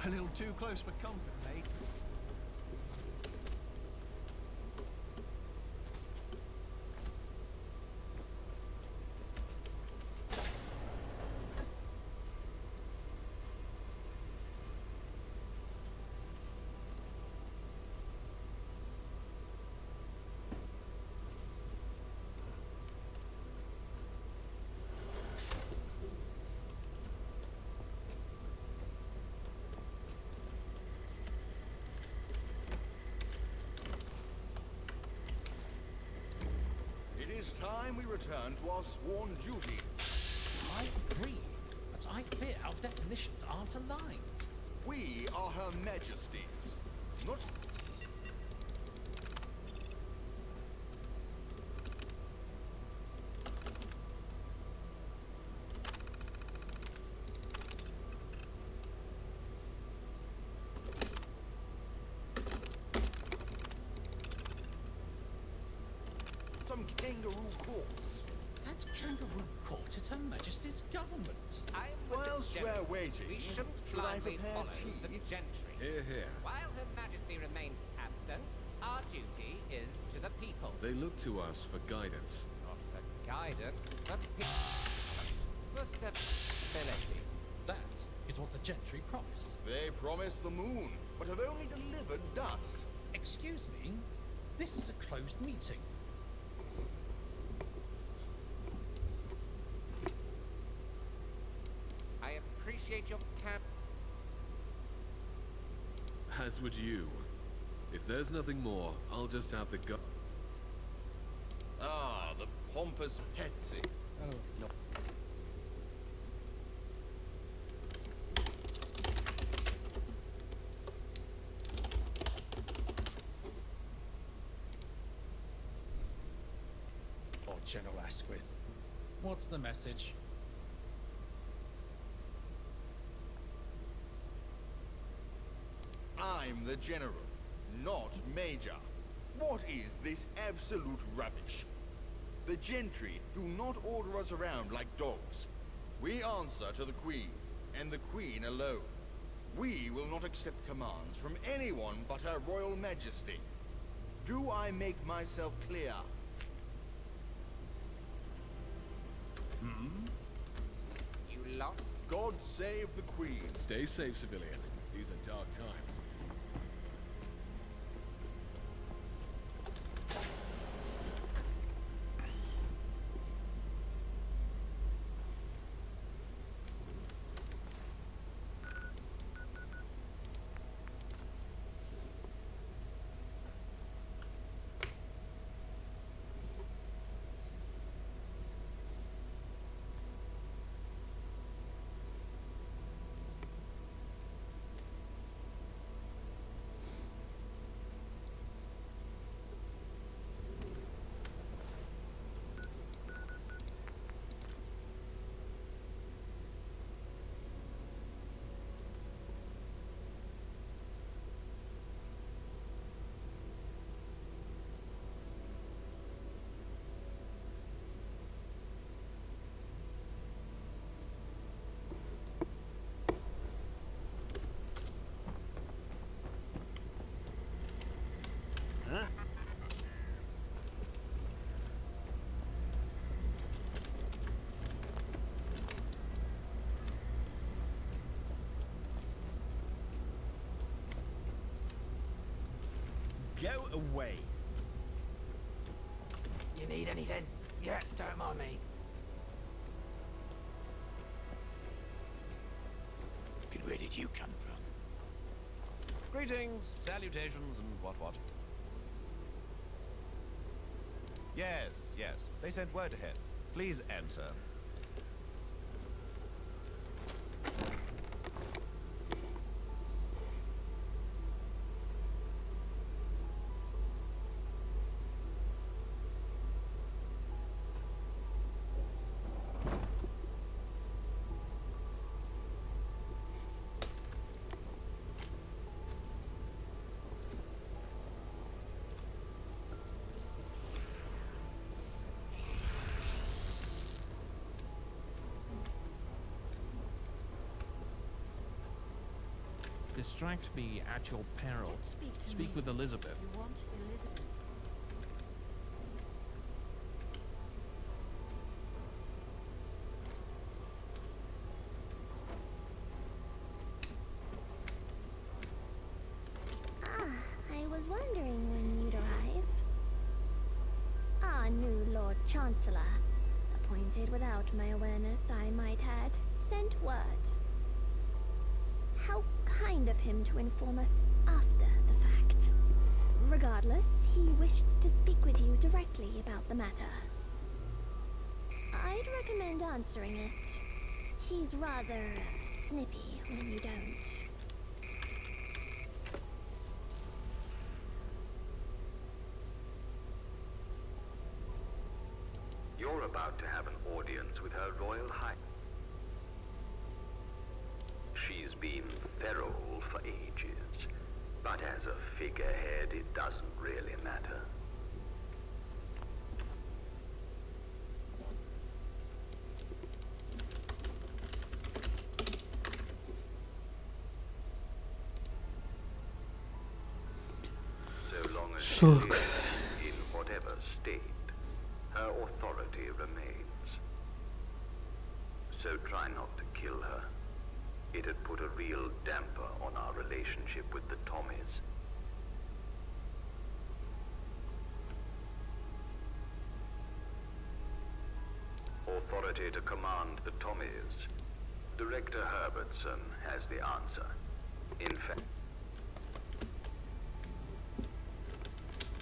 A little too close for comfort, mate. It is time we return to our sworn duties. I agree, but I fear our definitions aren't aligned. We are Her Majesty's, not... some kangaroo courts. That kangaroo court is Her Majesty's government. Whilst we're waiting, We shouldn't should I blindly prepare follow tea? the gentry. Hear, hear. While Her Majesty remains absent, our duty is to the people. They look to us for guidance. Not for guidance, but for stability. That is what the gentry promise. They promised the moon, but have only delivered dust. Excuse me? This is a closed meeting. I appreciate your As would you. If there's nothing more, I'll just have the gu- Ah, the pompous Petsy. Oh, no. Oh, General Asquith. What's the message? I'm the general, not major. What is this absolute rubbish? The gentry do not order us around like dogs. We answer to the Queen, and the Queen alone. We will not accept commands from anyone but Her Royal Majesty. Do I make myself clear? Hmm? You lost? God save the Queen. Stay safe, civilian. These are dark times. Go away. You need anything? Yeah, don't mind me. And where did you come from? Greetings, salutations, and what? Yes, yes. They sent word ahead. Please enter. Distract me at your peril. Don't speak to Speak me. with Elizabeth. You want Elizabeth? I was wondering when you'd arrive. Our new Lord Chancellor, appointed without my awareness, I might add, sent word. How kind of him to inform us after the fact. Regardless, he wished to speak with you directly about the matter. I'd recommend answering it. He's rather snippy when you don't. You're about to have an audience with Her Royal Highness. She's been feral for ages, but as a figurehead, it doesn't really matter. So long as she lives in whatever state, her authority remains. So try not to kill her. It'd put a real damper on our relationship with the Tommies. Authority to command the Tommies. Director Herbertson has the answer. In fact,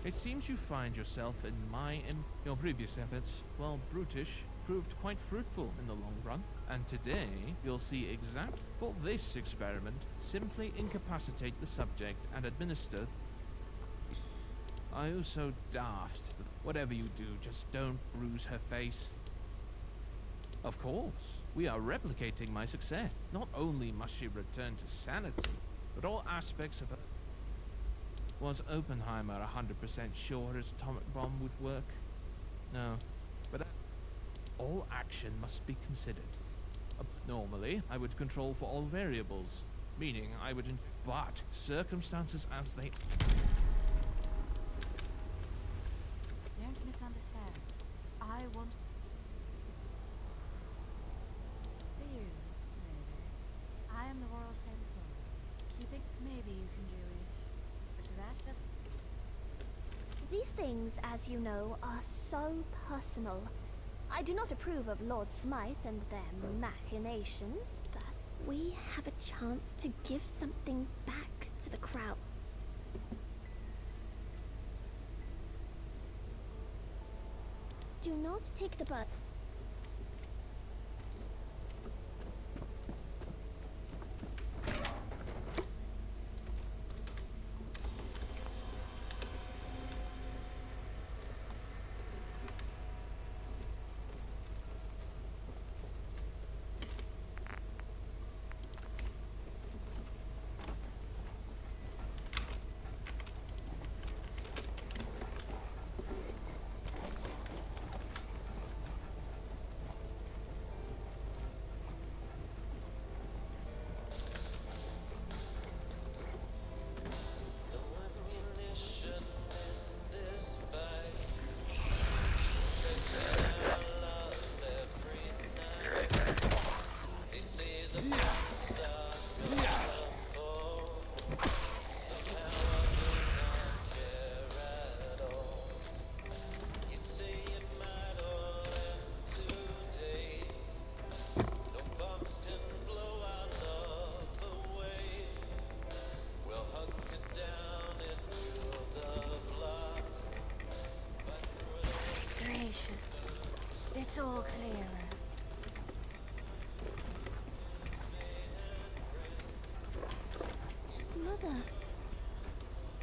It seems you find yourself in your previous efforts, while brutish, proved quite fruitful in the long run. And today, you'll see exact for this experiment, simply incapacitate the subject and administer. Are you so daft that whatever you do, just don't bruise her face? Of course, we are replicating my success. Not only must she return to sanity, but all aspects of her. Was Oppenheimer 100% sure his atomic bomb would work? No, all action must be considered. Normally, I would control for all variables, meaning I would... But circumstances as they... Don't misunderstand. I want... For you, maybe. I am the royal censor. Keeping... Maybe you can do it. But that doesn't... These things, as you know, are so personal. I do not approve of Lord Smythe and their machinations, but we have a chance to give something back to the crowd. Do not take the butt. It's all clearer. Mother.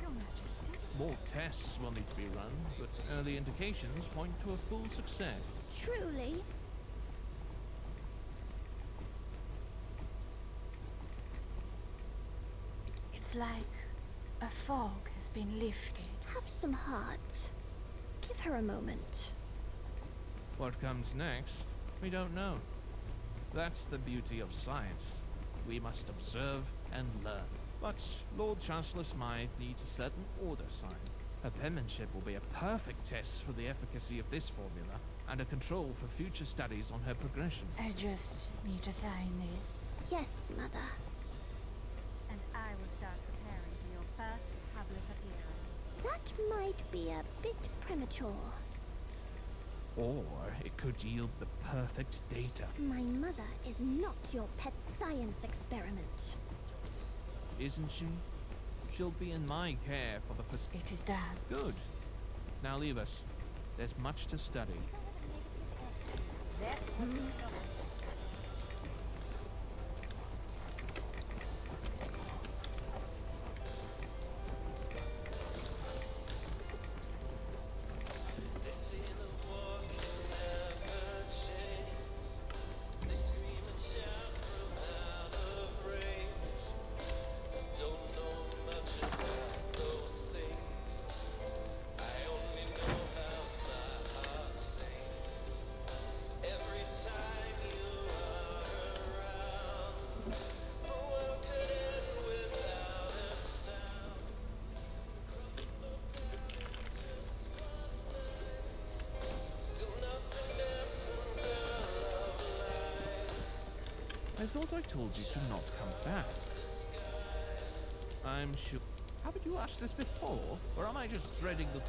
Your Majesty. More tests will need to be run, but early indications point to a full success. Truly? It's like a fog has been lifted. Have some heart. Give her a moment. What comes next, we don't know. That's the beauty of science. We must observe and learn. But Lord Chancellor Smythe needs a certain order signed. Her penmanship will be a perfect test for the efficacy of this formula, and a control for future studies on her progression. I just need to sign this. Yes, Mother. And I will start preparing for your first public appearance. That might be a bit premature. Or it could yield the perfect data. My mother is not your pet science experiment. Isn't she? She'll be in my care for the first... It is done. Good. Now leave us. There's much to study. That's what's stopping. I thought I told you to not come back. I'm sure... Haven't you asked this before? Or am I just dreading the...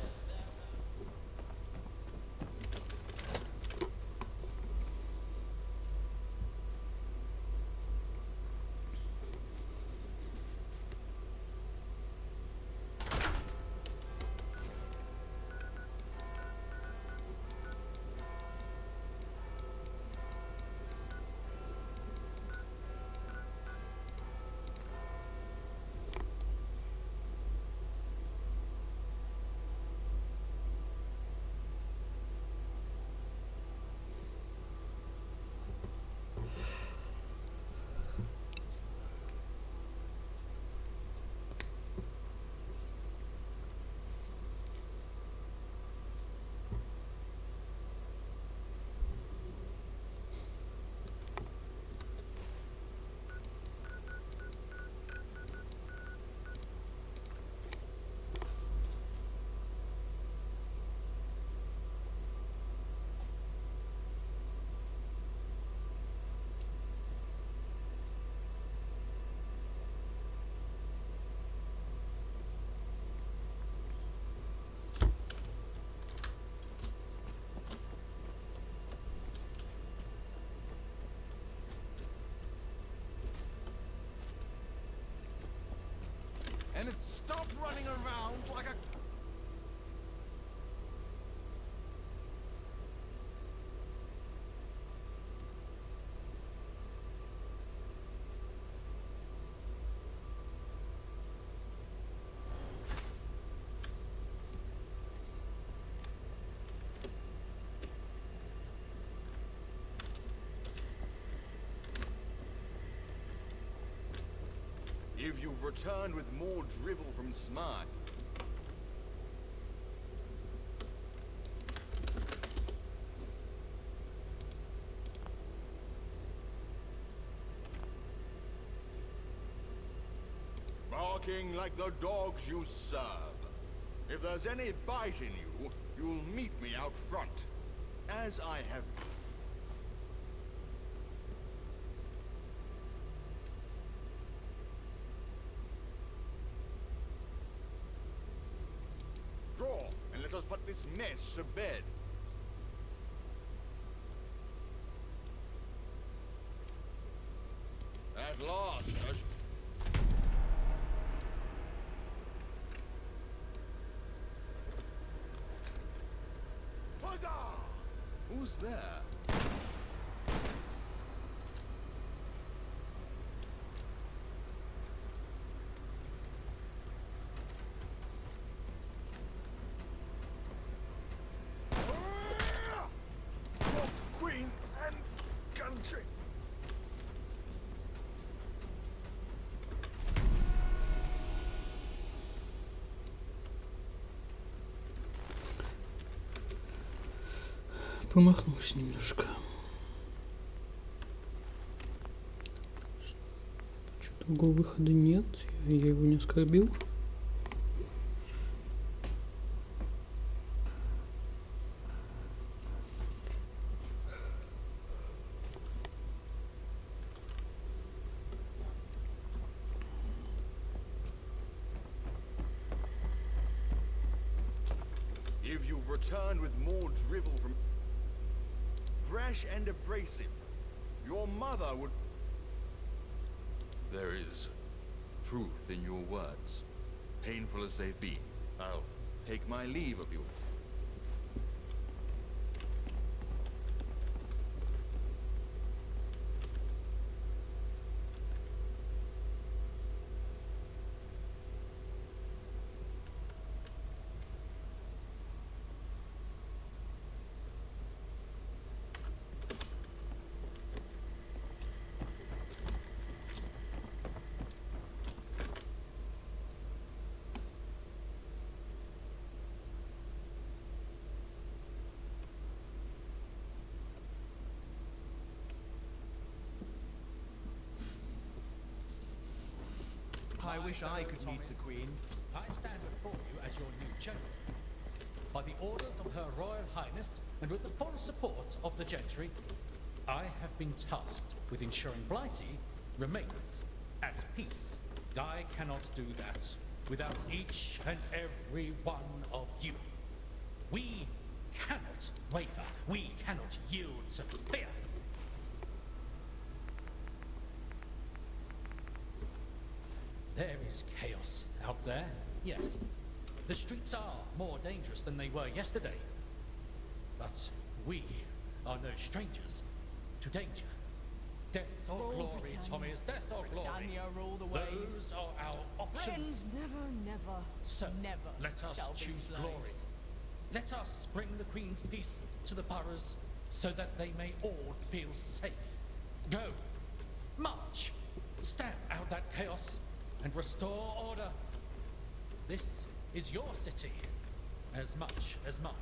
And stop running around like a... If you've returned with more drivel from Smart, barking like the dogs you serve. If there's any bite in you, you'll meet me out front, as I have... Draw, and let us put this mess to bed. At last, Huzzah! Who's there? Queen and country. Промахнулся немножко. Что, другого выхода нет? Я его не оскорбил. If you've returned with more drivel from... brash and abrasive, your mother would... There is truth in your words, painful as they've been. I'll take my leave of you. I wish I could meet the Queen. I stand before you as your new general. By the orders of Her Royal Highness, and with the full support of the gentry, I have been tasked with ensuring Blighty remains at peace. I cannot do that without each and every one of you. We cannot waver. We cannot yield to fear. There is chaos out there, yes. The streets are more dangerous than they were yesterday. But we are no strangers to danger. Death or glory, Thomas, death or glory. Britannia rule the waves. Those are our options. Britons never, So, never let us shall be choose slaves. glory. Let us bring the Queen's peace to the boroughs so that they may all feel safe. Go, march, stamp out that chaos and restore order. This is your city as much as mine.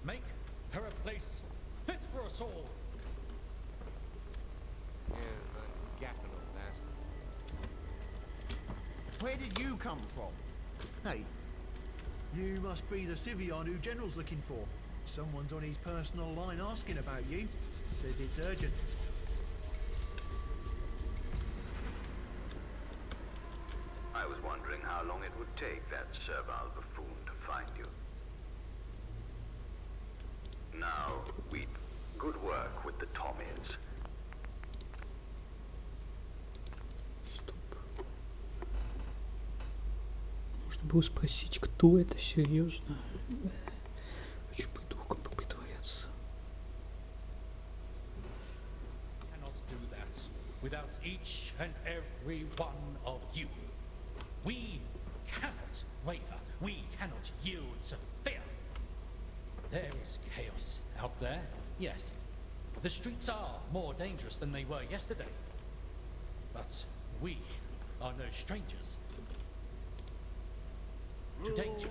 Make her a place fit for us all. Where did you come from? Hey, you must be the Civion who General's looking for. Someone's on his personal line asking about you. Says it's urgent. I was wondering how long it would take that servile buffoon to find you. Now, Weep, good work with the Tommies. Забыл спросить, кто это, серьезно? Хочу придурком попритворяться. Cannot do that without each and every one of you. We cannot waver. We cannot yield to fear. There is chaos out there, yes. The streets are more dangerous than they were yesterday. But we are no strangers to danger.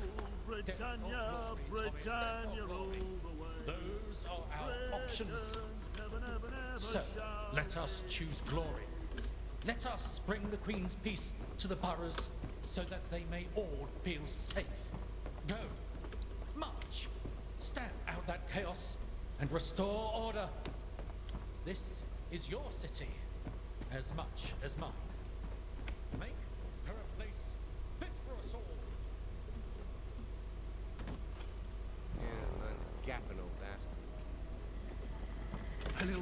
Britannia, Britannia, all the way. Those are our options. So, let us choose glory. Let us bring the Queen's peace to the boroughs so that they may all feel safe. Go, march, stamp out that chaos and restore order. This is your city as much as mine. Make her a place fit for us all. Yeah, learn to gap and all that.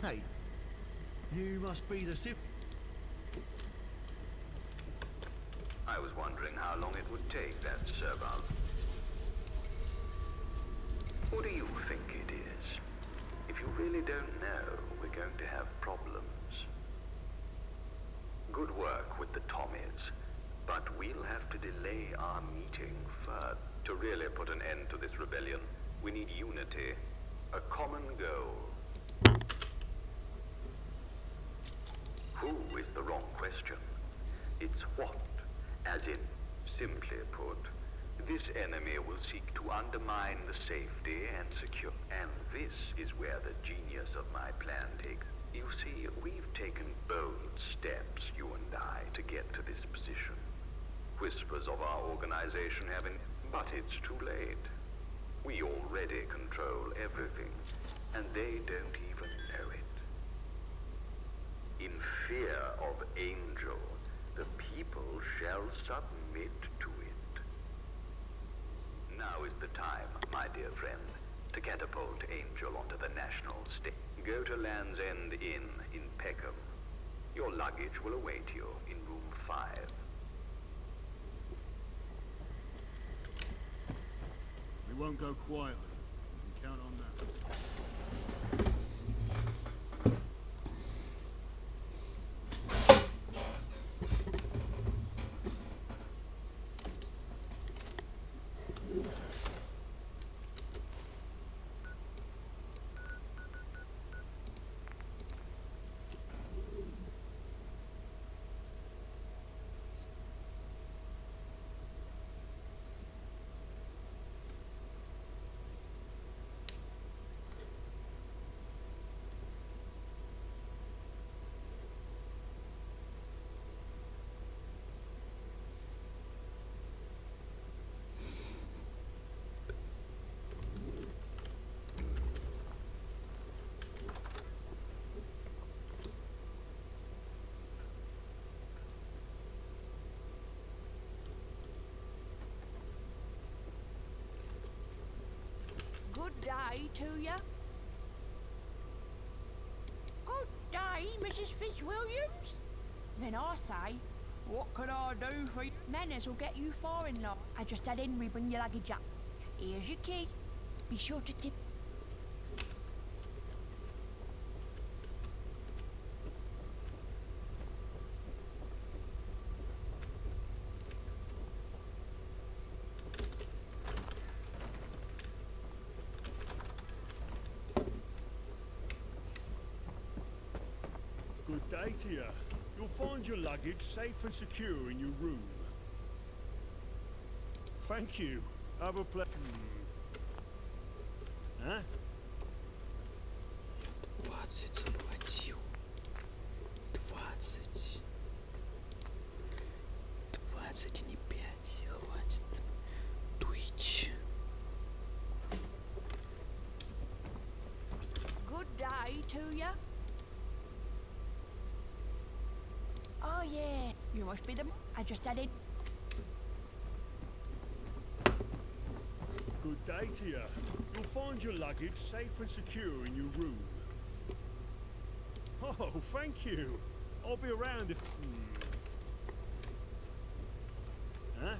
Hey, you must be the civ. I was wondering how long it would take that servile. What do you think it is? If you really don't know, we're going to have problems. Good work with the Tommies, but we'll have to delay our meeting first. To really put an end to this rebellion, we need unity, a common goal. Who is the wrong question. It's what, as in, simply put, this enemy will seek to undermine the safety and secure. And this is where the genius of my plan takes. You see, we've taken bold steps, you and I, to get to this position. Whispers of our organization having, but it's too late. We already control everything, and they don't even know it. In fear of Angel, the people shall submit to it. Now is the time, my dear friend, to catapult Angel onto the national stage. Go to Land's End Inn in Peckham. Your luggage will await you in room 5. We won't go quietly. You can count on that. Good day to you. Good day, Mrs. Fitzwilliams. Then I say, what can I do for you? Manners will get you far in life. I just had Henry bring your luggage up. Here's your key. Be sure to tip. Good day to you. You'll find your luggage safe and secure in your room. Thank you. Have a pleasure. Huh? 20 платил. 20. 20, не 5. Хватит. Twitch. Good day to you. Oh yeah, you must be the. I just had it. Good day to you. You'll find your luggage safe and secure in your room. Oh, thank you. I'll be around if... Huh?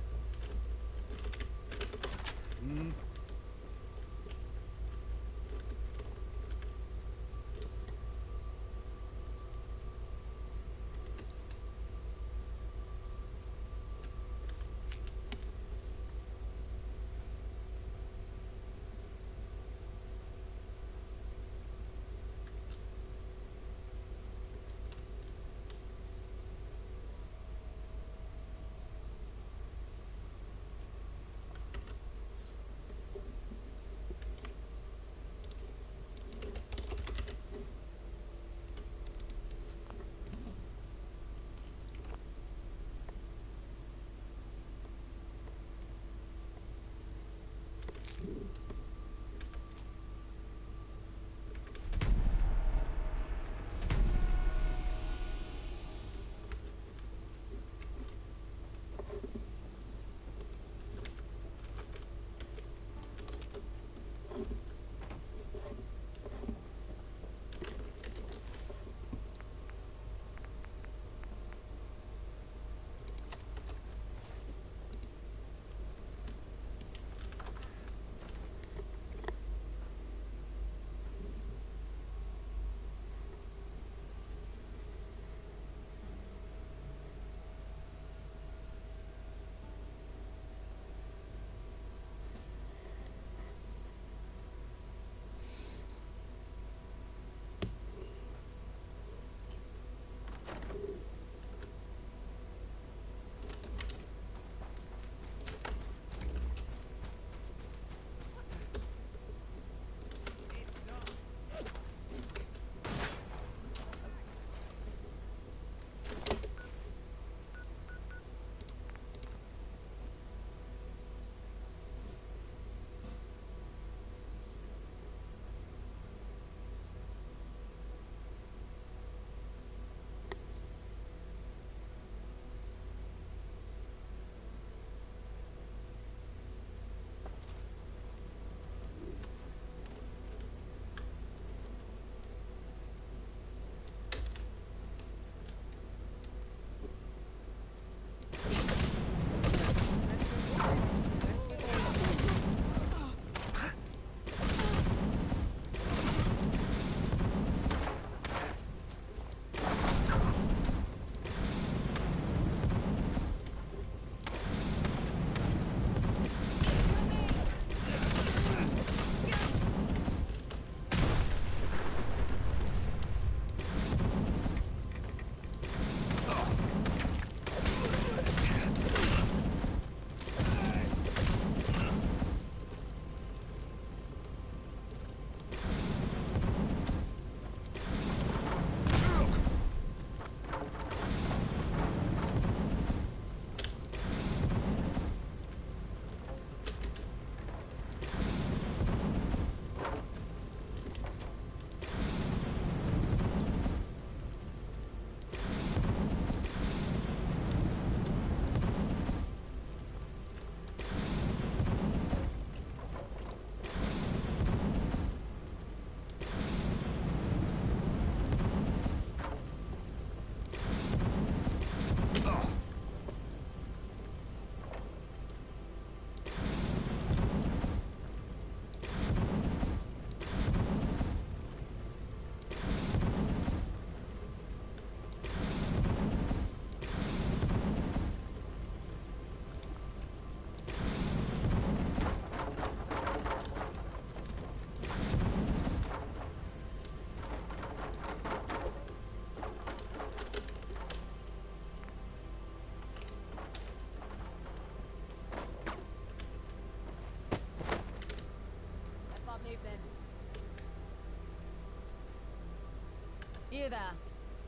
You there.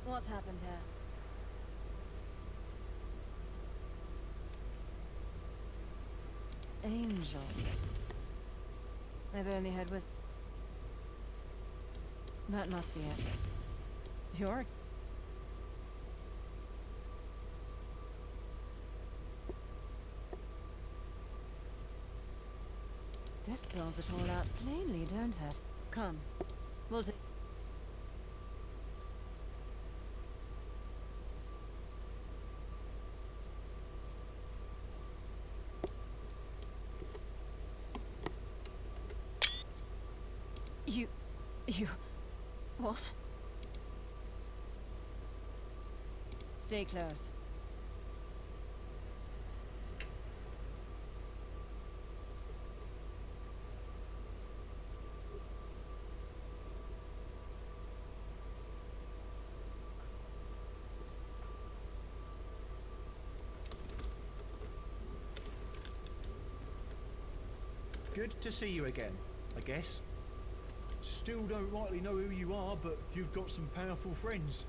What's happened here? Angel. I've only heard whispers. That must be it. You're... This spells it all out plainly, don't it? Come. We'll take... You... What? Stay close. Good to see you again, I guess. Still don't rightly know who you are, but you've got some powerful friends.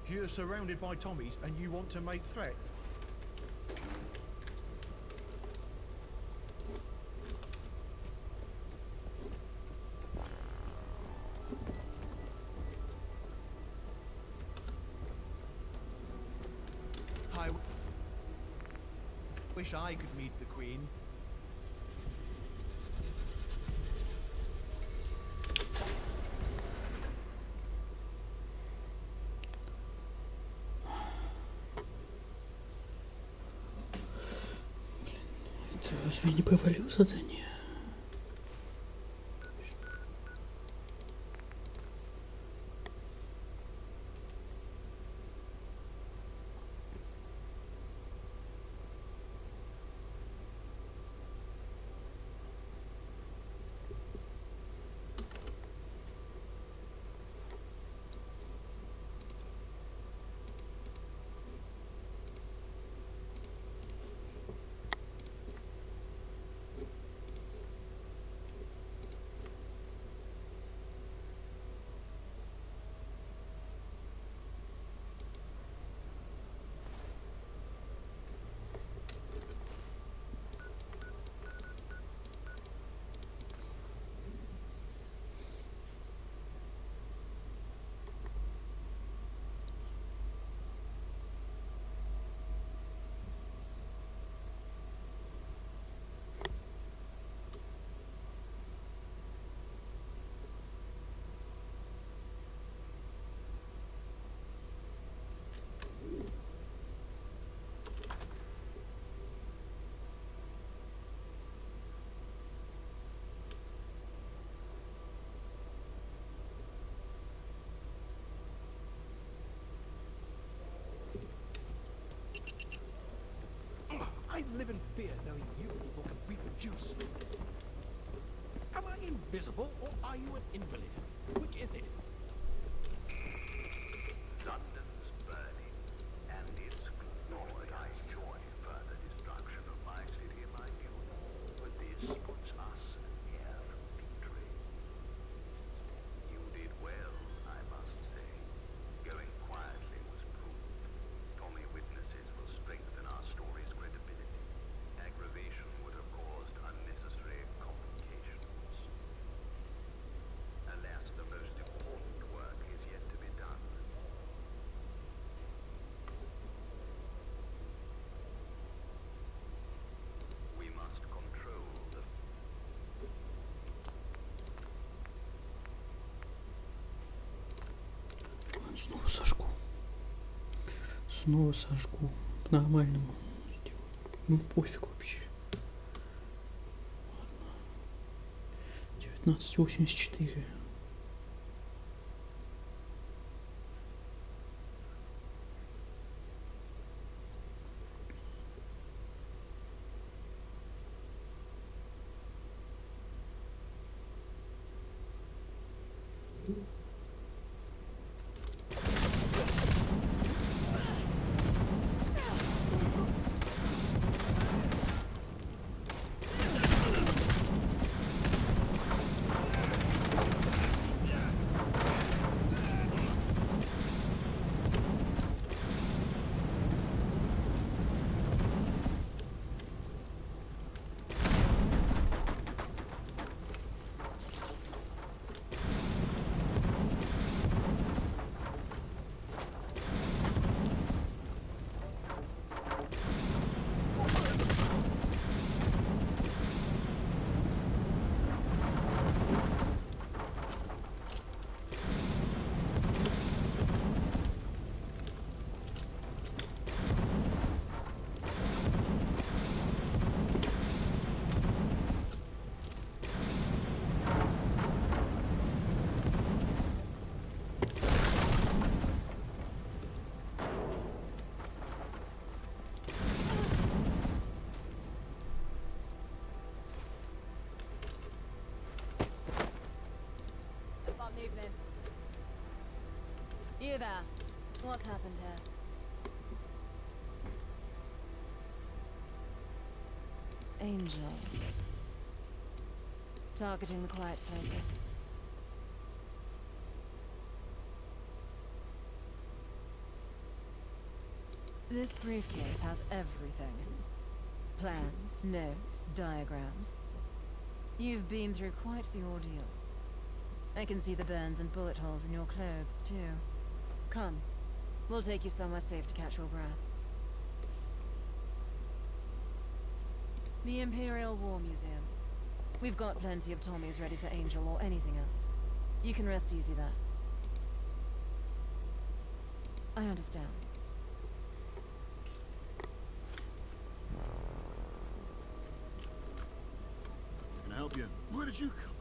You're surrounded by Tommies and you want to make threats. I wish I could meet the Queen. Разве не провалил задание? I live in fear knowing you will compete with juice. Am I invisible or are you an invalid? Which is it? London's burning, and it's not that I enjoy further destruction of my city, mind you, but this puts us near victory. You did well, I must say. Going quietly was prudent. Tommy witnesses will strengthen our story's credibility. Aggravation would have caused unnecessary complications. Alas, the most important work is yet to be done. We must control the... Снова сожгу. Снова сожгу. По-нормальному. Ну пофиг вообще. Ладно. 1984. You there. What's happened here? Angel. Targeting the quiet places. This briefcase has everything. Plans, notes, diagrams. You've been through quite the ordeal. I can see the burns and bullet holes in your clothes, too. Come. We'll take you somewhere safe to catch your breath. The Imperial War Museum. We've got plenty of Tommies ready for Angel or anything else. You can rest easy there. I understand. Can I help you? Where did you come?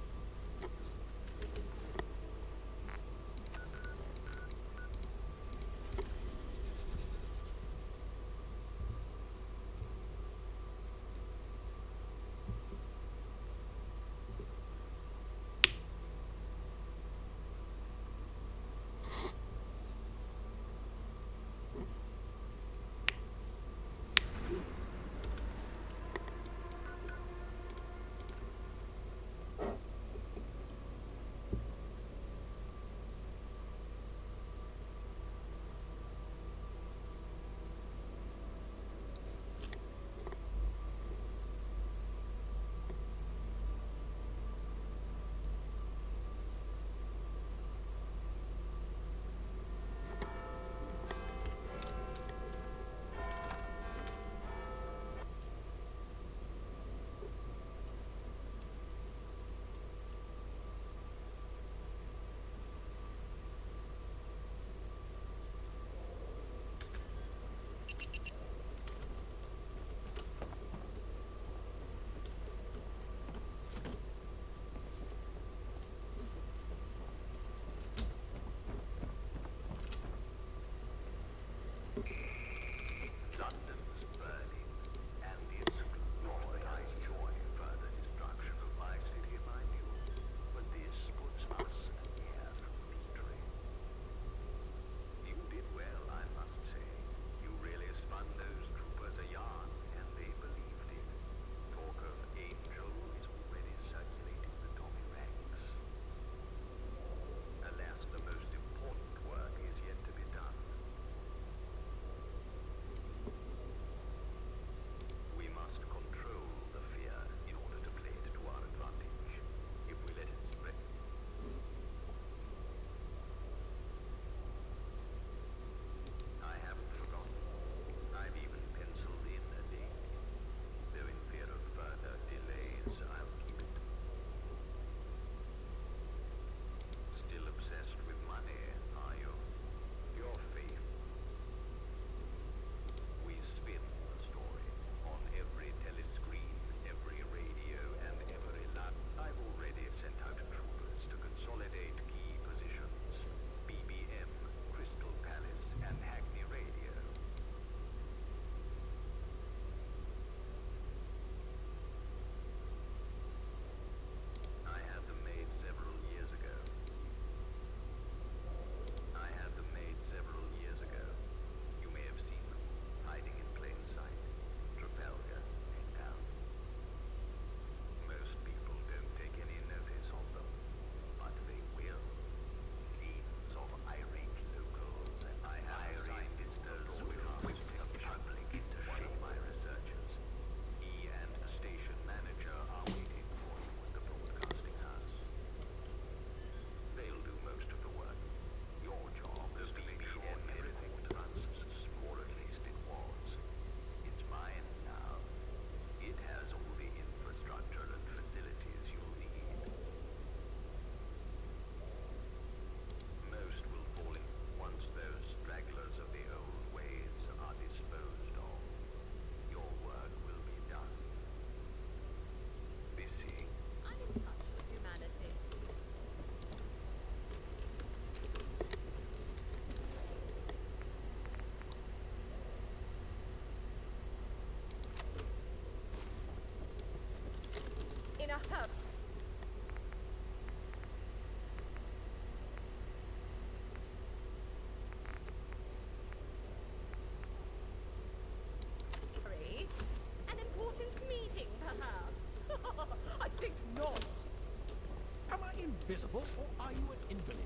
invisible or are you an invalid?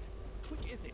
Which is it?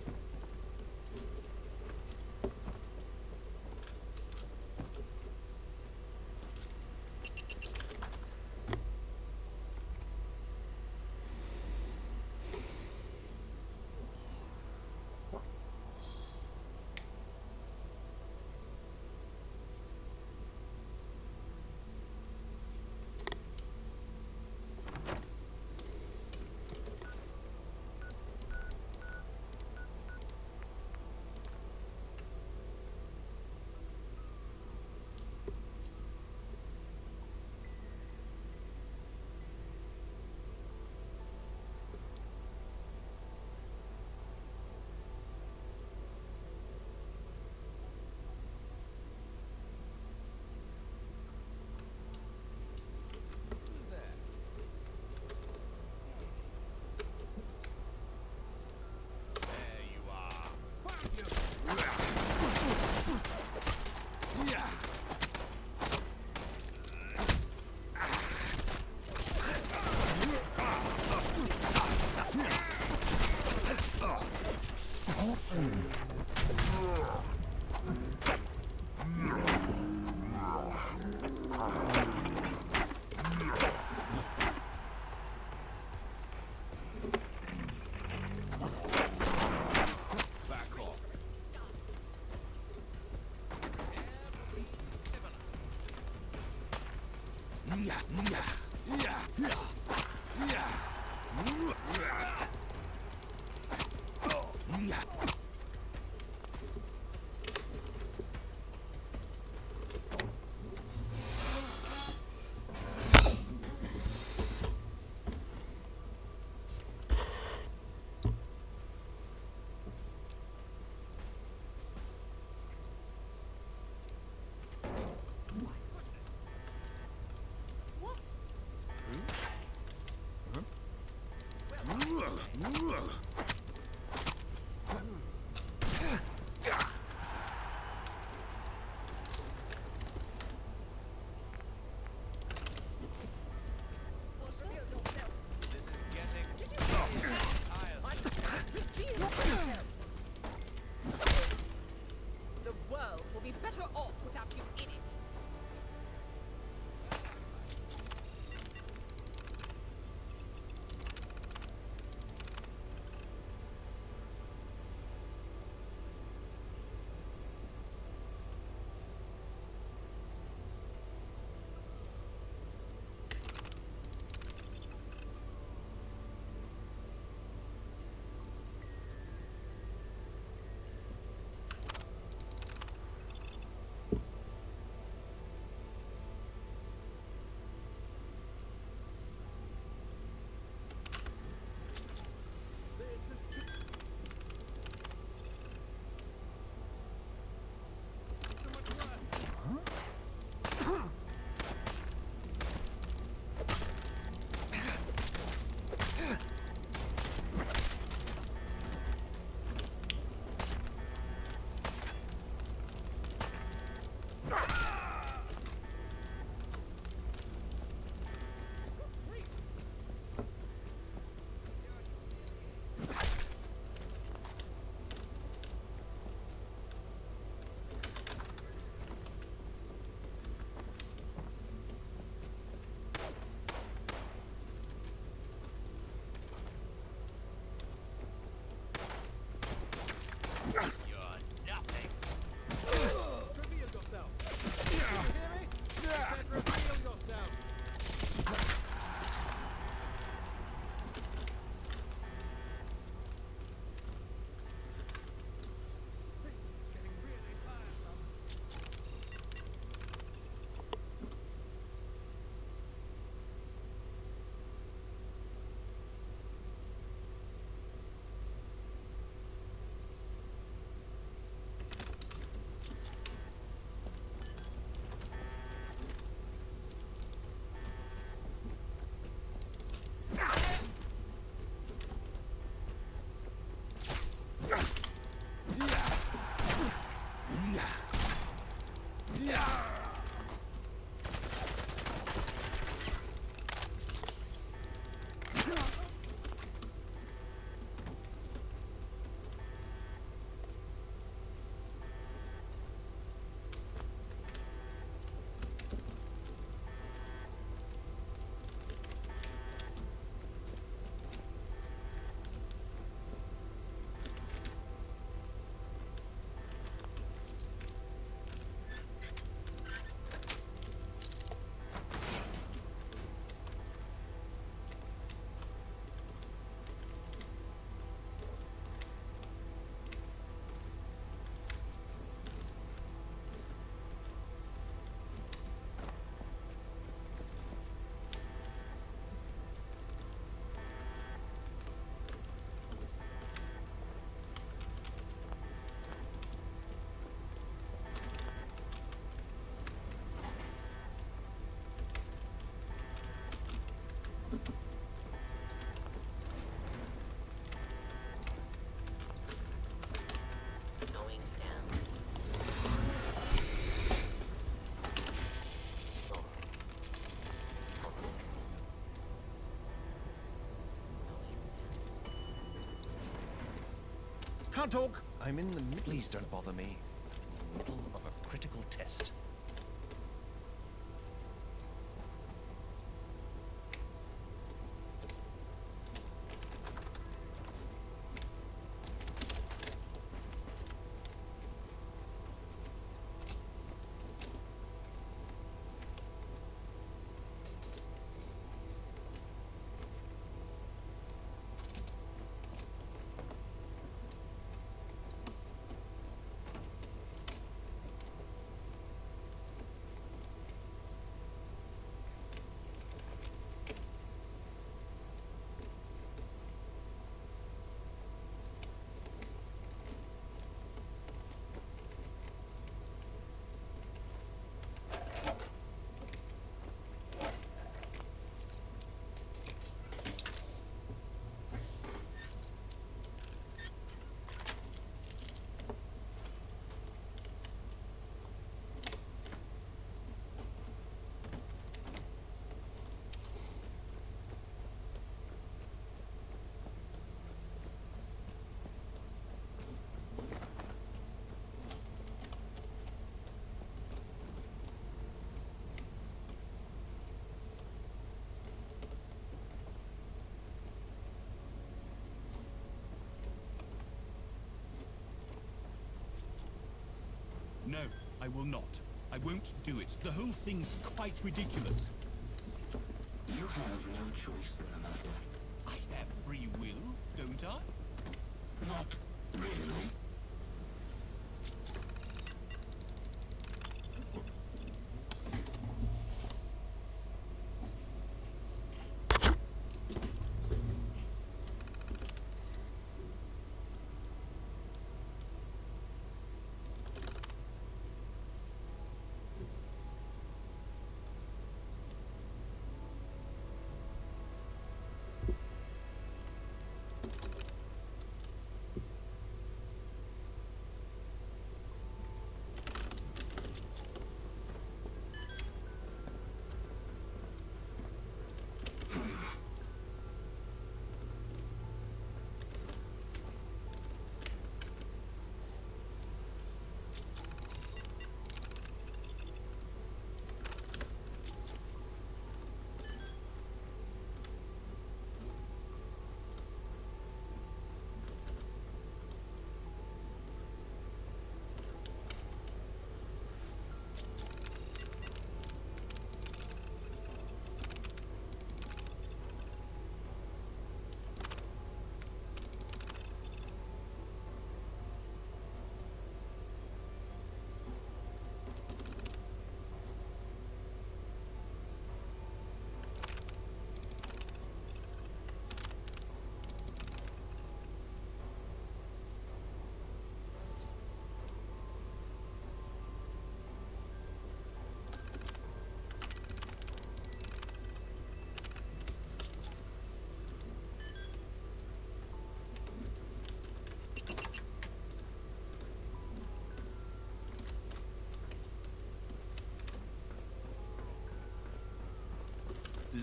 Can't talk. I'm in the middle. Please don't bother me. Middle of a critical test. No, I will not. I won't do it. The whole thing's quite ridiculous. You have no choice in the matter. I have free will, don't I? Not really.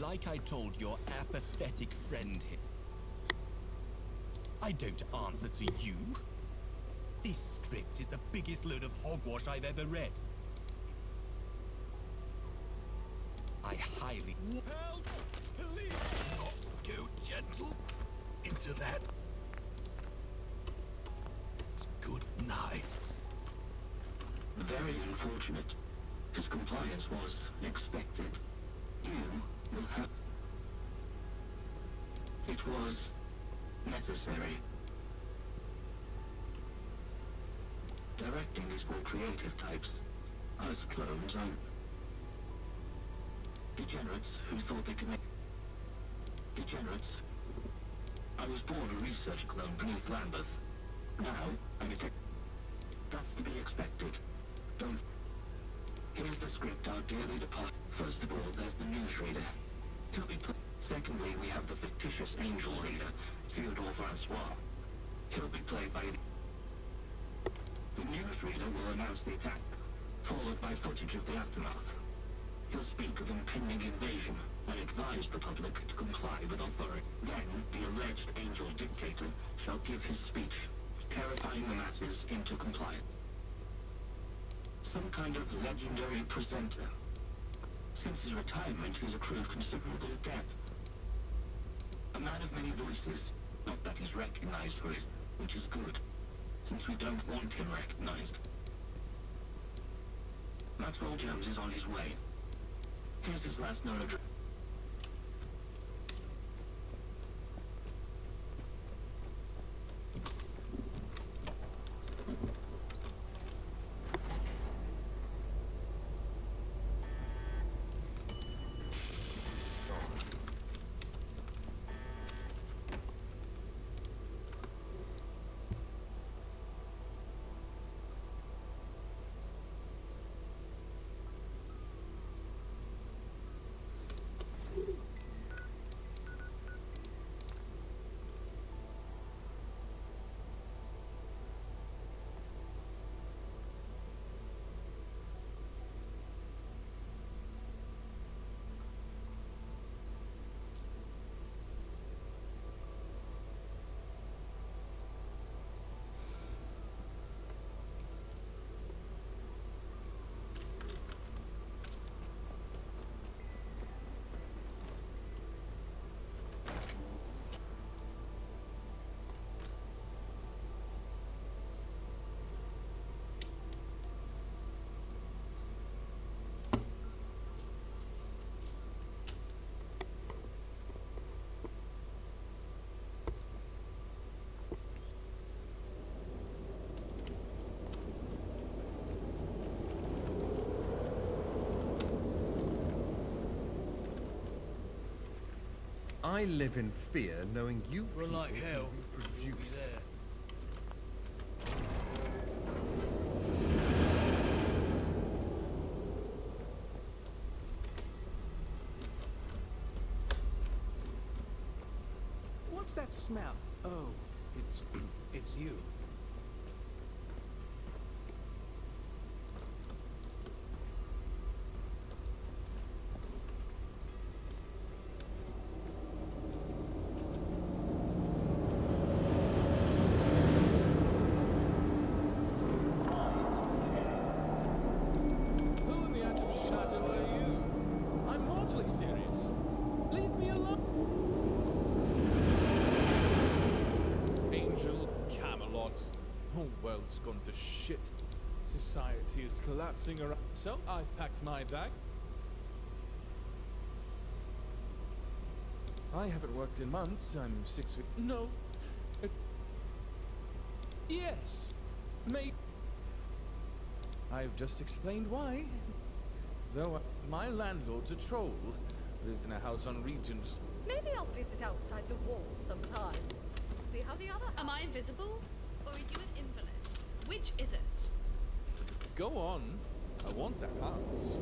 Like I told your apathetic friend here, I don't answer to you. This script is the biggest load of hogwash I've ever read. I highly... Help! Please! Not go gentle into that. Good night. Very unfortunate. His compliance was expected. You will have... It was necessary. Directing is for creative types. Us clones are degenerates who thought they could make... Degenerates. I was born a research clone beneath Lambeth. Now, I'm a tech... That's to be expected. Don't... Here's the script our dearly departed... First of all, there's the newsreader. He'll be... Secondly, we have the fictitious angel reader, Theodore Francois. He'll be played by... The newsreader will announce the attack, followed by footage of the aftermath. He'll speak of impending invasion and advise the public to comply with authority. Then, the alleged angel dictator shall give his speech, terrifying the masses into compliance. Some kind of legendary presenter. Since his retirement, he's accrued considerable debt. A man of many voices, not that he's recognized for his, which is good, since we don't want him recognized. Maxwell Jones is on his way. Here's his last known address. I live in fear knowing you Run people like hell. can reproduce. There. What's that smell? Oh, it's you. Who in the atom shadow are you? I'm mortally serious. Leave me alone. Angel Camelot. Whole world's gone to shit. Society is collapsing around. So I've packed my bag. I haven't worked in months. I'm 6 weeks. No. Yes. Mate. I've just explained why. Though my landlord's a troll. Lives in a house on Regent. Maybe I'll visit outside the walls sometime. See how the other... Am I invisible? Or are you an invalid? Which is it? Go on. I want that house.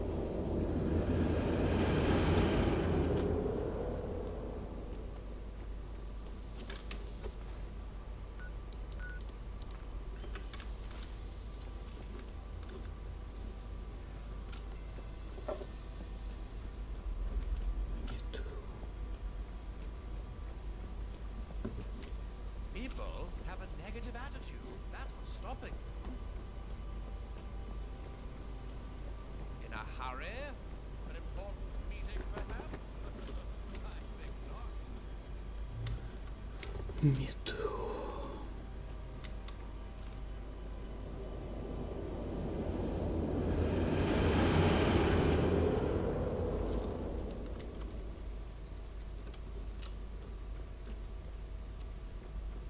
People have a negative attitude. That's what's stopping. In a hurry? An important meeting, perhaps? I think not. Medo.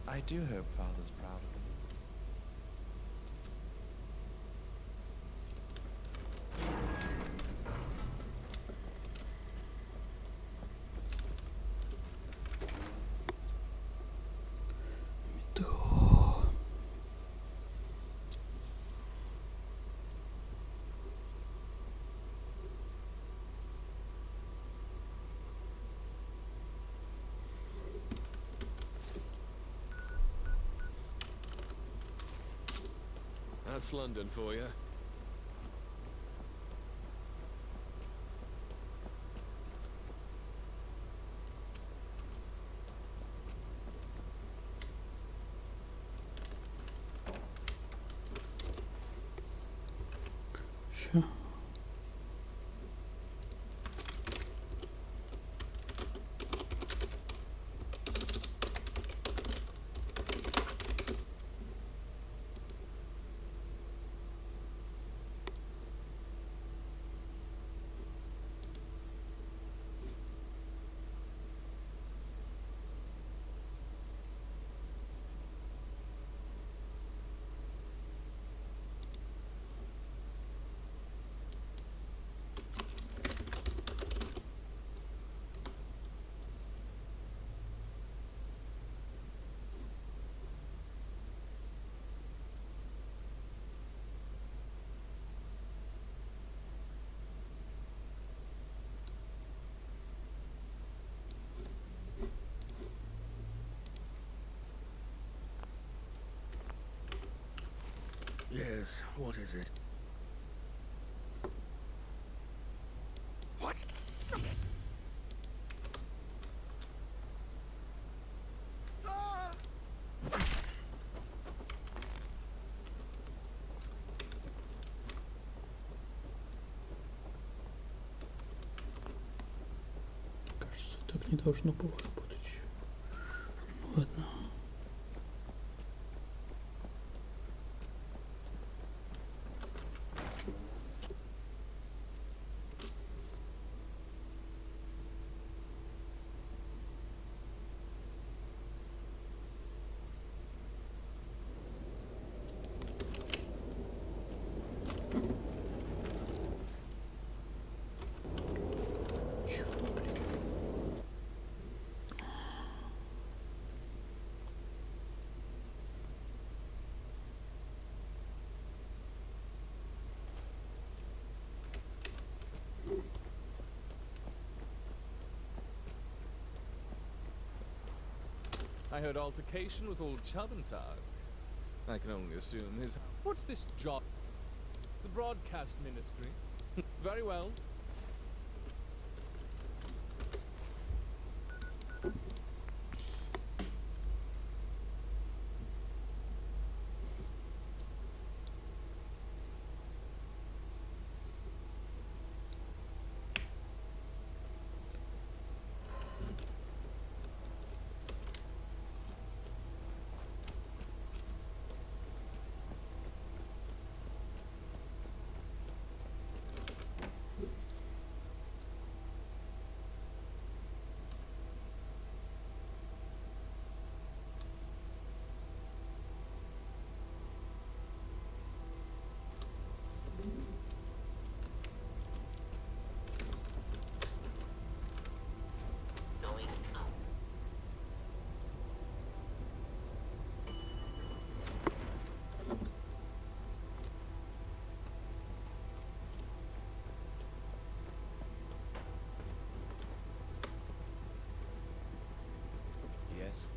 I do hope Father's proud of them. Medo. That's London for you. Așa. Yes, what is it? What? Кажется, так не должно было работать. Ладно. I heard altercation with old Chubbentag. I can only assume his... What's this job? The broadcast ministry. Very well.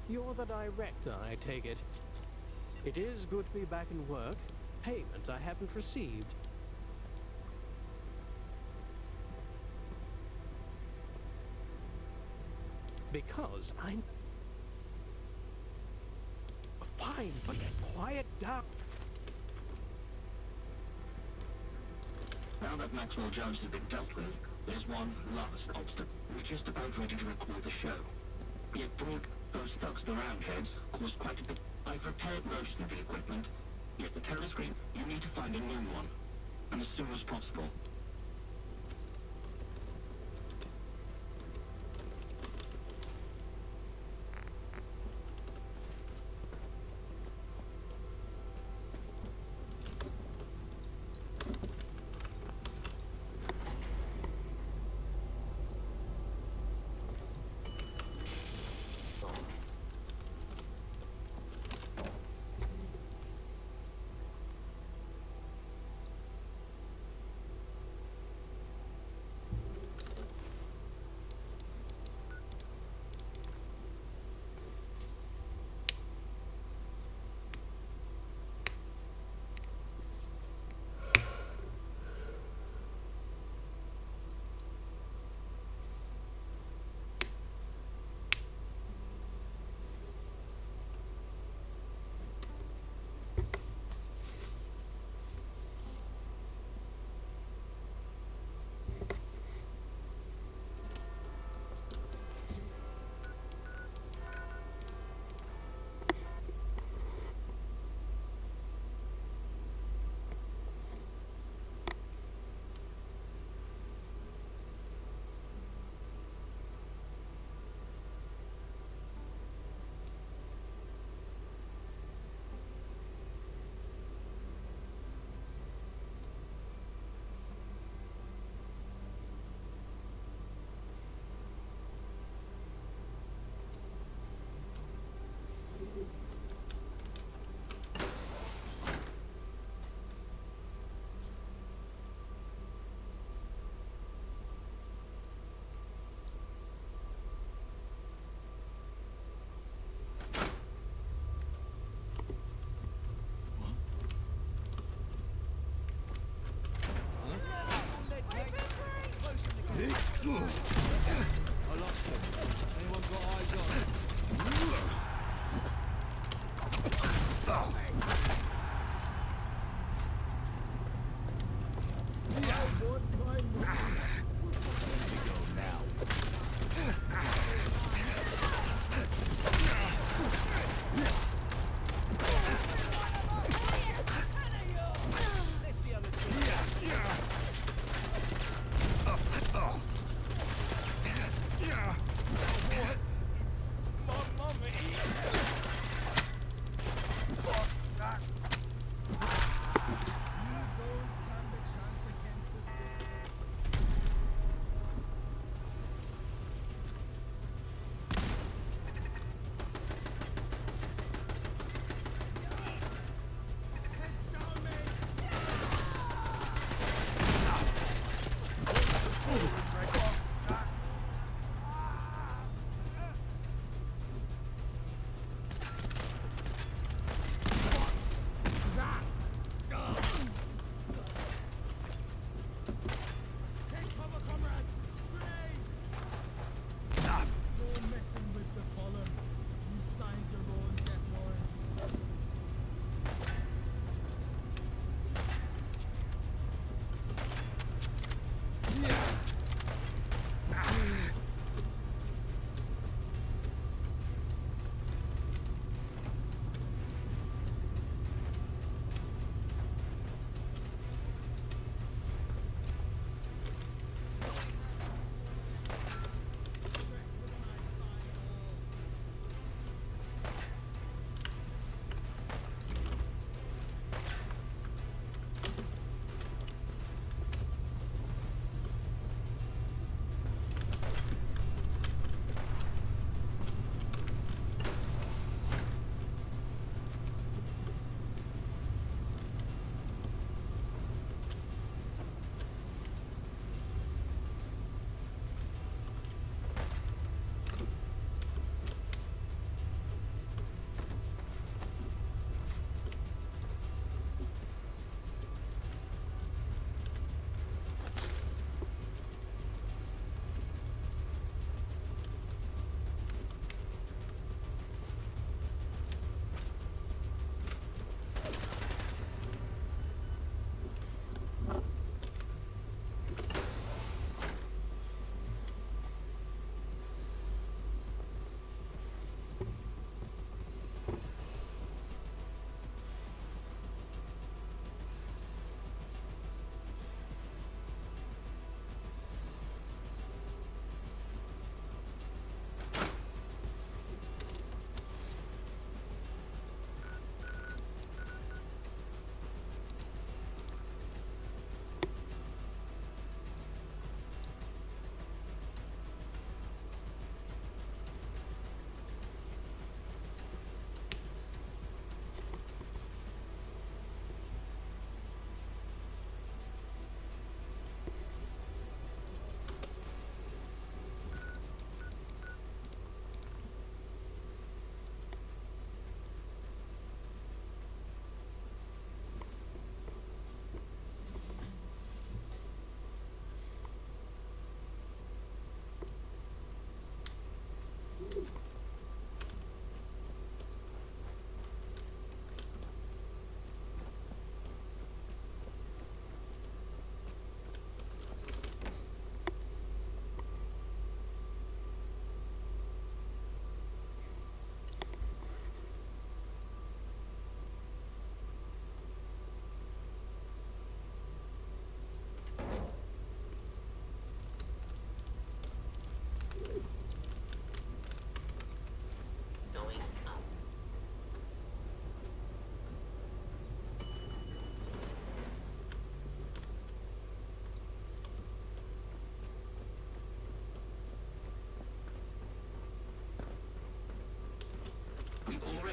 You're the director, I take it. It is good to be back in work. Payment I haven't received. Because I'm... Fine, but quiet down. Now that Maxwell Jones has been dealt with, there's one last obstacle. We're just about ready to record the show. Yet Brooke, those thugs, the roundheads, caused quite a bit. I've repaired most of the equipment, yet the telescreen, you need to find a new one, and as soon as possible.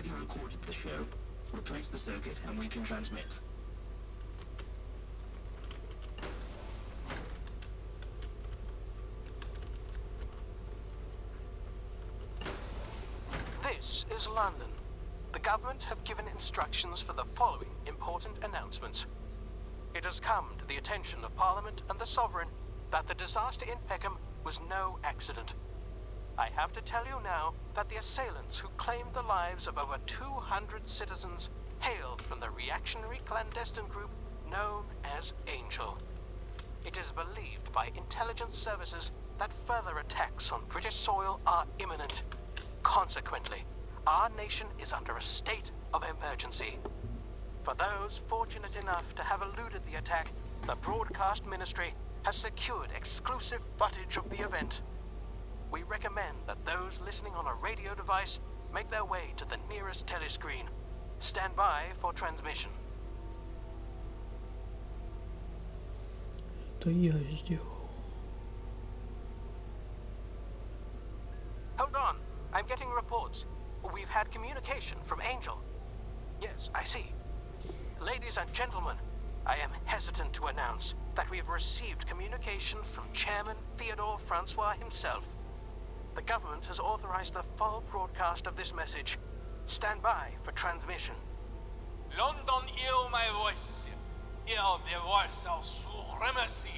already recorded the show. Replace the circuit and we can transmit. This is London. The government have given instructions for the following important announcements. It has come to the attention of Parliament and the Sovereign that the disaster in Peckham was no accident. I have to tell you now that the assailants who claimed the lives of over 200 citizens hailed from the reactionary clandestine group known as Angel. It is believed by intelligence services that further attacks on British soil are imminent. Consequently, our nation is under a state of emergency. For those fortunate enough to have eluded the attack, the Broadcast Ministry has secured exclusive footage of the event. We recommend that those listening on a radio device make their way to the nearest telescreen. Stand by for transmission. Это я сделал. Hold on. I'm getting reports. We've had communication from Angel. Yes, I see. Ladies and gentlemen, I am hesitant to announce that we've received communication from Chairman Theodore Francois himself. The government has authorized the full broadcast of this message. Stand by for transmission. London, hear my voice. Hear the voice of supremacy.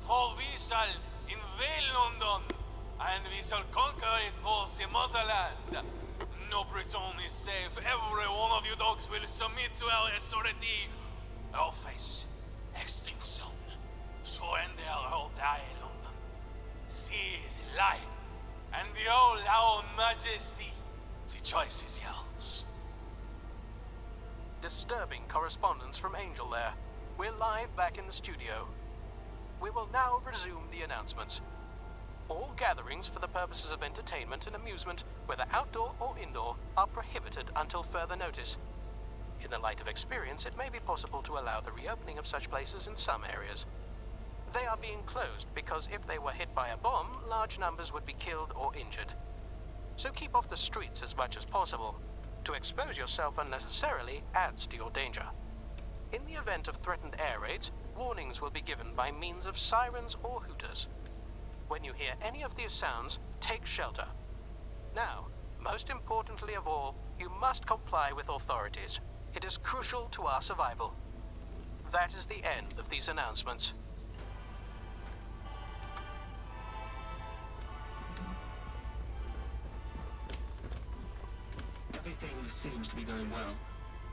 For we shall invade London, and we shall conquer it for the motherland. No Britain is safe. Every one of you dogs will submit to our authority or face extinction. Surrender or die, London. See the light, and behold our majesty. The choice is yours. Disturbing correspondence from Angel there. We're live back in the studio. We will now resume the announcements. All gatherings for the purposes of entertainment and amusement, whether outdoor or indoor, are prohibited until further notice. In the light of experience, it may be possible to allow the reopening of such places in some areas. They are being closed because if they were hit by a bomb, large numbers would be killed or injured. So keep off the streets as much as possible. To expose yourself unnecessarily adds to your danger. In the event of threatened air raids, warnings will be given by means of sirens or hooters. When you hear any of these sounds, take shelter. Now, most importantly of all, you must comply with authorities. It is crucial to our survival. That is the end of these announcements. Everything seems to be going well.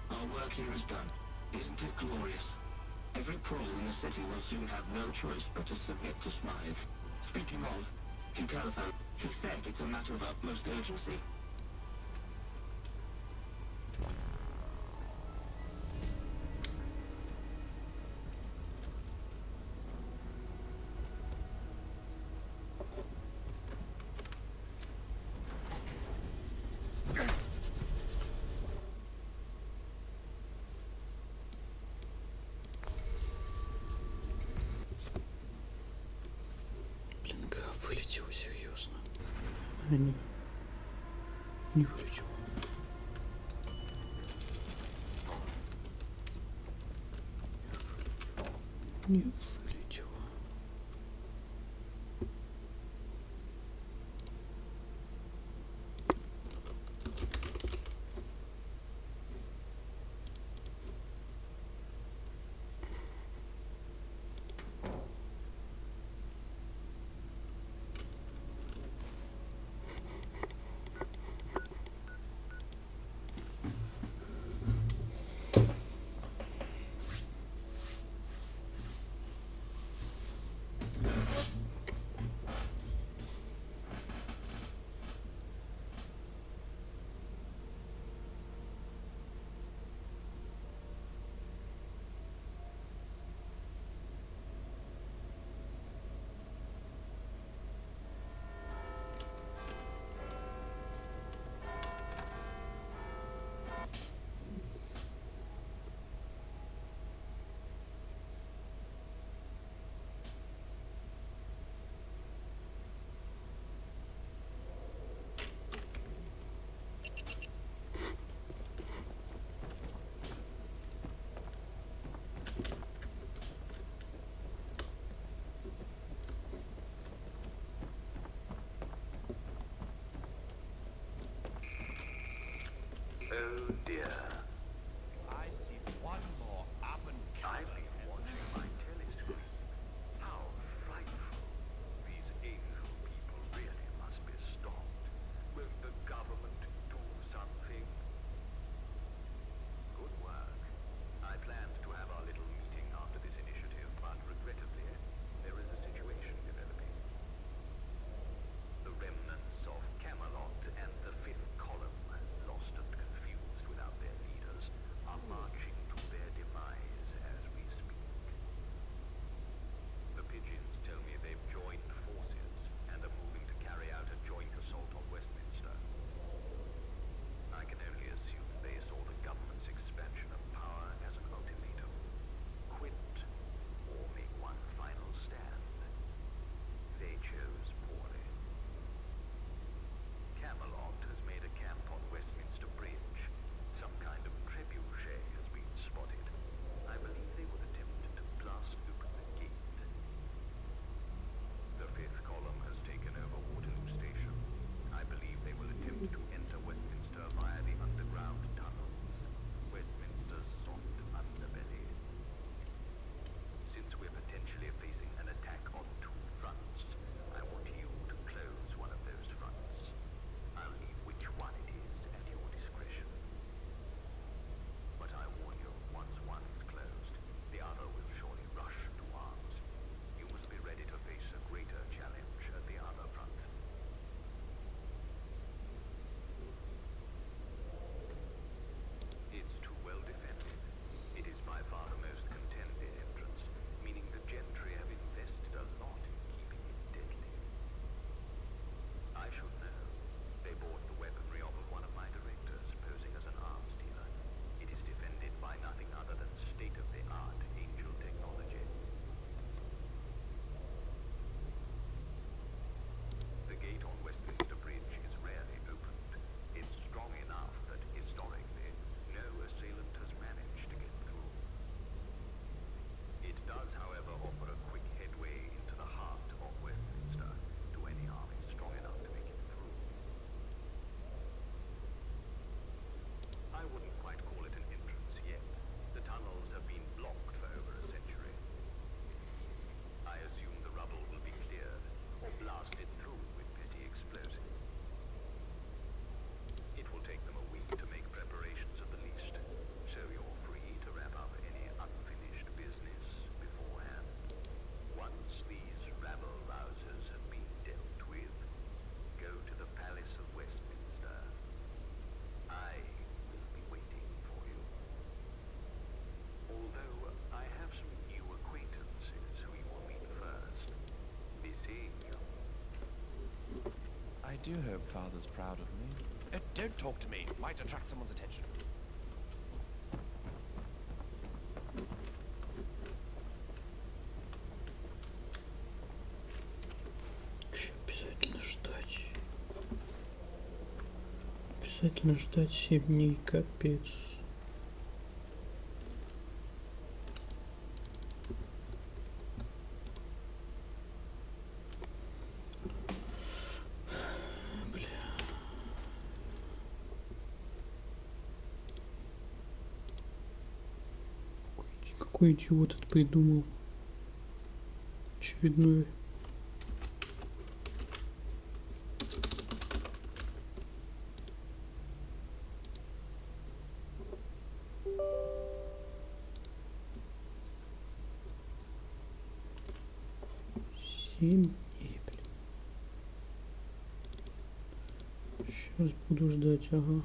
Our work here is done. Isn't it glorious? Every prole in the city will soon have no choice but to submit to Smythe. Speaking of, he telephoned. He said it's a matter of utmost urgency. Вылетел, серьезно. Не вылетел. Не вылетел. Oh dear. I see one more up and I've been watching my telescreen. How frightful. These angel people really must be stopped. Will the government do something? Good work. I planned to have our little meeting after this initiative, but regrettably, there is a situation developing. The remnants of Camelot and the Fifth Column, lost and confused without their leaders, are marching to their demise as we speak. The pigeons tell me they've joined forces and are moving to carry out a joint assault on Westminster. I can only assume they saw the government's expansion of power as an ultimatum. Quit or make one final stand. They chose poorly. Camelot has made a camp on Westminster Bridge. Some kind of trebuchet has been spotted. I believe they would attempt to blast open the gate. The Fifth Column has taken over Waterloo Station. I believe they will attempt to enter Westminster via the underground tunnels. Westminster's soft underbelly. Since we're potentially facing an attack on two fronts, I want you to close one of those fronts. I'll leave which one it is at your discretion. But I warn you, once one is closed, the other will surely rush to arms. You must be ready to face a greater challenge at the other front. It's too well defended. It is by far the most contended entrance, meaning the gentry have invested a lot in keeping it deadly. I should know. They bought the weaponry off of one of my directors, posing as an arms dealer. It is defended by nothing other than state-of-the-art Angel technology. The gate on Westminster Bridge is rarely opened. It's strong enough that, historically, no assailant has managed to get through. It does, however, offer a quick headway into the heart of Westminster to any army strong enough to make it through. I wouldn't quite call it an entrance yet. The tunnels have been blocked for over a century. I assume the rubble will be cleared or blasted through with petty explosives. It will take them a week to make preparations at the least, so you're free to wrap up any unfinished business beforehand. Once these rabble-rousers have been dealt with, go to the Palace of Westminster. I will be waiting for you. Although I have some new acquaintances who you will meet first. Be seeing you. I do hope Father's proud of me. Don't talk to me. Might attract someone's attention. Обязательно ждать. Обязательно ждать 7 дней, капец. Какой идиот это придумал? Очередной. Семь дней, блин. Сейчас буду ждать, ага.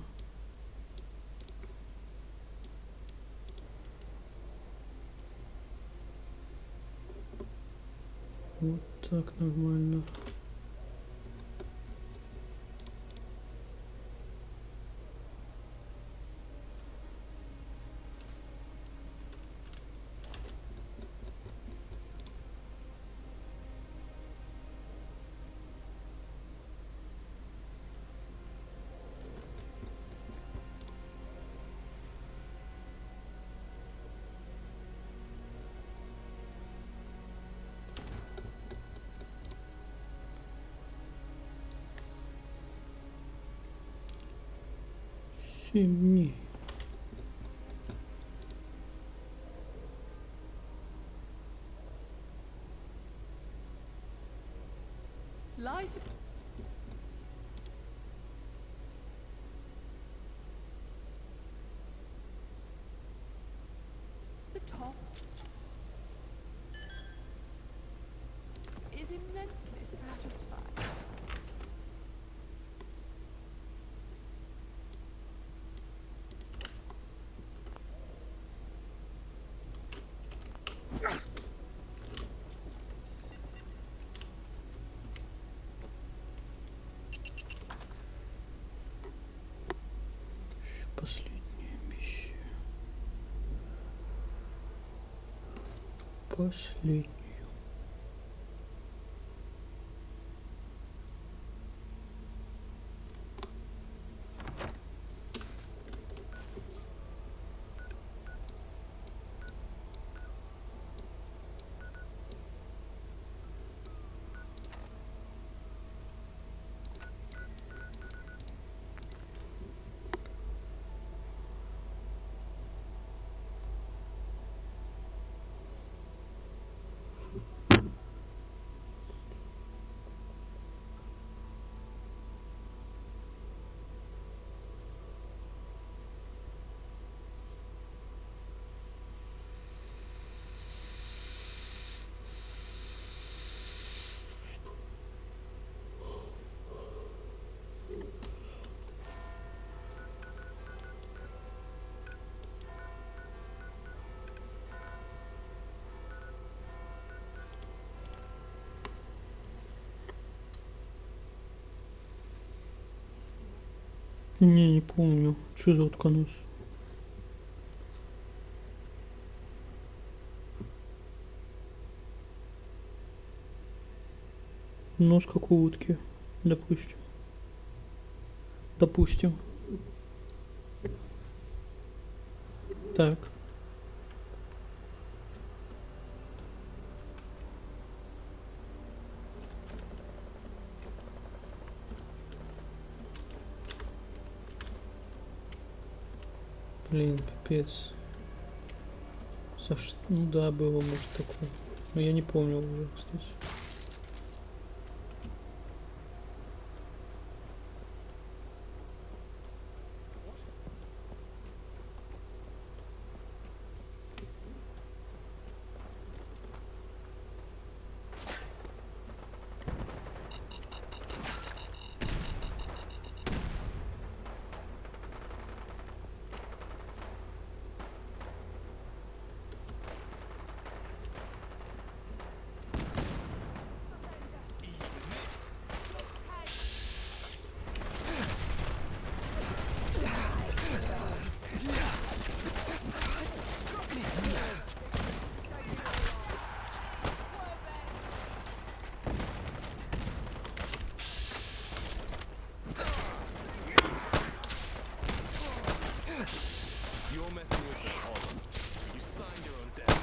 Вот так нормально. 7 дней. Life. The top is immensely satisfying. Последняя миссия. Последнюю. Не помню. Что за утконос? Нос как у утки, допустим. Допустим. Так. Блин, пипец. Ну да, было, может, такое. Но я не помню уже, кстати. You're messing with the column. You signed your own death.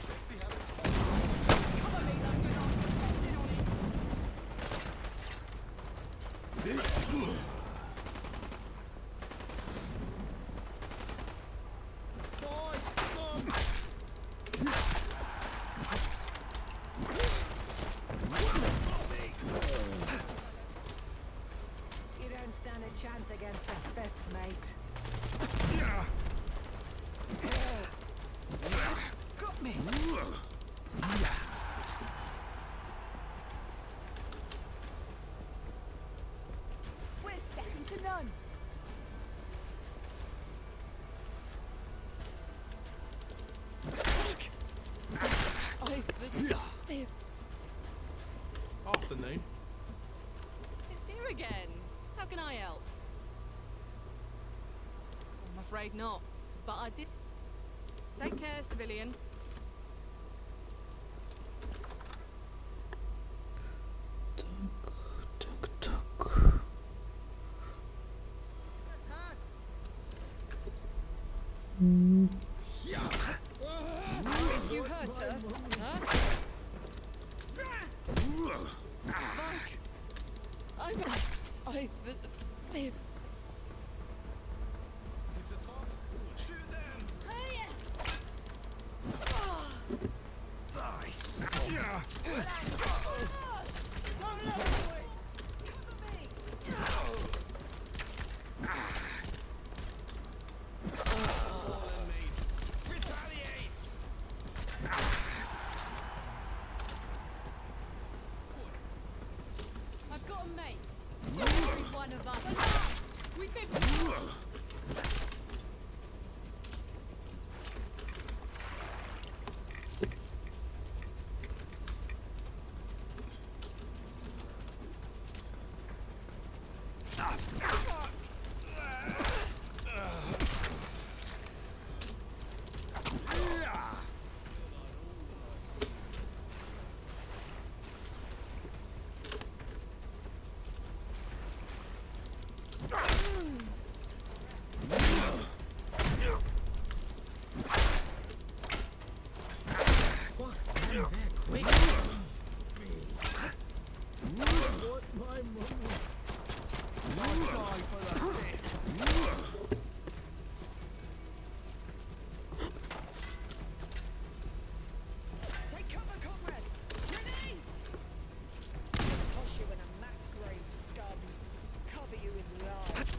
Let's see how You don't stand a chance against the fifth, mate. Got me. We're second to none. Off the name. It's you again. How can I help? I'm afraid not, but I did. Take care, civilian. If you hurt us, huh? Fuck. I've... Take cover, comrades! Grenades! Toss you in a mass grave, scum. Cover you in lies.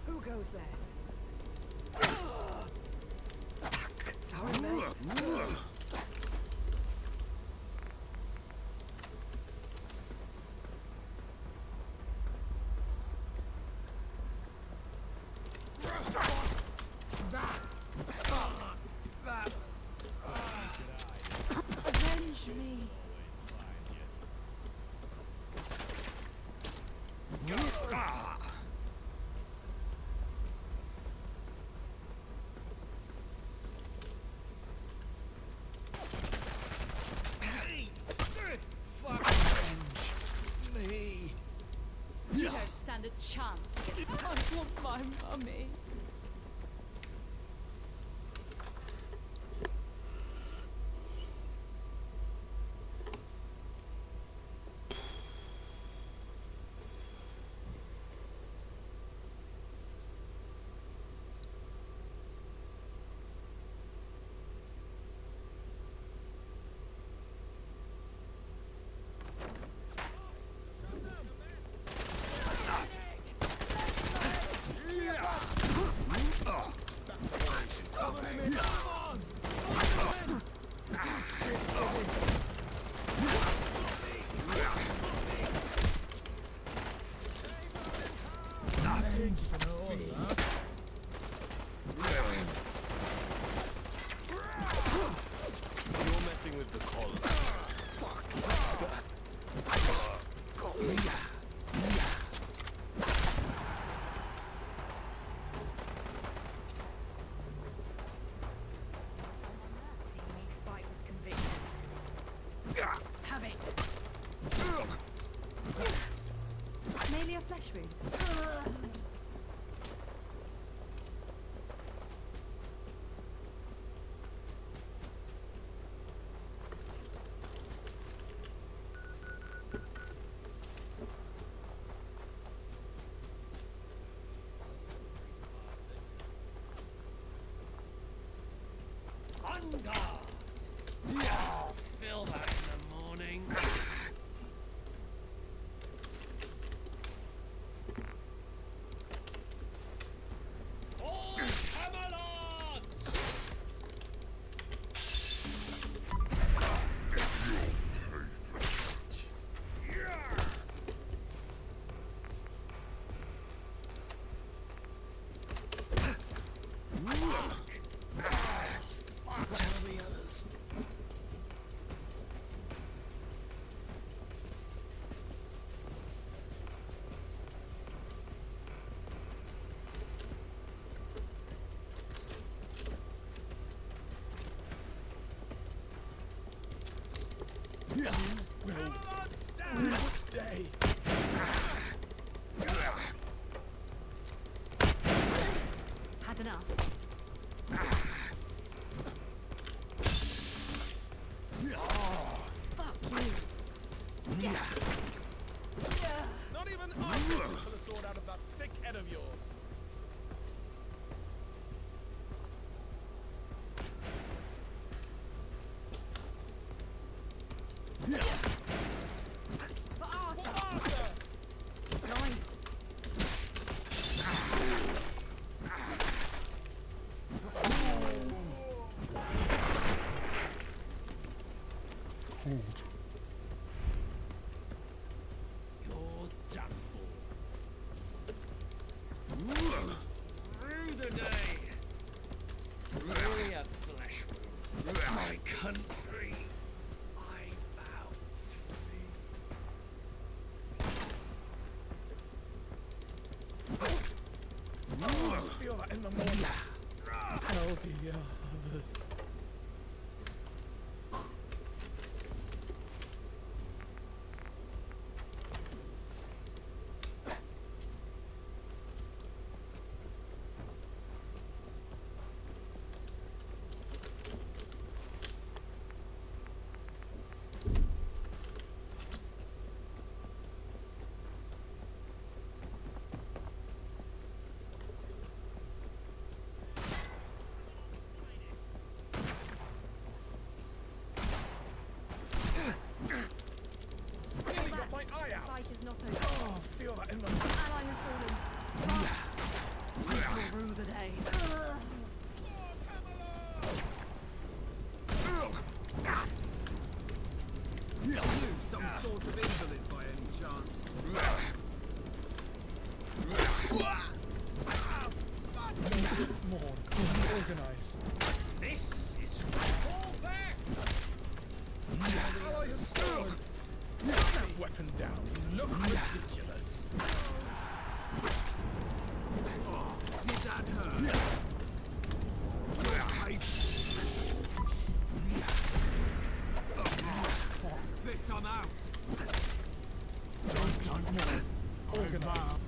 Who goes there? Sorry, mate. Avenge me. You don't stand a chance against I want my mummy. You're messing with the collar. fight with conviction. Have it. Merely a flesh wound. Yeah, feel that in the morning. All Camelots! Had enough. Fuck you. Not even I can pull a sword out of that thick head of yours. Yeah. pulled. You're done for. Through the day. Warrior flesh wound. My country. I bow to thee. I feel that in the morning. I'll be others. Fight is not over. Oh, feel that in the Ally has fallen. Fight through the day. You some sort of invalid by any chance? Morn, organize. This is fall back. Ally has stolen. Put that weapon down. You look ridiculous. Did that hurt? This I'm out. Don't more. Organize.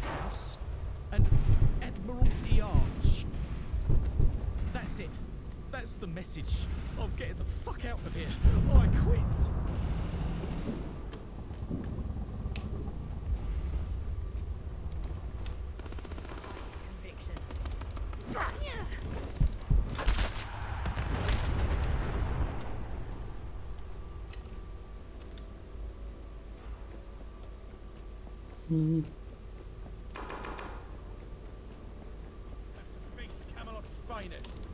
House and Admiralty Arch. That's it. That's the message. I'm getting the fuck out of here. I quit. Conviction. Mhm. Face Camelot's finest.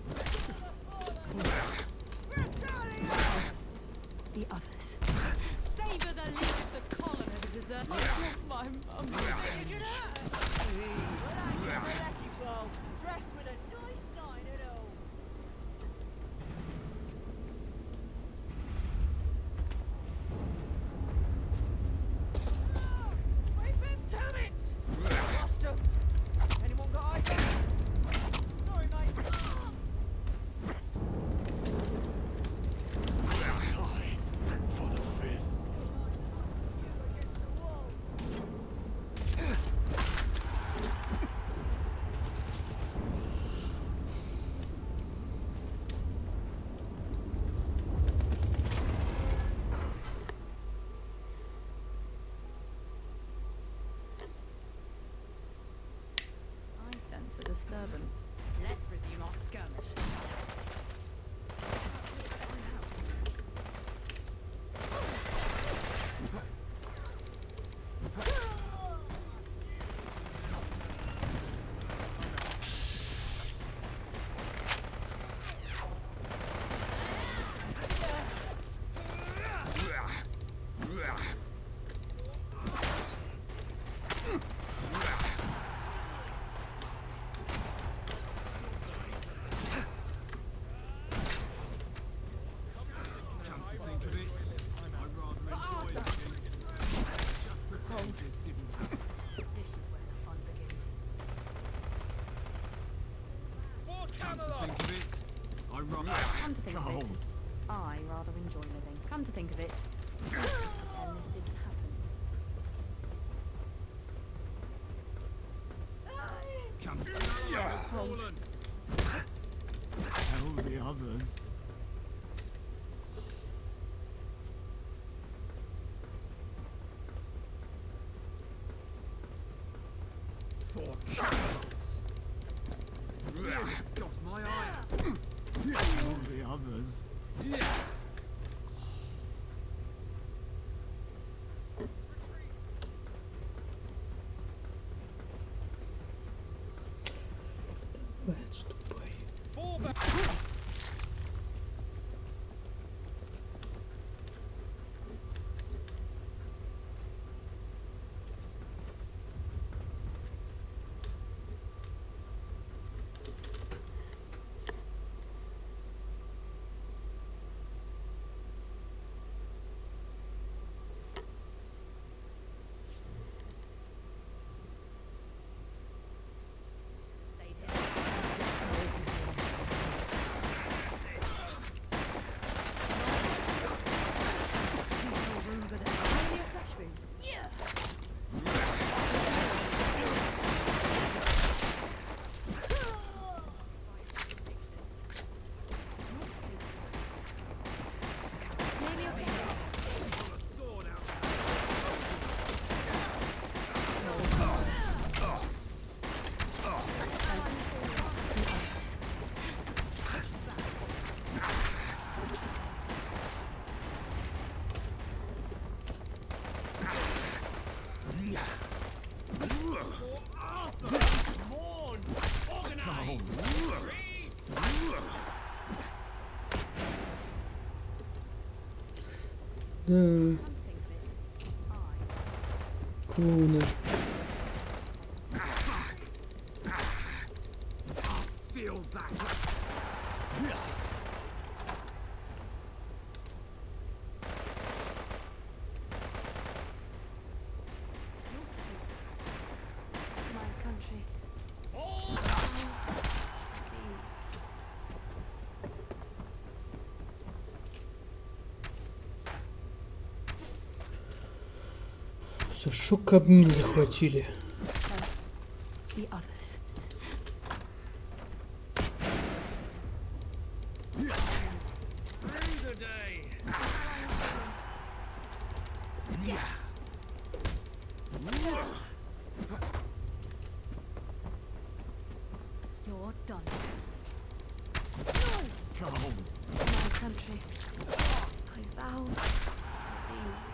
The others. Savor the lead of the column of the dessert. I want my mum. Dressed with a nice sign at all. Damn it! Lost him. Anyone got eyes on him? Sorry, mate. For the fifth. I sense a disturbance. Let's resume our skirmish. Come to think of it, I'd rather enjoy living. Just pretend this didn't happen. This is where the fun begins. Come to think of it, I'd rather... Come to think of it, I rather enjoy living. Come to think of it, pretend this didn't happen. Come to fallen. Tell the others. For cowards. Got my eye. Tell the others. Отступай. Да. Клоуны. My country. За что кабмин захватили? the day. You're done. Come. My country. I vow to leave.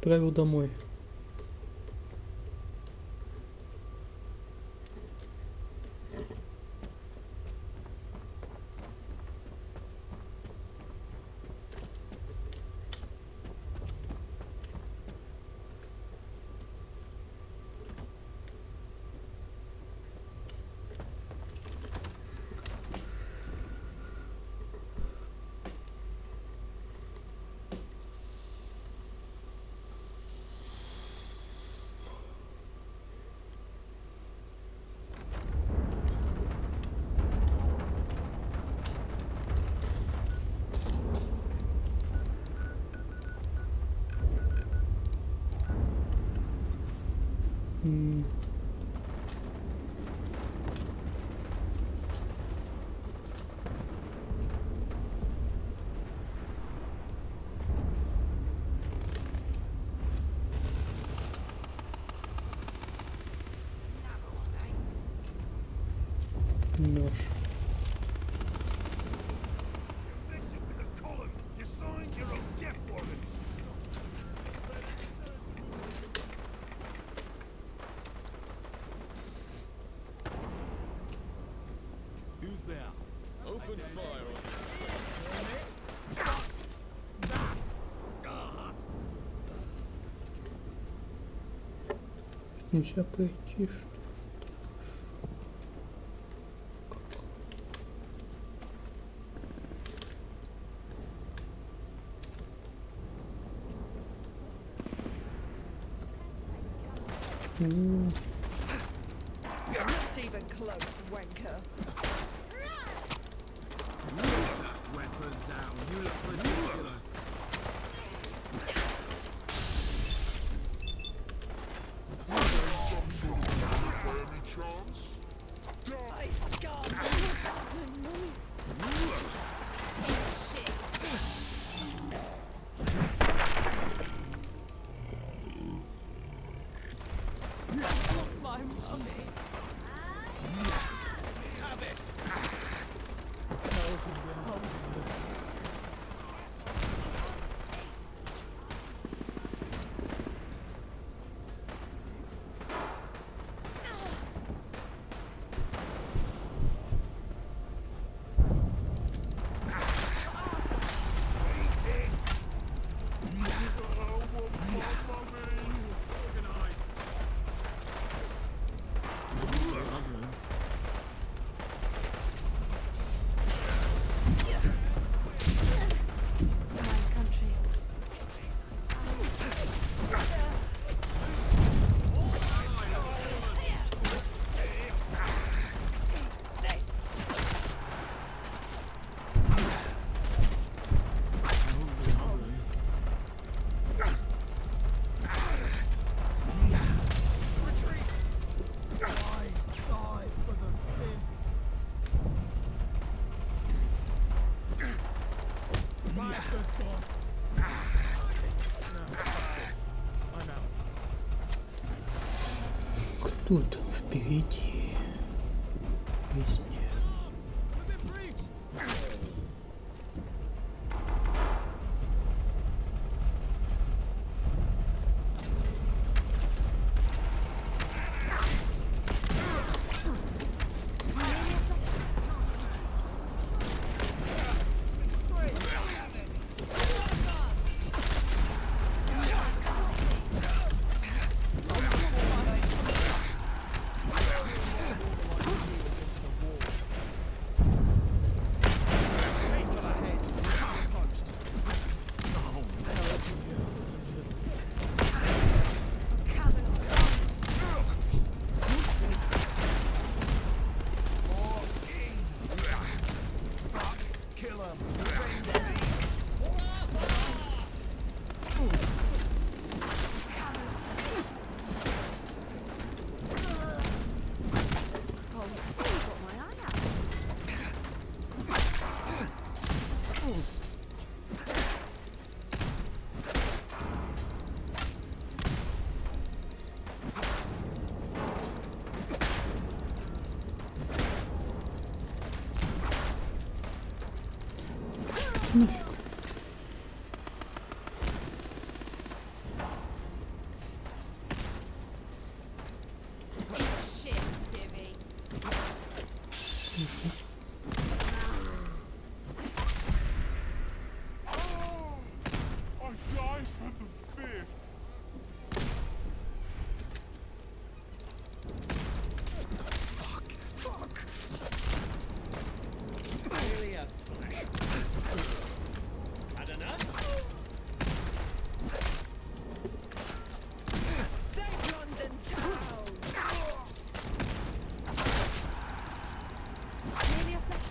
Отправил домой. Нож. Who's there? Open fire Нельзя пройти, что? Not even close, wanker. weapon down. You look ridiculous. I scum. My mummy. Have it. Кто там впереди? Везде. идите нафиг. Shit, Civvy. I die for the fear. Really a flash. Had enough? Save London town! Really a flash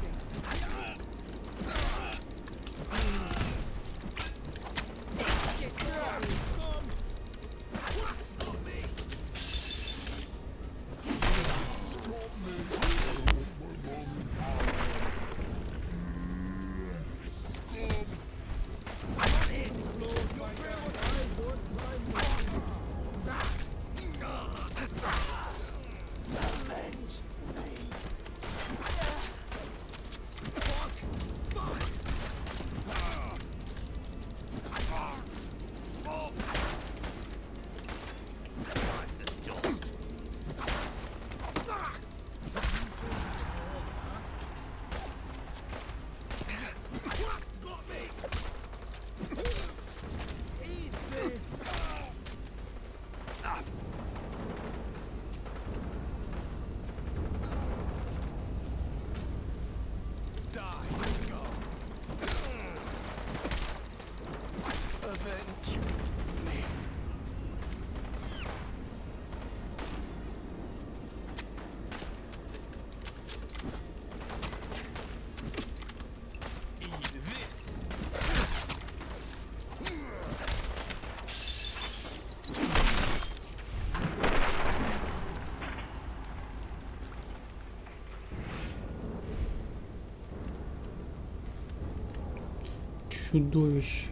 Чудовище.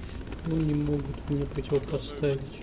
Что они могут мне противопоставить?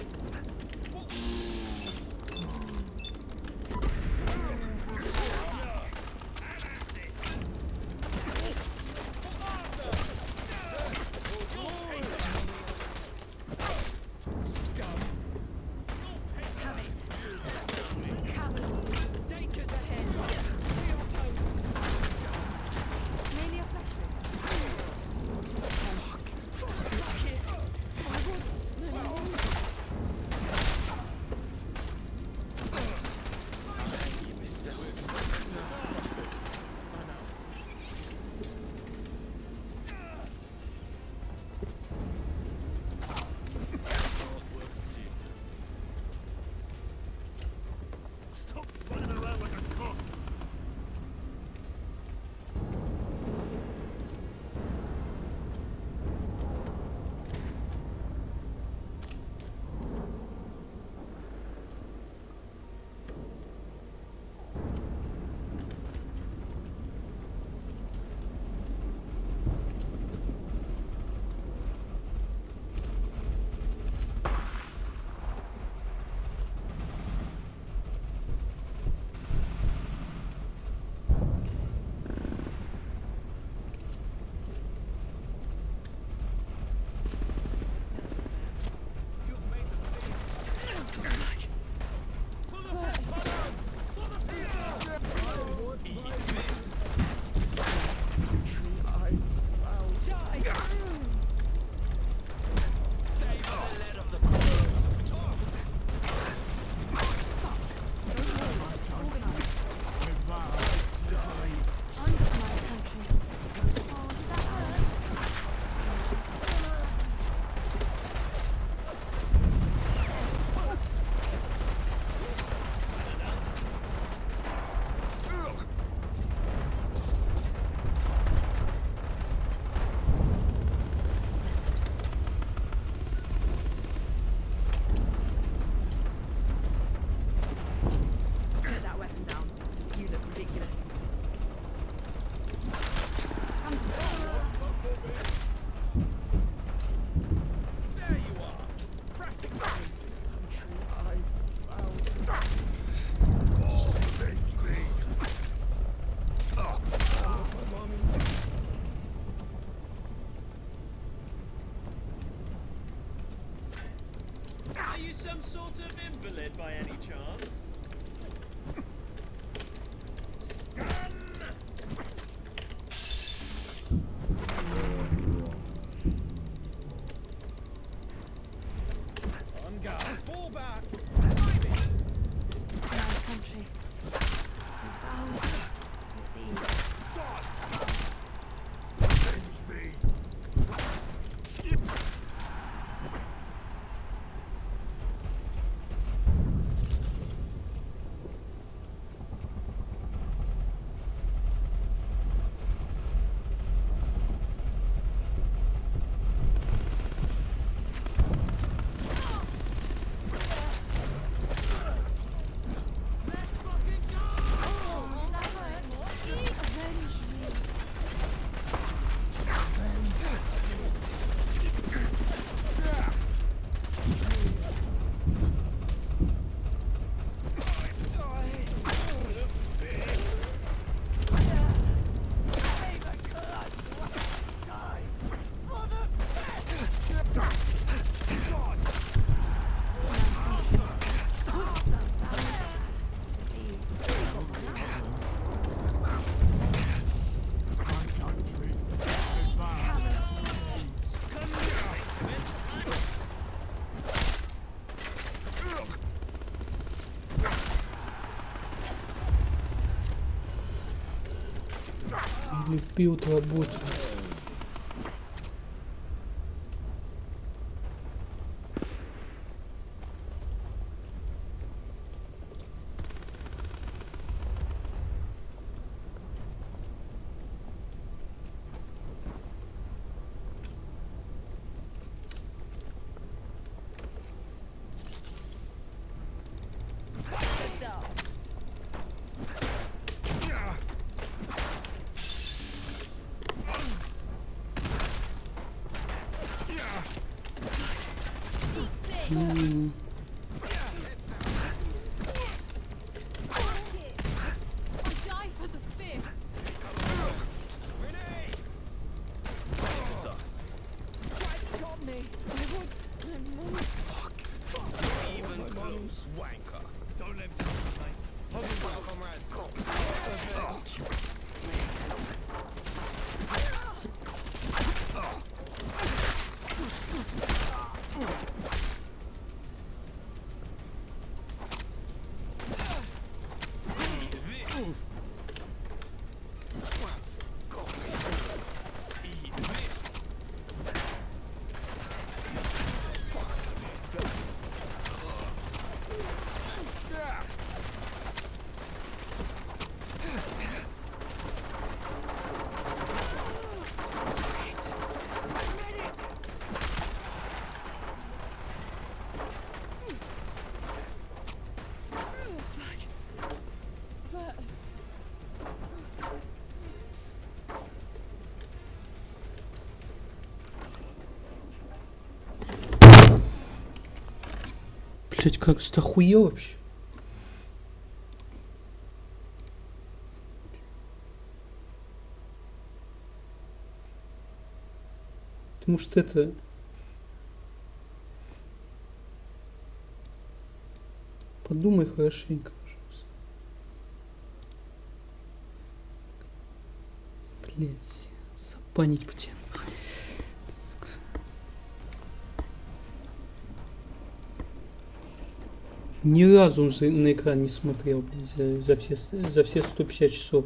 some sort of invalid by any chance? On guard. Fall back. My country. Bound with these. Любил работу. Блять, как ты охуел вообще? Ты, может, это... Подумай хорошенько, пожалуйста. Блять, запанить потяну. Ни разу он на экран не смотрел, блядь, за все 150 часов.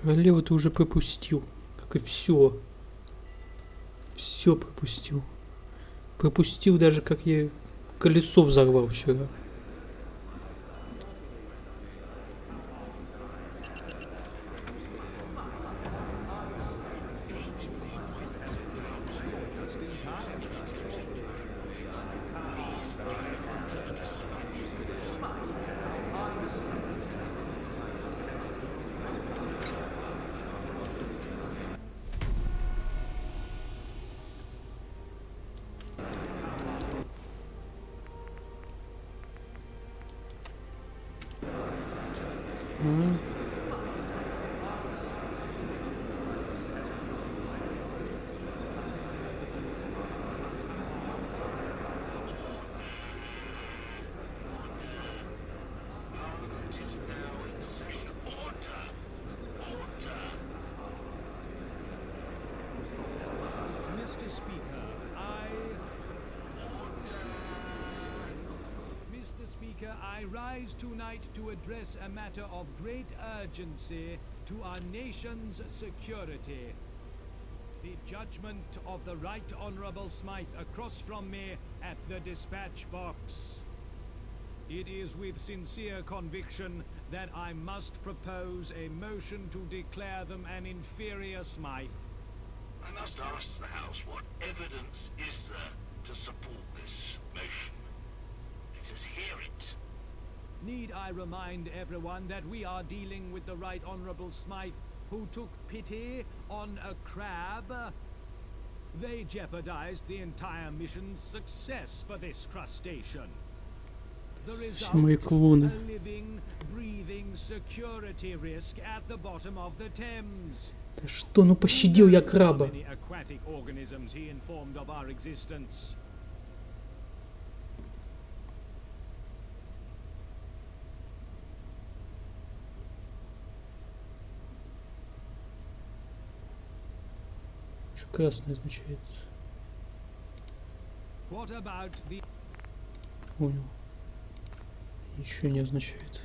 Королеву ты уже пропустил, как и все. Все пропустил. Пропустил даже, как я колесо взорвал вчера. Mr. Speaker, Mr. Speaker, I rise tonight to address a matter of great urgency to our nation's security. The judgment of the Right Honourable Smythe across from me at the dispatch box. It is with sincere conviction that I must propose a motion to declare them an inferior Smythe. I must ask the House, what evidence is there to support this motion? Let us hear it. Need I remind everyone that we are dealing with the Right Honourable Smythe, who took pity on a crab? They jeopardized the entire mission's success for this crustacean. The result, a living, breathing security risk at the bottom of the Thames. Да что, ну пощадил я краба. Many aquatic organisms he informed of our existence. Что красный означает? What about the... Понял. Ничего не означает.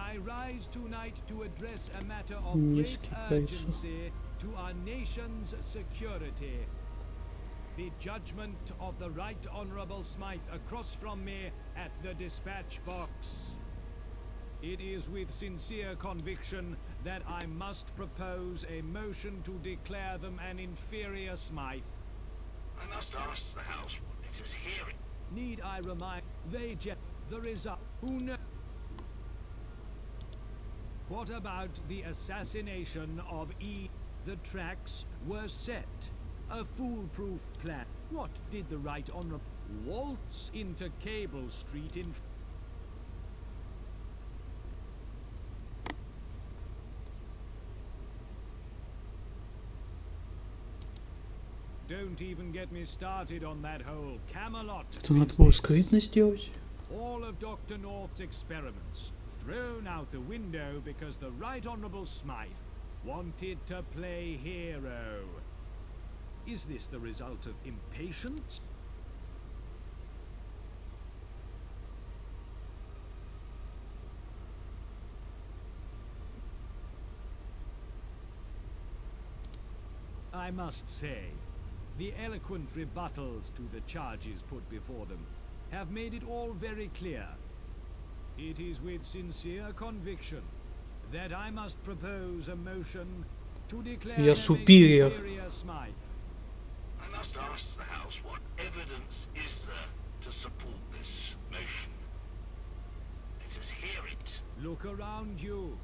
I rise tonight to address a matter of great urgency to our nation's security. The judgment of the Right Honourable Smythe across from me at the dispatch box. It is with sincere conviction that I must propose a motion to declare them an inferior Smythe. I must ask the House what it is hearing. Need I remind the result? Who knows? What about the assassination of E? The tracks were set. A foolproof plan. What did the Right Honourable waltz into Cable Street in... Don't even get me started on that whole Camelot. Это надо было скрытно сделать. All of Dr. North's experiments thrown out the window because the Right Honourable Smythe wanted to play hero. Is this the result of impatience? I must say, the eloquent rebuttals to the charges put before them have made it all very clear. It is with sincere conviction that I must propose a motion to declare Я superior. Smythe. I must ask the House what evidence is there to support this motion. Let us hear it. Look around you.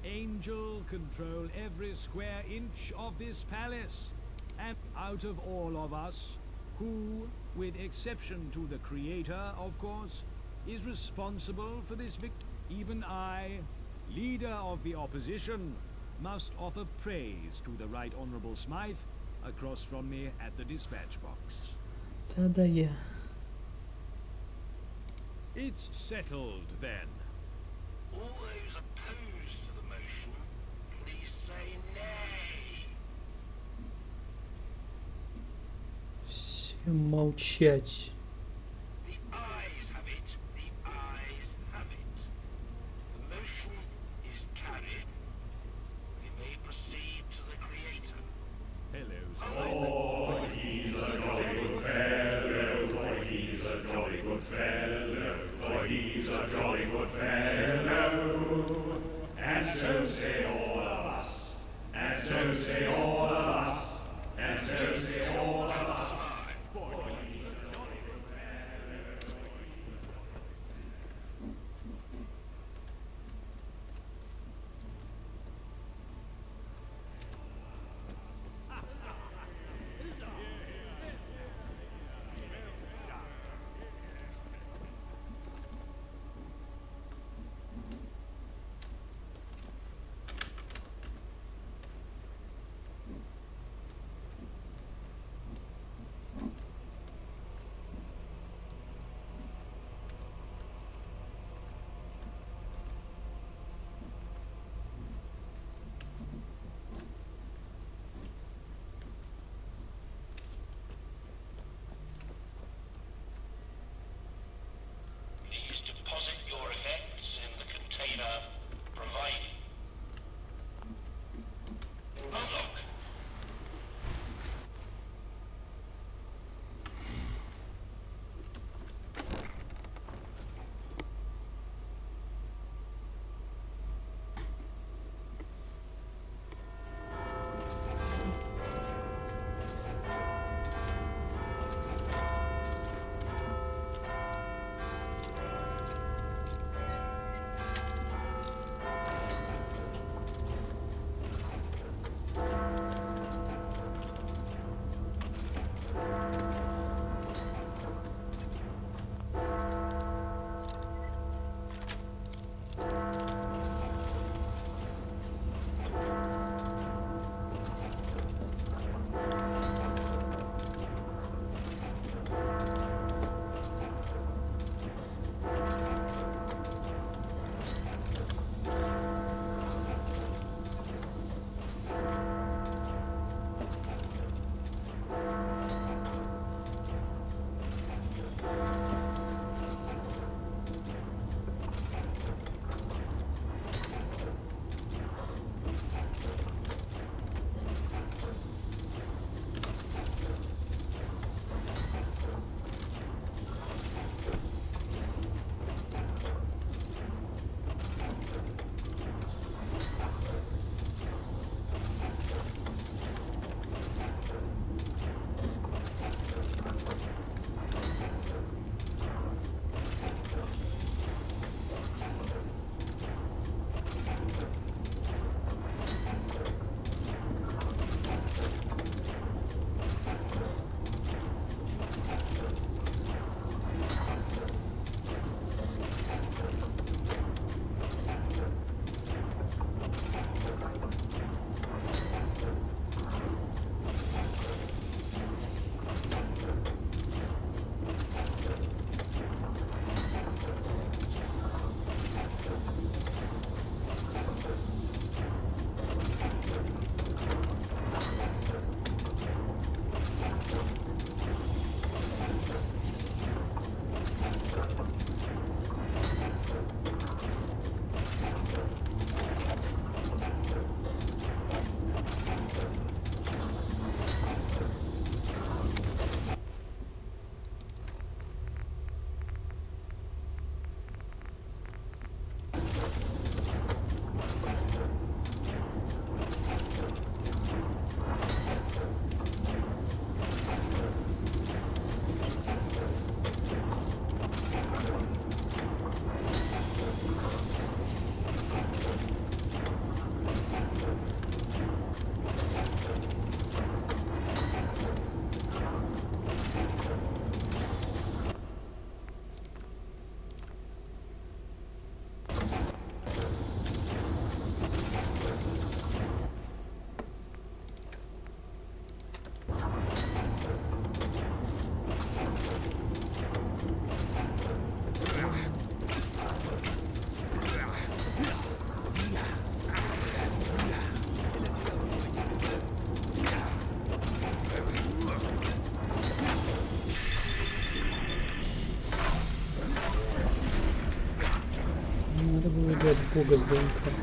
Angel control every square inch of this palace. And out of all of us, who, with exception to the Creator, of course, is responsible for this victory? Even I, leader of the opposition, must offer praise to the Right Honourable Smythe across from me at the dispatch box. Да я. It's settled then. All those opposed to the motion, please say nay. Все молчать. The ayes have it. The ayes have it. The motion is carried. We may proceed to the Creator. Hello, Oh, he's a jolly good fellow, for he's a jolly good fellow, for he's a jolly good fellow. And so say all of us, and so say all of us, and so say all of us. For he's a jolly good fellow. ради бога, с ДНК.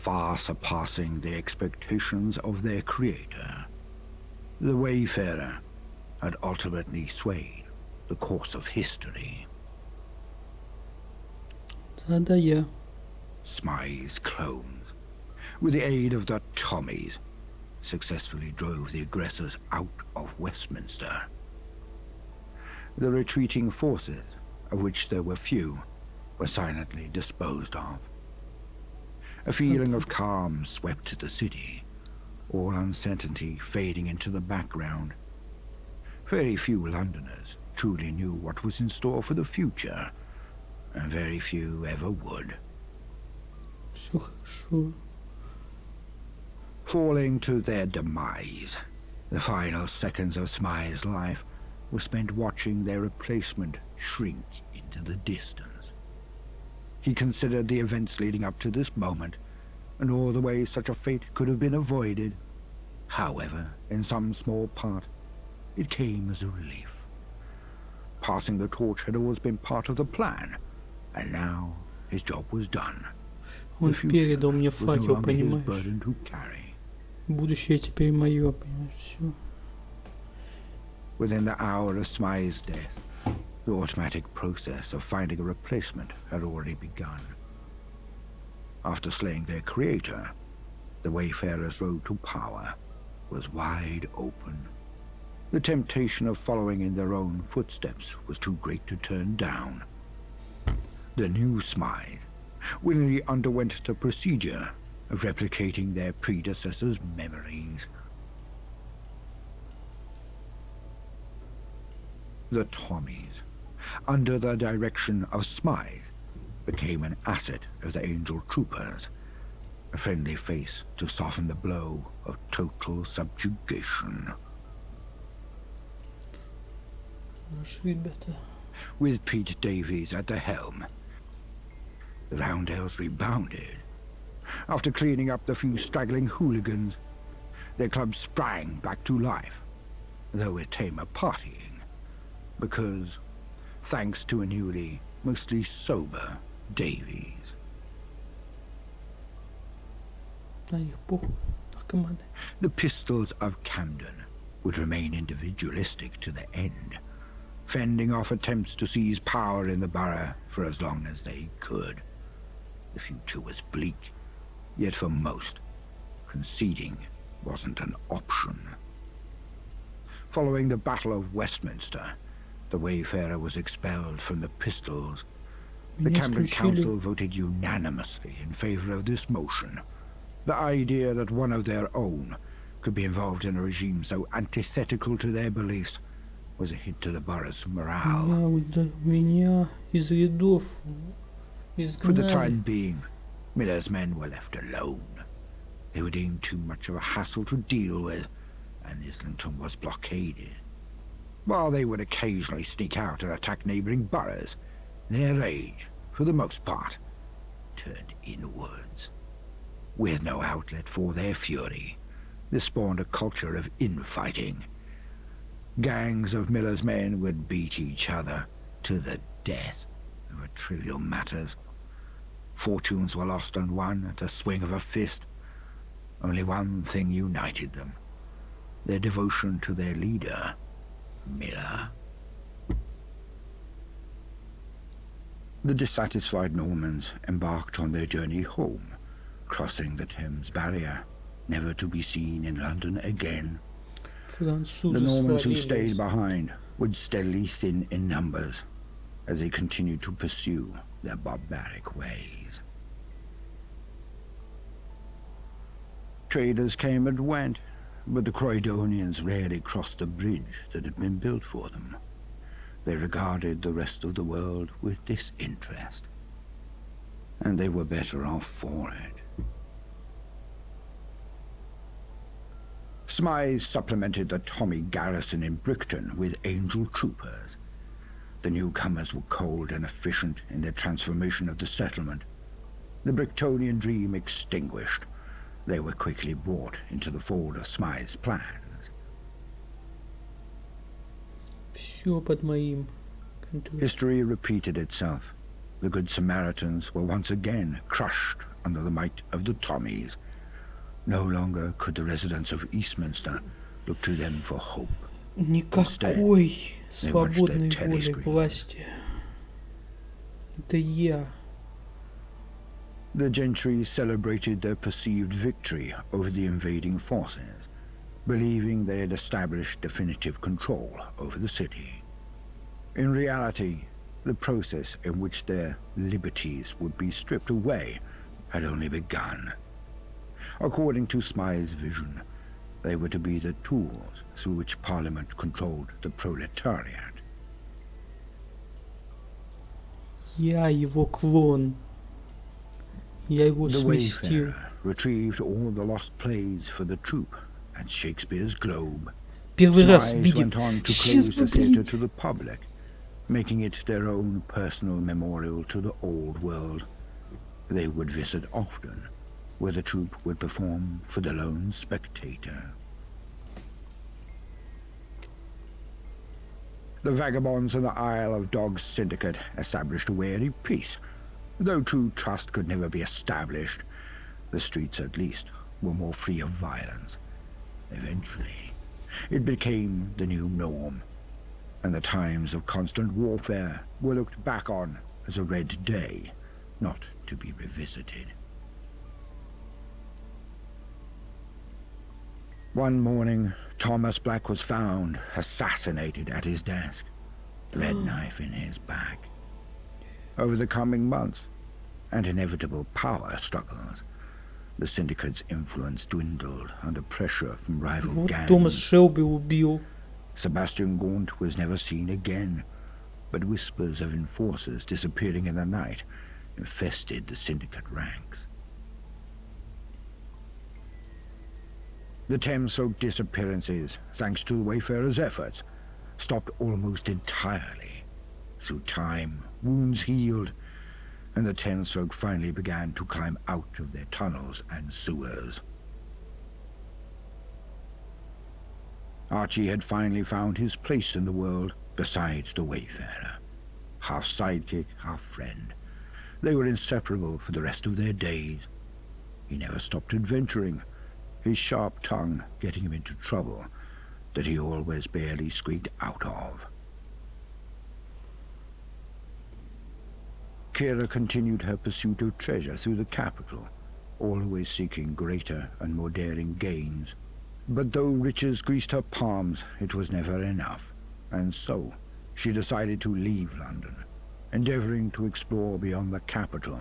Far surpassing the expectations of their creator, the Wayfarer had ultimately swayed the course of history. Да, я. Smythe's clones, with the aid of the Tommies, successfully drove the aggressors out of Westminster. The retreating forces, of which there were few, were silently disposed of. A feeling of calm swept the city, all uncertainty fading into the background. Very few Londoners truly knew what was in store for the future, and very few ever would. Всё хорошо. Falling to their demise, the final seconds of Smythe's life were spent watching their replacement shrink into the distance. He considered the events leading up to this moment, and all the ways such a fate could have been avoided. However, in some small part, it came as a relief. Passing the torch had always been part of the plan, and now his job was done. Он The future передал мне was no факел, longer his понимаешь? burden to carry. Будущее теперь мое, понимаешь, все. Within the hour of Smythe's death, the automatic process of finding a replacement had already begun. After slaying their creator, the Wayfarer's road to power was wide open. The temptation of following in their own footsteps was too great to turn down. The new Smythe willingly underwent the procedure of replicating their predecessors' memories. The Tommies, under the direction of Smythe, became an asset of the Angel Troopers, a friendly face to soften the blow of total subjugation. Наши ребята. With Pete Davies at the helm, the Roundels rebounded, After cleaning up the few straggling hooligans, their club sprang back to life, though with tamer partying, because, thanks to a newly, mostly sober Davies. The Pistols of Camden would remain individualistic to the end, fending off attempts to seize power in the borough for as long as they could. The future was bleak, yet for most, conceding wasn't an option. Following the Battle of Westminster, the Wayfarer was expelled from the Pistols. The Camden Council voted unanimously in favor of this motion. The idea that one of their own could be involved in a regime so antithetical to their beliefs was a hit to the borough's morale. For the time being, Miller's men were left alone. They were deemed too much of a hassle to deal with, and Islington was blockaded. While they would occasionally sneak out and attack neighboring boroughs, their rage, for the most part, turned inwards. With no outlet for their fury, this spawned a culture of infighting. Gangs of Miller's men would beat each other to the death over trivial matters. Fortunes were lost and won at a swing of a fist. Only one thing united them: their devotion to their leader, Miller. The dissatisfied Normans embarked on their journey home, crossing the Thames barrier, never to be seen in London again. The Normans who stayed behind would steadily thin in numbers as they continued to pursue their barbaric ways. Traders came and went, but the Croydonians rarely crossed the bridge that had been built for them. They regarded the rest of the world with disinterest, and they were better off for it. Smythe supplemented the Tommy garrison in Brickton with Angel troopers. The newcomers were cold and efficient in their transformation of the settlement. The Bricktonian dream extinguished, they were quickly brought into the fold of Smythe's plans. History repeated itself. The Good Samaritans were once again crushed under the might of the Tommies. No longer could the residents of Eastminster look to them for hope. Никакой свободной воли к власти. Это я. The gentry celebrated their perceived victory over the invading forces, believing they had established definitive control over the city. In reality, the process in which their liberties would be stripped away had only begun. According to Smythe's vision, they were to be the tools through which Parliament controlled the proletariat. Я его клон. Я его The сместил. Wayfarer retrieved all the lost plays for the troupe at Shakespeare's Globe. Первый раз Smythe видит. went on to Сейчас close the бы, theatre to the public, making it their own personal memorial to the old world. They would visit often, where the troupe would perform for the lone spectator. The Vagabonds and the Isle of Dogs Syndicate established a wary peace. Though true trust could never be established, the streets at least were more free of violence. Eventually, it became the new norm, and the times of constant warfare were looked back on as a red day, not to be revisited. One morning, Thomas Black was found assassinated at his desk, lead knife in his back. Over the coming months, and inevitable power struggles, the syndicate's influence dwindled under pressure from rival Вот gangs. Томас Шелби убил. Sebastian Gaunt was never seen again, but whispers of enforcers disappearing in the night infested the syndicate ranks. The Thames-folk disappearances, thanks to the Wayfarer's efforts, stopped almost entirely. Through time, wounds healed, and the townsfolk finally began to climb out of their tunnels and sewers. Archie had finally found his place in the world beside the Wayfarer. Half sidekick, half friend. They were inseparable for the rest of their days. He never stopped adventuring, his sharp tongue getting him into trouble that he always barely squeaked out of. Kira continued her pursuit of treasure through the capital, always seeking greater and more daring gains. But though riches greased her palms, it was never enough, and so she decided to leave London, endeavoring to explore beyond the capital.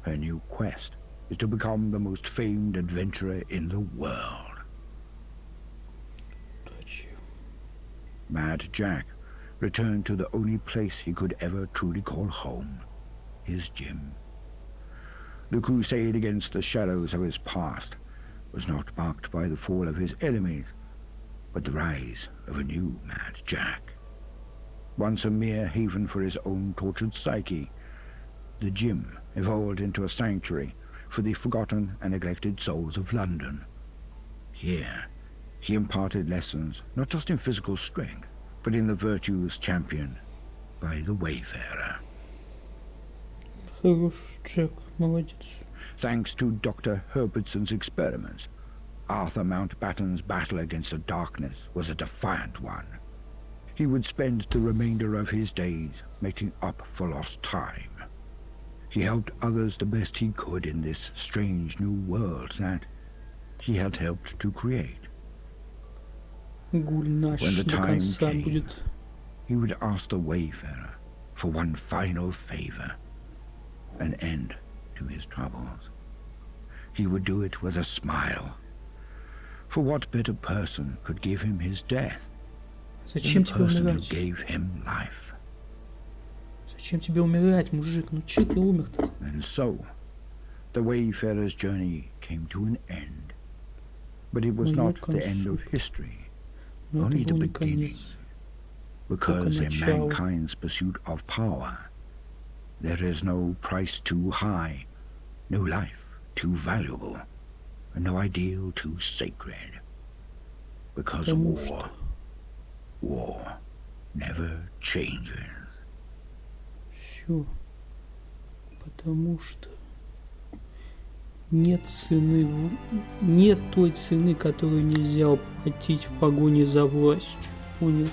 Her new quest is to become the most famed adventurer in the world. Mad Jack returned to the only place he could ever truly call home, his gym. The crusade against the shadows of his past was not marked by the fall of his enemies, but the rise of a new Mad Jack. Once a mere haven for his own tortured psyche, the gym evolved into a sanctuary for the forgotten and neglected souls of London. Here, he imparted lessons not just in physical strength, but in the virtues championed by the Wayfarer. Хороший Джек, молодец. Thanks to Dr. Herbertson's experiments, Arthur Mountbatten's battle against the darkness was a defiant one. He would spend the remainder of his days making up for lost time. He helped others the best he could in this strange new world that he had helped to create. Гуль наш When the до time конца came, будет. he would ask the Wayfarer for one final favor, an end to his troubles. He would do it with a smile. For what better person could give him his death than Зачем the тебе person who умирать? gave him life? Зачем тебе умирать, мужик? Ну че ты умер-то? And so, the Wayfarer's journey came to an end. But it was Ну, not the end of концу. history, Ну only это the был не beginning. конец. Because in начало. mankind's pursuit of power, there is no price too high, no life too valuable, and no ideal too sacred. Because Потому war never changes. Все. Потому что нет цены, нет той цены, которую нельзя уплатить в погоне за властью. Понял?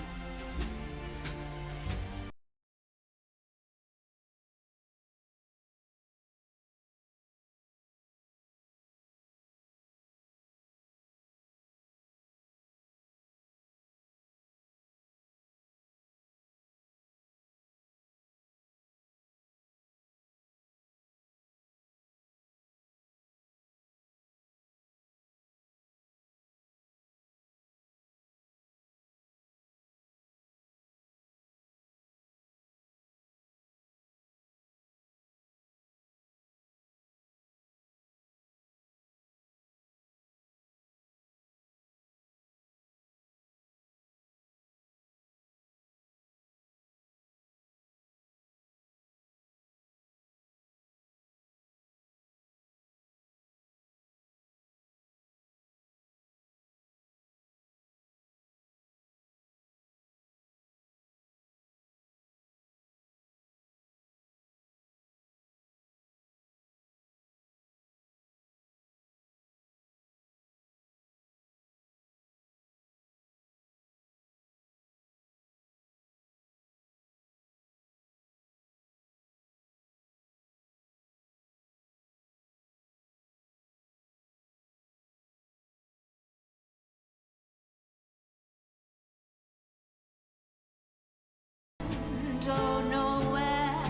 Don't know where,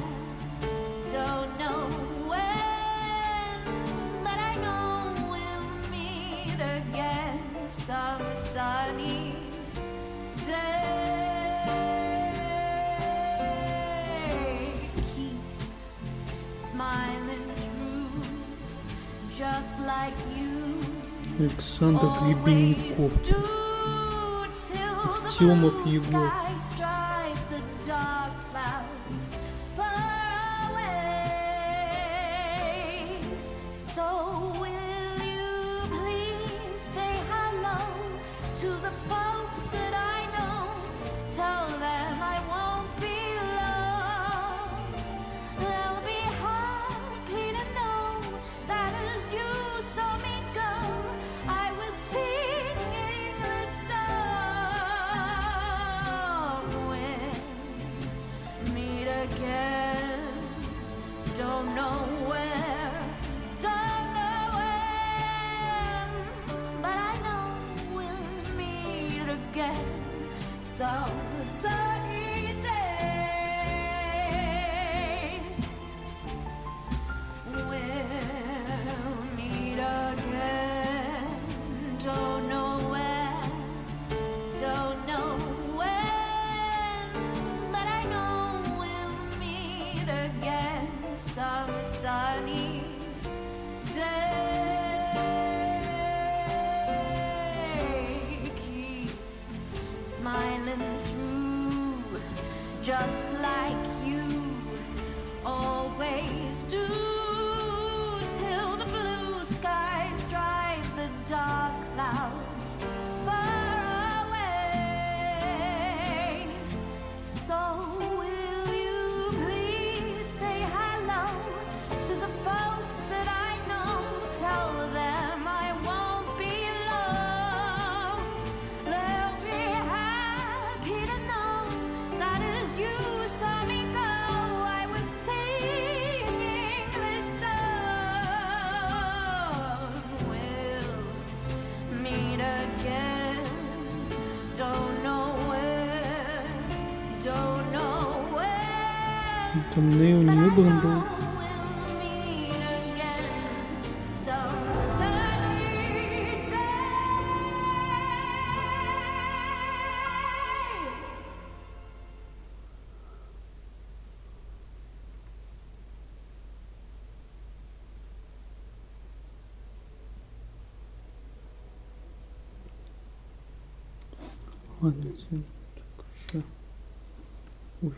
don't know when, but I know we'll meet again some sunny day. Keep smiling through, just like you Александр Гребенников. Артемов Егор. drive the dark clouds far away. don't know where, don't know when, but I know we'll meet again some sunny day. We'll meet again, don't know where, don't know when, but I know we'll meet again some sunny day. Keep smiling through, just like you always do, till the blue skies drive the dark clouds far away. So will you please say hello to the folks that I know? Tell them I won't be long. They'll be happy to know that as you saw me go, I was singing this song. We'll meet again, don't know where, don't know when, Там Нео Ньюборн был. meet again some sunny day. Ладно, это так еще. Ой.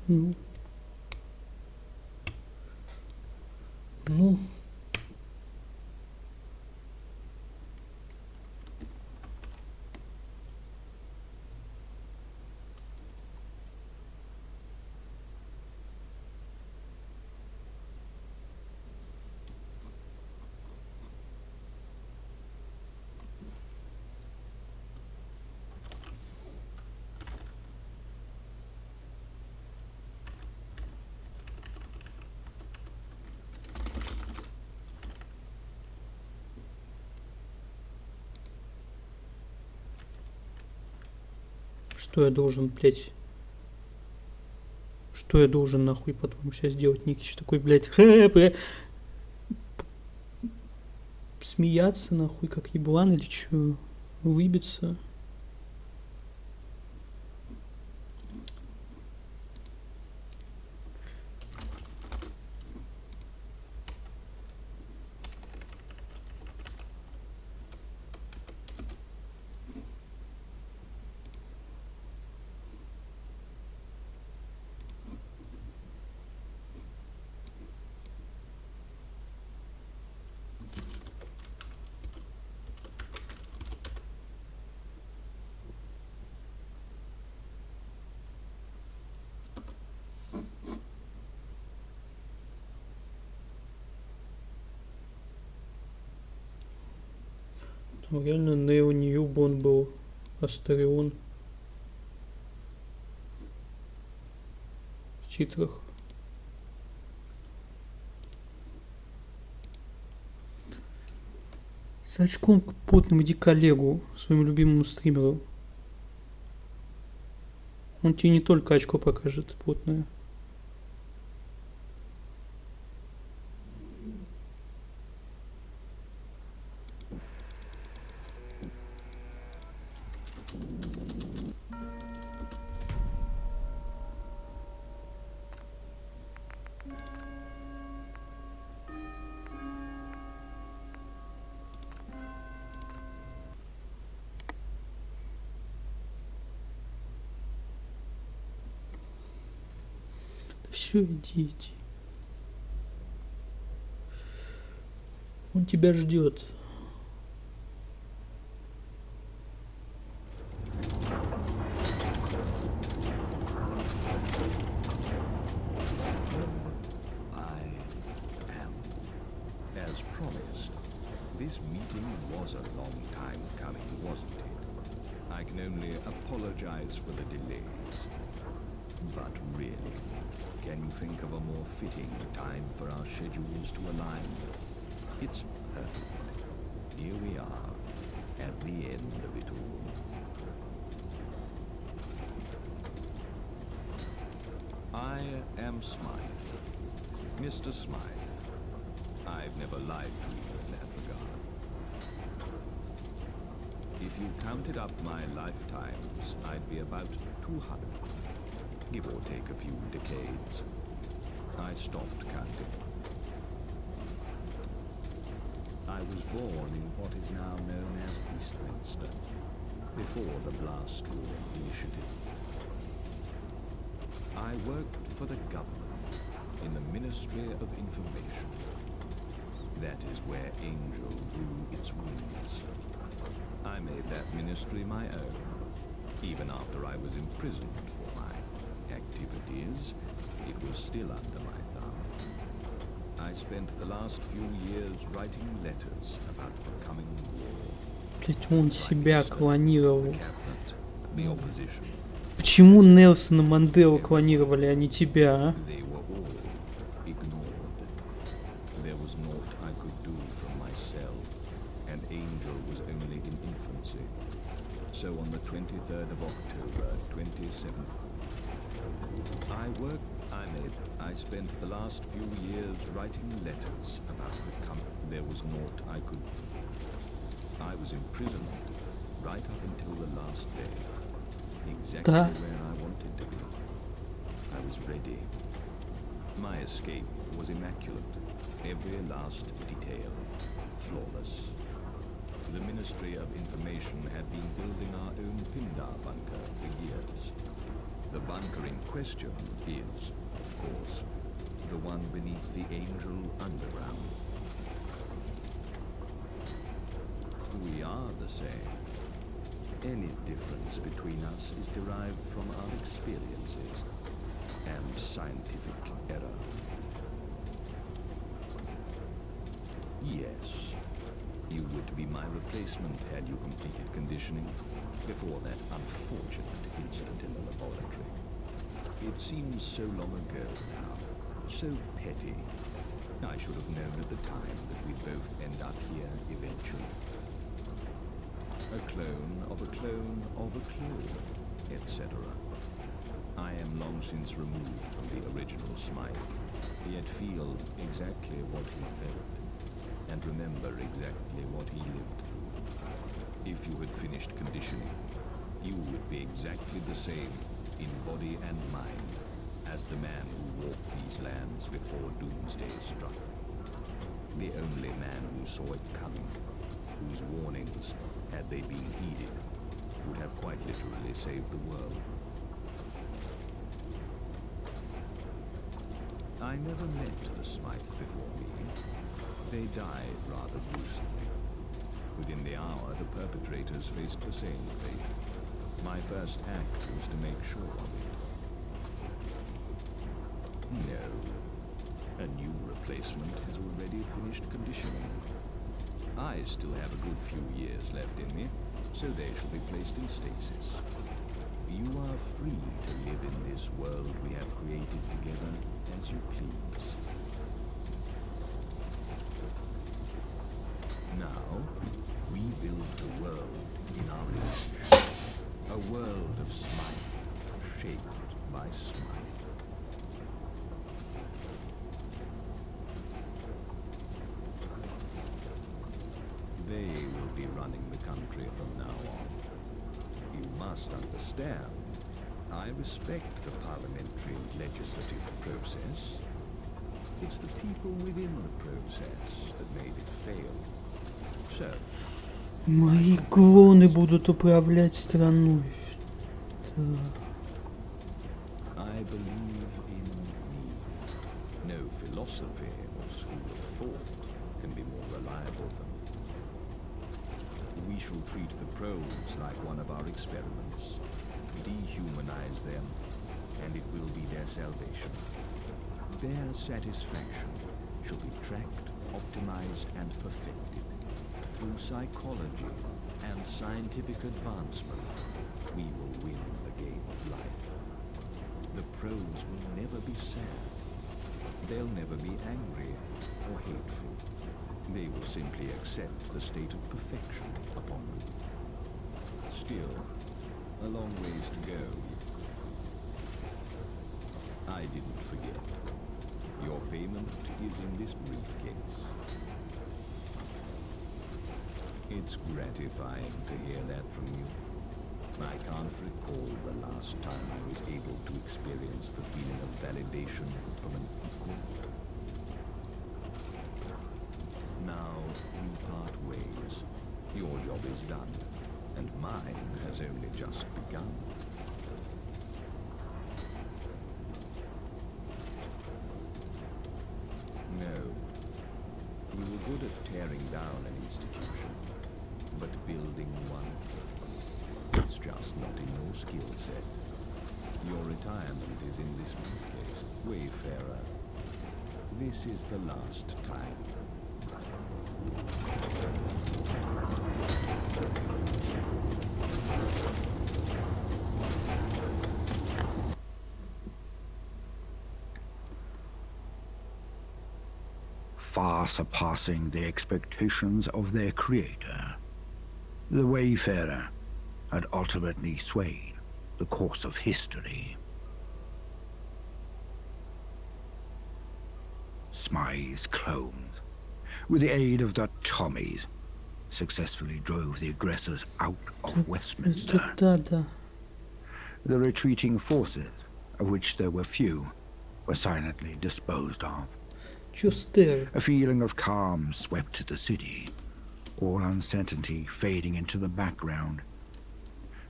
Ну. Ну. Что я должен, блядь? Что я должен нахуй потом сейчас делать, Никич? Такой, блядь, смеяться нахуй, как еблан или чё? Выбиться? Там реально Нео Ньюборн был, Астерион в титрах. С очком потным иди к коллегу, своему любимому стримеру. Он тебе не только очко покажет потное. Все, иди. Он тебя ждет. was a long time coming, wasn't it? I can only apologize for the delays. But really, can you think of a more fitting time for our schedules to align? It's perfect. Here we are, at the end of it all. I am Smythe. Mr. Smythe. I've never lied to you in that regard. If you counted up my lifetimes, I'd be about 200, give or take a few decades. I stopped counting. I was born in what is now known as Eastminster, before the Blast War Initiative. I worked for the government in the Ministry of Information. That is where Angel grew its wings. I made that ministry my own, even after I was imprisoned for my activities. It was still under my thumb. I spent the last few years writing letters about the coming war. Блять, он себя клонировал. The opposition. Почему Нельсона Манделу клонировали, а не тебя, а? They were all ignored. There was naught I could do from my cell, and Angel was only in infancy. So on the 23rd of October, 27th, I spent the last few years writing letters about the company. There was naught I could do. I was imprisoned right up until the last day. Exactly where I wanted to be. I was ready. My escape was immaculate. Every last detail flawless. The Ministry of Information had been building our own Pindar bunker for years. The bunker in question is, of course, the one beneath the Angel Underground. We are the same. Any difference between us is derived from our experiences and scientific error. Yes, you would be my replacement had you completed conditioning before that unfortunate incident in the laboratory. It seems so long ago now, so petty. I should have known at the time that we'd both end up here eventually. A clone of a clone of a clone, etc. I am long since removed from the original Smythe, yet feel exactly what he felt, and remember exactly what he lived through. If you had finished conditioning, you would be exactly the same in body and mind as the man who walked these lands before Doomsday struck. The only man who saw it coming, whose warnings, had they been heeded, would have quite literally saved the world. I never met the Smythe before me. They died rather gruesomely. Within the hour, the perpetrators faced the same fate. My first act was to make sure of it. No. A new replacement has already finished conditioning. I still have a good few years left in me, so they shall be placed in stasis. You are free to live in this world we have created together as you please. Now, we build the world in our image. A world of Smythe, shaped by Smythe. They will be running the country from now on. You must understand, I respect the parliamentary legislative process. It's the people within the process that made it fail. So, Мои клоны будут управлять страной. Да. I believe in me. No philosophy or school of thought can be more reliable than we shall treat the probes like one of our experiments, dehumanize them, and it will be their salvation. Their satisfaction shall be tracked, optimized, and perfected through psychology and scientific advancement, we will win the game of life. The pros will never be sad. They'll never be angry or hateful. They will simply accept the state of perfection upon them. Still, a long ways to go. I didn't forget. Your payment is in this briefcase. It's gratifying to hear that from you. I can't recall the last time I was able to experience the feeling of validation from an equal. Now we part ways. Your job is done, and mine has only just begun. No. You were good at tearing down an institution, but building one, it's just not in your skill set. Your retirement is in this briefcase, Wayfarer. This is the last time. Far surpassing the expectations of their creator, the Wayfarer had ultimately swayed the course of history. Smythe's clones, with the aid of the Tommies, successfully drove the aggressors out of Westminster. The retreating forces, of which there were few, were silently disposed of. A feeling of calm swept the city, all uncertainty fading into the background.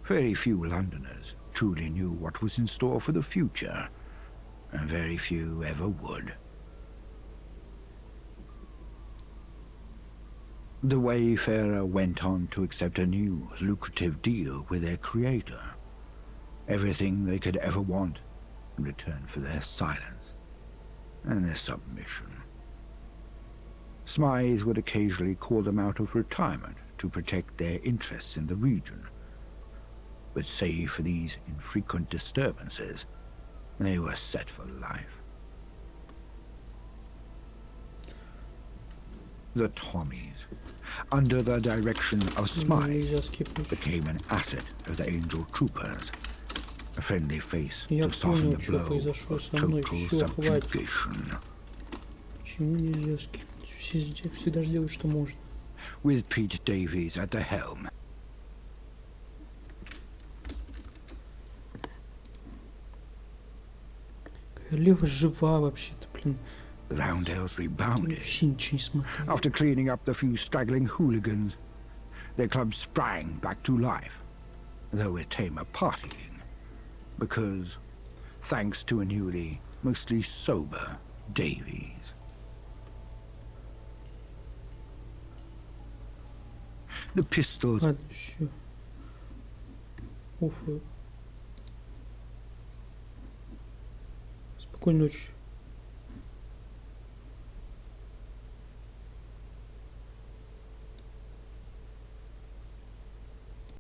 Very few Londoners truly knew what was in store for the future, and very few ever would. The Wayfarer went on to accept a new, lucrative deal with their creator. Everything they could ever want in return for their silence and their submission. Smythe would occasionally call them out of retirement to protect their interests in the region, but save for these infrequent disturbances, they were set for life. The Tommies, under the direction of Smythe, became an asset of the Angel Troopers, a friendly face to soften the blow of total subjugation. Почему нельзя скипнуть? Всегда же делают, что можно. With Pete Davies at the helm, Королева жива вообще-то, блин. Roundels rebounded. Вообще ничего не смотрел. After cleaning up the few straggling hooligans, their club sprang back to life, though with tamer partying, because, thanks to a newly, mostly sober Davies. The pistols... Ладно, все. Уф. Спокойной ночи.